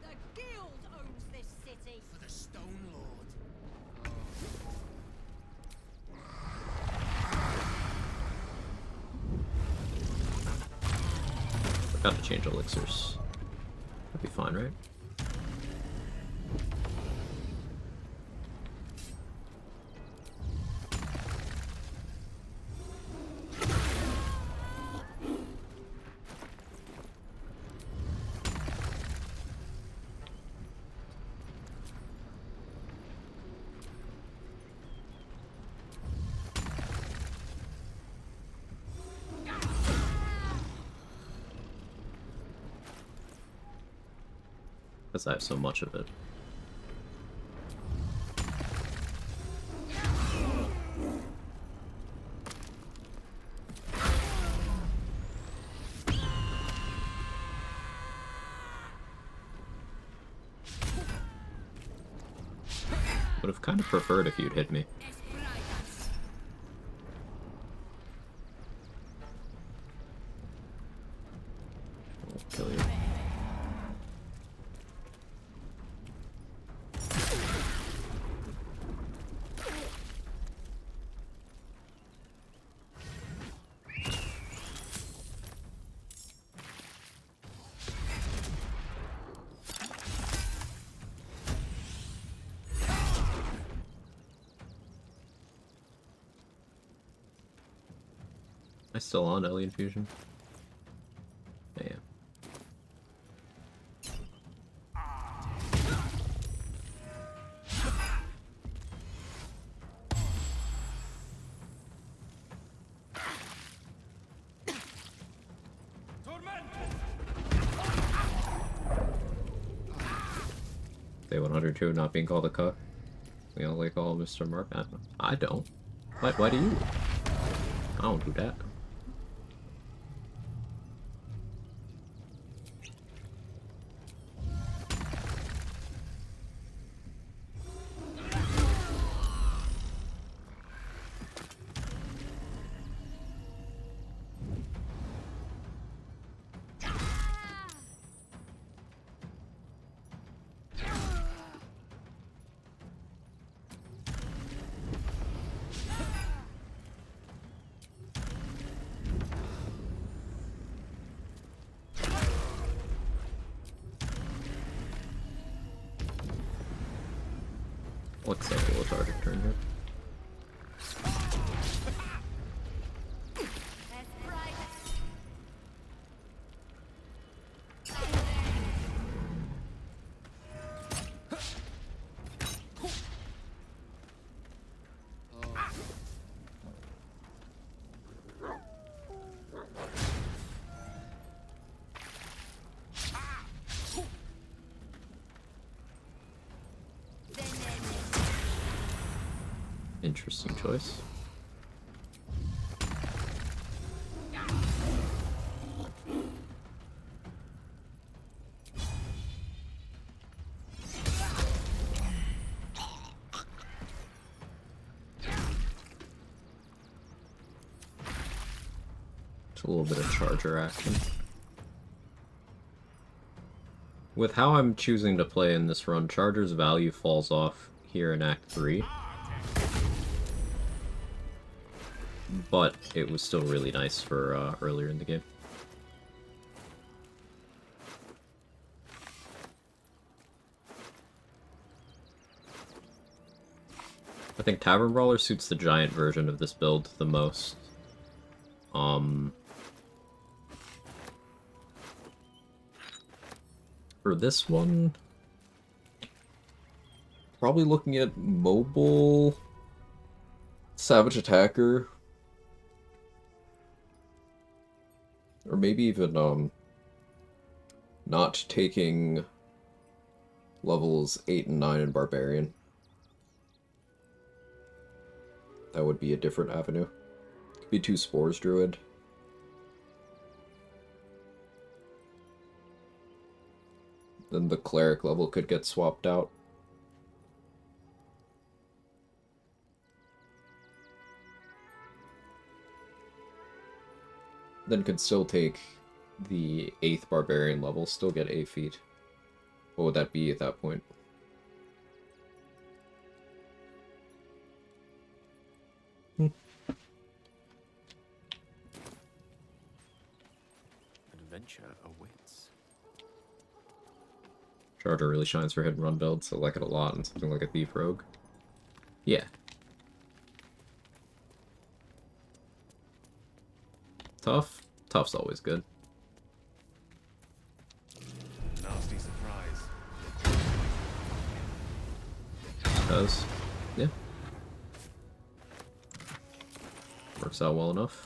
The guild owns this city. For the Stone Lord. Forgot to change elixirs. That'd be fine, right? Because I have so much of it. Would have kind of preferred if you'd hit me. I'll kill you. Am I still on Alien Fusion? I am. Day 102 not being called a cuck. We only call Mr. Mark. I don't. Why do you? I don't do that. Looks like a lethargic turn here. Interesting choice. It's a little bit of charger action. With how I'm choosing to play in this run, Charger's value falls off here in Act 3. But it was still really nice for earlier in the game. I think Tavern Brawler suits the giant version of this build the most. For this one, probably looking at mobile, savage attacker, or maybe even not taking levels 8 and 9 in barbarian. That would be a different avenue. Could be 2 spores druid. Then the cleric level could get swapped out. Then could still take the 8th barbarian level, still get 8 feet. What would that be at that point? Adventure awaits. Charger really shines for hit and run builds, so I like it a lot in something like a Thief Rogue. Yeah. Tough? Tough's always good. Nasty surprise. Does. Yeah. Works out well enough.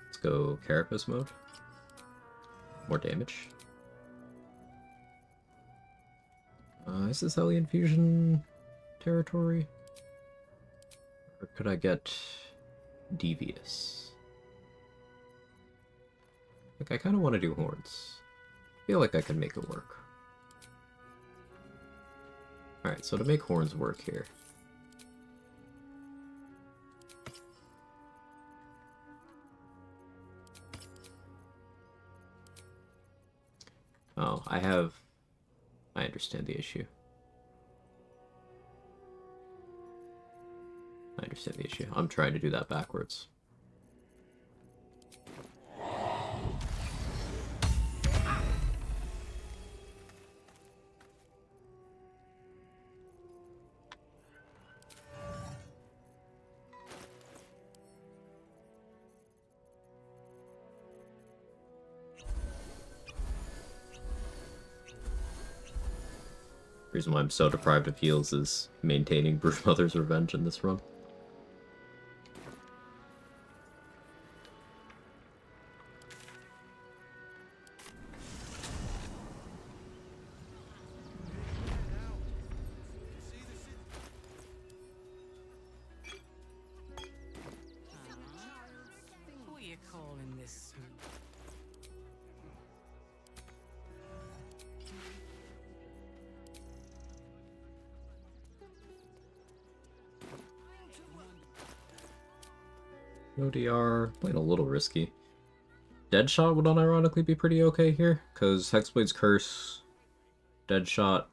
Let's go Carapace mode. More damage. Is this Hellion Fusion territory? Or could I get Devious? Like, I kind of want to do Horns. I feel like I can make it work. Alright, so to make Horns work here. Oh, I understand the issue. I understand the issue. I'm trying to do that backwards. The reason why I'm so deprived of heals is maintaining Broodmother's Revenge in this run. Who are you calling this? No DR, playing a little risky. Deadshot would unironically be pretty okay here, because Hexblade's Curse, Deadshot,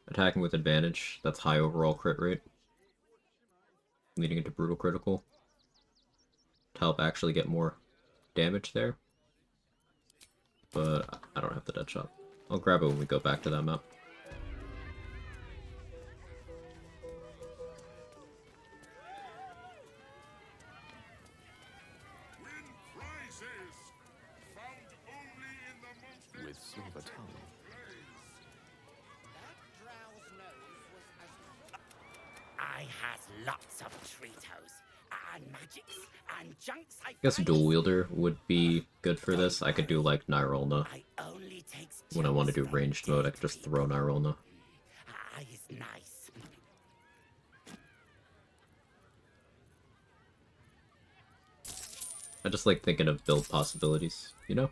attacking with advantage, that's high overall crit rate. Leading into Brutal Critical. To help actually get more damage there. But I don't have the Deadshot. I'll grab it when we go back to that map. With silver tongue. I has lots of Tritos and magics and junks. I guess Dual Wielder would be good for this. I could do like Nyrolna. When I want to do ranged mode, I could just throw Nyrolna. Is nice. I just like thinking of build possibilities, you know?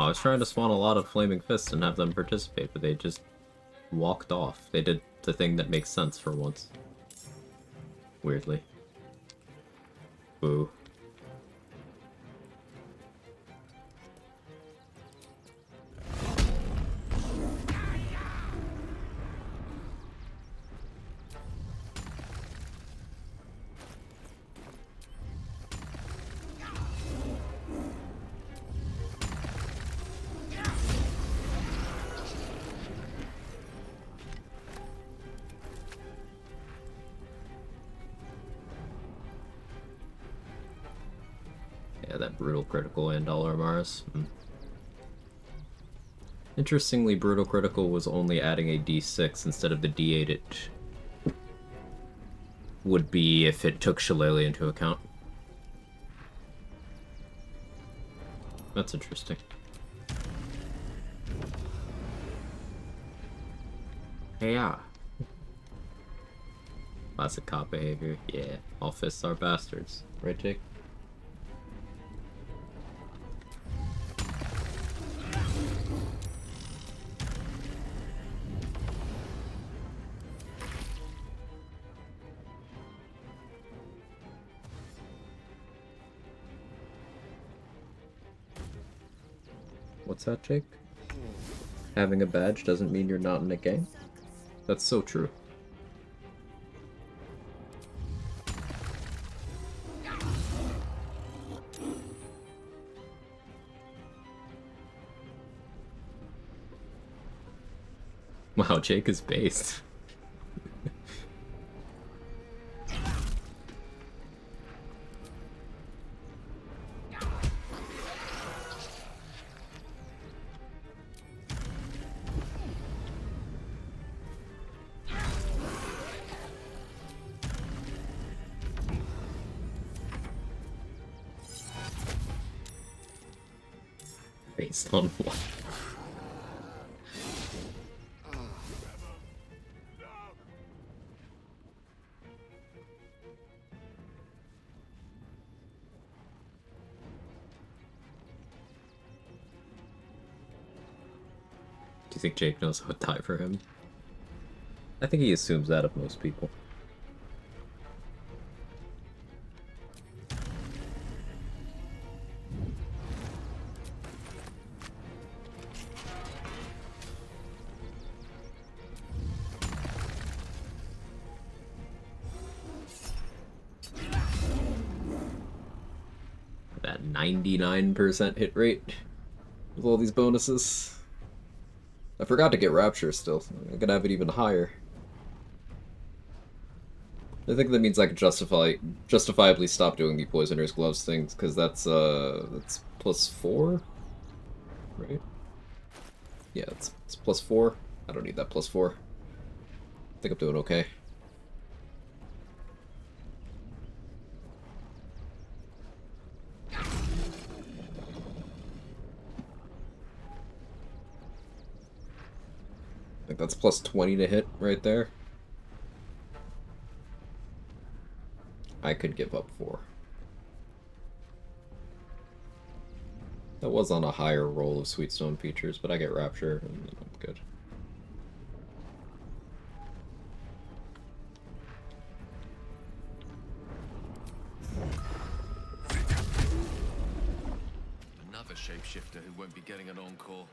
I was trying to spawn a lot of flaming fists and have them participate, but they just walked off. They did the thing that makes sense for once. Weirdly. Boo. Yeah, that brutal critical and dollar Mars. Interestingly, brutal critical was only adding a d6 instead of the d8 it would be if it took Shillelagh into account. That's interesting. Hey, yeah. Classic cop behavior. Yeah, all fists are bastards. Right, Jake? What's that, Jake? Having a badge doesn't mean you're not in a gang? That's so true. Wow, Jake is based. Based on what? Do you think Jake knows how to die for him? I think he assumes that of most people. That 99% hit rate with all these bonuses. I forgot to get Rapture still. I'm gonna have it even higher. I think that means I can justifiably stop doing the Poisoner's Gloves things, because that's +4? Right? Yeah, it's +4. I don't need that +4. I think I'm doing okay. I think that's +20 to hit right there. I could give up 4. That was on a higher roll of Sweetstone features, but I get Rapture, and I'm good. Another shapeshifter who won't be getting an encore.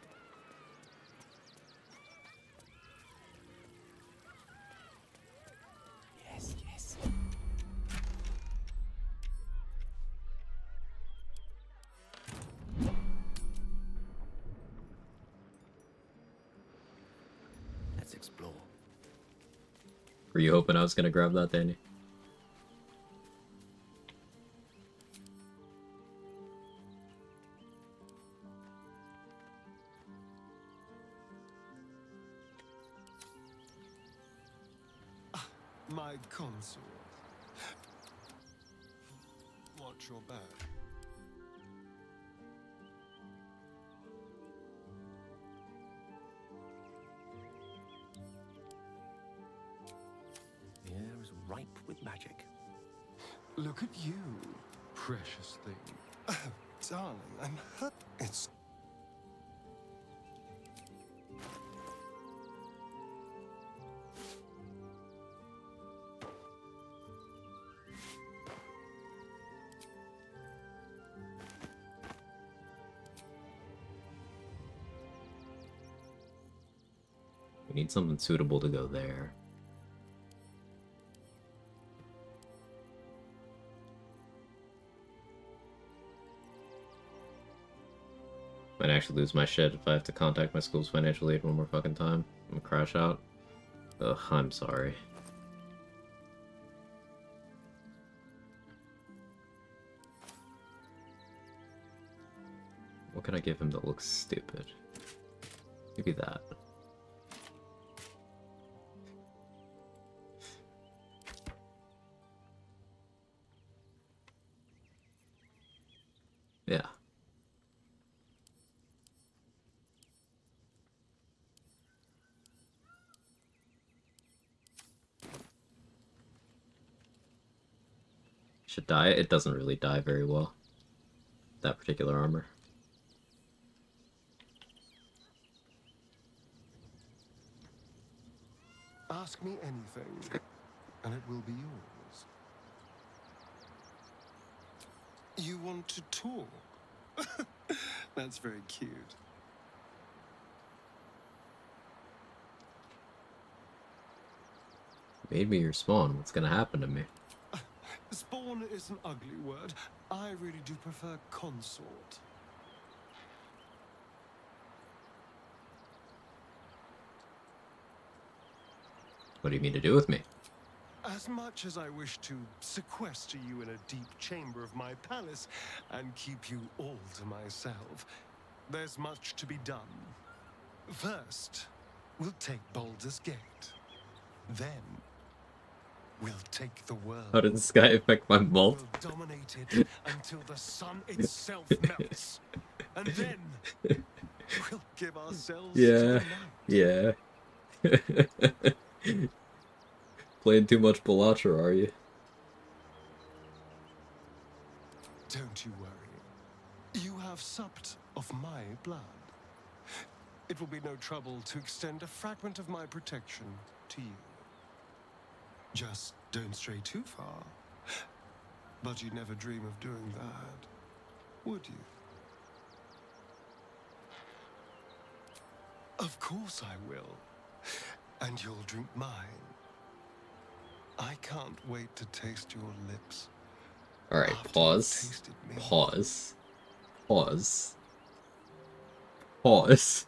Yes, yes. Let's explore. Were you hoping I was gonna grab that, Danny? My consort. Watch your back. The air is ripe with magic. Look at you, precious thing. Oh, darling, I'm hurt. It's We need something suitable to go there. Might actually lose my shit if I have to contact my school's financial aid one more fucking time. I'm gonna crash out. Ugh, I'm sorry. What can I give him that looks stupid? Maybe that. Yeah. Should dye it? It doesn't really dye very well. That particular armor. Ask me anything, and it will be yours. You want to talk? That's very cute. Made me your spawn. What's gonna happen to me? Spawn is an ugly word. I really do prefer consort. What do you mean to do with me? As much as I wish to sequester you in a deep chamber of my palace and keep you all to myself, there's much to be done. First, we'll take Baldur's Gate. Then, we'll take the world. How did this guy affect my mult? We'll dominate it until the sun itself melts. And then, we'll give ourselves to Yeah. the Yeah. Playing too much Balatra, are you? Don't you worry. You have supped of my blood. It will be no trouble to extend a fragment of my protection to you. Just don't stray too far. But you'd never dream of doing that, would you? Of course I will. And you'll drink mine. I can't wait to taste your lips. Alright, pause. Pause. Pause. Pause.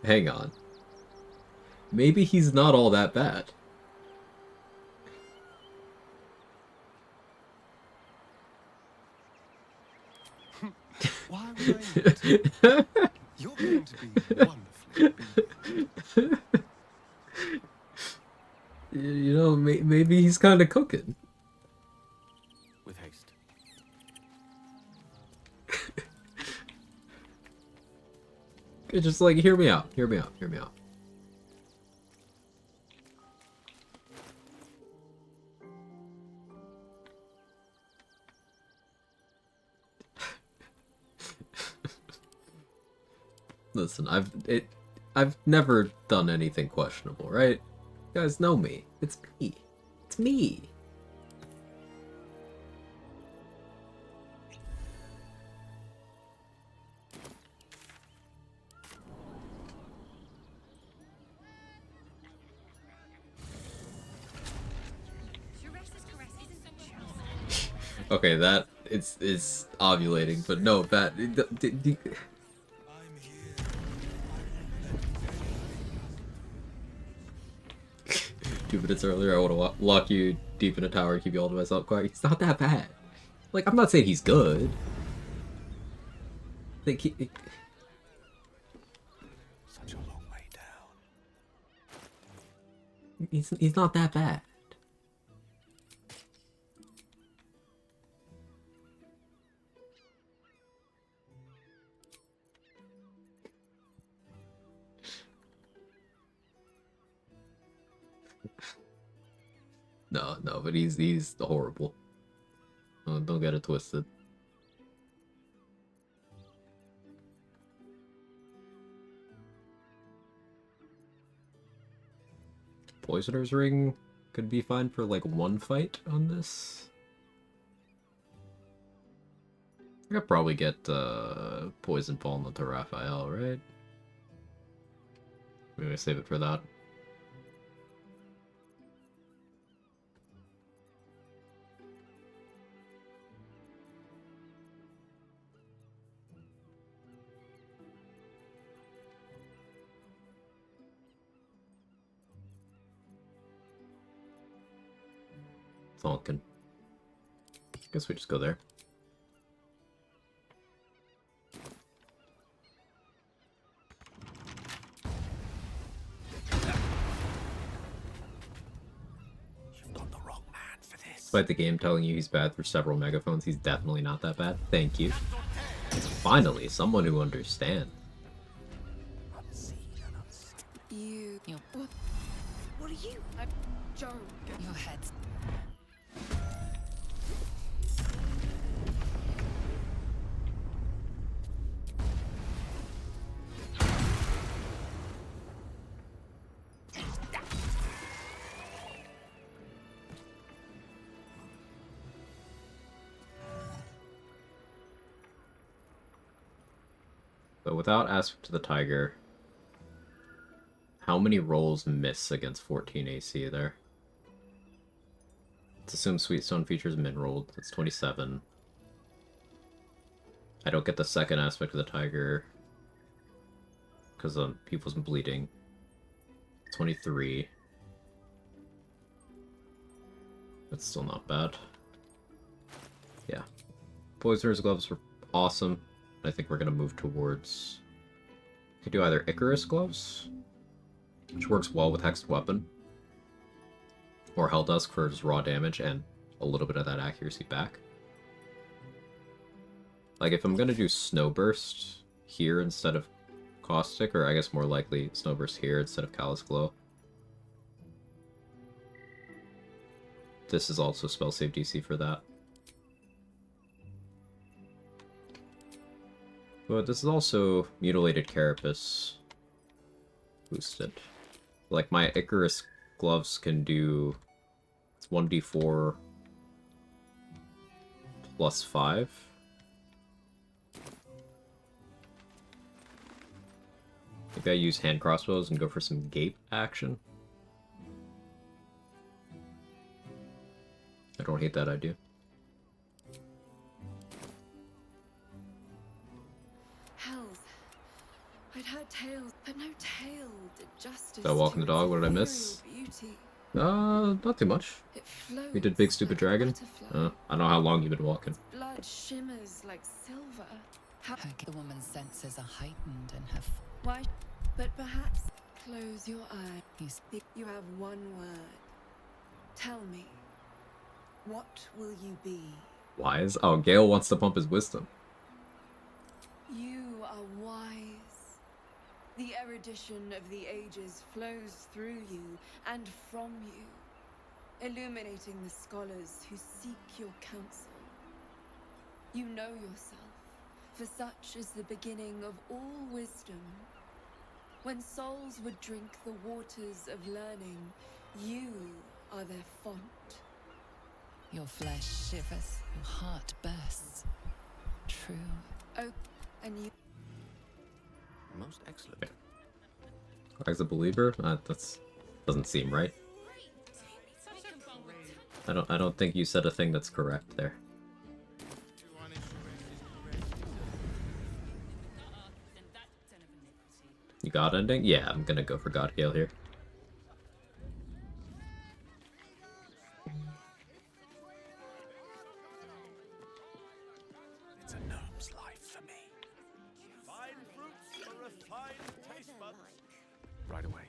Hang on. Maybe he's not all that bad. Why would I not? You're going to be wonderfully obedient. You know, maybe he's kind of cooking. With haste. Just like, hear me out. Hear me out. Hear me out. Listen, I've never done anything questionable, right? You guys know me. It's me. It's me. Okay, that it's ovulating, but no, that Two minutes earlier, I want to lock you deep in a tower and keep you all to myself. Quag, he's not that bad. Like, I'm not saying he's good. Like, Such a long way down. he's not that bad. No, but he's horrible. Don't get it twisted. Poisoner's Ring could be fine for like one fight on this. I could probably get Poison Fallen to Raphael, right? Maybe I save it for that. Falcon. Guess we just go there. Despite the game telling you he's bad for several megaphones, he's definitely not that bad. Thank you. Finally, someone who understands. What are you? Joe. Your head's... But without Aspect to the Tiger, how many rolls miss against 14 AC there? Let's assume Sweetstone features min-rolled. That's 27. I don't get the second Aspect of the Tiger because people's bleeding. 23. That's still not bad. Yeah. Poisoner's Gloves were awesome. I think we're going to move towards... Could do either Icarus Gloves, which works well with Hexed Weapon, or Helldusk for just raw damage and a little bit of that accuracy back. Like, if I'm going to do Snowburst here instead of Caustic, or I guess more likely Snowburst here instead of Callous Glow, this is also spell save DC for that. But this is also Mutilated Carapace boosted. Like, my Icarus Gloves can do... It's 1d4 plus 5. Maybe I use hand crossbows and go for some gape action. I don't hate that idea. Hells. I'd heard tales, but no tale did justice. Did I walk the dog? What did I miss? Not too much. We did Big Stupid Dragon. I don't know how long you've been walking. Blood shimmers like silver. The woman's senses are heightened and her... Why? But perhaps close your eyes. You have one word. Tell me, what will you be? Wise? Oh, Gale wants to pump his wisdom. You are wise. The erudition of the ages flows through you and from you, illuminating the scholars who seek your counsel. You know yourself, for such is the beginning of all wisdom. When souls would drink the waters of learning, you are their font. Your flesh shivers, your heart bursts. True. Oh, and you... Most excellent. As a believer? That's doesn't seem right. I don't think you said a thing that's correct there. You God ending? Yeah, I'm gonna go for God Gale here. It's a gnome's life for me. Fine fruits for a fine taste bud. Right away.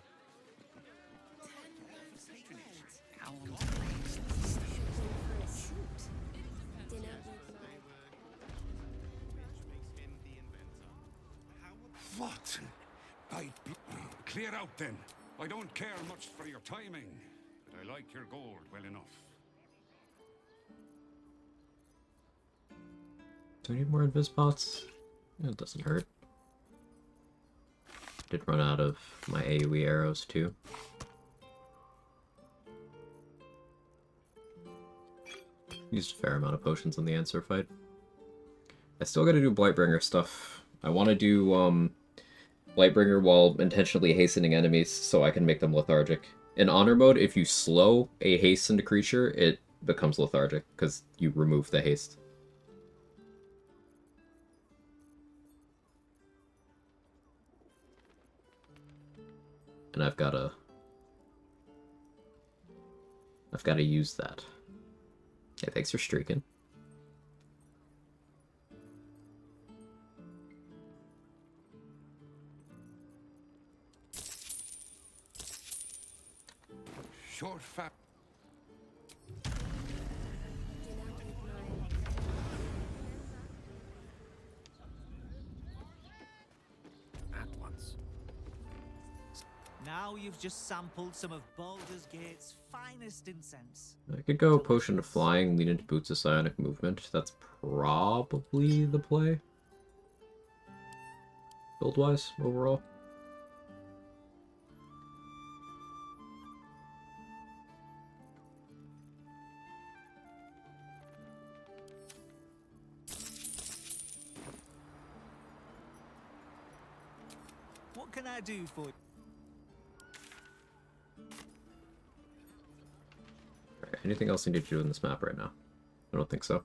What? Clear out then. I don't care much for your timing, but I like your gold well enough. Do I need more invis pots? It doesn't hurt. Did run out of my AoE arrows too. Used a fair amount of potions in the answer fight. I still gotta do Blightbringer stuff. I want to do Lightbringer while intentionally hastening enemies so I can make them lethargic. In honor mode, if you slow a hastened creature, it becomes lethargic because you remove the haste. And I've gotta use that. Hey, thanks for streaking. Short fat. At once. Now you've just sampled some of Baldur's Gate's finest incense. I could go Potion of Flying, lean into Boots of Psionic Movement. That's probably the play. Build-wise, overall. What can I do for you? Alright, anything else I need to do in this map right now? I don't think so.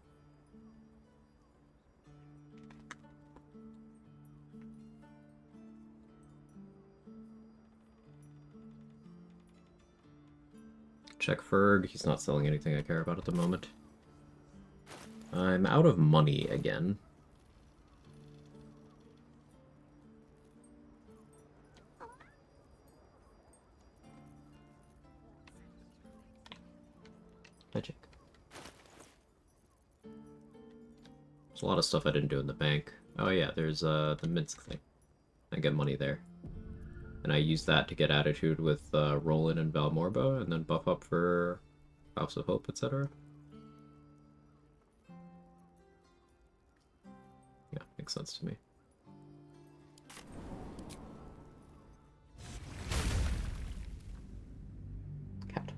Check Ferg, he's not selling anything I care about at the moment. I'm out of money again. Magic. There's a lot of stuff I didn't do in the bank. Oh yeah, there's the Minsk thing. I get money there. And I use that to get attitude with Roland and Balmorba, and then buff up for House of Hope, etc. Yeah, makes sense to me. Cat.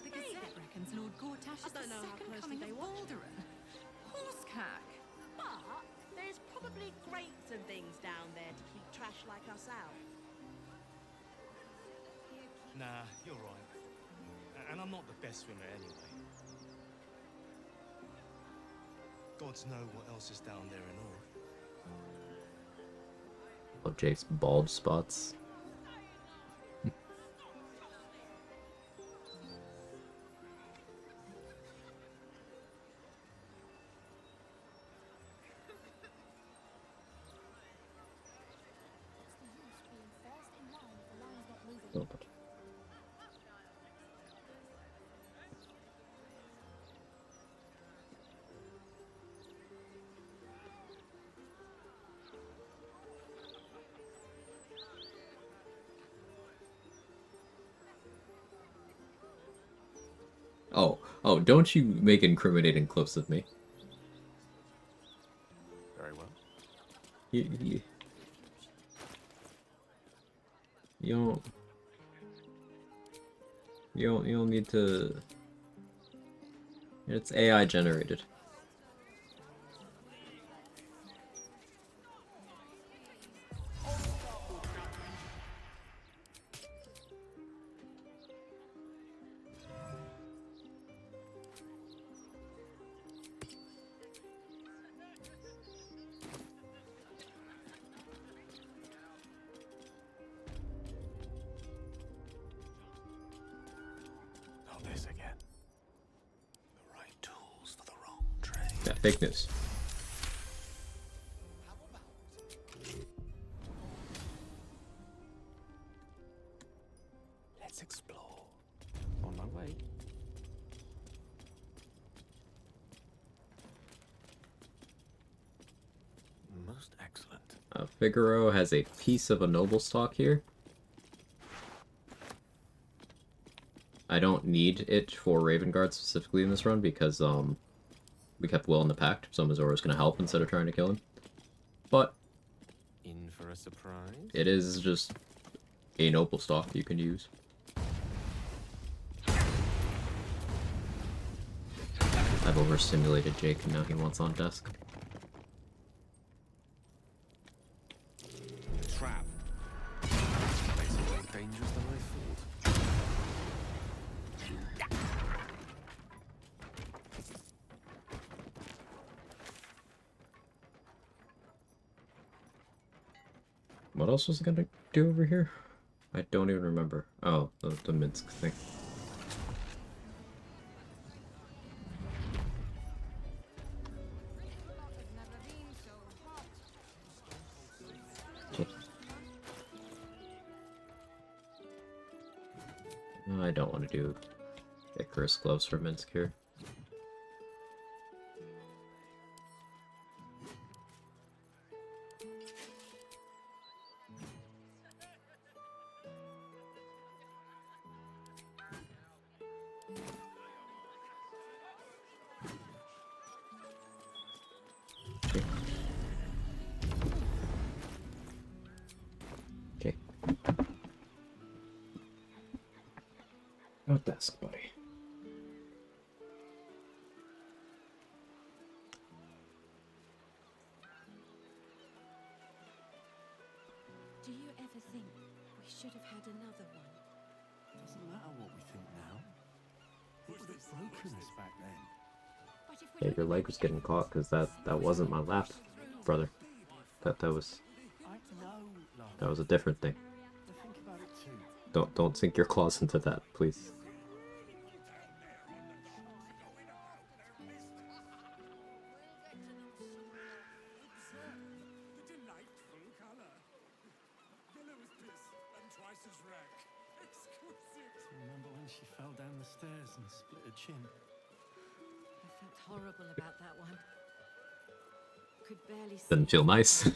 The Gazette reckons Lord Gortash is the second coming of Balduran. Horsecack. But there's probably grates and things down there to keep trash like us out. Nah, you're right. And I'm not the best swimmer anyway. Gods know what else is down there and all. Love Jake's bald spots. little bit. Oh, don't you make incriminating clips of me. Very well. You don't need to. It's AI generated. Not this again. The right tools for the wrong trade. Yeah, fake news. Let's explore. On my way. Most excellent. I've Figaro has a piece of a noble stock here. I don't need it for Raven Guard specifically in this run because we kept Will in the pact, so Missoura's gonna help instead of trying to kill him. But in for a surprise. It is just a noble stock you can use. I've overstimulated Jake and now he wants on desk. Trap. Makes it more dangerous than I thought. What else was I gonna do over here? I don't even remember. Oh, the Minsk thing. I don't want to do Icarus gloves for Minsk here. Okay. No desk, buddy. Do you ever think we should have had another one? Doesn't matter what we think now. It would have broken us back then. Yeah, your leg was getting caught because that wasn't my lap, brother. That was a different thing. Don't sink your claws into that, please. Remember when she fell down the stairs and split her chin? I felt horrible about that one. Could barely see. Didn't feel nice.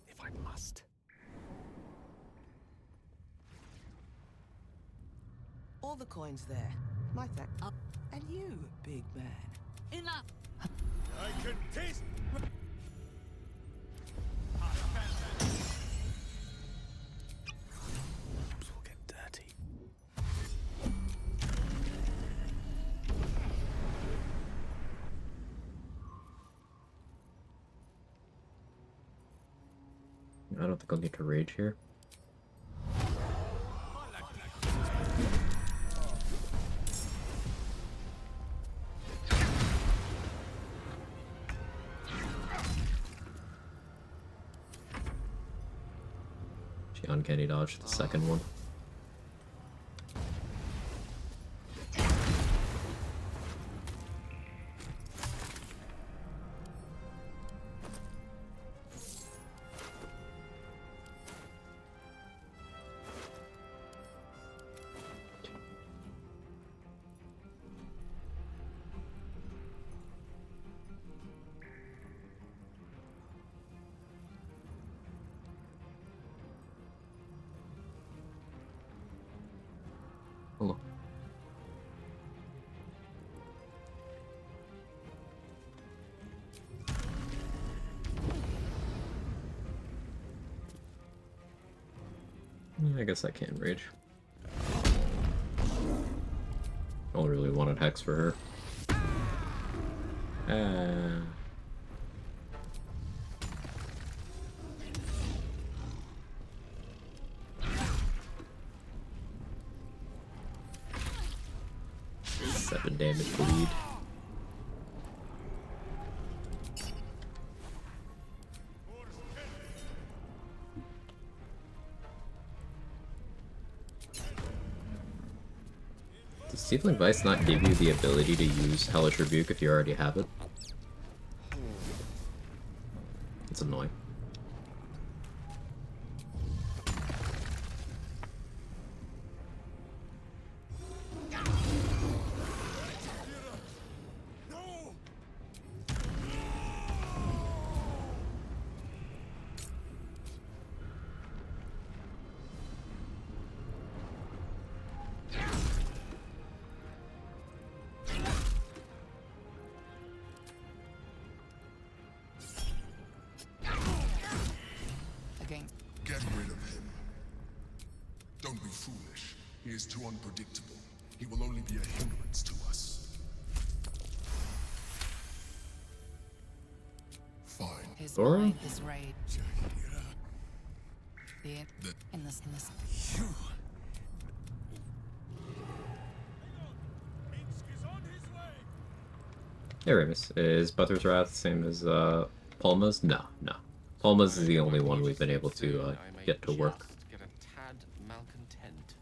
If I must. All the coins there. My thanks. And you, big man. Enough! I can taste. This will get dirty. I don't think I'll need to rage here. She uncanny dodged the second one. Hello. I guess I can rage. Only really wanted Hex for her. Seven damage bleed. Does Stealing Vice not give you the ability to use Hellish Rebuke if you already have it? It's annoying. Get rid of him. Don't be foolish. He is too unpredictable. He will only be a hindrance to us. Fine. His Or- mind is rage. In this. Hey Remus, is Butter's Wrath the same as Palma's? No, no. Palma's is the only one we've been able to get to work. Get a tad malcontent.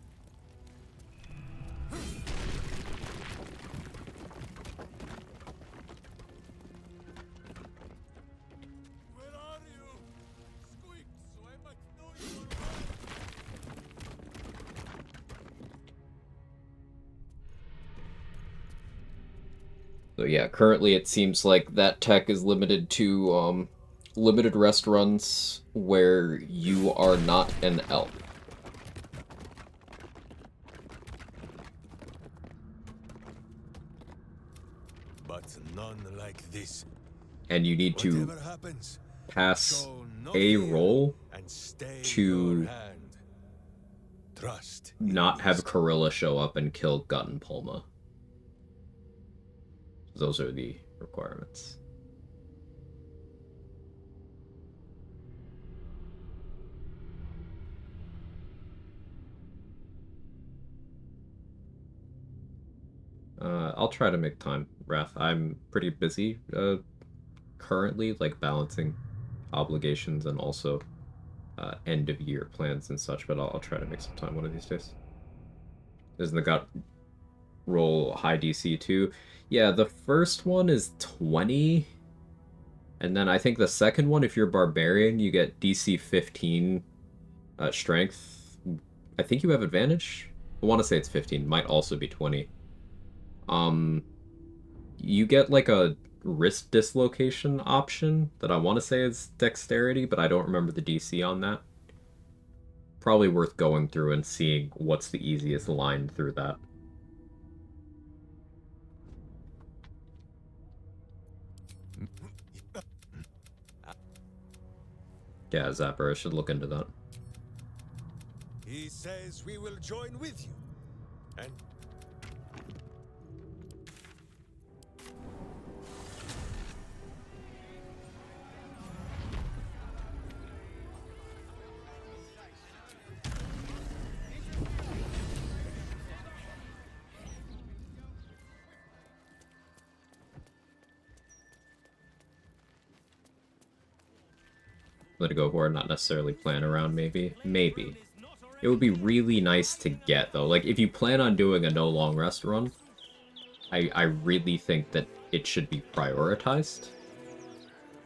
So yeah, currently it seems like that tech is limited to limited rest runs where you are not an elf. But none like this. And you need to Whatever happens, pass show no a fear roll and stay to your hand. Trust. not have Corilla show up and kill Gut and Palma. Those are the requirements. I'll try to make time, Wrath. I'm pretty busy currently, like balancing obligations and also end of year plans and such, but I'll try to make some time one of these days. Isn't the Gut roll high DC too? Yeah, the first one is 20. And then I think the second one, if you're Barbarian, you get DC 15 strength. I think you have advantage. I want to say it's 15. Might also be 20. You get like a wrist dislocation option that I want to say is dexterity, but I don't remember the DC on that. Probably worth going through and seeing what's the easiest line through that. Yeah, Zapper, I should look into that. He says we will join with you. And Let it go for it, not necessarily plan around, maybe. Maybe. It would be really nice to get, though. Like, if you plan on doing a no long rest run, I really think that it should be prioritized.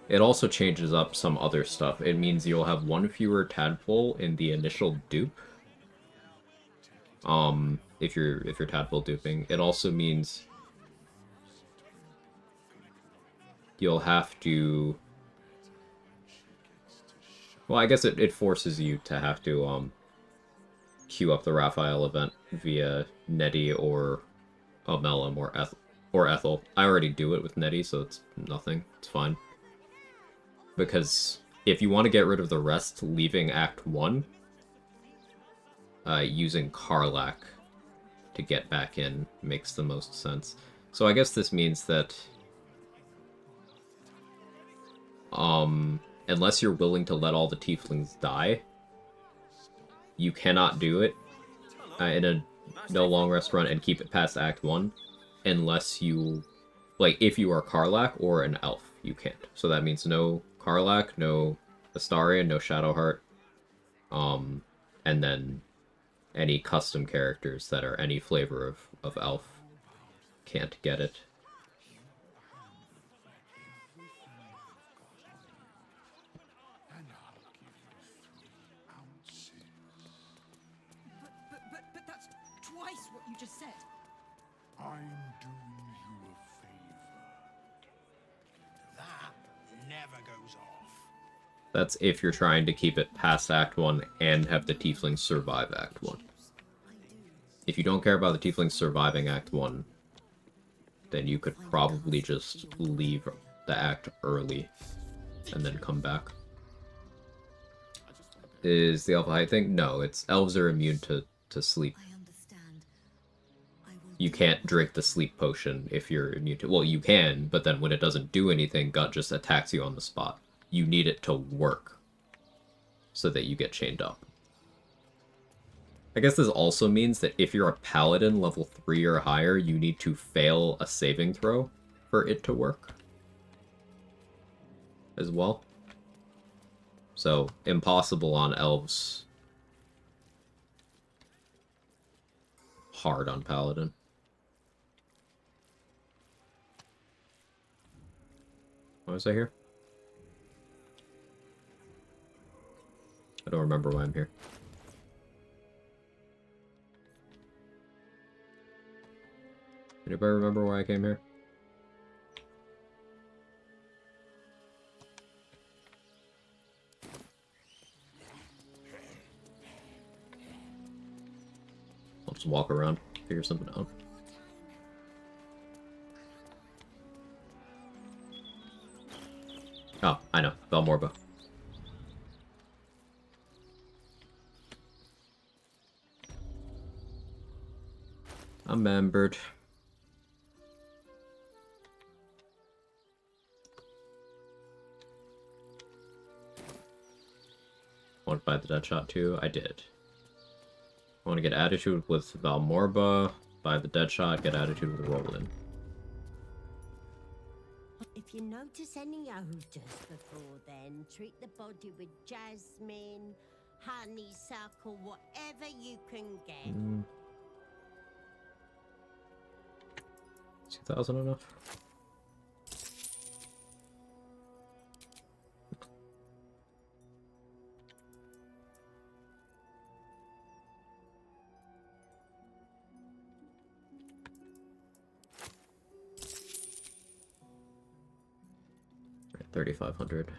It also changes up some other stuff. It means you'll have one fewer tadpole in the initial dupe. If you're tadpole duping. It also means you'll have to... Well, I guess it forces you to have to queue up the Raphael event via Nettie or Melum or Ethel. I already do it with Nettie, so it's nothing. It's fine. Because if you want to get rid of the rest, leaving Act 1, using Karlach to get back in makes the most sense. So I guess this means that unless you're willing to let all the tieflings die, you cannot do it in a no long rest run and keep it past Act 1 unless you, like, if you are Karlach or an elf, you can't. So that means no Karlach, no Astarion, no Shadowheart, and then any custom characters that are any flavor of elf can't get it. But that's twice what you just said. I'm doing you a favor. That never goes off. That's if you're trying to keep it past Act 1 and have the tieflings survive Act 1. If you don't care about the tieflings surviving Act 1, then you could probably just leave the act early and then come back. Is the elf height thing? No, it's elves are immune to sleep. You can't drink the sleep potion if you're immune to... Well, you can, but then when it doesn't do anything, gut just attacks you on the spot. You need it to work so that you get chained up. I guess this also means that if you're a paladin level 3 or higher, you need to fail a saving throw for it to work as well. So, impossible on elves. Hard on paladin. Why was I here? I don't remember why I'm here. Anybody remember why I came here? I'll just walk around, figure something out. Oh, I know. Valmorba. I'm membered. Want to buy the Deadshot too? I did. I want to get Attitude with Valmorba, buy the Deadshot, get Attitude with Roland. If you notice any odors before then, treat the body with jasmine, honeysuckle, whatever you can get. 2,000 enough? Right, 3,500.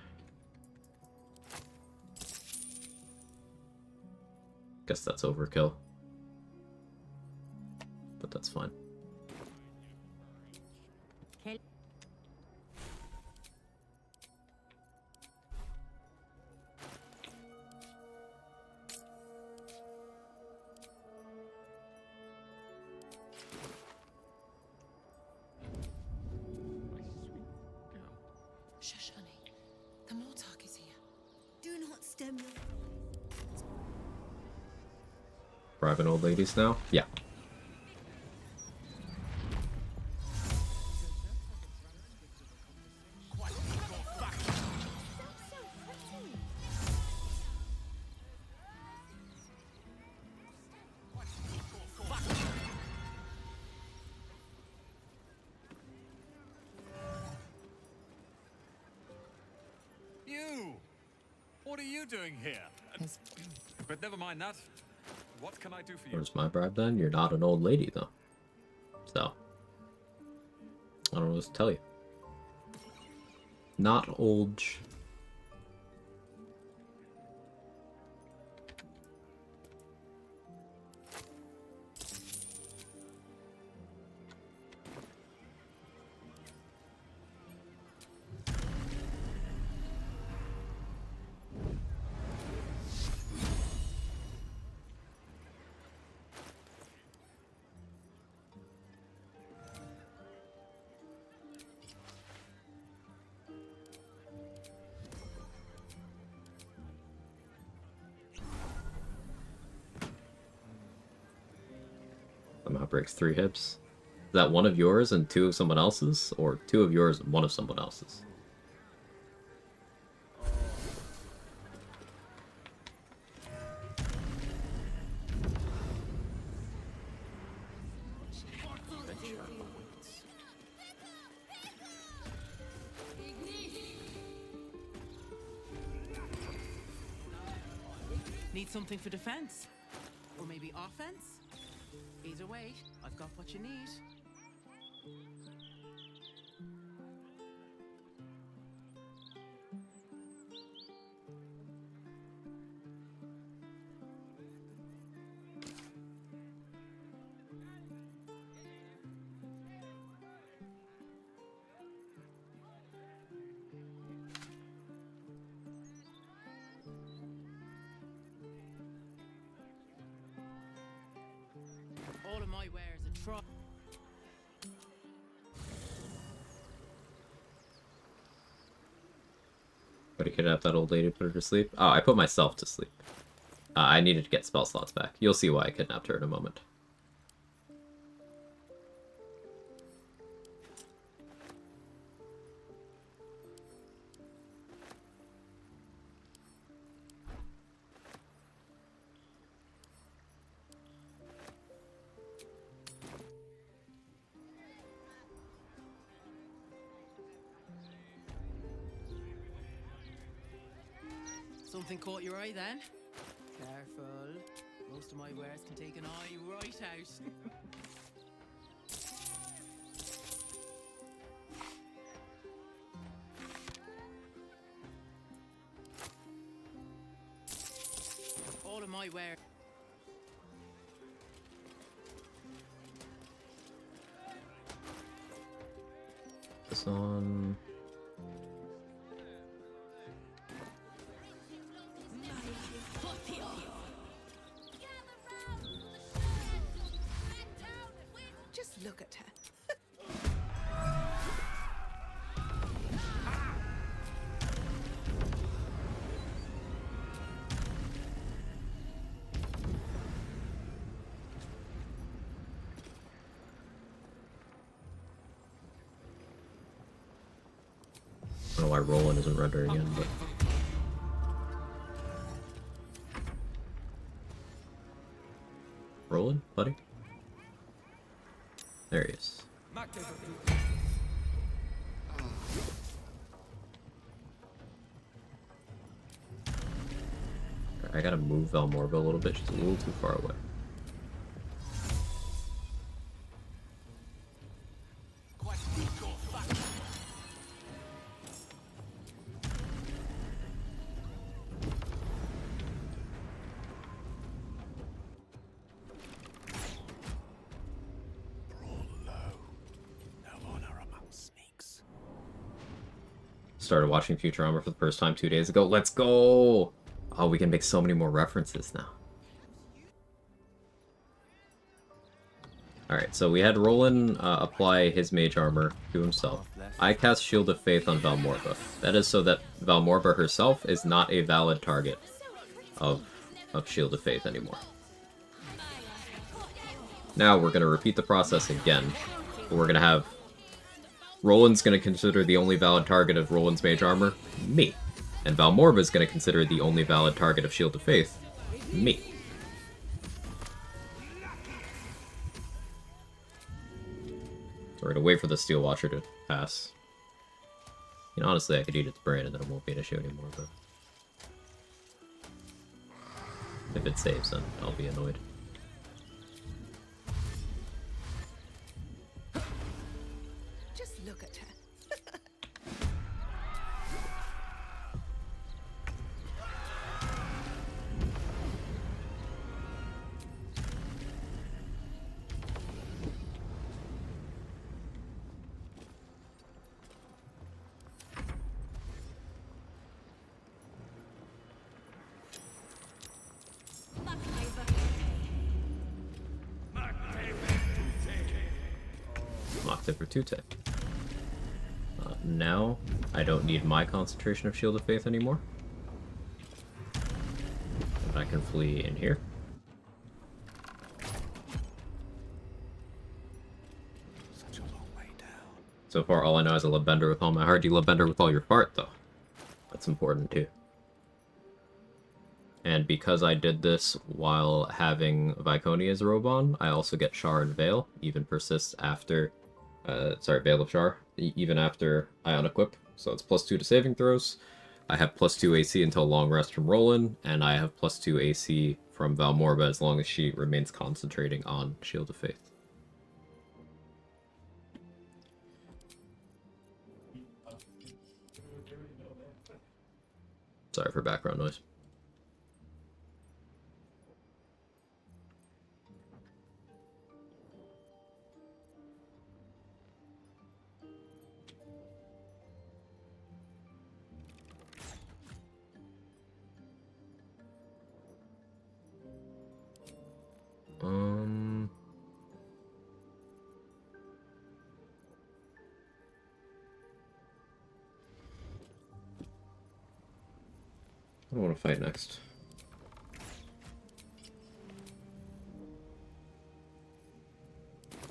Guess that's overkill. But that's fine. Shush, honey. The Mortark is here. Do not stem them. Bribing old ladies now? Yeah. You! What are you doing here? But never mind that. What can I do for you? Where's my bribe then? You're not an old lady, though. So. I don't know what to tell you. Not old. Somehow breaks 3 hips. Is that one of yours and 2 of someone else's? Or 2 of yours and 1 of someone else's? Need something for defense? Or maybe offense? Either way, I've got what you need. All of my wares are try. But he kidnapped that old lady, put her to sleep. Oh, I put myself to sleep. I needed to get spell slots back. You'll see why I kidnapped her in a moment. Something caught your eye then? Careful. Most of my wares can take an eye right out. All of my wares. This on. Just look at her. I don't know why Roland isn't rendering in, but... Roland, buddy? There he is. I gotta move Valmorva a little bit, she's a little too far away. Started watching Futurama for the first time 2 days ago. Let's go! Oh, we can make so many more references now. Alright, so we had Roland apply his mage armor to himself. I cast Shield of Faith on Valmorva. That is so that Valmorva herself is not a valid target of Shield of Faith anymore. Now we're going to repeat the process again. We're going to have Roland's going to consider the only valid target of Roland's mage armor, me. And Valmorva is going to consider the only valid target of Shield of Faith, me. So we're going to wait for the Steel Watcher to pass. You know, honestly, I could eat its brain and then it won't be an issue anymore, but... if it saves, then I'll be annoyed. Just look at her. Locked it for 2-tech. Now, I don't need my concentration of Shield of Faith anymore. And I can flee in here. Such a long way down. So far, all I know is I love Bender with all my heart. You love Bender with all your fart, though. That's important, too. And because I did this while having Viconia's robe on, I also get Shar and Veil, even persists after... Veil of Shar, even after I unequip. So it's +2 to saving throws. I have +2 AC until long rest from Roland, and I have +2 AC from Valmorba as long as she remains concentrating on Shield of Faith. Sorry for background noise. I don't want to fight next.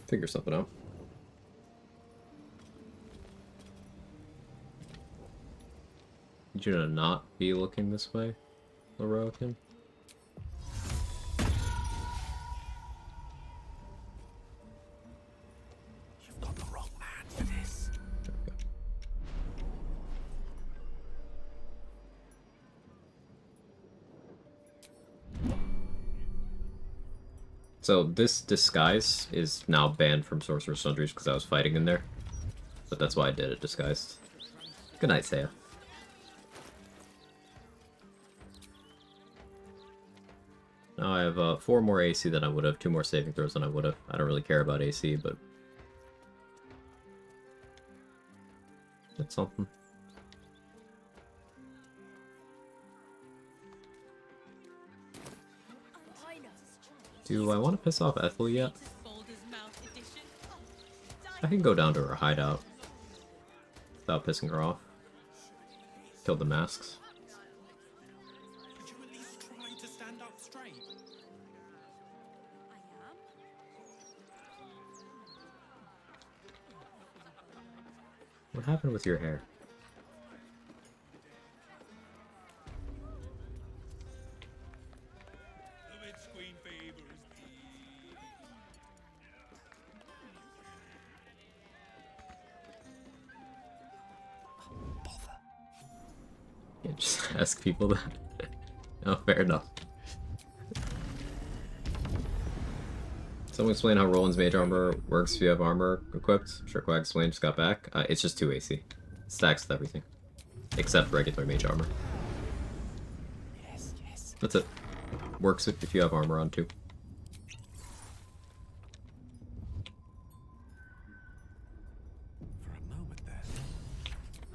Figure something out. Need you to not be looking this way, Leroykin. You've got the wrong man for this. So this disguise is now banned from Sorcerer Sundries because I was fighting in there. But that's why I did it disguised. Good night, Saya. Now I have 4 more AC than I would have, 2 more saving throws than I would have. I don't really care about AC, but it's something. Do I want to piss off Ethel yet? I can go down to her hideout without pissing her off. Kill the masks. Could you at least try to stand up straight? What happened with your hair? Can't just ask people that. Oh, fair enough. Someone explain how Roland's mage armor works if you have armor equipped. Sure, Quag explained, just got back. It's just 2 AC. Stacks with everything. Except regular mage armor. Yes, yes. That's it. Works if you have armor on too. For a moment there,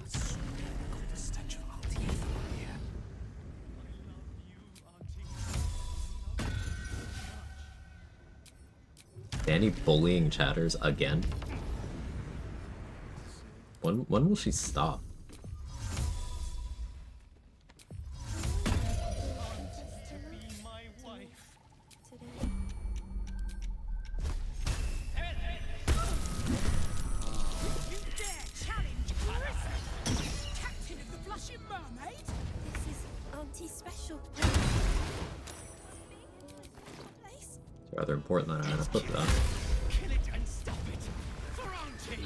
I swear I caught the stench of Auntie Ethel here. Danny bullying chatters again? When will she stop? It's rather important that I had to flip that. Kill it and stop it. For Auntie.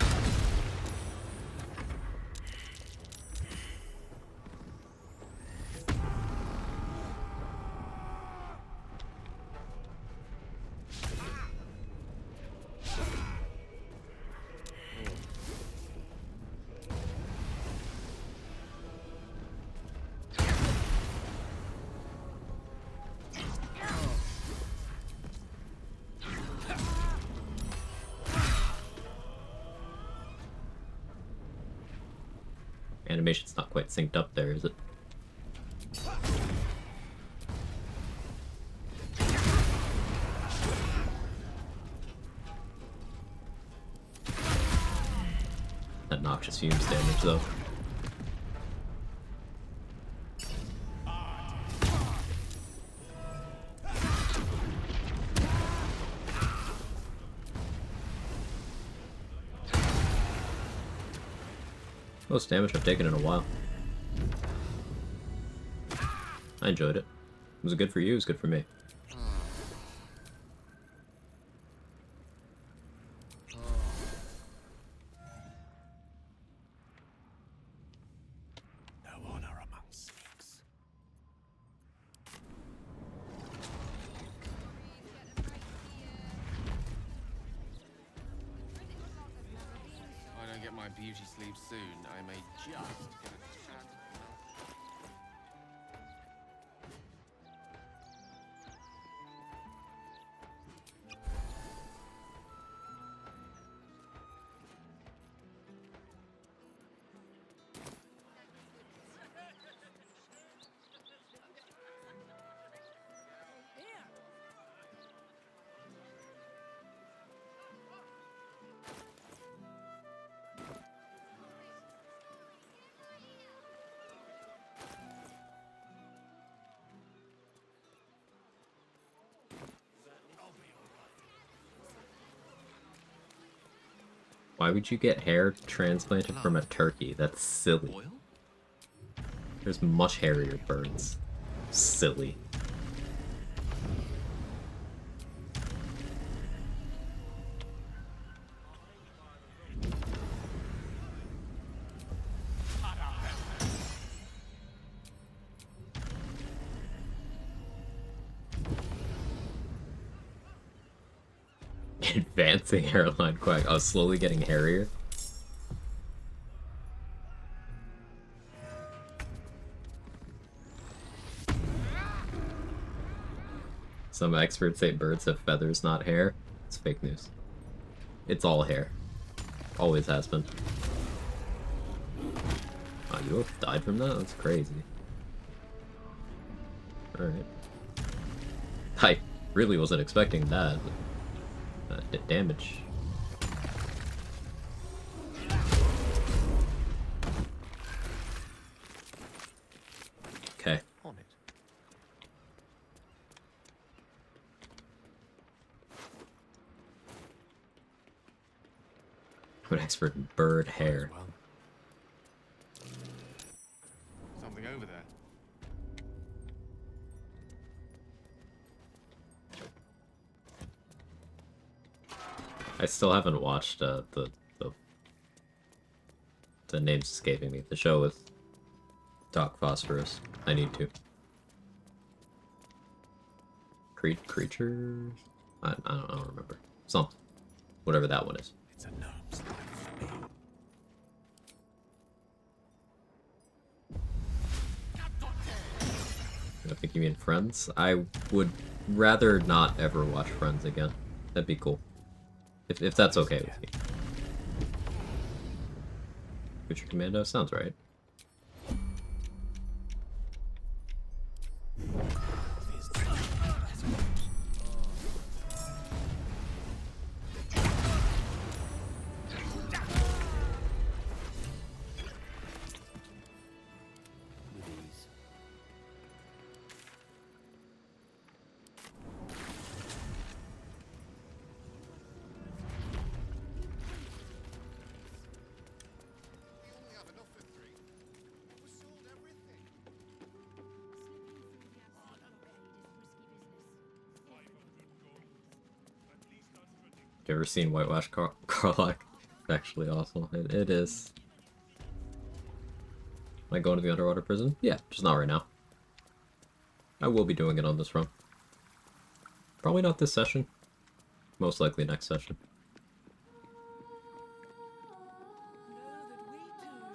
Animation's not quite synced up there, is it? That noxious fumes damage, though. Most damage I've taken in a while. I enjoyed it. Was it good for you? It was good for me. No honor among my beauty sleep soon, I may just get a tad Why would you get hair transplanted from a turkey? That's silly. There's much hairier birds. Silly. Advancing hairline Quag. Oh, slowly getting hairier. Some experts say birds have feathers, not hair. It's fake news. It's all hair. Always has been. Oh, you have died from that? That's crazy. Alright. I really wasn't expecting that. Did damage. Okay. On it. I'm an expert in bird hair. something over there. I still haven't watched the name's escaping me. The show with Doc Phosphorus. I need to. Creatures? I don't remember. Something. Whatever that one is. It's a gnome's life for me. I think you mean Friends. I would rather not ever watch Friends again. That'd be cool. If that's okay with you. Future Commando sounds right. You ever seen Whitewash Carlac? It's actually awful. It is. Am I going to the underwater prison? Yeah, just not right now. I will be doing it on this run. Probably not this session. Most likely next session.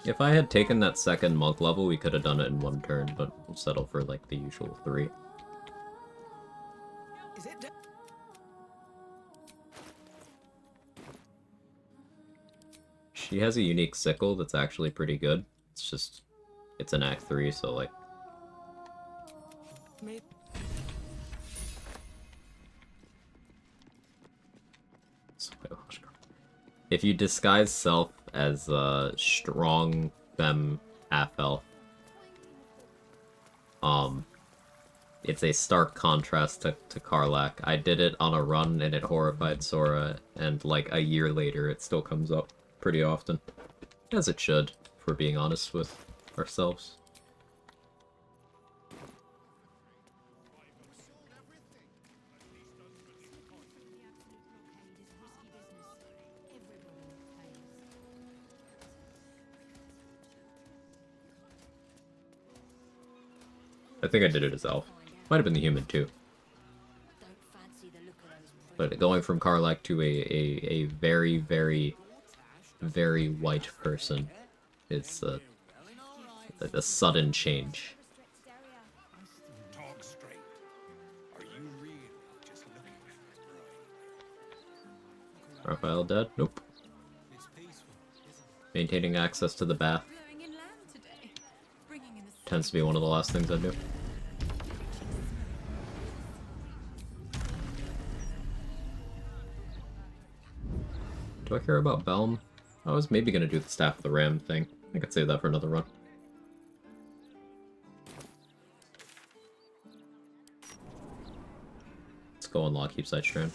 If I had taken that second monk level, we could have done it in one turn, but we'll settle for like the usual 3. Is it? She has a unique sickle that's actually pretty good. It's just, it's an Act 3, so like... If you disguise self as a strong femme half-elf, it's a stark contrast to Karlach. I did it on a run and it horrified Sora, and like a year later it still comes up pretty often. As it should, if we're being honest with ourselves. I think I did it as Elf. Might have been the human too. But going from Karlach to a very, very very white person. It's a sudden change. Talk straight. Are you really just looking for a bride? Raphael dead? Nope. Maintaining access to the bath tends to be one of the last things I do. Do I care about Belm? I was maybe gonna do the Staff of the Ram thing. I could save that for another run. Let's go unlock Keep Side Strand.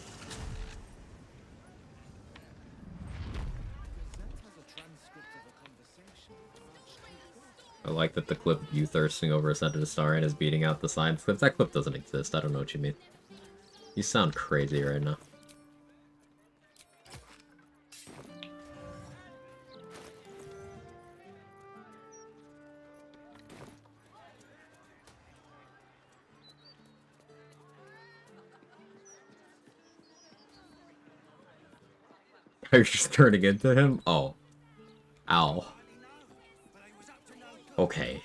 I like that the clip of you thirsting over a scented star and is beating out the signs. If that clip doesn't exist, I don't know what you mean. You sound crazy right now. Are you just turning into him? Oh. Ow. Okay.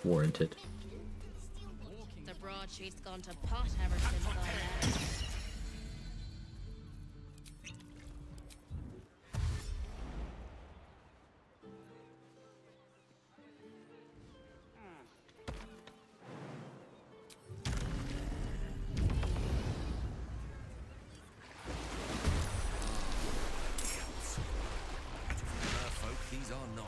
Warranted. The broadsheet's gone to pot ever since I left. Merfolk, these are not.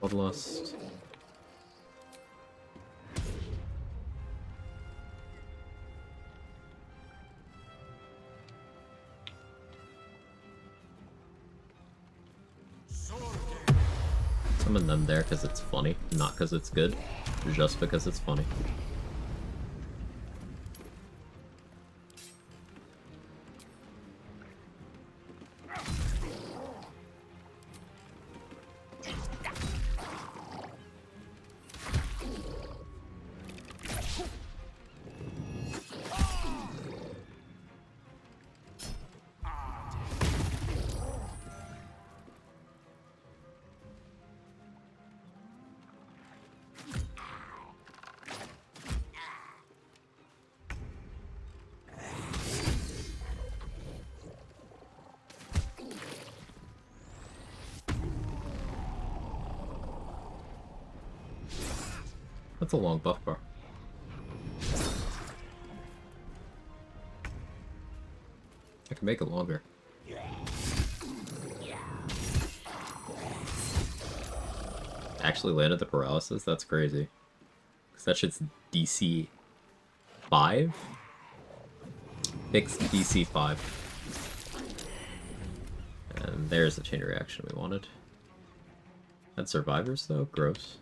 Bloodlust. Summon them there because it's funny, not because it's good, just because it's funny. That's a long buff bar. I can make it longer. Actually landed the paralysis? That's crazy. Because that shit's DC 5? Fixed DC 5. And there's the chain reaction we wanted. Had survivors though? Gross.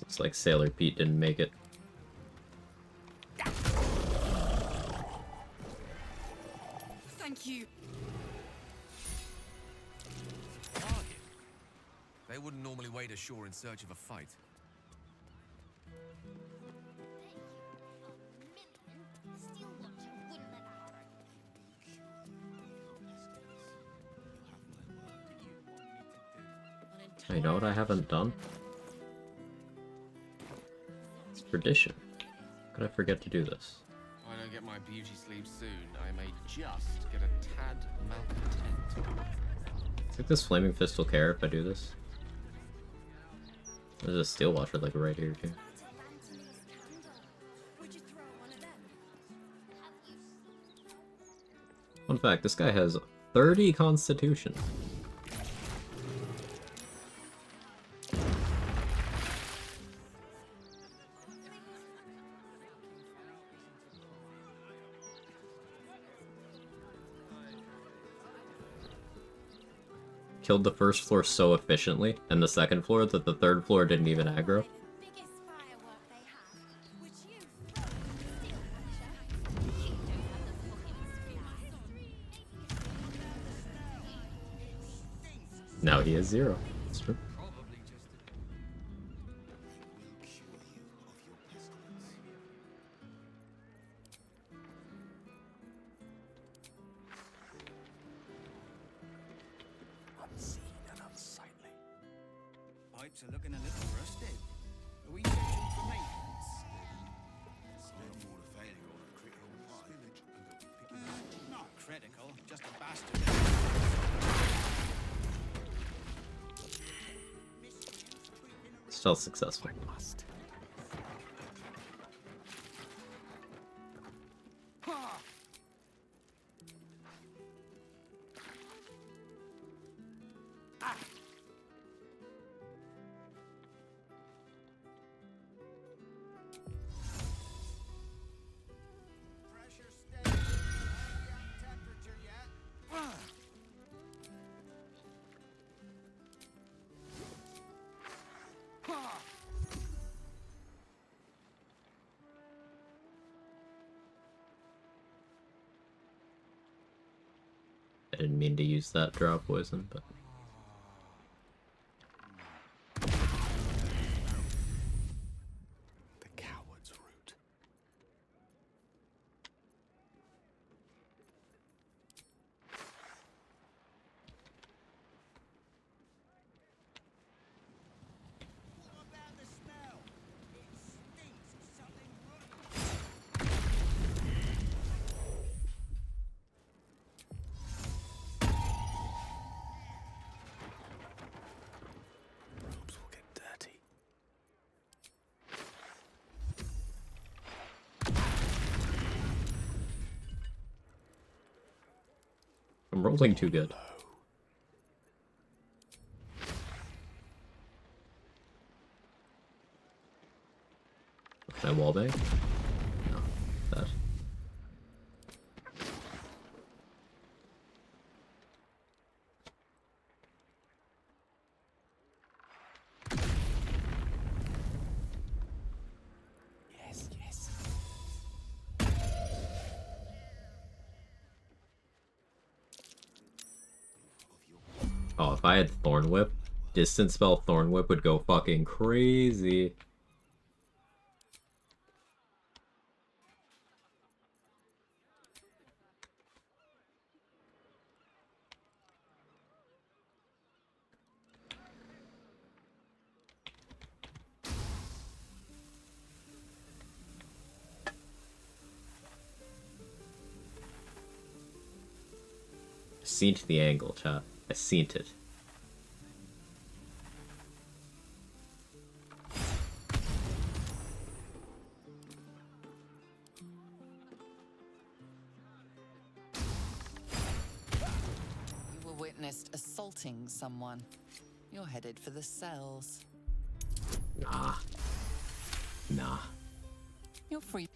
Looks like Sailor Pete didn't make it. Thank you. They wouldn't normally wade ashore in search of a fight. You know what I haven't done? It's tradition. How could I forget to do this? If I don't get my beauty sleep soon, I may just get a tad malcontent. I think this Flaming Fist will care if I do this. There's a Steel Watcher like right here too. Fun fact, this guy has 30 Constitution. killed the first floor so efficiently, and the second floor, that the third floor didn't even aggro. Now he has 0. It's true. Unseen and unsightly. Pipes are looking a little rusted. Are we searching for maintenance? Not critical, just a bastard. Still successful. I didn't mean to use that draw poison, but... The coward's root. Robes will get dirty. I'm rolling too good. Can I wallbang? No. That. Yes, yes. Oh, if I had Thorn Whip, distance spell Thorn Whip would go fucking crazy. Seen the angle, chat. I seen it. You were witnessed assaulting someone. You're headed for the cells. Nah. Nah. You're free.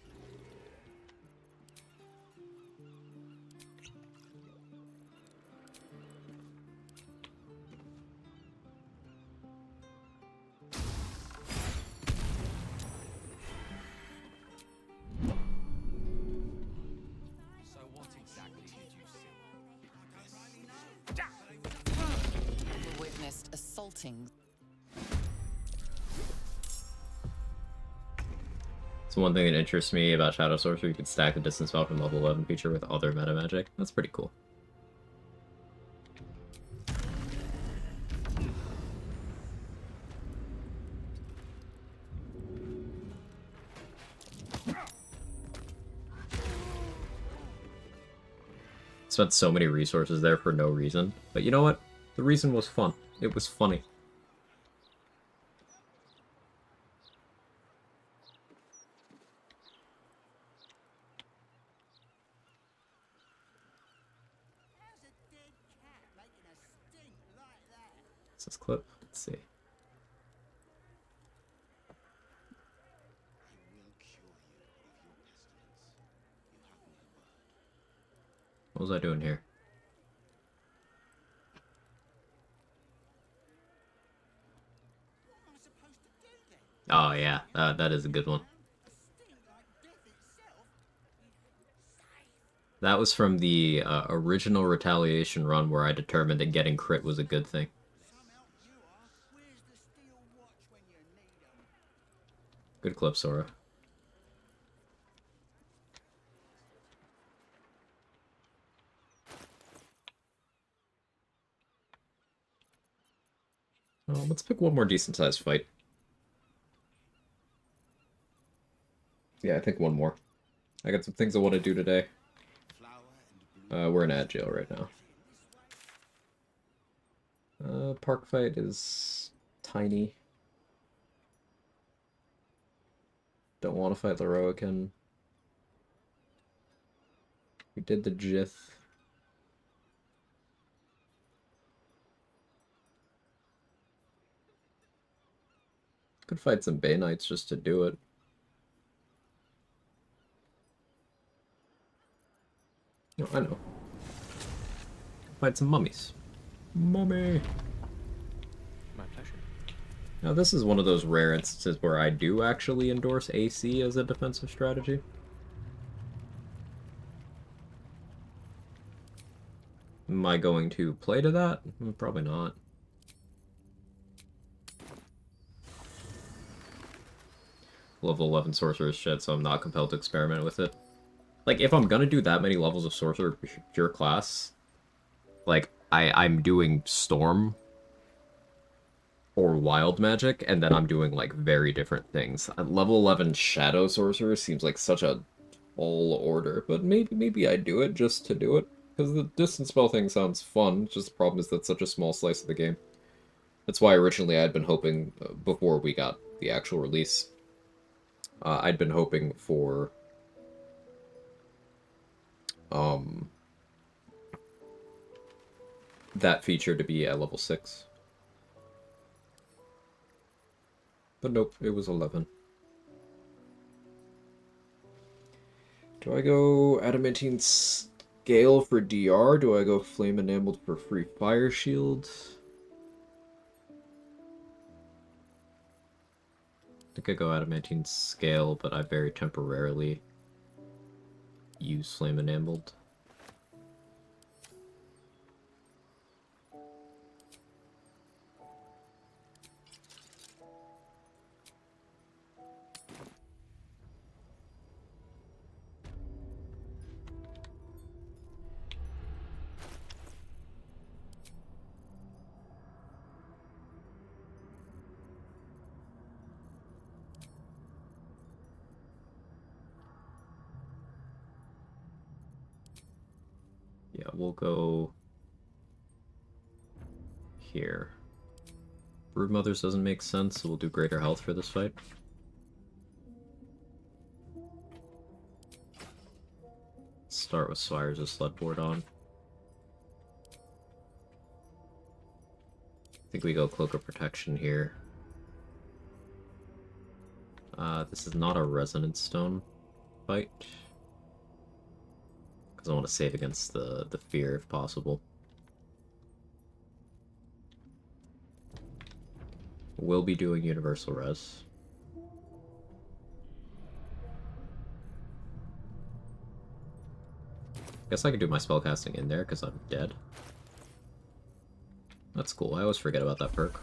So what exactly did you see? You were witnessed assaulting. So one thing that interests me about Shadow Sorcerer, you can stack the distance spell from level 11 feature with other meta magic. That's pretty cool. Spent so many resources there for no reason. But you know what? The reason was fun. It was funny. What's this clip? Let's see. What was I doing here? Oh yeah, that is a good one. That was from the original Retaliation run where I determined that getting crit was a good thing. Good clip, Sora. Let's pick one more decent-sized fight. Yeah, I think one more. I got some things I want to do today. We're in Agile right now. Park fight is tiny. Don't want to fight Leroican. We did the Jith. Could fight some Bay Knights just to do it. No, I know. Fight some mummies. Mummy! My pleasure. Now this is one of those rare instances where I do actually endorse AC as a defensive strategy. Am I going to play to that? Probably not. Level 11 Sorcerer's shit, so I'm not compelled to experiment with it. Like, if I'm gonna do that many levels of Sorcerer pure class, like, I'm doing Storm or Wild Magic, and then I'm doing, like, very different things. Level 11 Shadow Sorcerer seems like such a tall order, but maybe I do it just to do it. Because the distance spell thing sounds fun, just the problem is that's such a small slice of the game. That's why originally I'd been hoping, before we got the actual release, I'd been hoping for that feature to be at level 6. But nope, it was 11. Do I go Adamantine Gale for DR? Do I go Flame Enameled for free Fire Shield? I think I go Adamantine Scale, but I very temporarily use Flame Enameled. Yeah, we'll go here. Broodmothers doesn't make sense, so we'll do Greater Health for this fight. Start with Swires of Sludboard on. I think we go Cloak of Protection here. This is not a Resonance Stone fight. Because I want to save against the fear if possible. We'll be doing Universal Res. Guess I can do my spellcasting in there because I'm dead. That's cool, I always forget about that perk.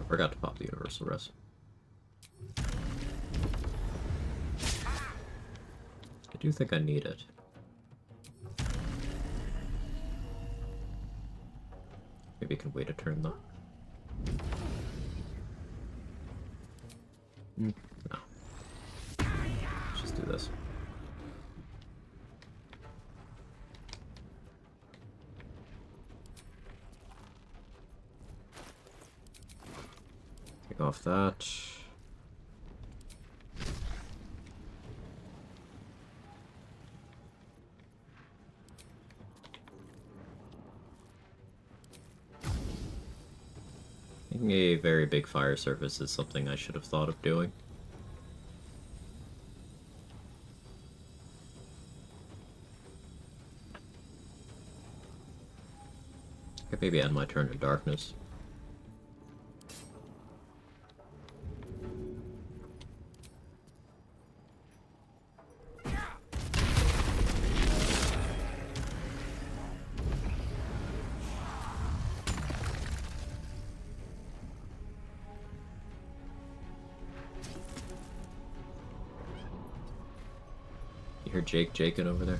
Forgot to pop the universal res. I do think I need it. Maybe I can wait a turn though. No. Let's just do this. Take off that. Making a very big fire surface is something I should have thought of doing. I could maybe end my turn in darkness. You hear Jake Jakin over there?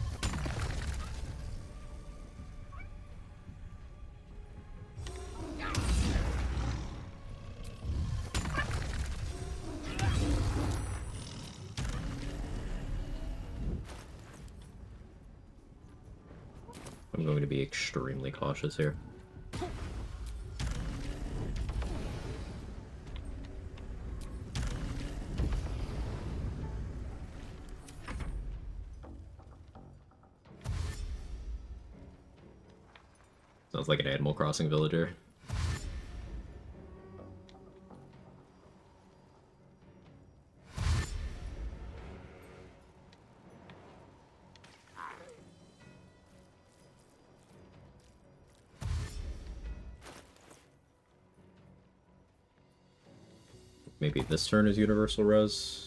I'm going to be extremely cautious here. Sounds like an Animal Crossing villager. Maybe this turn is universal res.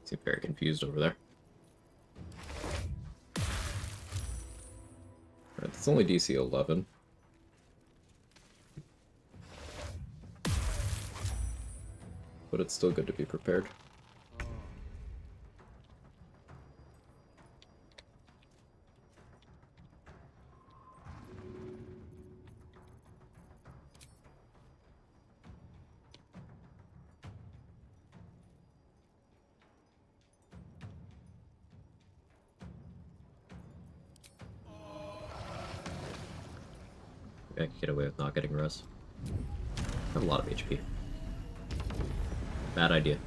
Seem very confused over there. Alright, it's only DC 11. But it's still good to be prepared. I can get away with not getting res. I have a lot of HP. Bad idea.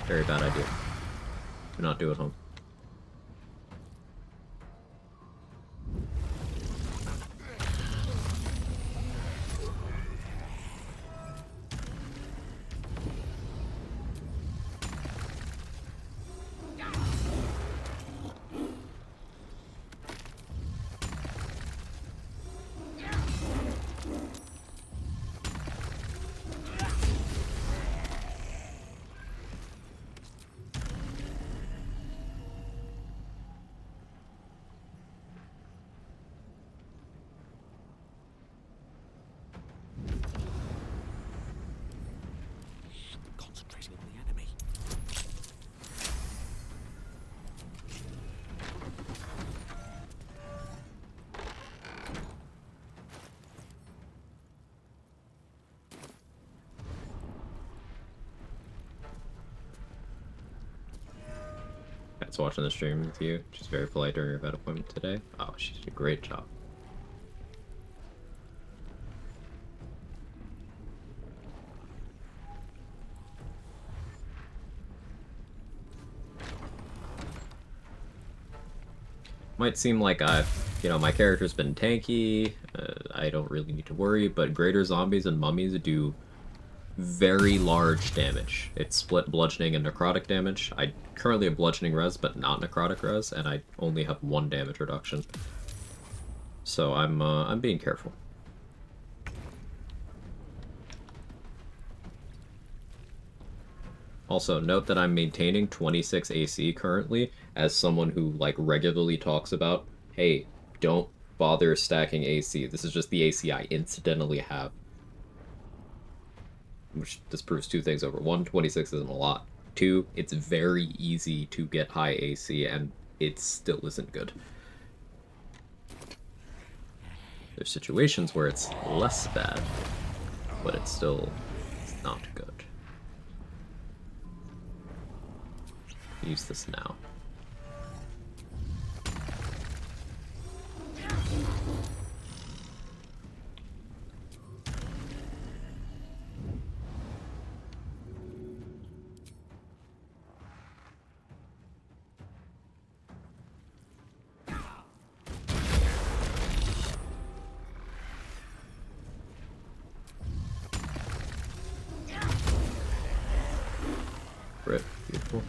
Very bad idea. Do not do it, home. Concentrating on the enemy. That's watching the stream with you. She's very polite during her vet appointment today. Oh, she did a great job. Might seem like I've You know, my character's been tanky, I don't really need to worry, but greater zombies and mummies do very large damage. It's split bludgeoning and necrotic damage. I currently have bludgeoning res, but not necrotic res, and I only have 1 damage reduction. So I'm being careful. Also, note that I'm maintaining 26 AC currently as someone who, like, regularly talks about, hey, don't bother stacking AC. This is just the AC I incidentally have. Which disproves 2 things over. 1, 26 isn't a lot. 2, it's very easy to get high AC, and it still isn't good. There's situations where it's less bad, but it's still not good. Use this now. Rip, beautiful.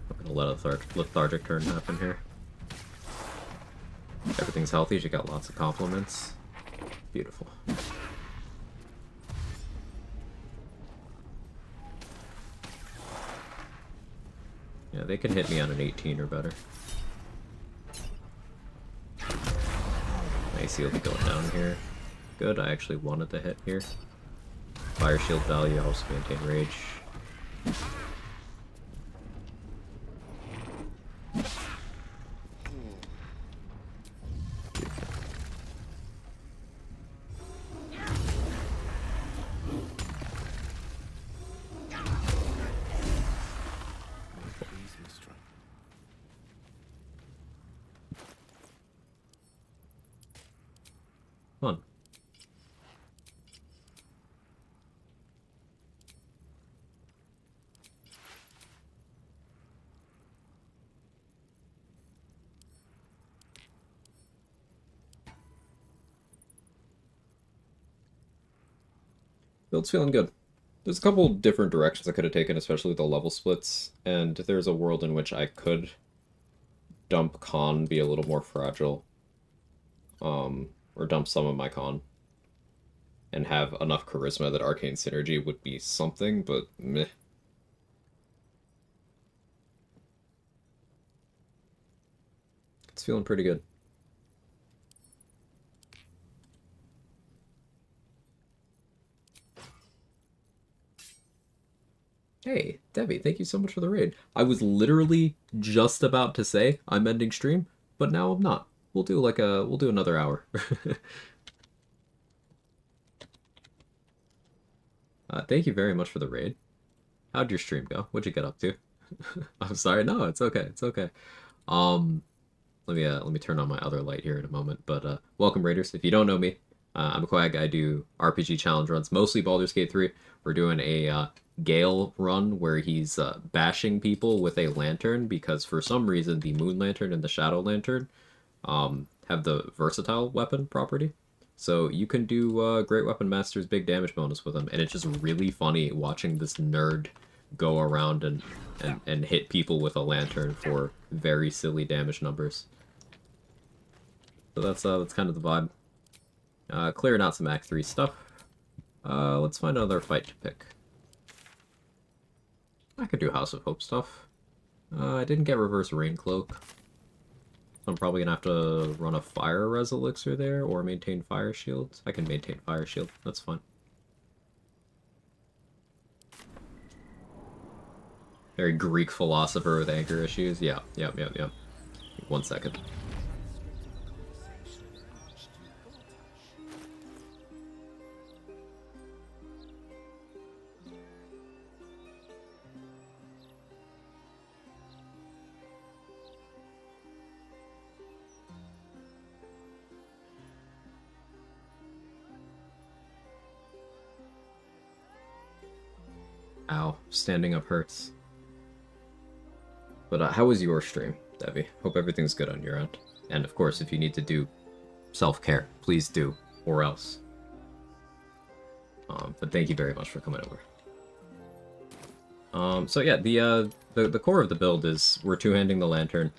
I'm gonna let a lethargic turn happen here. Everything's healthy, she got lots of compliments. Beautiful. Yeah, they can hit me on an 18 or better. My AC will be going down here. Good, I actually wanted to hit here. Fire shield value, I also maintain rage. Fun. Build's feeling good. There's a couple different directions I could have taken, especially the level splits, and there's a world in which I could dump con, be a little more fragile, or dump some of my con, and have enough charisma that Arcane Synergy would be something, but meh. It's feeling pretty good. Hey, Debbie, thank you so much for the raid. I was literally just about to say I'm ending stream, but now I'm not. We'll do another hour. Thank you very much for the raid. How'd your stream go? What'd you get up to? I'm sorry. No, it's okay. It's okay. Let me turn on my other light here in a moment. But welcome, Raiders. If you don't know me, I'm Quag. I do RPG challenge runs, mostly Baldur's Gate 3. We're doing a Gale run where he's bashing people with a lantern because for some reason the Moon Lantern and the Shadow Lantern have the versatile weapon property. So you can do Great Weapon Master's big damage bonus with them, and it's just really funny watching this nerd go around and hit people with a lantern for very silly damage numbers. So that's kind of the vibe. Clearing out some Act 3 stuff. Let's find another fight to pick. I could do House of Hope stuff. I didn't get Reverse Rain Cloak. I'm probably gonna have to run a Fire Res Elixir there, or maintain Fire Shield. I can maintain Fire Shield, that's fine. Very Greek philosopher with anger issues. Yeah. 1 second. Ow, standing up hurts. But how was your stream, Debbie? Hope everything's good on your end. And of course, if you need to do self-care, please do, or else. But thank you very much for coming over. So yeah, the core of the build is we're two-handing the lantern,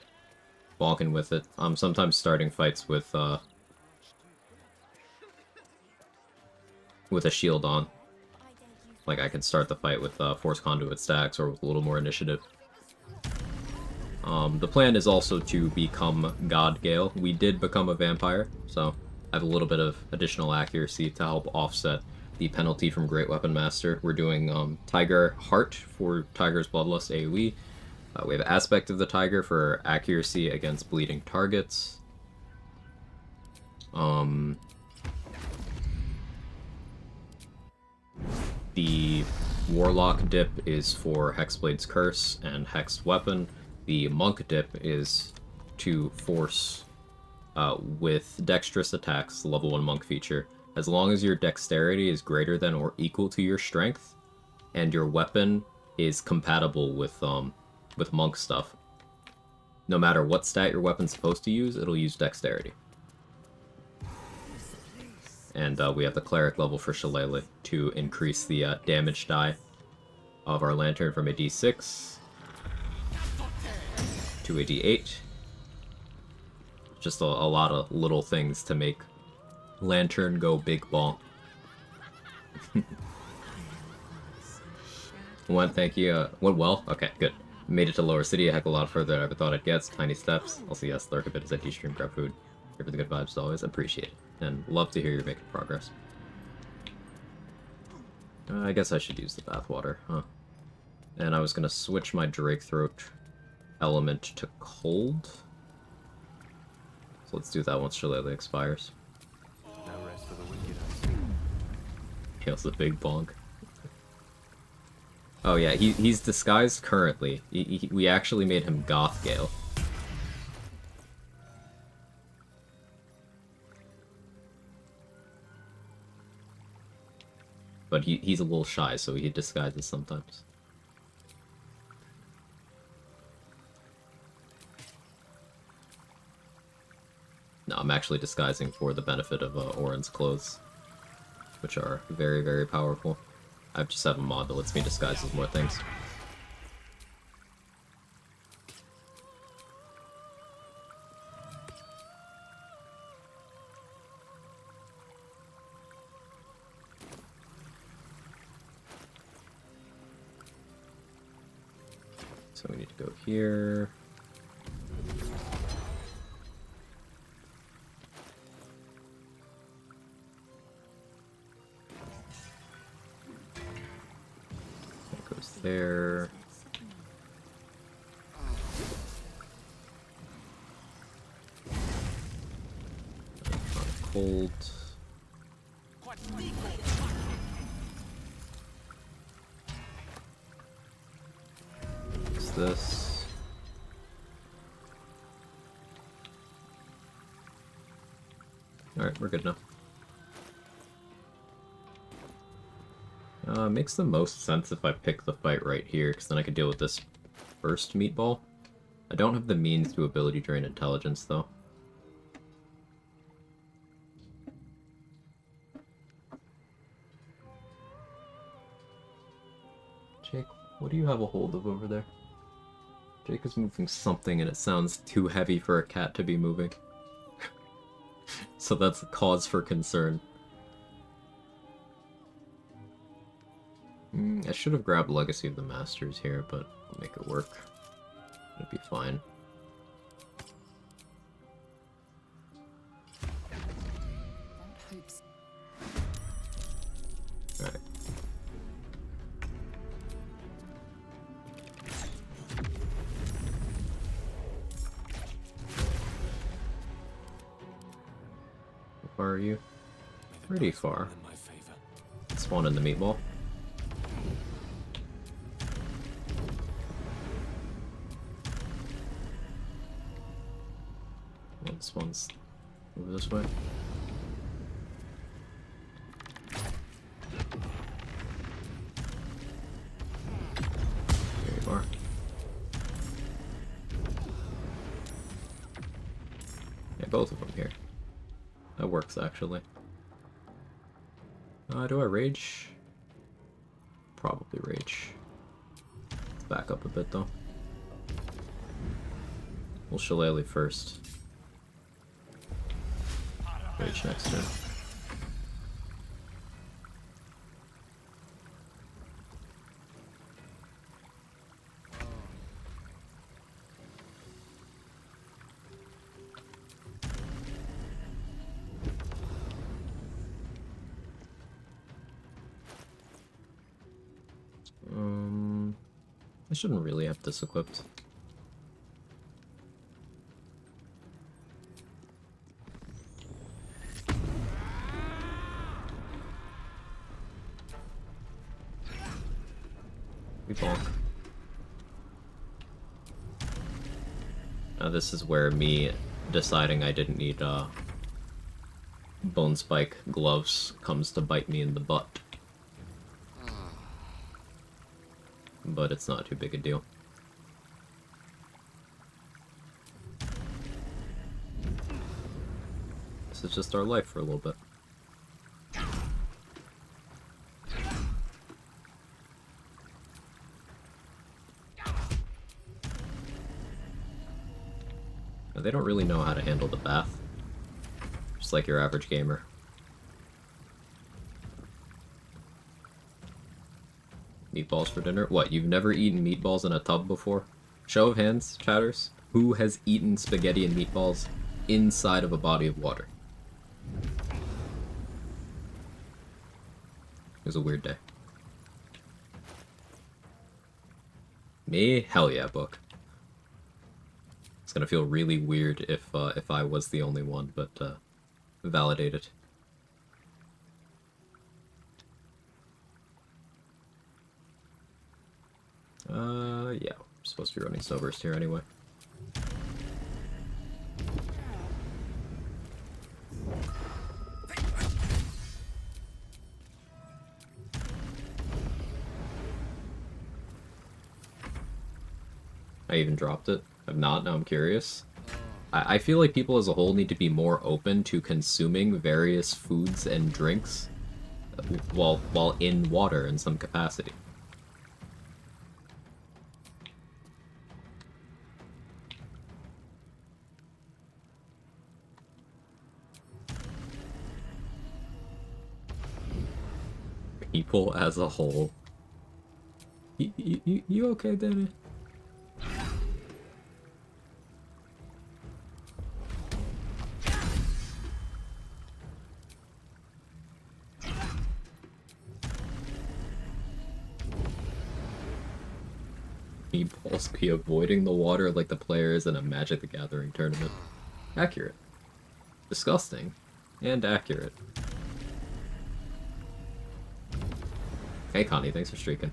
bonking with it. Sometimes starting fights with a shield on. Like I could start the fight with force conduit stacks or with a little more initiative. The plan is also to become God Gale. We did become a vampire, so I have a little bit of additional accuracy to help offset the penalty from Great Weapon Master. We're doing Tiger Heart for Tiger's Bloodlust AoE. We have Aspect of the Tiger for accuracy against bleeding targets. The Warlock dip is for Hexblade's Curse and Hexed Weapon. The Monk dip is to force with Dexterous attacks, the level 1 Monk feature. As long as your dexterity is greater than or equal to your strength, and your weapon is compatible with Monk stuff, no matter what stat your weapon's supposed to use, it'll use dexterity. And we have the Cleric level for Shillelagh to increase the damage die of our lantern from a d6 to a d8. Just a lot of little things to make lantern go big bonk. Went, thank you. Went well? Okay, good. Made it to Lower City a heck of a lot further than I ever thought I'd get. Tiny steps. Also, yes, lurk a bit as I stream, grab food. Here for the good vibes as always. Appreciate it. And love to hear you're making progress. I guess I should use the bathwater, huh? And I was gonna switch my Drake Throat element to cold. So let's do that once Shillelagh expires. No rest for the wicked, I see. He was a big bonk. Oh yeah, he's disguised currently. We actually made him Goth Gale. But he's a little shy, so he disguises sometimes. No, I'm actually disguising for the benefit of Orin's clothes, which are very, very powerful. I just have a mod that lets me disguise as more things. So we need to go here. That goes there. Cold. What's this? Alright, we're good now. Makes the most sense if I pick the fight right here, because then I can deal with this first meatball. I don't have the means to ability drain intelligence, though. Jake, what do you have a hold of over there? Jake is moving something and it sounds too heavy for a cat to be moving. So that's a cause for concern. I should have grabbed Legacy of the Masters here, but I'll make it work. It'll be fine. Alright. How far are you? Pretty far. Spawn in the meatball. Well, this one's over this way. both of them here. That works, actually. Do I rage? Probably rage. Let's back up a bit, though. We'll shillelagh first. Rage next turn. I shouldn't really have this equipped. We bonk. Now this is where me deciding I didn't need bone spike gloves comes to bite me in the butt. But it's not too big a deal. This is just our life for a little bit. Now, they don't really know how to handle the bath. Just like your average gamer. Meatballs for dinner? What, you've never eaten meatballs in a tub before? Show of hands, chatters. Who has eaten spaghetti and meatballs inside of a body of water? It was a weird day. Me? Hell yeah, book. It's gonna feel really weird if I was the only one, but validated. Yeah, we're supposed to be running Snowburst here anyway. I even dropped it. I've not, now I'm curious. I feel like people as a whole need to be more open to consuming various foods and drinks while in water in some capacity. People as a whole. You okay, Danny? Meatballs be avoiding the water like the players in a Magic the Gathering tournament. Accurate. Disgusting. And accurate. Hey Connie, thanks for streaking.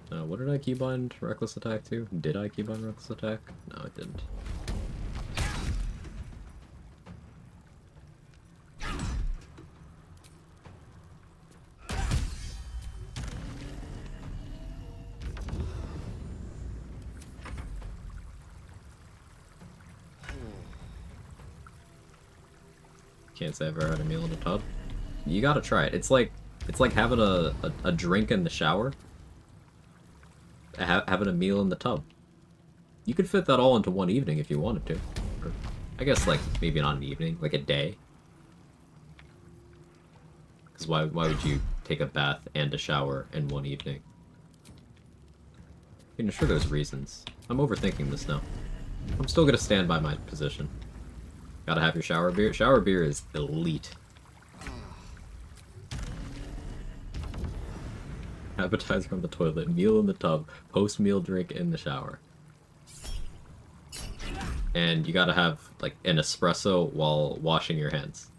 What did I keybind Reckless Attack to? Did I keybind Reckless Attack? No, I didn't. Can't say I've ever had a meal in a tub. You gotta try it. It's like having a drink in the shower. Having a meal in the tub. You could fit that all into one evening if you wanted to. Or, I guess, like, maybe not an evening, like a day. Because why would you take a bath and a shower in one evening? I mean, sure there's reasons. I'm overthinking this now. I'm still gonna stand by my position. Gotta have your shower beer. Shower beer is elite. Appetizer on the toilet, meal in the tub, post-meal drink in the shower. And you gotta have, like, an espresso while washing your hands.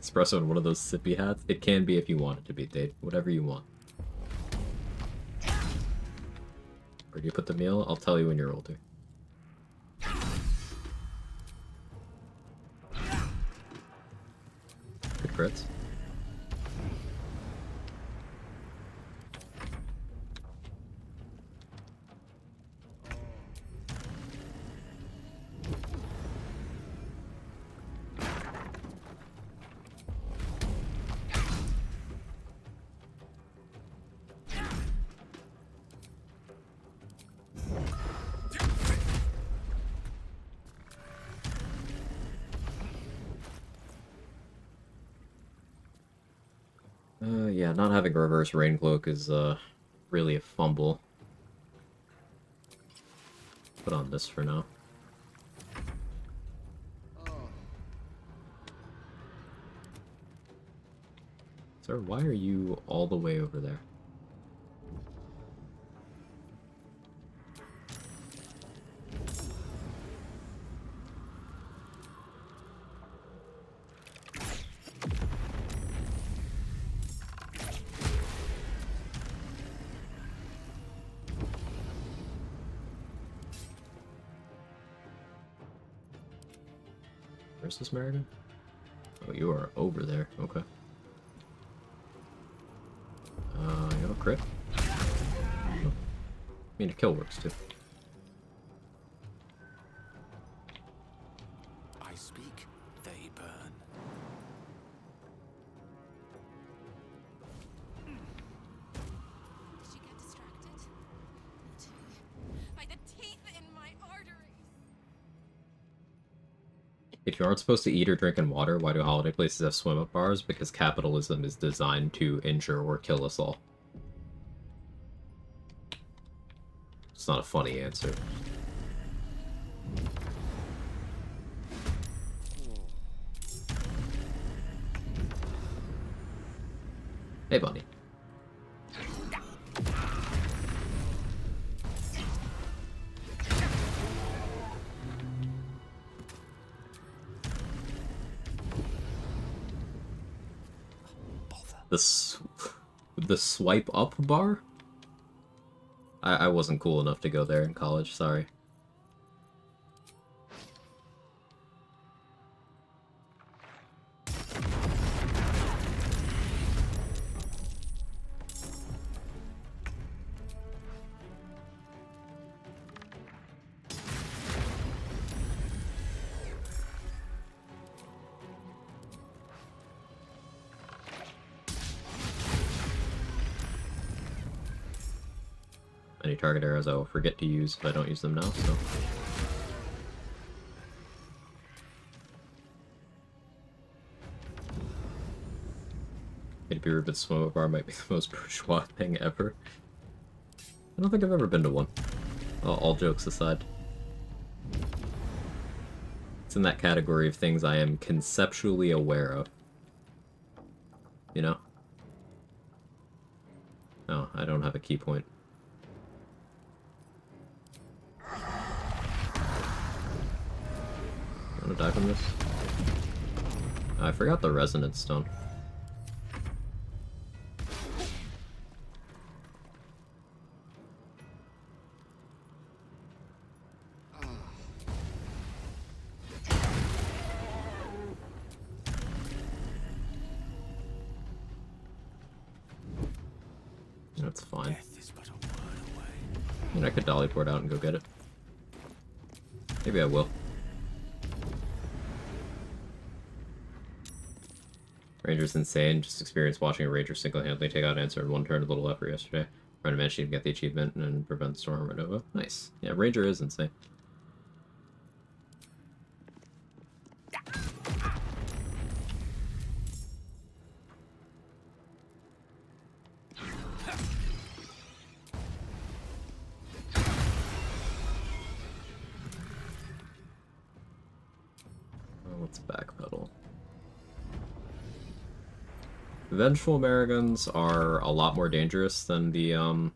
Espresso in one of those sippy hats? It can be if you want it to be, Dave. Whatever you want. Where do you put the meal? I'll tell you when you're older. Good crits. Yeah, not having a reverse rain cloak is, really a fumble. Put on this for now. Sir, why are you all the way over there? Where's this American? Oh, you are over there. Okay. You have a crit? Oh. I mean, a kill works too. I speak, they burn. Did you get distracted? Me too. By the teeth in my arteries. If you aren't supposed to eat or drink in water, why do holiday places have swim-up bars? Because capitalism is designed to injure or kill us all. It's not a funny answer. Hey, buddy. The swipe up bar? I wasn't cool enough to go there in college, sorry. Any target arrows I will forget to use if I don't use them now, so... Maybe Rubin's swim-up bar might be the most bourgeois thing ever. I don't think I've ever been to one. All jokes aside. It's in that category of things I am conceptually aware of. You know? No, I don't have a key point. Want to die from this? I forgot the resonance stone. That's fine. I mean, I could dolly port out and go get it. Maybe I will. Ranger's insane. Just experienced watching a Ranger single-handedly take out an answer in one turn a little effort yesterday. Trying to manage to get the achievement and prevent the storm Renova. Nice. Yeah, Ranger is insane. Let's backpedal. Vengeful Americans are a lot more dangerous than the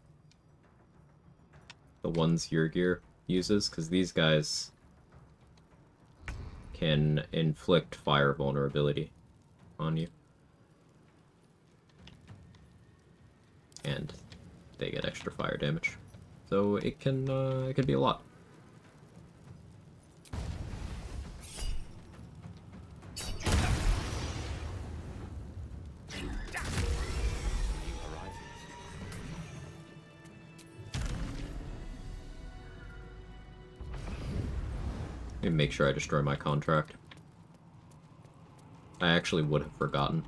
ones your gear uses, because these guys can inflict fire vulnerability on you. And they get extra fire damage. So it can be a lot. And make sure I destroy my contract. I actually would have forgotten.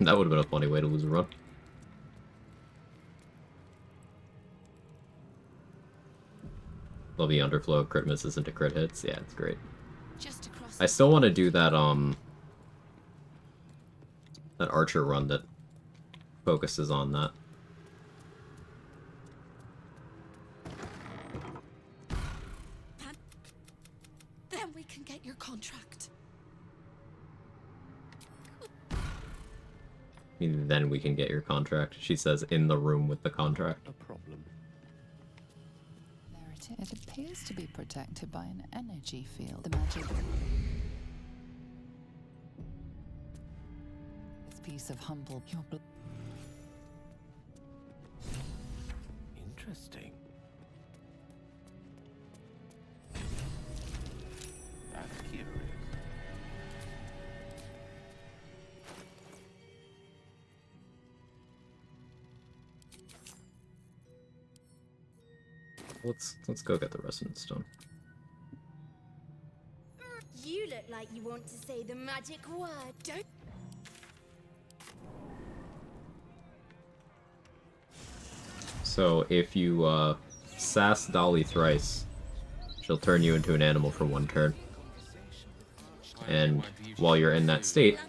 That would have been a funny way to lose a run. Love the underflow, crit misses into crit hits. Yeah, it's great. I still want to do that, that archer run that focuses on that. Then we can get your contract. I mean, then we can get your contract. She says in the room with the contract. A problem. There it appears to be protected by an energy field. The magic. This piece of humble. Interesting. That's curious. Let's go get the resonance stone. You look like you want to say the magic word, don't? So if you sass Dolly thrice, she'll turn you into an animal for 1 turn. And while you're in that state,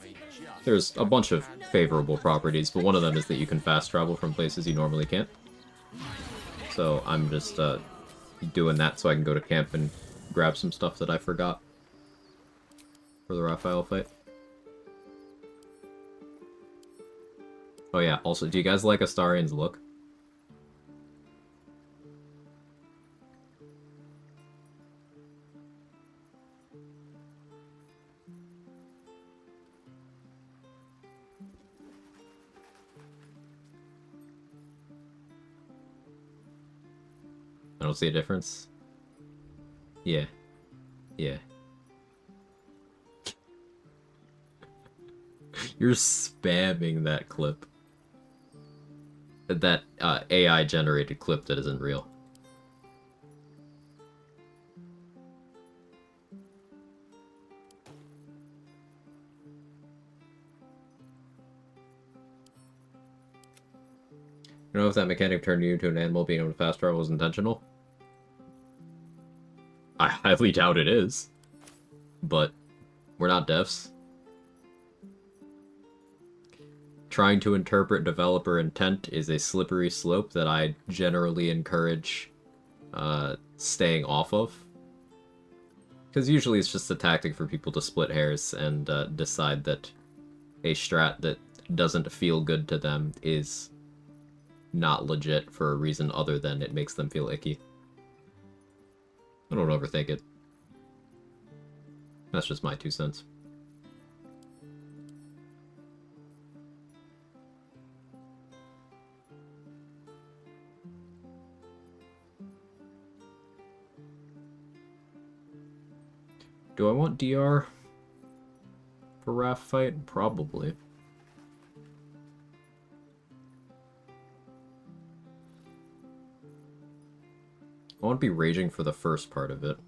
there's a bunch of favorable properties, but one of them is that you can fast travel from places you normally can't. So I'm just doing that so I can go to camp and grab some stuff that I forgot for the Raphael fight. Oh yeah, also, do you guys like Astarian's look? I don't see a difference. Yeah. Yeah. You're spamming that clip. That AI-generated clip that isn't real. You know if that mechanic turned you into an animal being able to fast travel was intentional? I highly doubt it is. But we're not devs. Trying to interpret developer intent is a slippery slope that I generally encourage staying off of. Because usually it's just a tactic for people to split hairs and decide that a strat that doesn't feel good to them is not legit for a reason other than it makes them feel icky. I don't overthink it. That's just my 2 cents. Do I want DR for Raph fight? Probably. I want to be raging for the first part of it.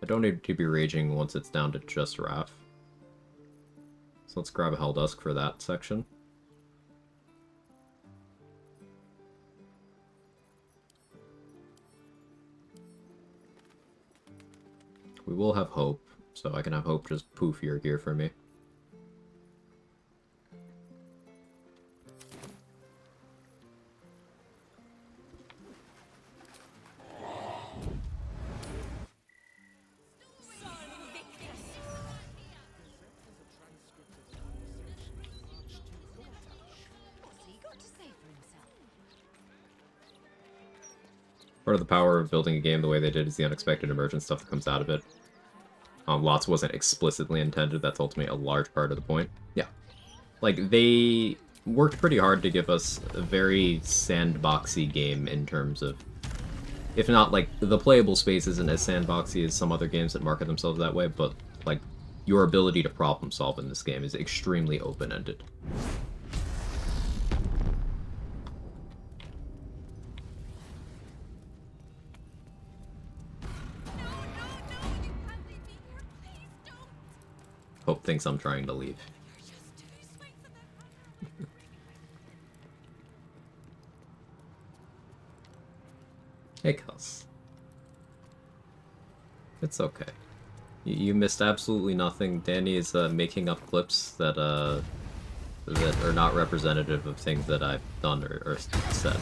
I don't need to be raging once it's down to just Raph. So let's grab a Helldusk for that section. We will have Hope, so I can have Hope just poof your gear for me. Part of the power of building a game the way they did is the unexpected emergent stuff that comes out of it. Lots wasn't explicitly intended, that's ultimately a large part of the point. Yeah. Like, they worked pretty hard to give us a very sandboxy game in terms of, if not like the playable space isn't as sandboxy as some other games that market themselves that way, but like your ability to problem solve in this game is extremely open-ended. Hope thinks I'm trying to leave. Hey, Cuss. It's okay. You missed absolutely nothing. Danny is making up clips that that are not representative of things that I've done or said.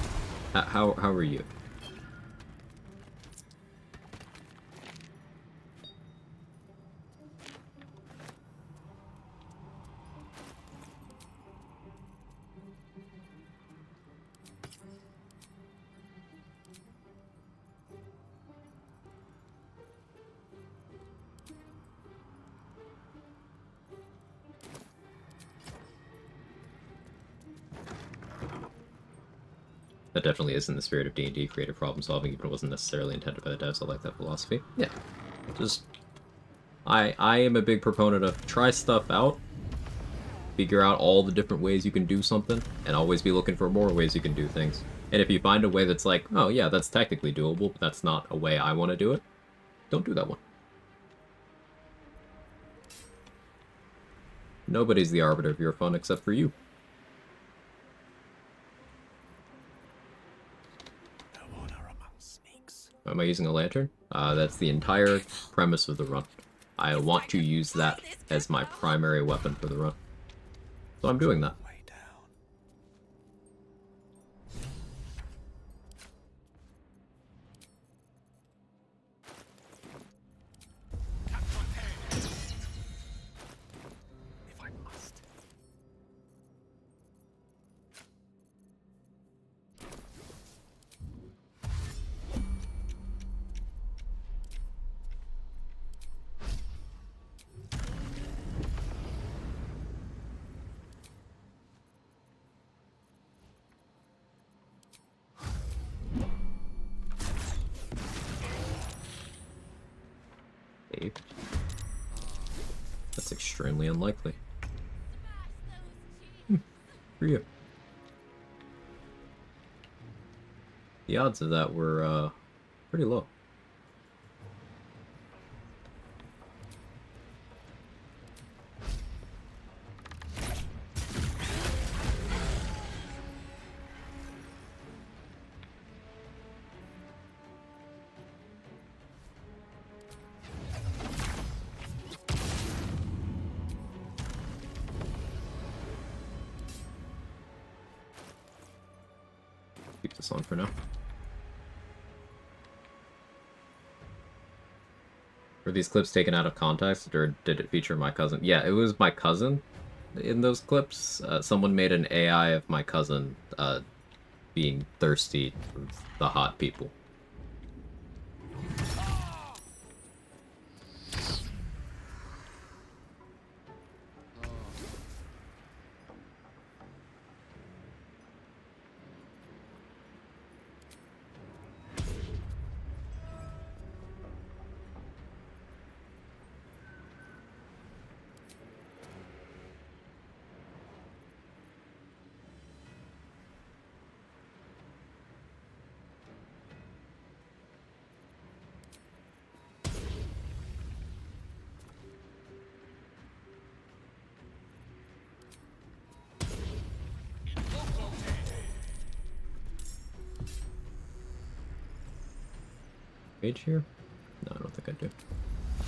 How are you? That definitely is in the spirit of D&D, creative problem solving, even if it wasn't necessarily intended by the devs. I like that philosophy. Yeah. Just, I am a big proponent of try stuff out, figure out all the different ways you can do something, and always be looking for more ways you can do things. And if you find a way that's like, oh yeah, that's technically doable, but that's not a way I want to do it, don't do that one. Nobody's the arbiter of your fun except for you. Am I using a lantern? That's the entire premise of the run. I want to use that as my primary weapon for the run. So I'm doing that. That's extremely unlikely. For you. The odds of that were pretty low. Keep this on for now. Were these clips taken out of context, or did it feature my cousin? Yeah, it was my cousin in those clips. Someone made an AI of my cousin being thirsty for the hot people. Mage here? No, I don't think I do.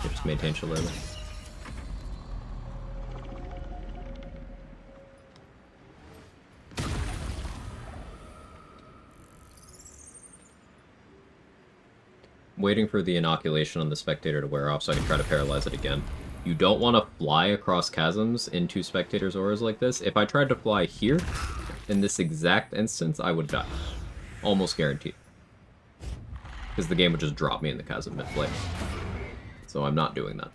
I just maintain Shillelagh. Waiting for the inoculation on the spectator to wear off so I can try to paralyze it again. You don't want to fly across chasms into spectators' auras like this. If I tried to fly here, in this exact instance, I would die. Almost guaranteed. Because the game would just drop me in the chasm mid-flight. So I'm not doing that.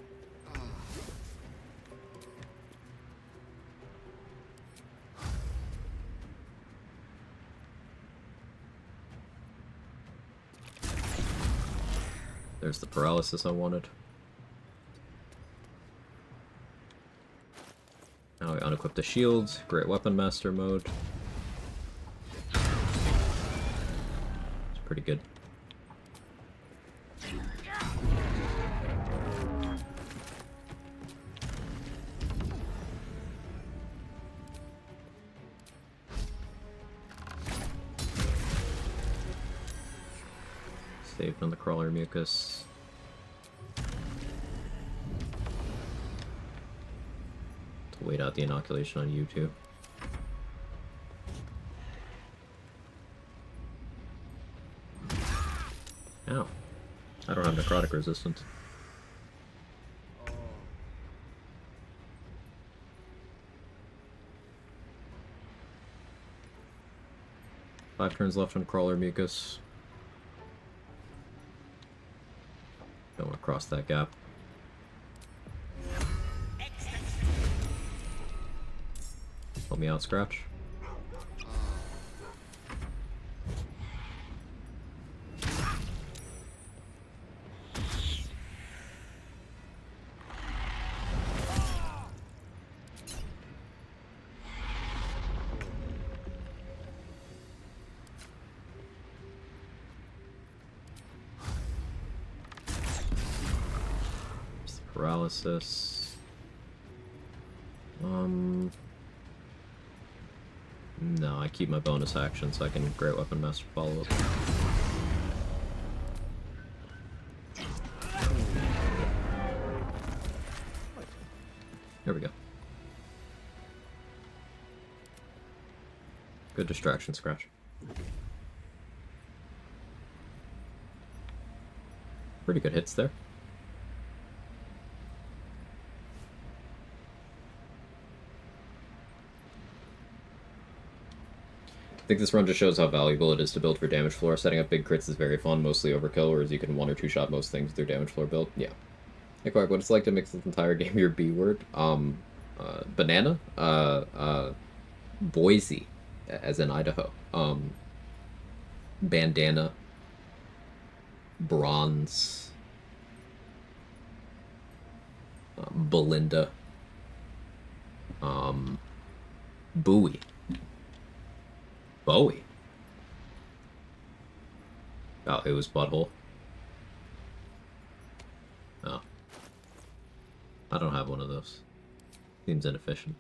There's the paralysis I wanted. Now we unequip the shields. Great Weapon Master mode. It's pretty good. Saved on the crawler mucus. To wait out the inoculation on you too. Ow. I don't have necrotic resistance. 5 turns left on crawler mucus. Don't want to cross that gap. Help me out, Scratch. Paralysis. No, I keep my bonus action so I can Great Weapon Master follow up. There we go. Good distraction, Scratch. Pretty good hits there. I think this run just shows how valuable it is to build for damage floor. Setting up big crits is very fun, mostly overkill, whereas you can 1 or 2 shot most things with your damage floor build. Yeah. Hey Quag, what it's like to mix this entire game your B word? Banana? Boise, as in Idaho. Bandana. Bronze. Belinda. Bowie. Bowie. Oh, it was butthole. Oh. I don't have one of those. Seems inefficient.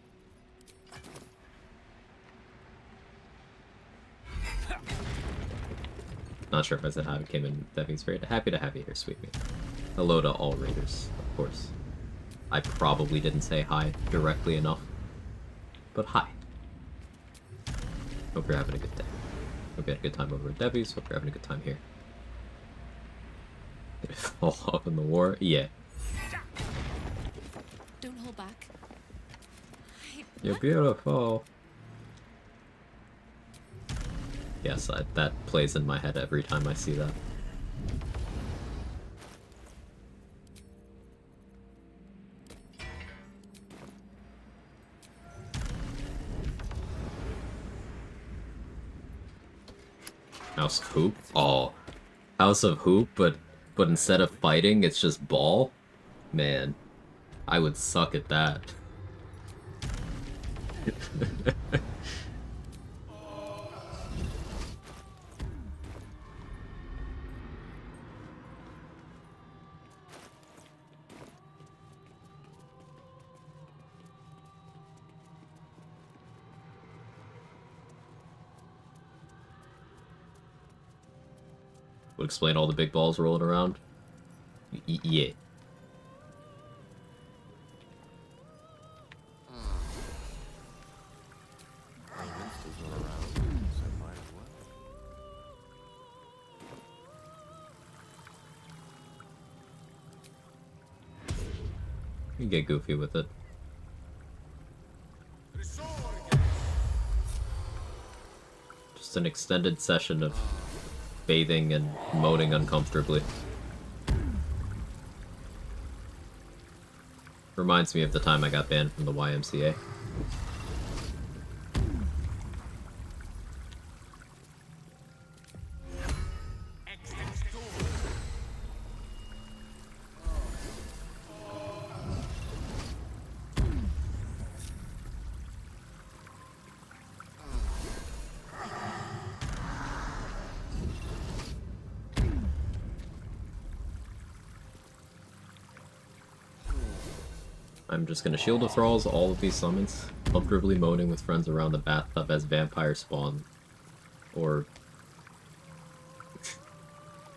Not sure if I said how it came in. That means very happy to have you here, sweet me. Hello to all raiders, of course. I probably didn't say hi directly enough. But hi. Hope you're having a good day. Hope you had a good time over at Debbie's. Hope you're having a good time here. Did it fall off in the war? Yeah. Don't hold back. You're beautiful. Yes, that plays in my head every time I see that. House of Hoop? Oh. House of Hoop, but instead of fighting, it's just ball? Man, I would suck at that. Would explain all the big balls rolling around. Yeah. You get goofy with it. Just an extended session of bathing and moaning uncomfortably. Reminds me of the time I got banned from the YMCA. I'm just gonna Shield of Thralls all of these summons, comfortably moaning with friends around the bathtub as vampire spawn. Or...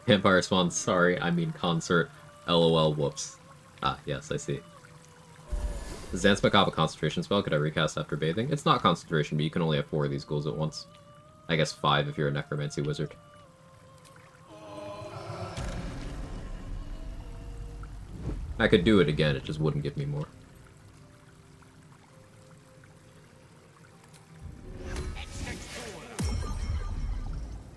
vampire spawn, sorry, I mean concert. LOL, whoops. Ah, yes, I see. Does Zanspec have a concentration spell? Could I recast after bathing? It's not concentration, but you can only have 4 of these ghouls at once. I guess 5 if you're a necromancy wizard. I could do it again, it just wouldn't give me more.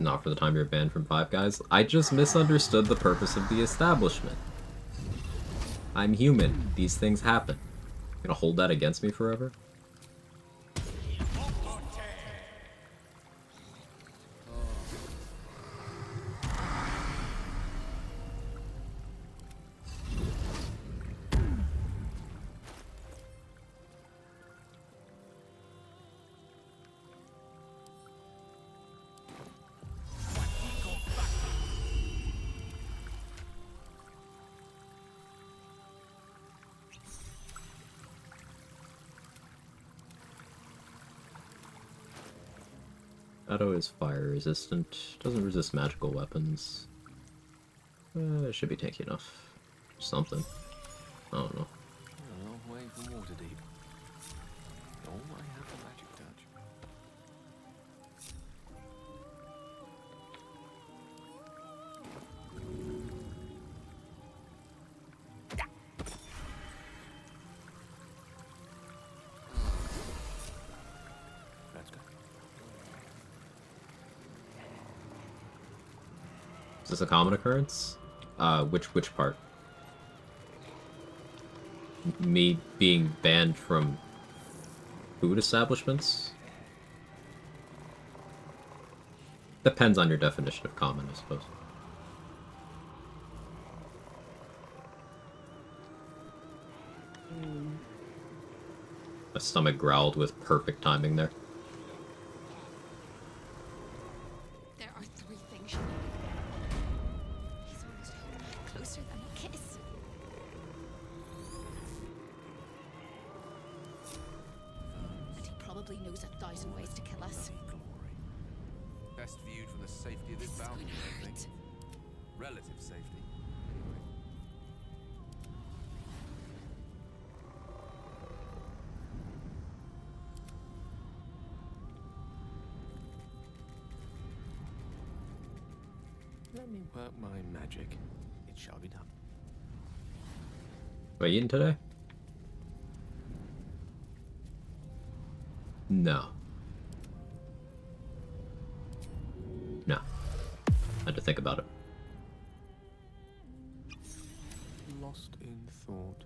Not for the time you're banned from Five Guys. I just misunderstood the purpose of the establishment. I'm human. These things happen. Gonna hold that against me forever? Shadow is fire resistant, doesn't resist magical weapons. It should be tanky enough. Something. I don't know. A long way from Waterdeep. All I have a magic touch. Let's go. Is this a common occurrence? Which part? Me being banned from food establishments? Depends on your definition of common, I suppose. My stomach growled with perfect timing there. There are 3 things you need. He's almost closer than a kiss. And he probably knows 1,000 ways to kill us. Best viewed from the safety of this balcony, I think. Relative safety. Let me work my magic. It shall be done. Are you eating today? No. No. I had to think about it. Lost in thought.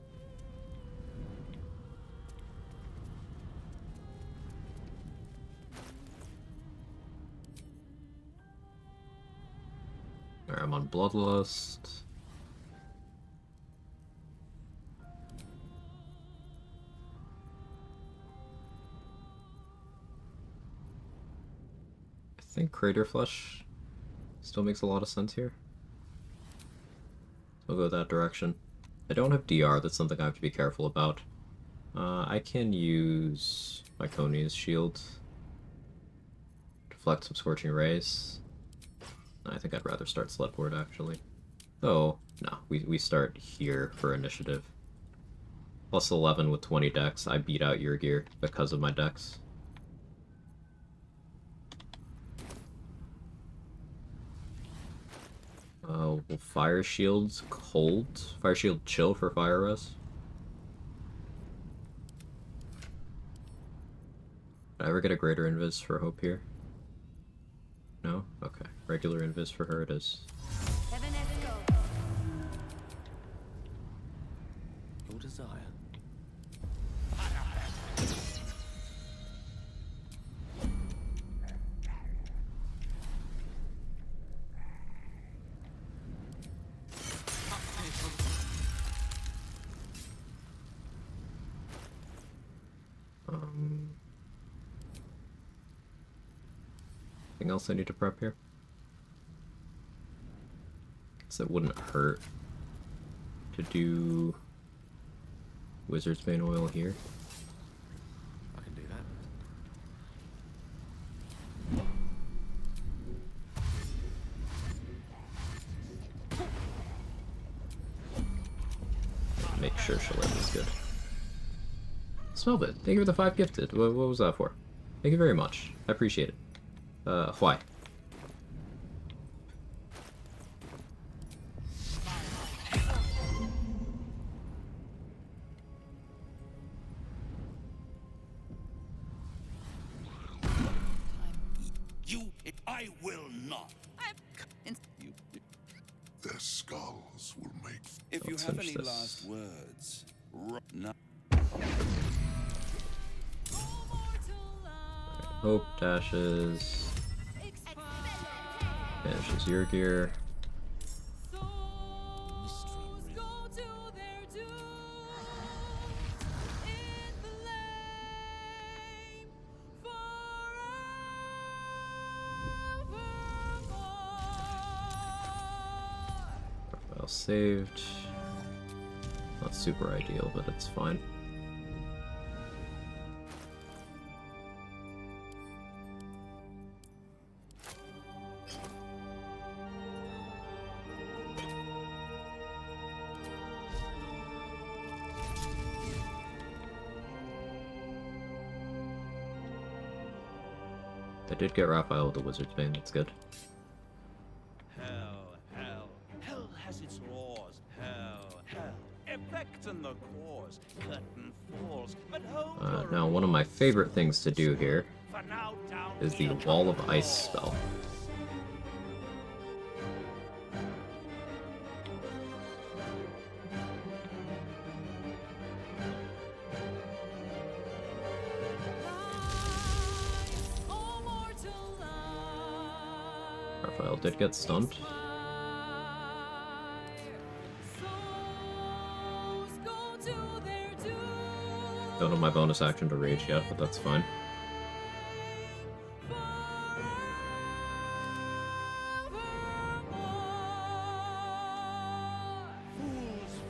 Alright, I'm on Bloodlust. I think Crater Flesh still makes a lot of sense here. So I'll go that direction. I don't have DR, that's something I have to be careful about. I can use Myconia's shield. Deflect some Scorching Rays. I think I'd rather start Sledboard, actually. Oh, no, we start here for initiative. Plus 11 with 20 dex. I beat out your gear because of my dex. Will Fire Shields hold? Fire Shield chill for Fire Res? Did I ever get a greater invis for Hope here? No? Okay. Regular invis for her it is. Your desire. Anything else I need to prep here? Guess it wouldn't hurt to do Wizard's Bane oil here. I can do that. Make sure Shalem is good. Smell it. Thank you for the 5 gifted. What was that for? Thank you very much. I appreciate it. Why? I will not. Their skulls will make. If you Let's have finish any this. last words, no. Hope dashes. Vanishes your gear. File saved. Not super ideal, but it's fine. I did get Raphael with the Wizard's Bane, that's good. Hell has its laws. Hell. Effect in the cause. Curtain falls. But hold Now, one of my favorite things to do here is the Wall of Ice spell. Raphael did get stunned. Don't have my bonus action to rage yet, but that's fine.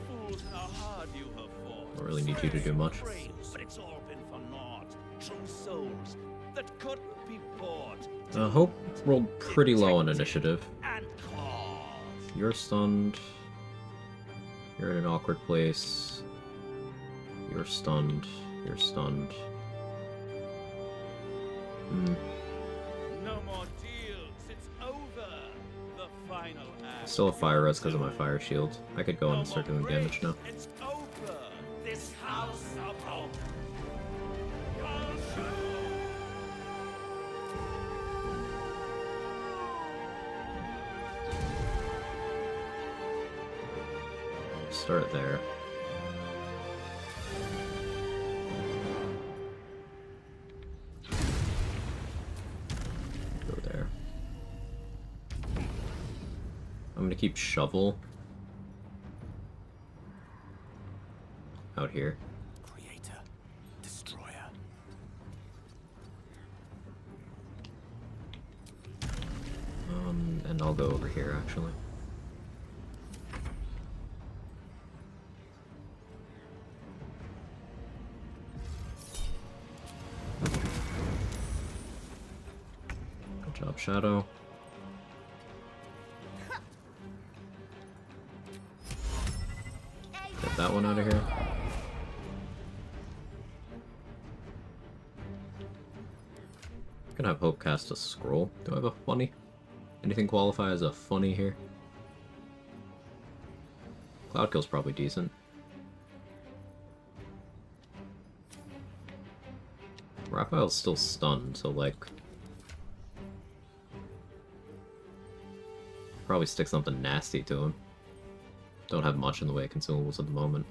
Fools, how hard you have fought. Don't really need you to do much. But it's all been for naught. True souls that couldn't be bought. Hope rolled pretty low on initiative. And cause. You're stunned. You're in an awkward place. You're stunned. You're stunned. No more deals. It's over. The final act. Still have fire res because of my fire shield. I could go in and start doing damage now. It's over. This house of hope. Start there. Go there. I'm gonna keep shovel out here. Creator, destroyer. And I'll go over here actually. Good job, Shadow. Get that one out of here. Gonna have Hope cast a scroll. Do I have a funny? Anything qualify as a funny here? Cloud Kill's probably decent. Raphael's still stunned, so like... probably stick something nasty to him. Don't have much in the way of consumables at the moment.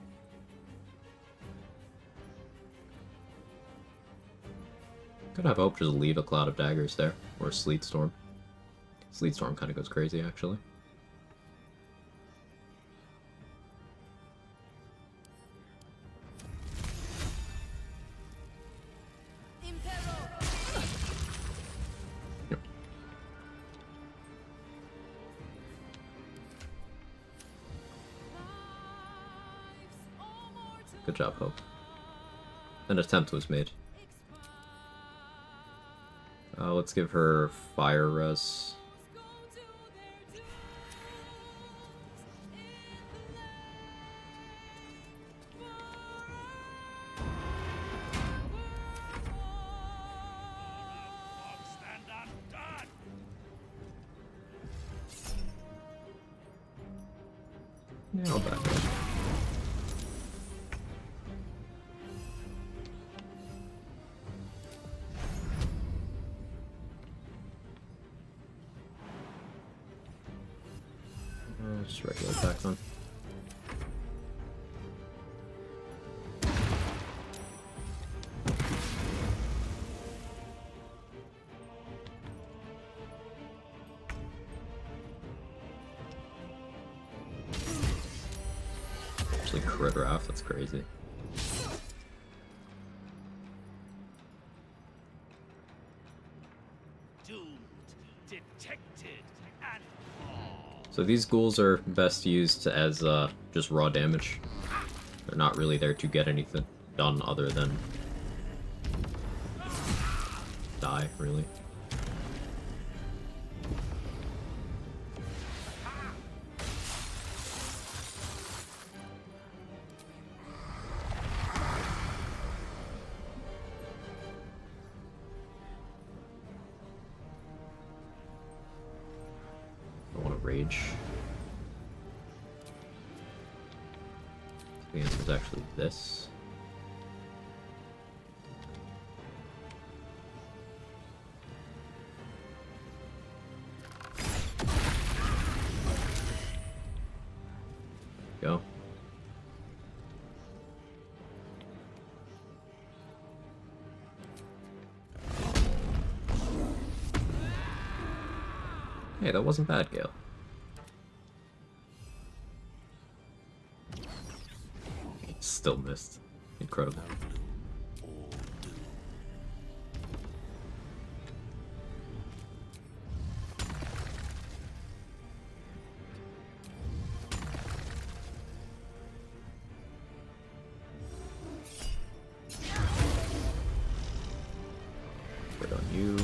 Could have Hope just leave a Cloud of Daggers there, or a Sleet Storm. Sleet Storm kind of goes crazy, actually. Yep. Good job, Hope. An attempt was made. Let's give her fire res. Yeah, I'll back up. Just regular attacks on. Actually crit her off, that's crazy. So these ghouls are best used as just raw damage. They're not really there to get anything done other than die, really. Rage. The answer is actually this. Go. Hey, that wasn't bad, Gale. Still missed. Incredible. Put on you.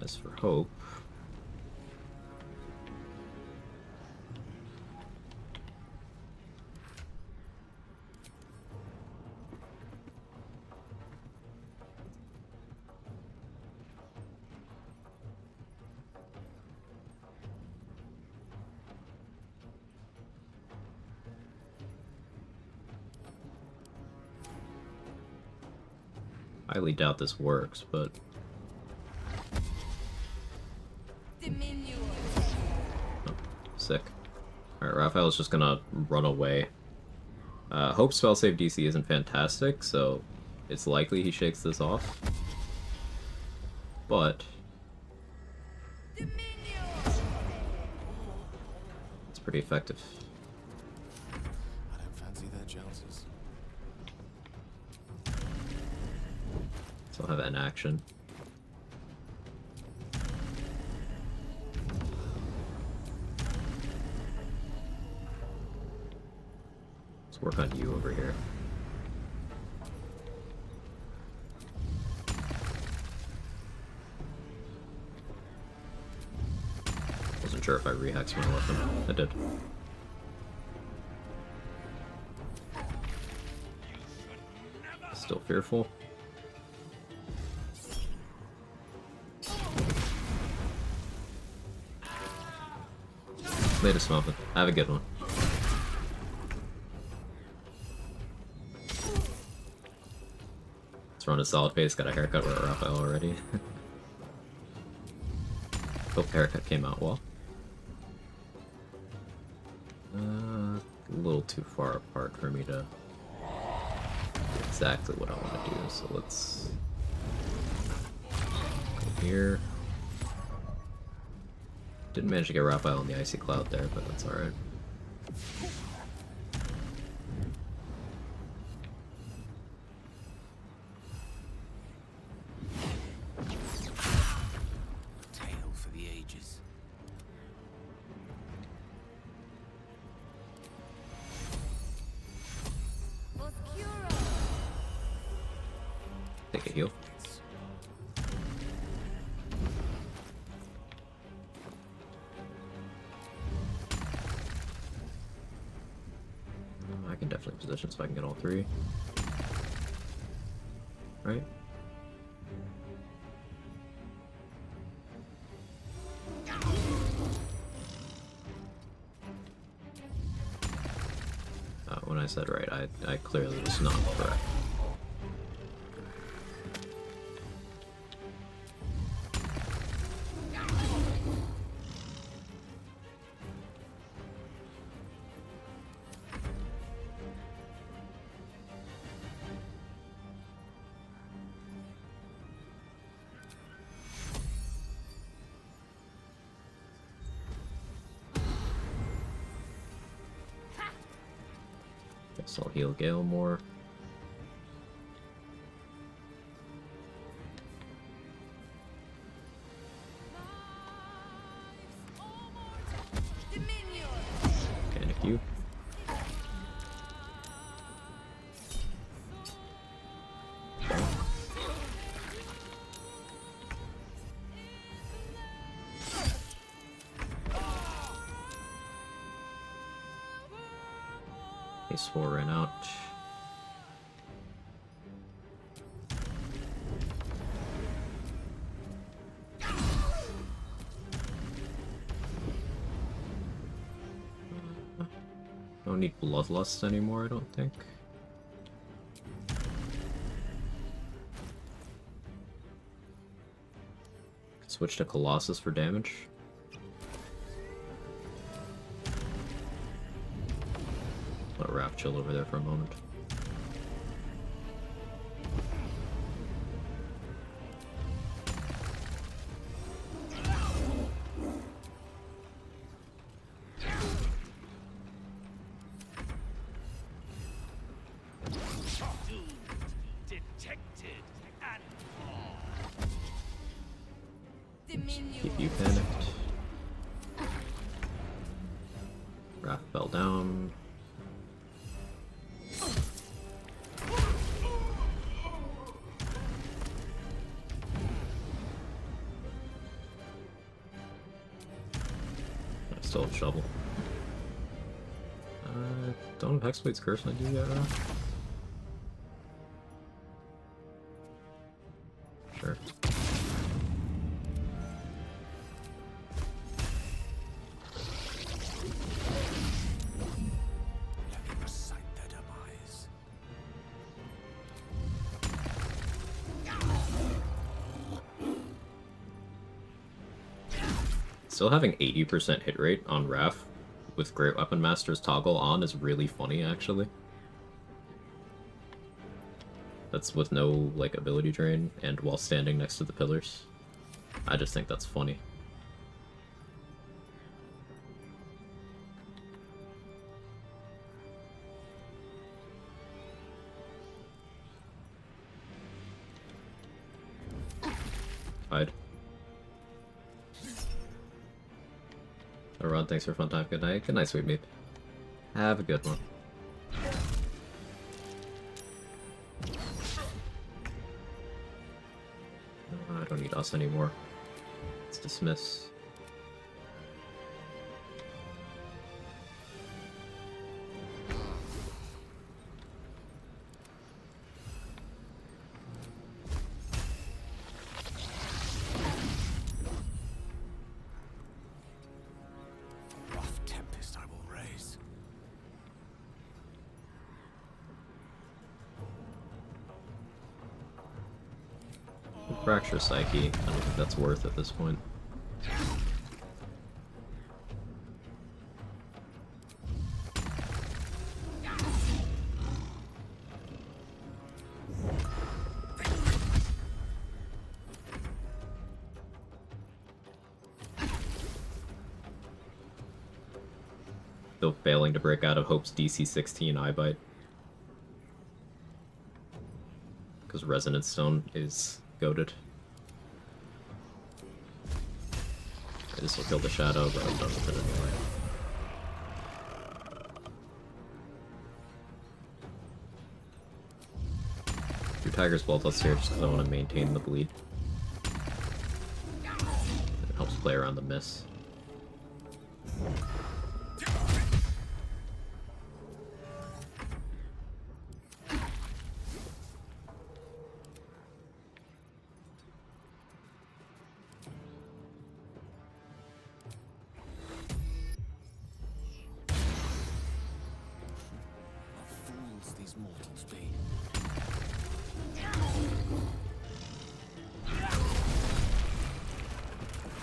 As for Hope, I highly doubt this works, but sick. Alright, Raphael's just gonna run away. Hope's spell save DC isn't fantastic, so it's likely he shakes this off. But it's pretty effective. I don't fancy their chances. So I'll have an action. Let's work on you over here. Wasn't sure if I rehexed my weapon. I did. Still fearful. Latest muffin. Have a good one. Let's run a solid pace. Got a haircut with Raphael already. Hope the haircut came out well. A little too far apart for me to do exactly what I want to do. So let's go here. Didn't manage to get Raphael on the icy cloud there, but that's alright. Tale for the ages. Take a heal. I can definitely position so I can get all three. Right? When I said right, I clearly was not correct. Guess I'll heal Gale more. Mechanic you. Ace 4 ran out. Don't need Bloodlust anymore, I don't think. Switch to Colossus for damage. Let Raph chill over there for a moment. Detected and Keep you panicked. Raph fell down. I still have shovel. Don't have Hexblade's Curse when I do that, Sure. Let me recite their demise. Still having 80% hit rate on Raph with Great Weapon Master's toggle on is really funny, actually. That's with no, like, ability drain, and while standing next to the pillars. I just think that's funny. Hide. Rod, thanks for a fun time. Good night. Good night, sweet meat. Have a good one. I don't need us anymore. Let's dismiss. Rough tempest I will raise. Fracture Psyche. I don't think that's worth at this point. Still failing to break out of Hope's DC 16 eye bite. Because Resonance Stone is goated. This will kill the shadow, but I'm done with it anyway. Two Tiger's Bloodlust here just because I want to maintain the bleed. It helps play around the miss.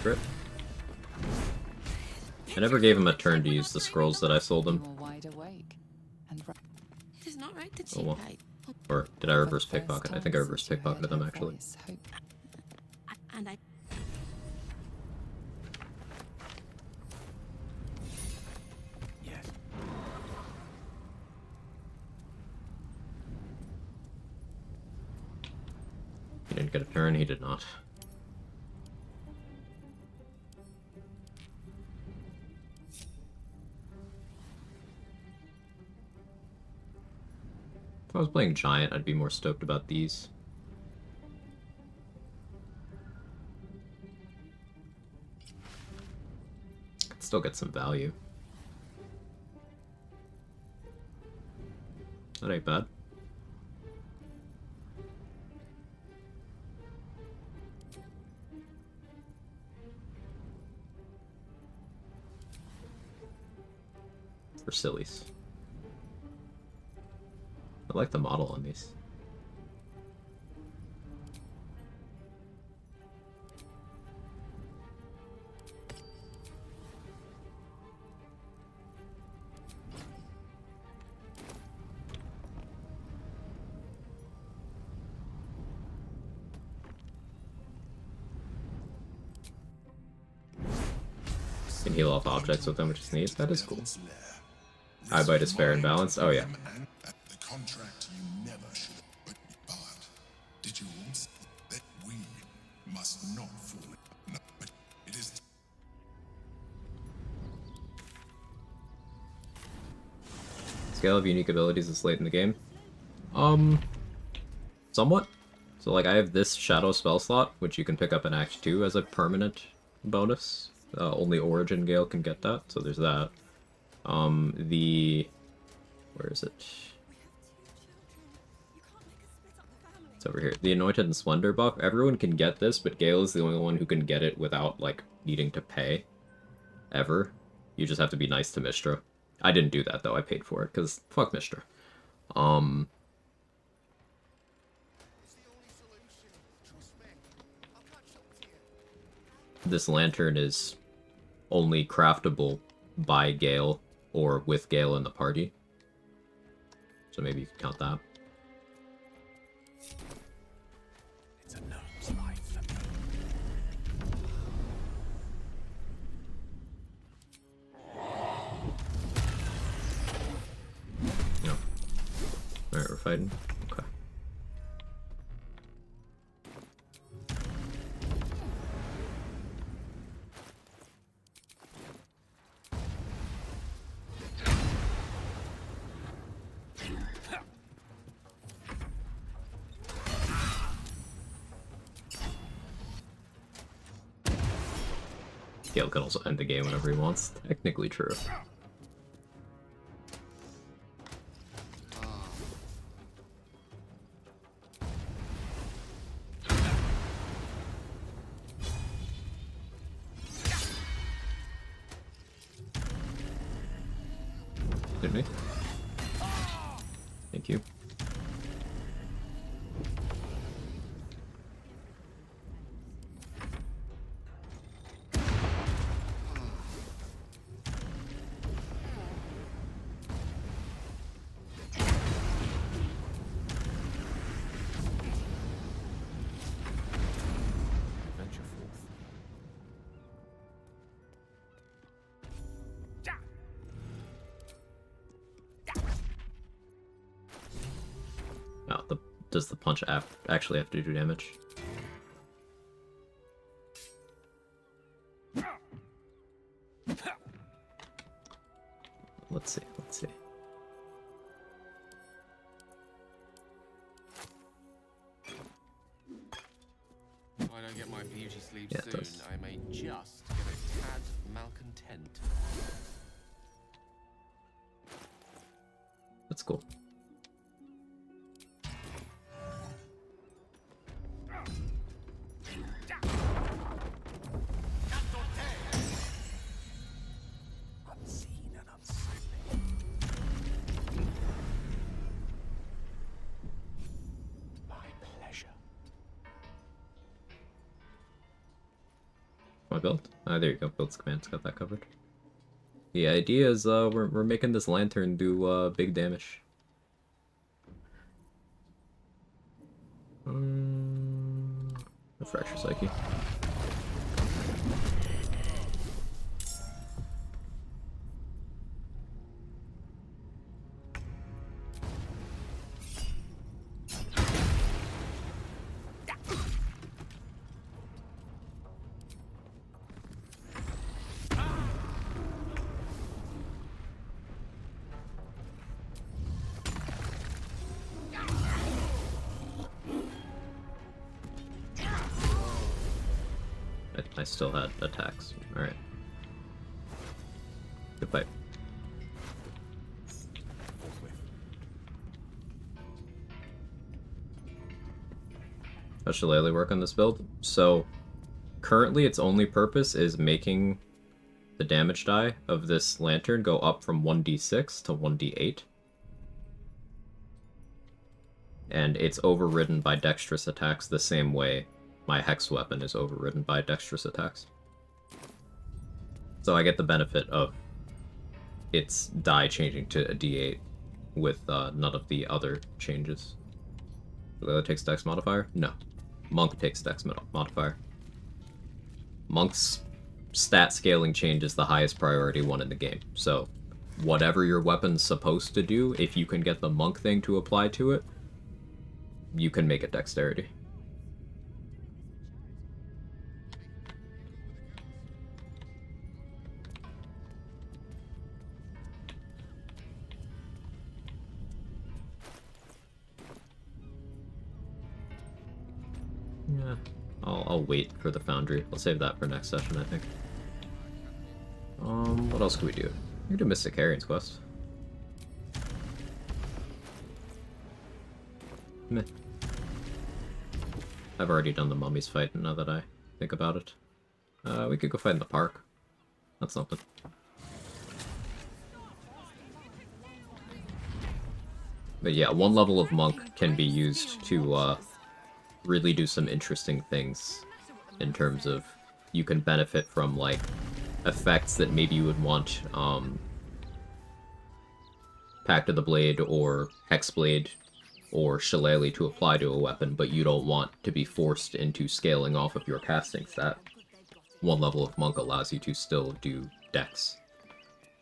Rip. I never gave him a turn to use the scrolls that I sold him. It is not right to Oh well. cheapskate. Or did I reverse pickpocket? I think I reverse pickpocketed them actually. And I. Yes. He didn't get a turn, he did not. If I was playing Giant, I'd be more stoked about these. Could still get some value. That ain't bad. For sillies. I like the model on these. Can heal off objects with them, which is neat. That is cool. Eye bite is fair and balanced. Oh yeah. The contract you never should have but did you also that we must not fall? No, but it is Scale of unique abilities is late in the game. Somewhat. So like I have this shadow spell slot, which you can pick up in Act 2 as a permanent bonus. Only Origin Gale can get that, so there's that. Where is it? It's over here. The Anointed and Splendor buff. Everyone can get this, but Gale is the only one who can get it without, like, needing to pay. Ever. You just have to be nice to Mistra. I didn't do that, though. I paid for it, because fuck Mistra. This lantern is only craftable by Gale or with Gale in the party. So maybe you can count that. It's a gnome's life for me. No. Alright, we're fighting. Okay. Gale can also end the game whenever he wants. Technically true. Did me? Thank you. Venture forth. does the punch actually have to do damage? Let's see, let's see. If I don't get my beauty sleep Yeah, it soon, does. I may just get a tad malcontent. That's cool. Unseen and unsightly. My pleasure. My build? Ah, there you go. Build's command's got that covered. The idea is we're making this lantern do big damage. Refresh your psyche. I still had attacks. Alright. Good fight. How should Laylee work on this build? So, currently its only purpose is making the damage die of this lantern go up from 1d6 to 1d8. And it's overridden by dexterous attacks the same way my hex weapon is overridden by dexterous attacks. So I get the benefit of its die changing to a d8 with none of the other changes. Layla takes dex modifier? No. Monk takes dex modifier. Monk's stat scaling change is the highest priority one in the game. So whatever your weapon's supposed to do, if you can get the monk thing to apply to it, you can make it dexterity. Yeah, I'll wait for the foundry. I'll save that for next session, I think. What else could we do? We could do Mystic Carrion's quest. Meh. I've already done the mummies fight now that I think about it. We could go fight in the park. That's something. But yeah, one level of monk can be used to really do some interesting things in terms of you can benefit from like effects that maybe you would want Pact of the Blade or Hexblade or Shillelagh to apply to a weapon, but you don't want to be forced into scaling off of your casting stat. One level of monk allows you to still do dex.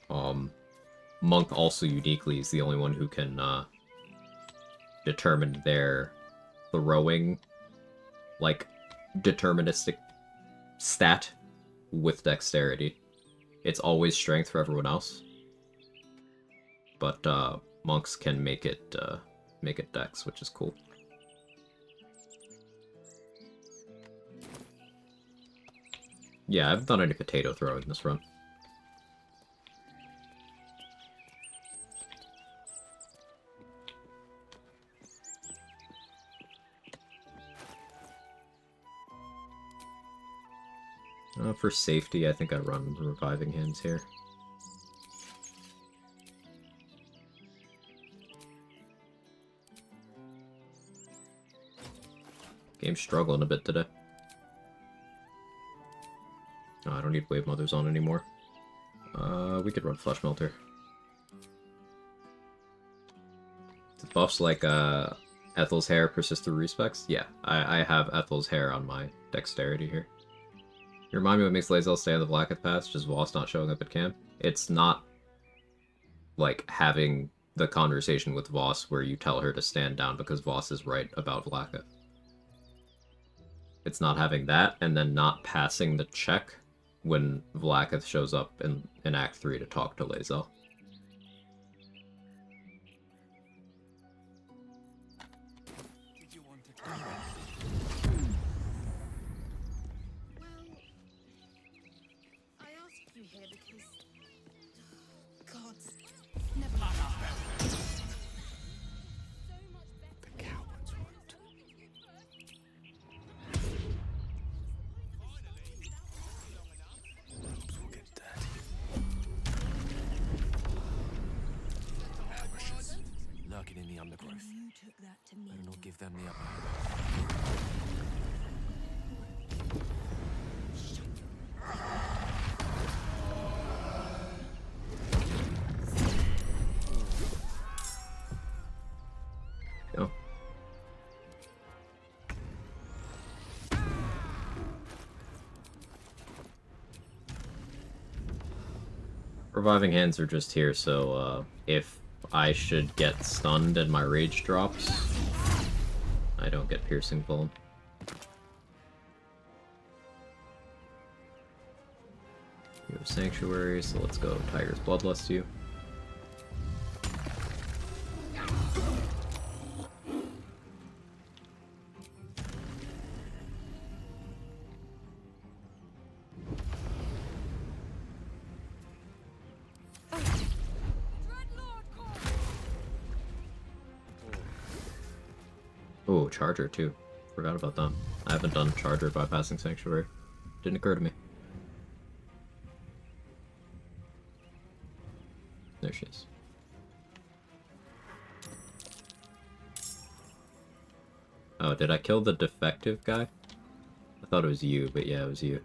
Monk also uniquely is the only one who can determine their throwing like deterministic stat with dexterity. It's always strength for everyone else, but monks can make it dex, which is cool. Yeah, I haven't done any potato throwing this run. For safety, I think I run Reviving Hands here. Game's struggling a bit today. Oh, I don't need Wave Mothers on anymore. We could run Flesh Melter. The buffs like Ethel's Hair persist through respecs? Yeah, I have Ethel's Hair on my dexterity here. You remind me what makes Lae'zel stay on the Blacketh Pass, just Voss not showing up at camp. It's not like having the conversation with Voss where you tell her to stand down because Voss is right about Vlaka. It's not having that and then not passing the check when Vlaka shows up in Act 3 to talk to Lae'zel. Lurking in the undergrowth. You took that to me. Better not give them the upper hand. Go. Reviving hands are just here, so if I should get stunned and my rage drops, I don't get piercing vuln. You have Sanctuary, so let's go Tiger's Bloodlust you. Oh, Charger too. Forgot about that. I haven't done Charger bypassing Sanctuary. Didn't occur to me. There she is. Oh, did I kill the defective guy? I thought it was you, but yeah, it was you.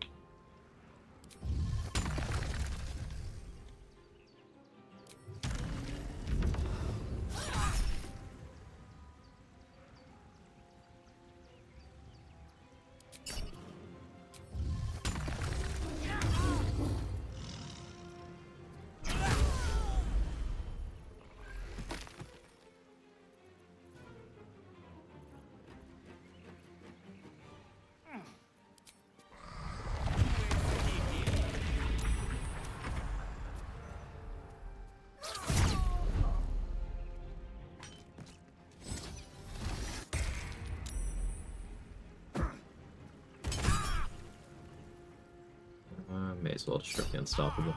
May as well just strip the Unstoppable.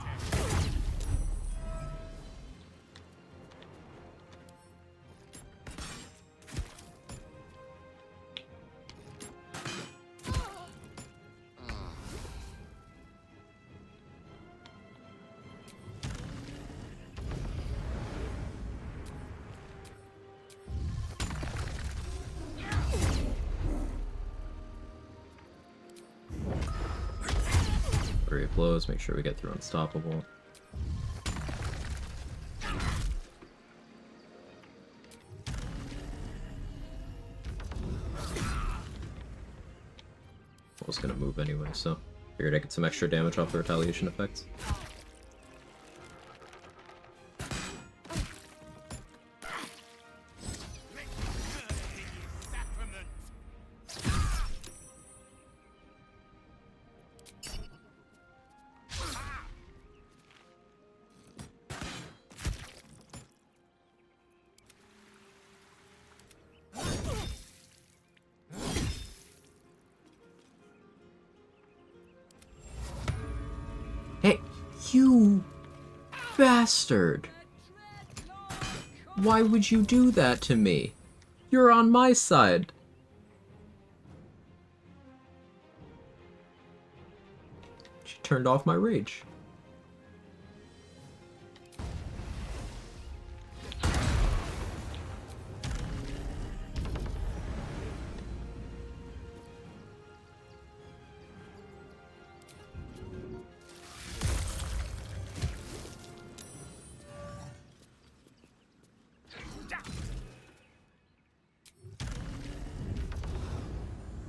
Blows, make sure we get through Unstoppable. I was gonna move anyway, so figured I get some extra damage off the retaliation effects. Hey, you bastard! Why would you do that to me? You're on my side. She turned off my rage.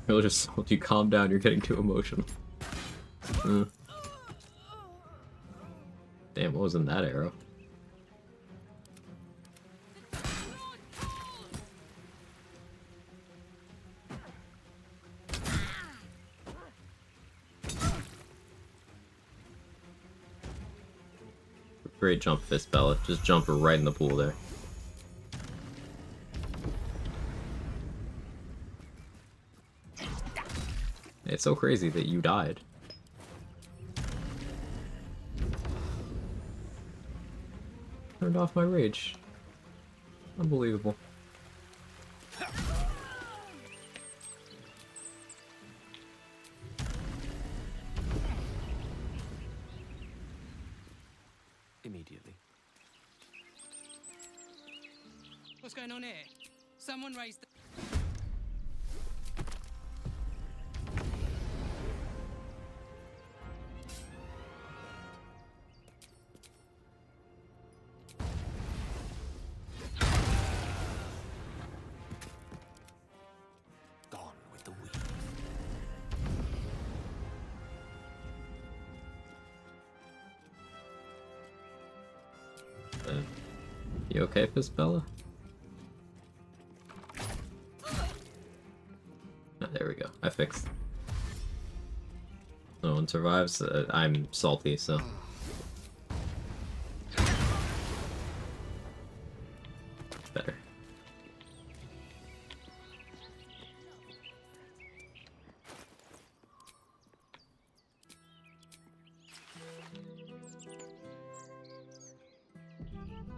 He'll just told you calm down, you're getting too emotional. Damn, what was in that arrow? Great jump, Fistbella. Just jump right in the pool there. It's so crazy that you died. Turned off my rage. Unbelievable. Immediately. What's going on here? Someone raised the... Gone with the wind. You okay, Fistbella? Oh, there we go. I fixed. No one survives. I'm salty, so... Better.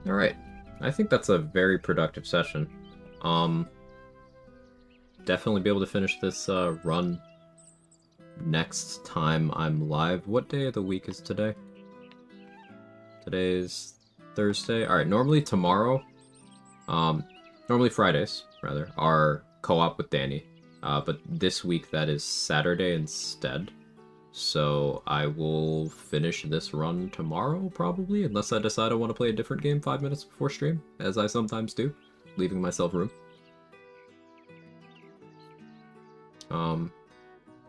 Alright. I think that's a very productive session. Definitely be able to finish this run next time I'm live. What day of the week is today? Today's Thursday. Alright, normally tomorrow, normally Fridays, rather, are co-op with Danny. But this week that is Saturday instead. So I will finish this run tomorrow, probably, unless I decide I want to play a different game 5 minutes before stream, as I sometimes do, leaving myself room.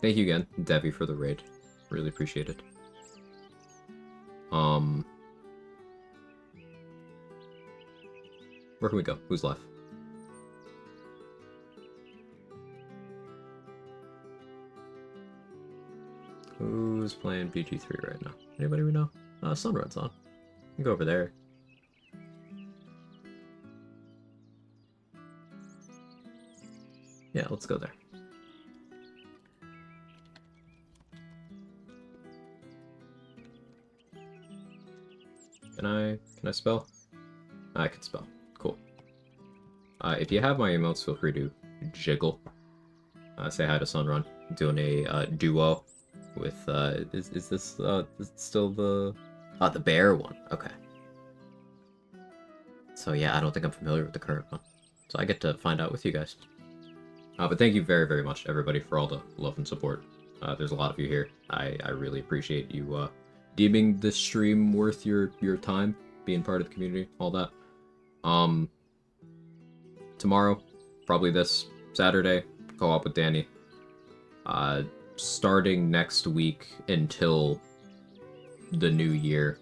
Thank you again, Devi, for the raid. Really appreciate it. Where can we go? Who's left? Who's playing BG3 right now? Anybody we know? Sunrun's on. We can go over there. Yeah, let's go there. Can I spell? I can spell. Cool. If you have my emotes, feel free to jiggle. Say hi to Sunrun. Doing a duo with is this still the bear one? Okay. So yeah, I don't think I'm familiar with the current one. So I get to find out with you guys. But thank you very, very much, everybody, for all the love and support. There's a lot of you here. I really appreciate you deeming this stream worth your time, being part of the community, all that. Tomorrow, probably this Saturday, co-op with Danny. Starting next week until the new year.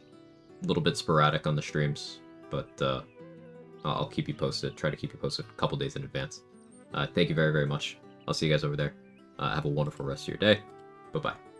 A little bit sporadic on the streams, but I'll keep you posted. Try to keep you posted a couple days in advance. Thank you very, very much. I'll see you guys over there. Have a wonderful rest of your day. Bye-bye.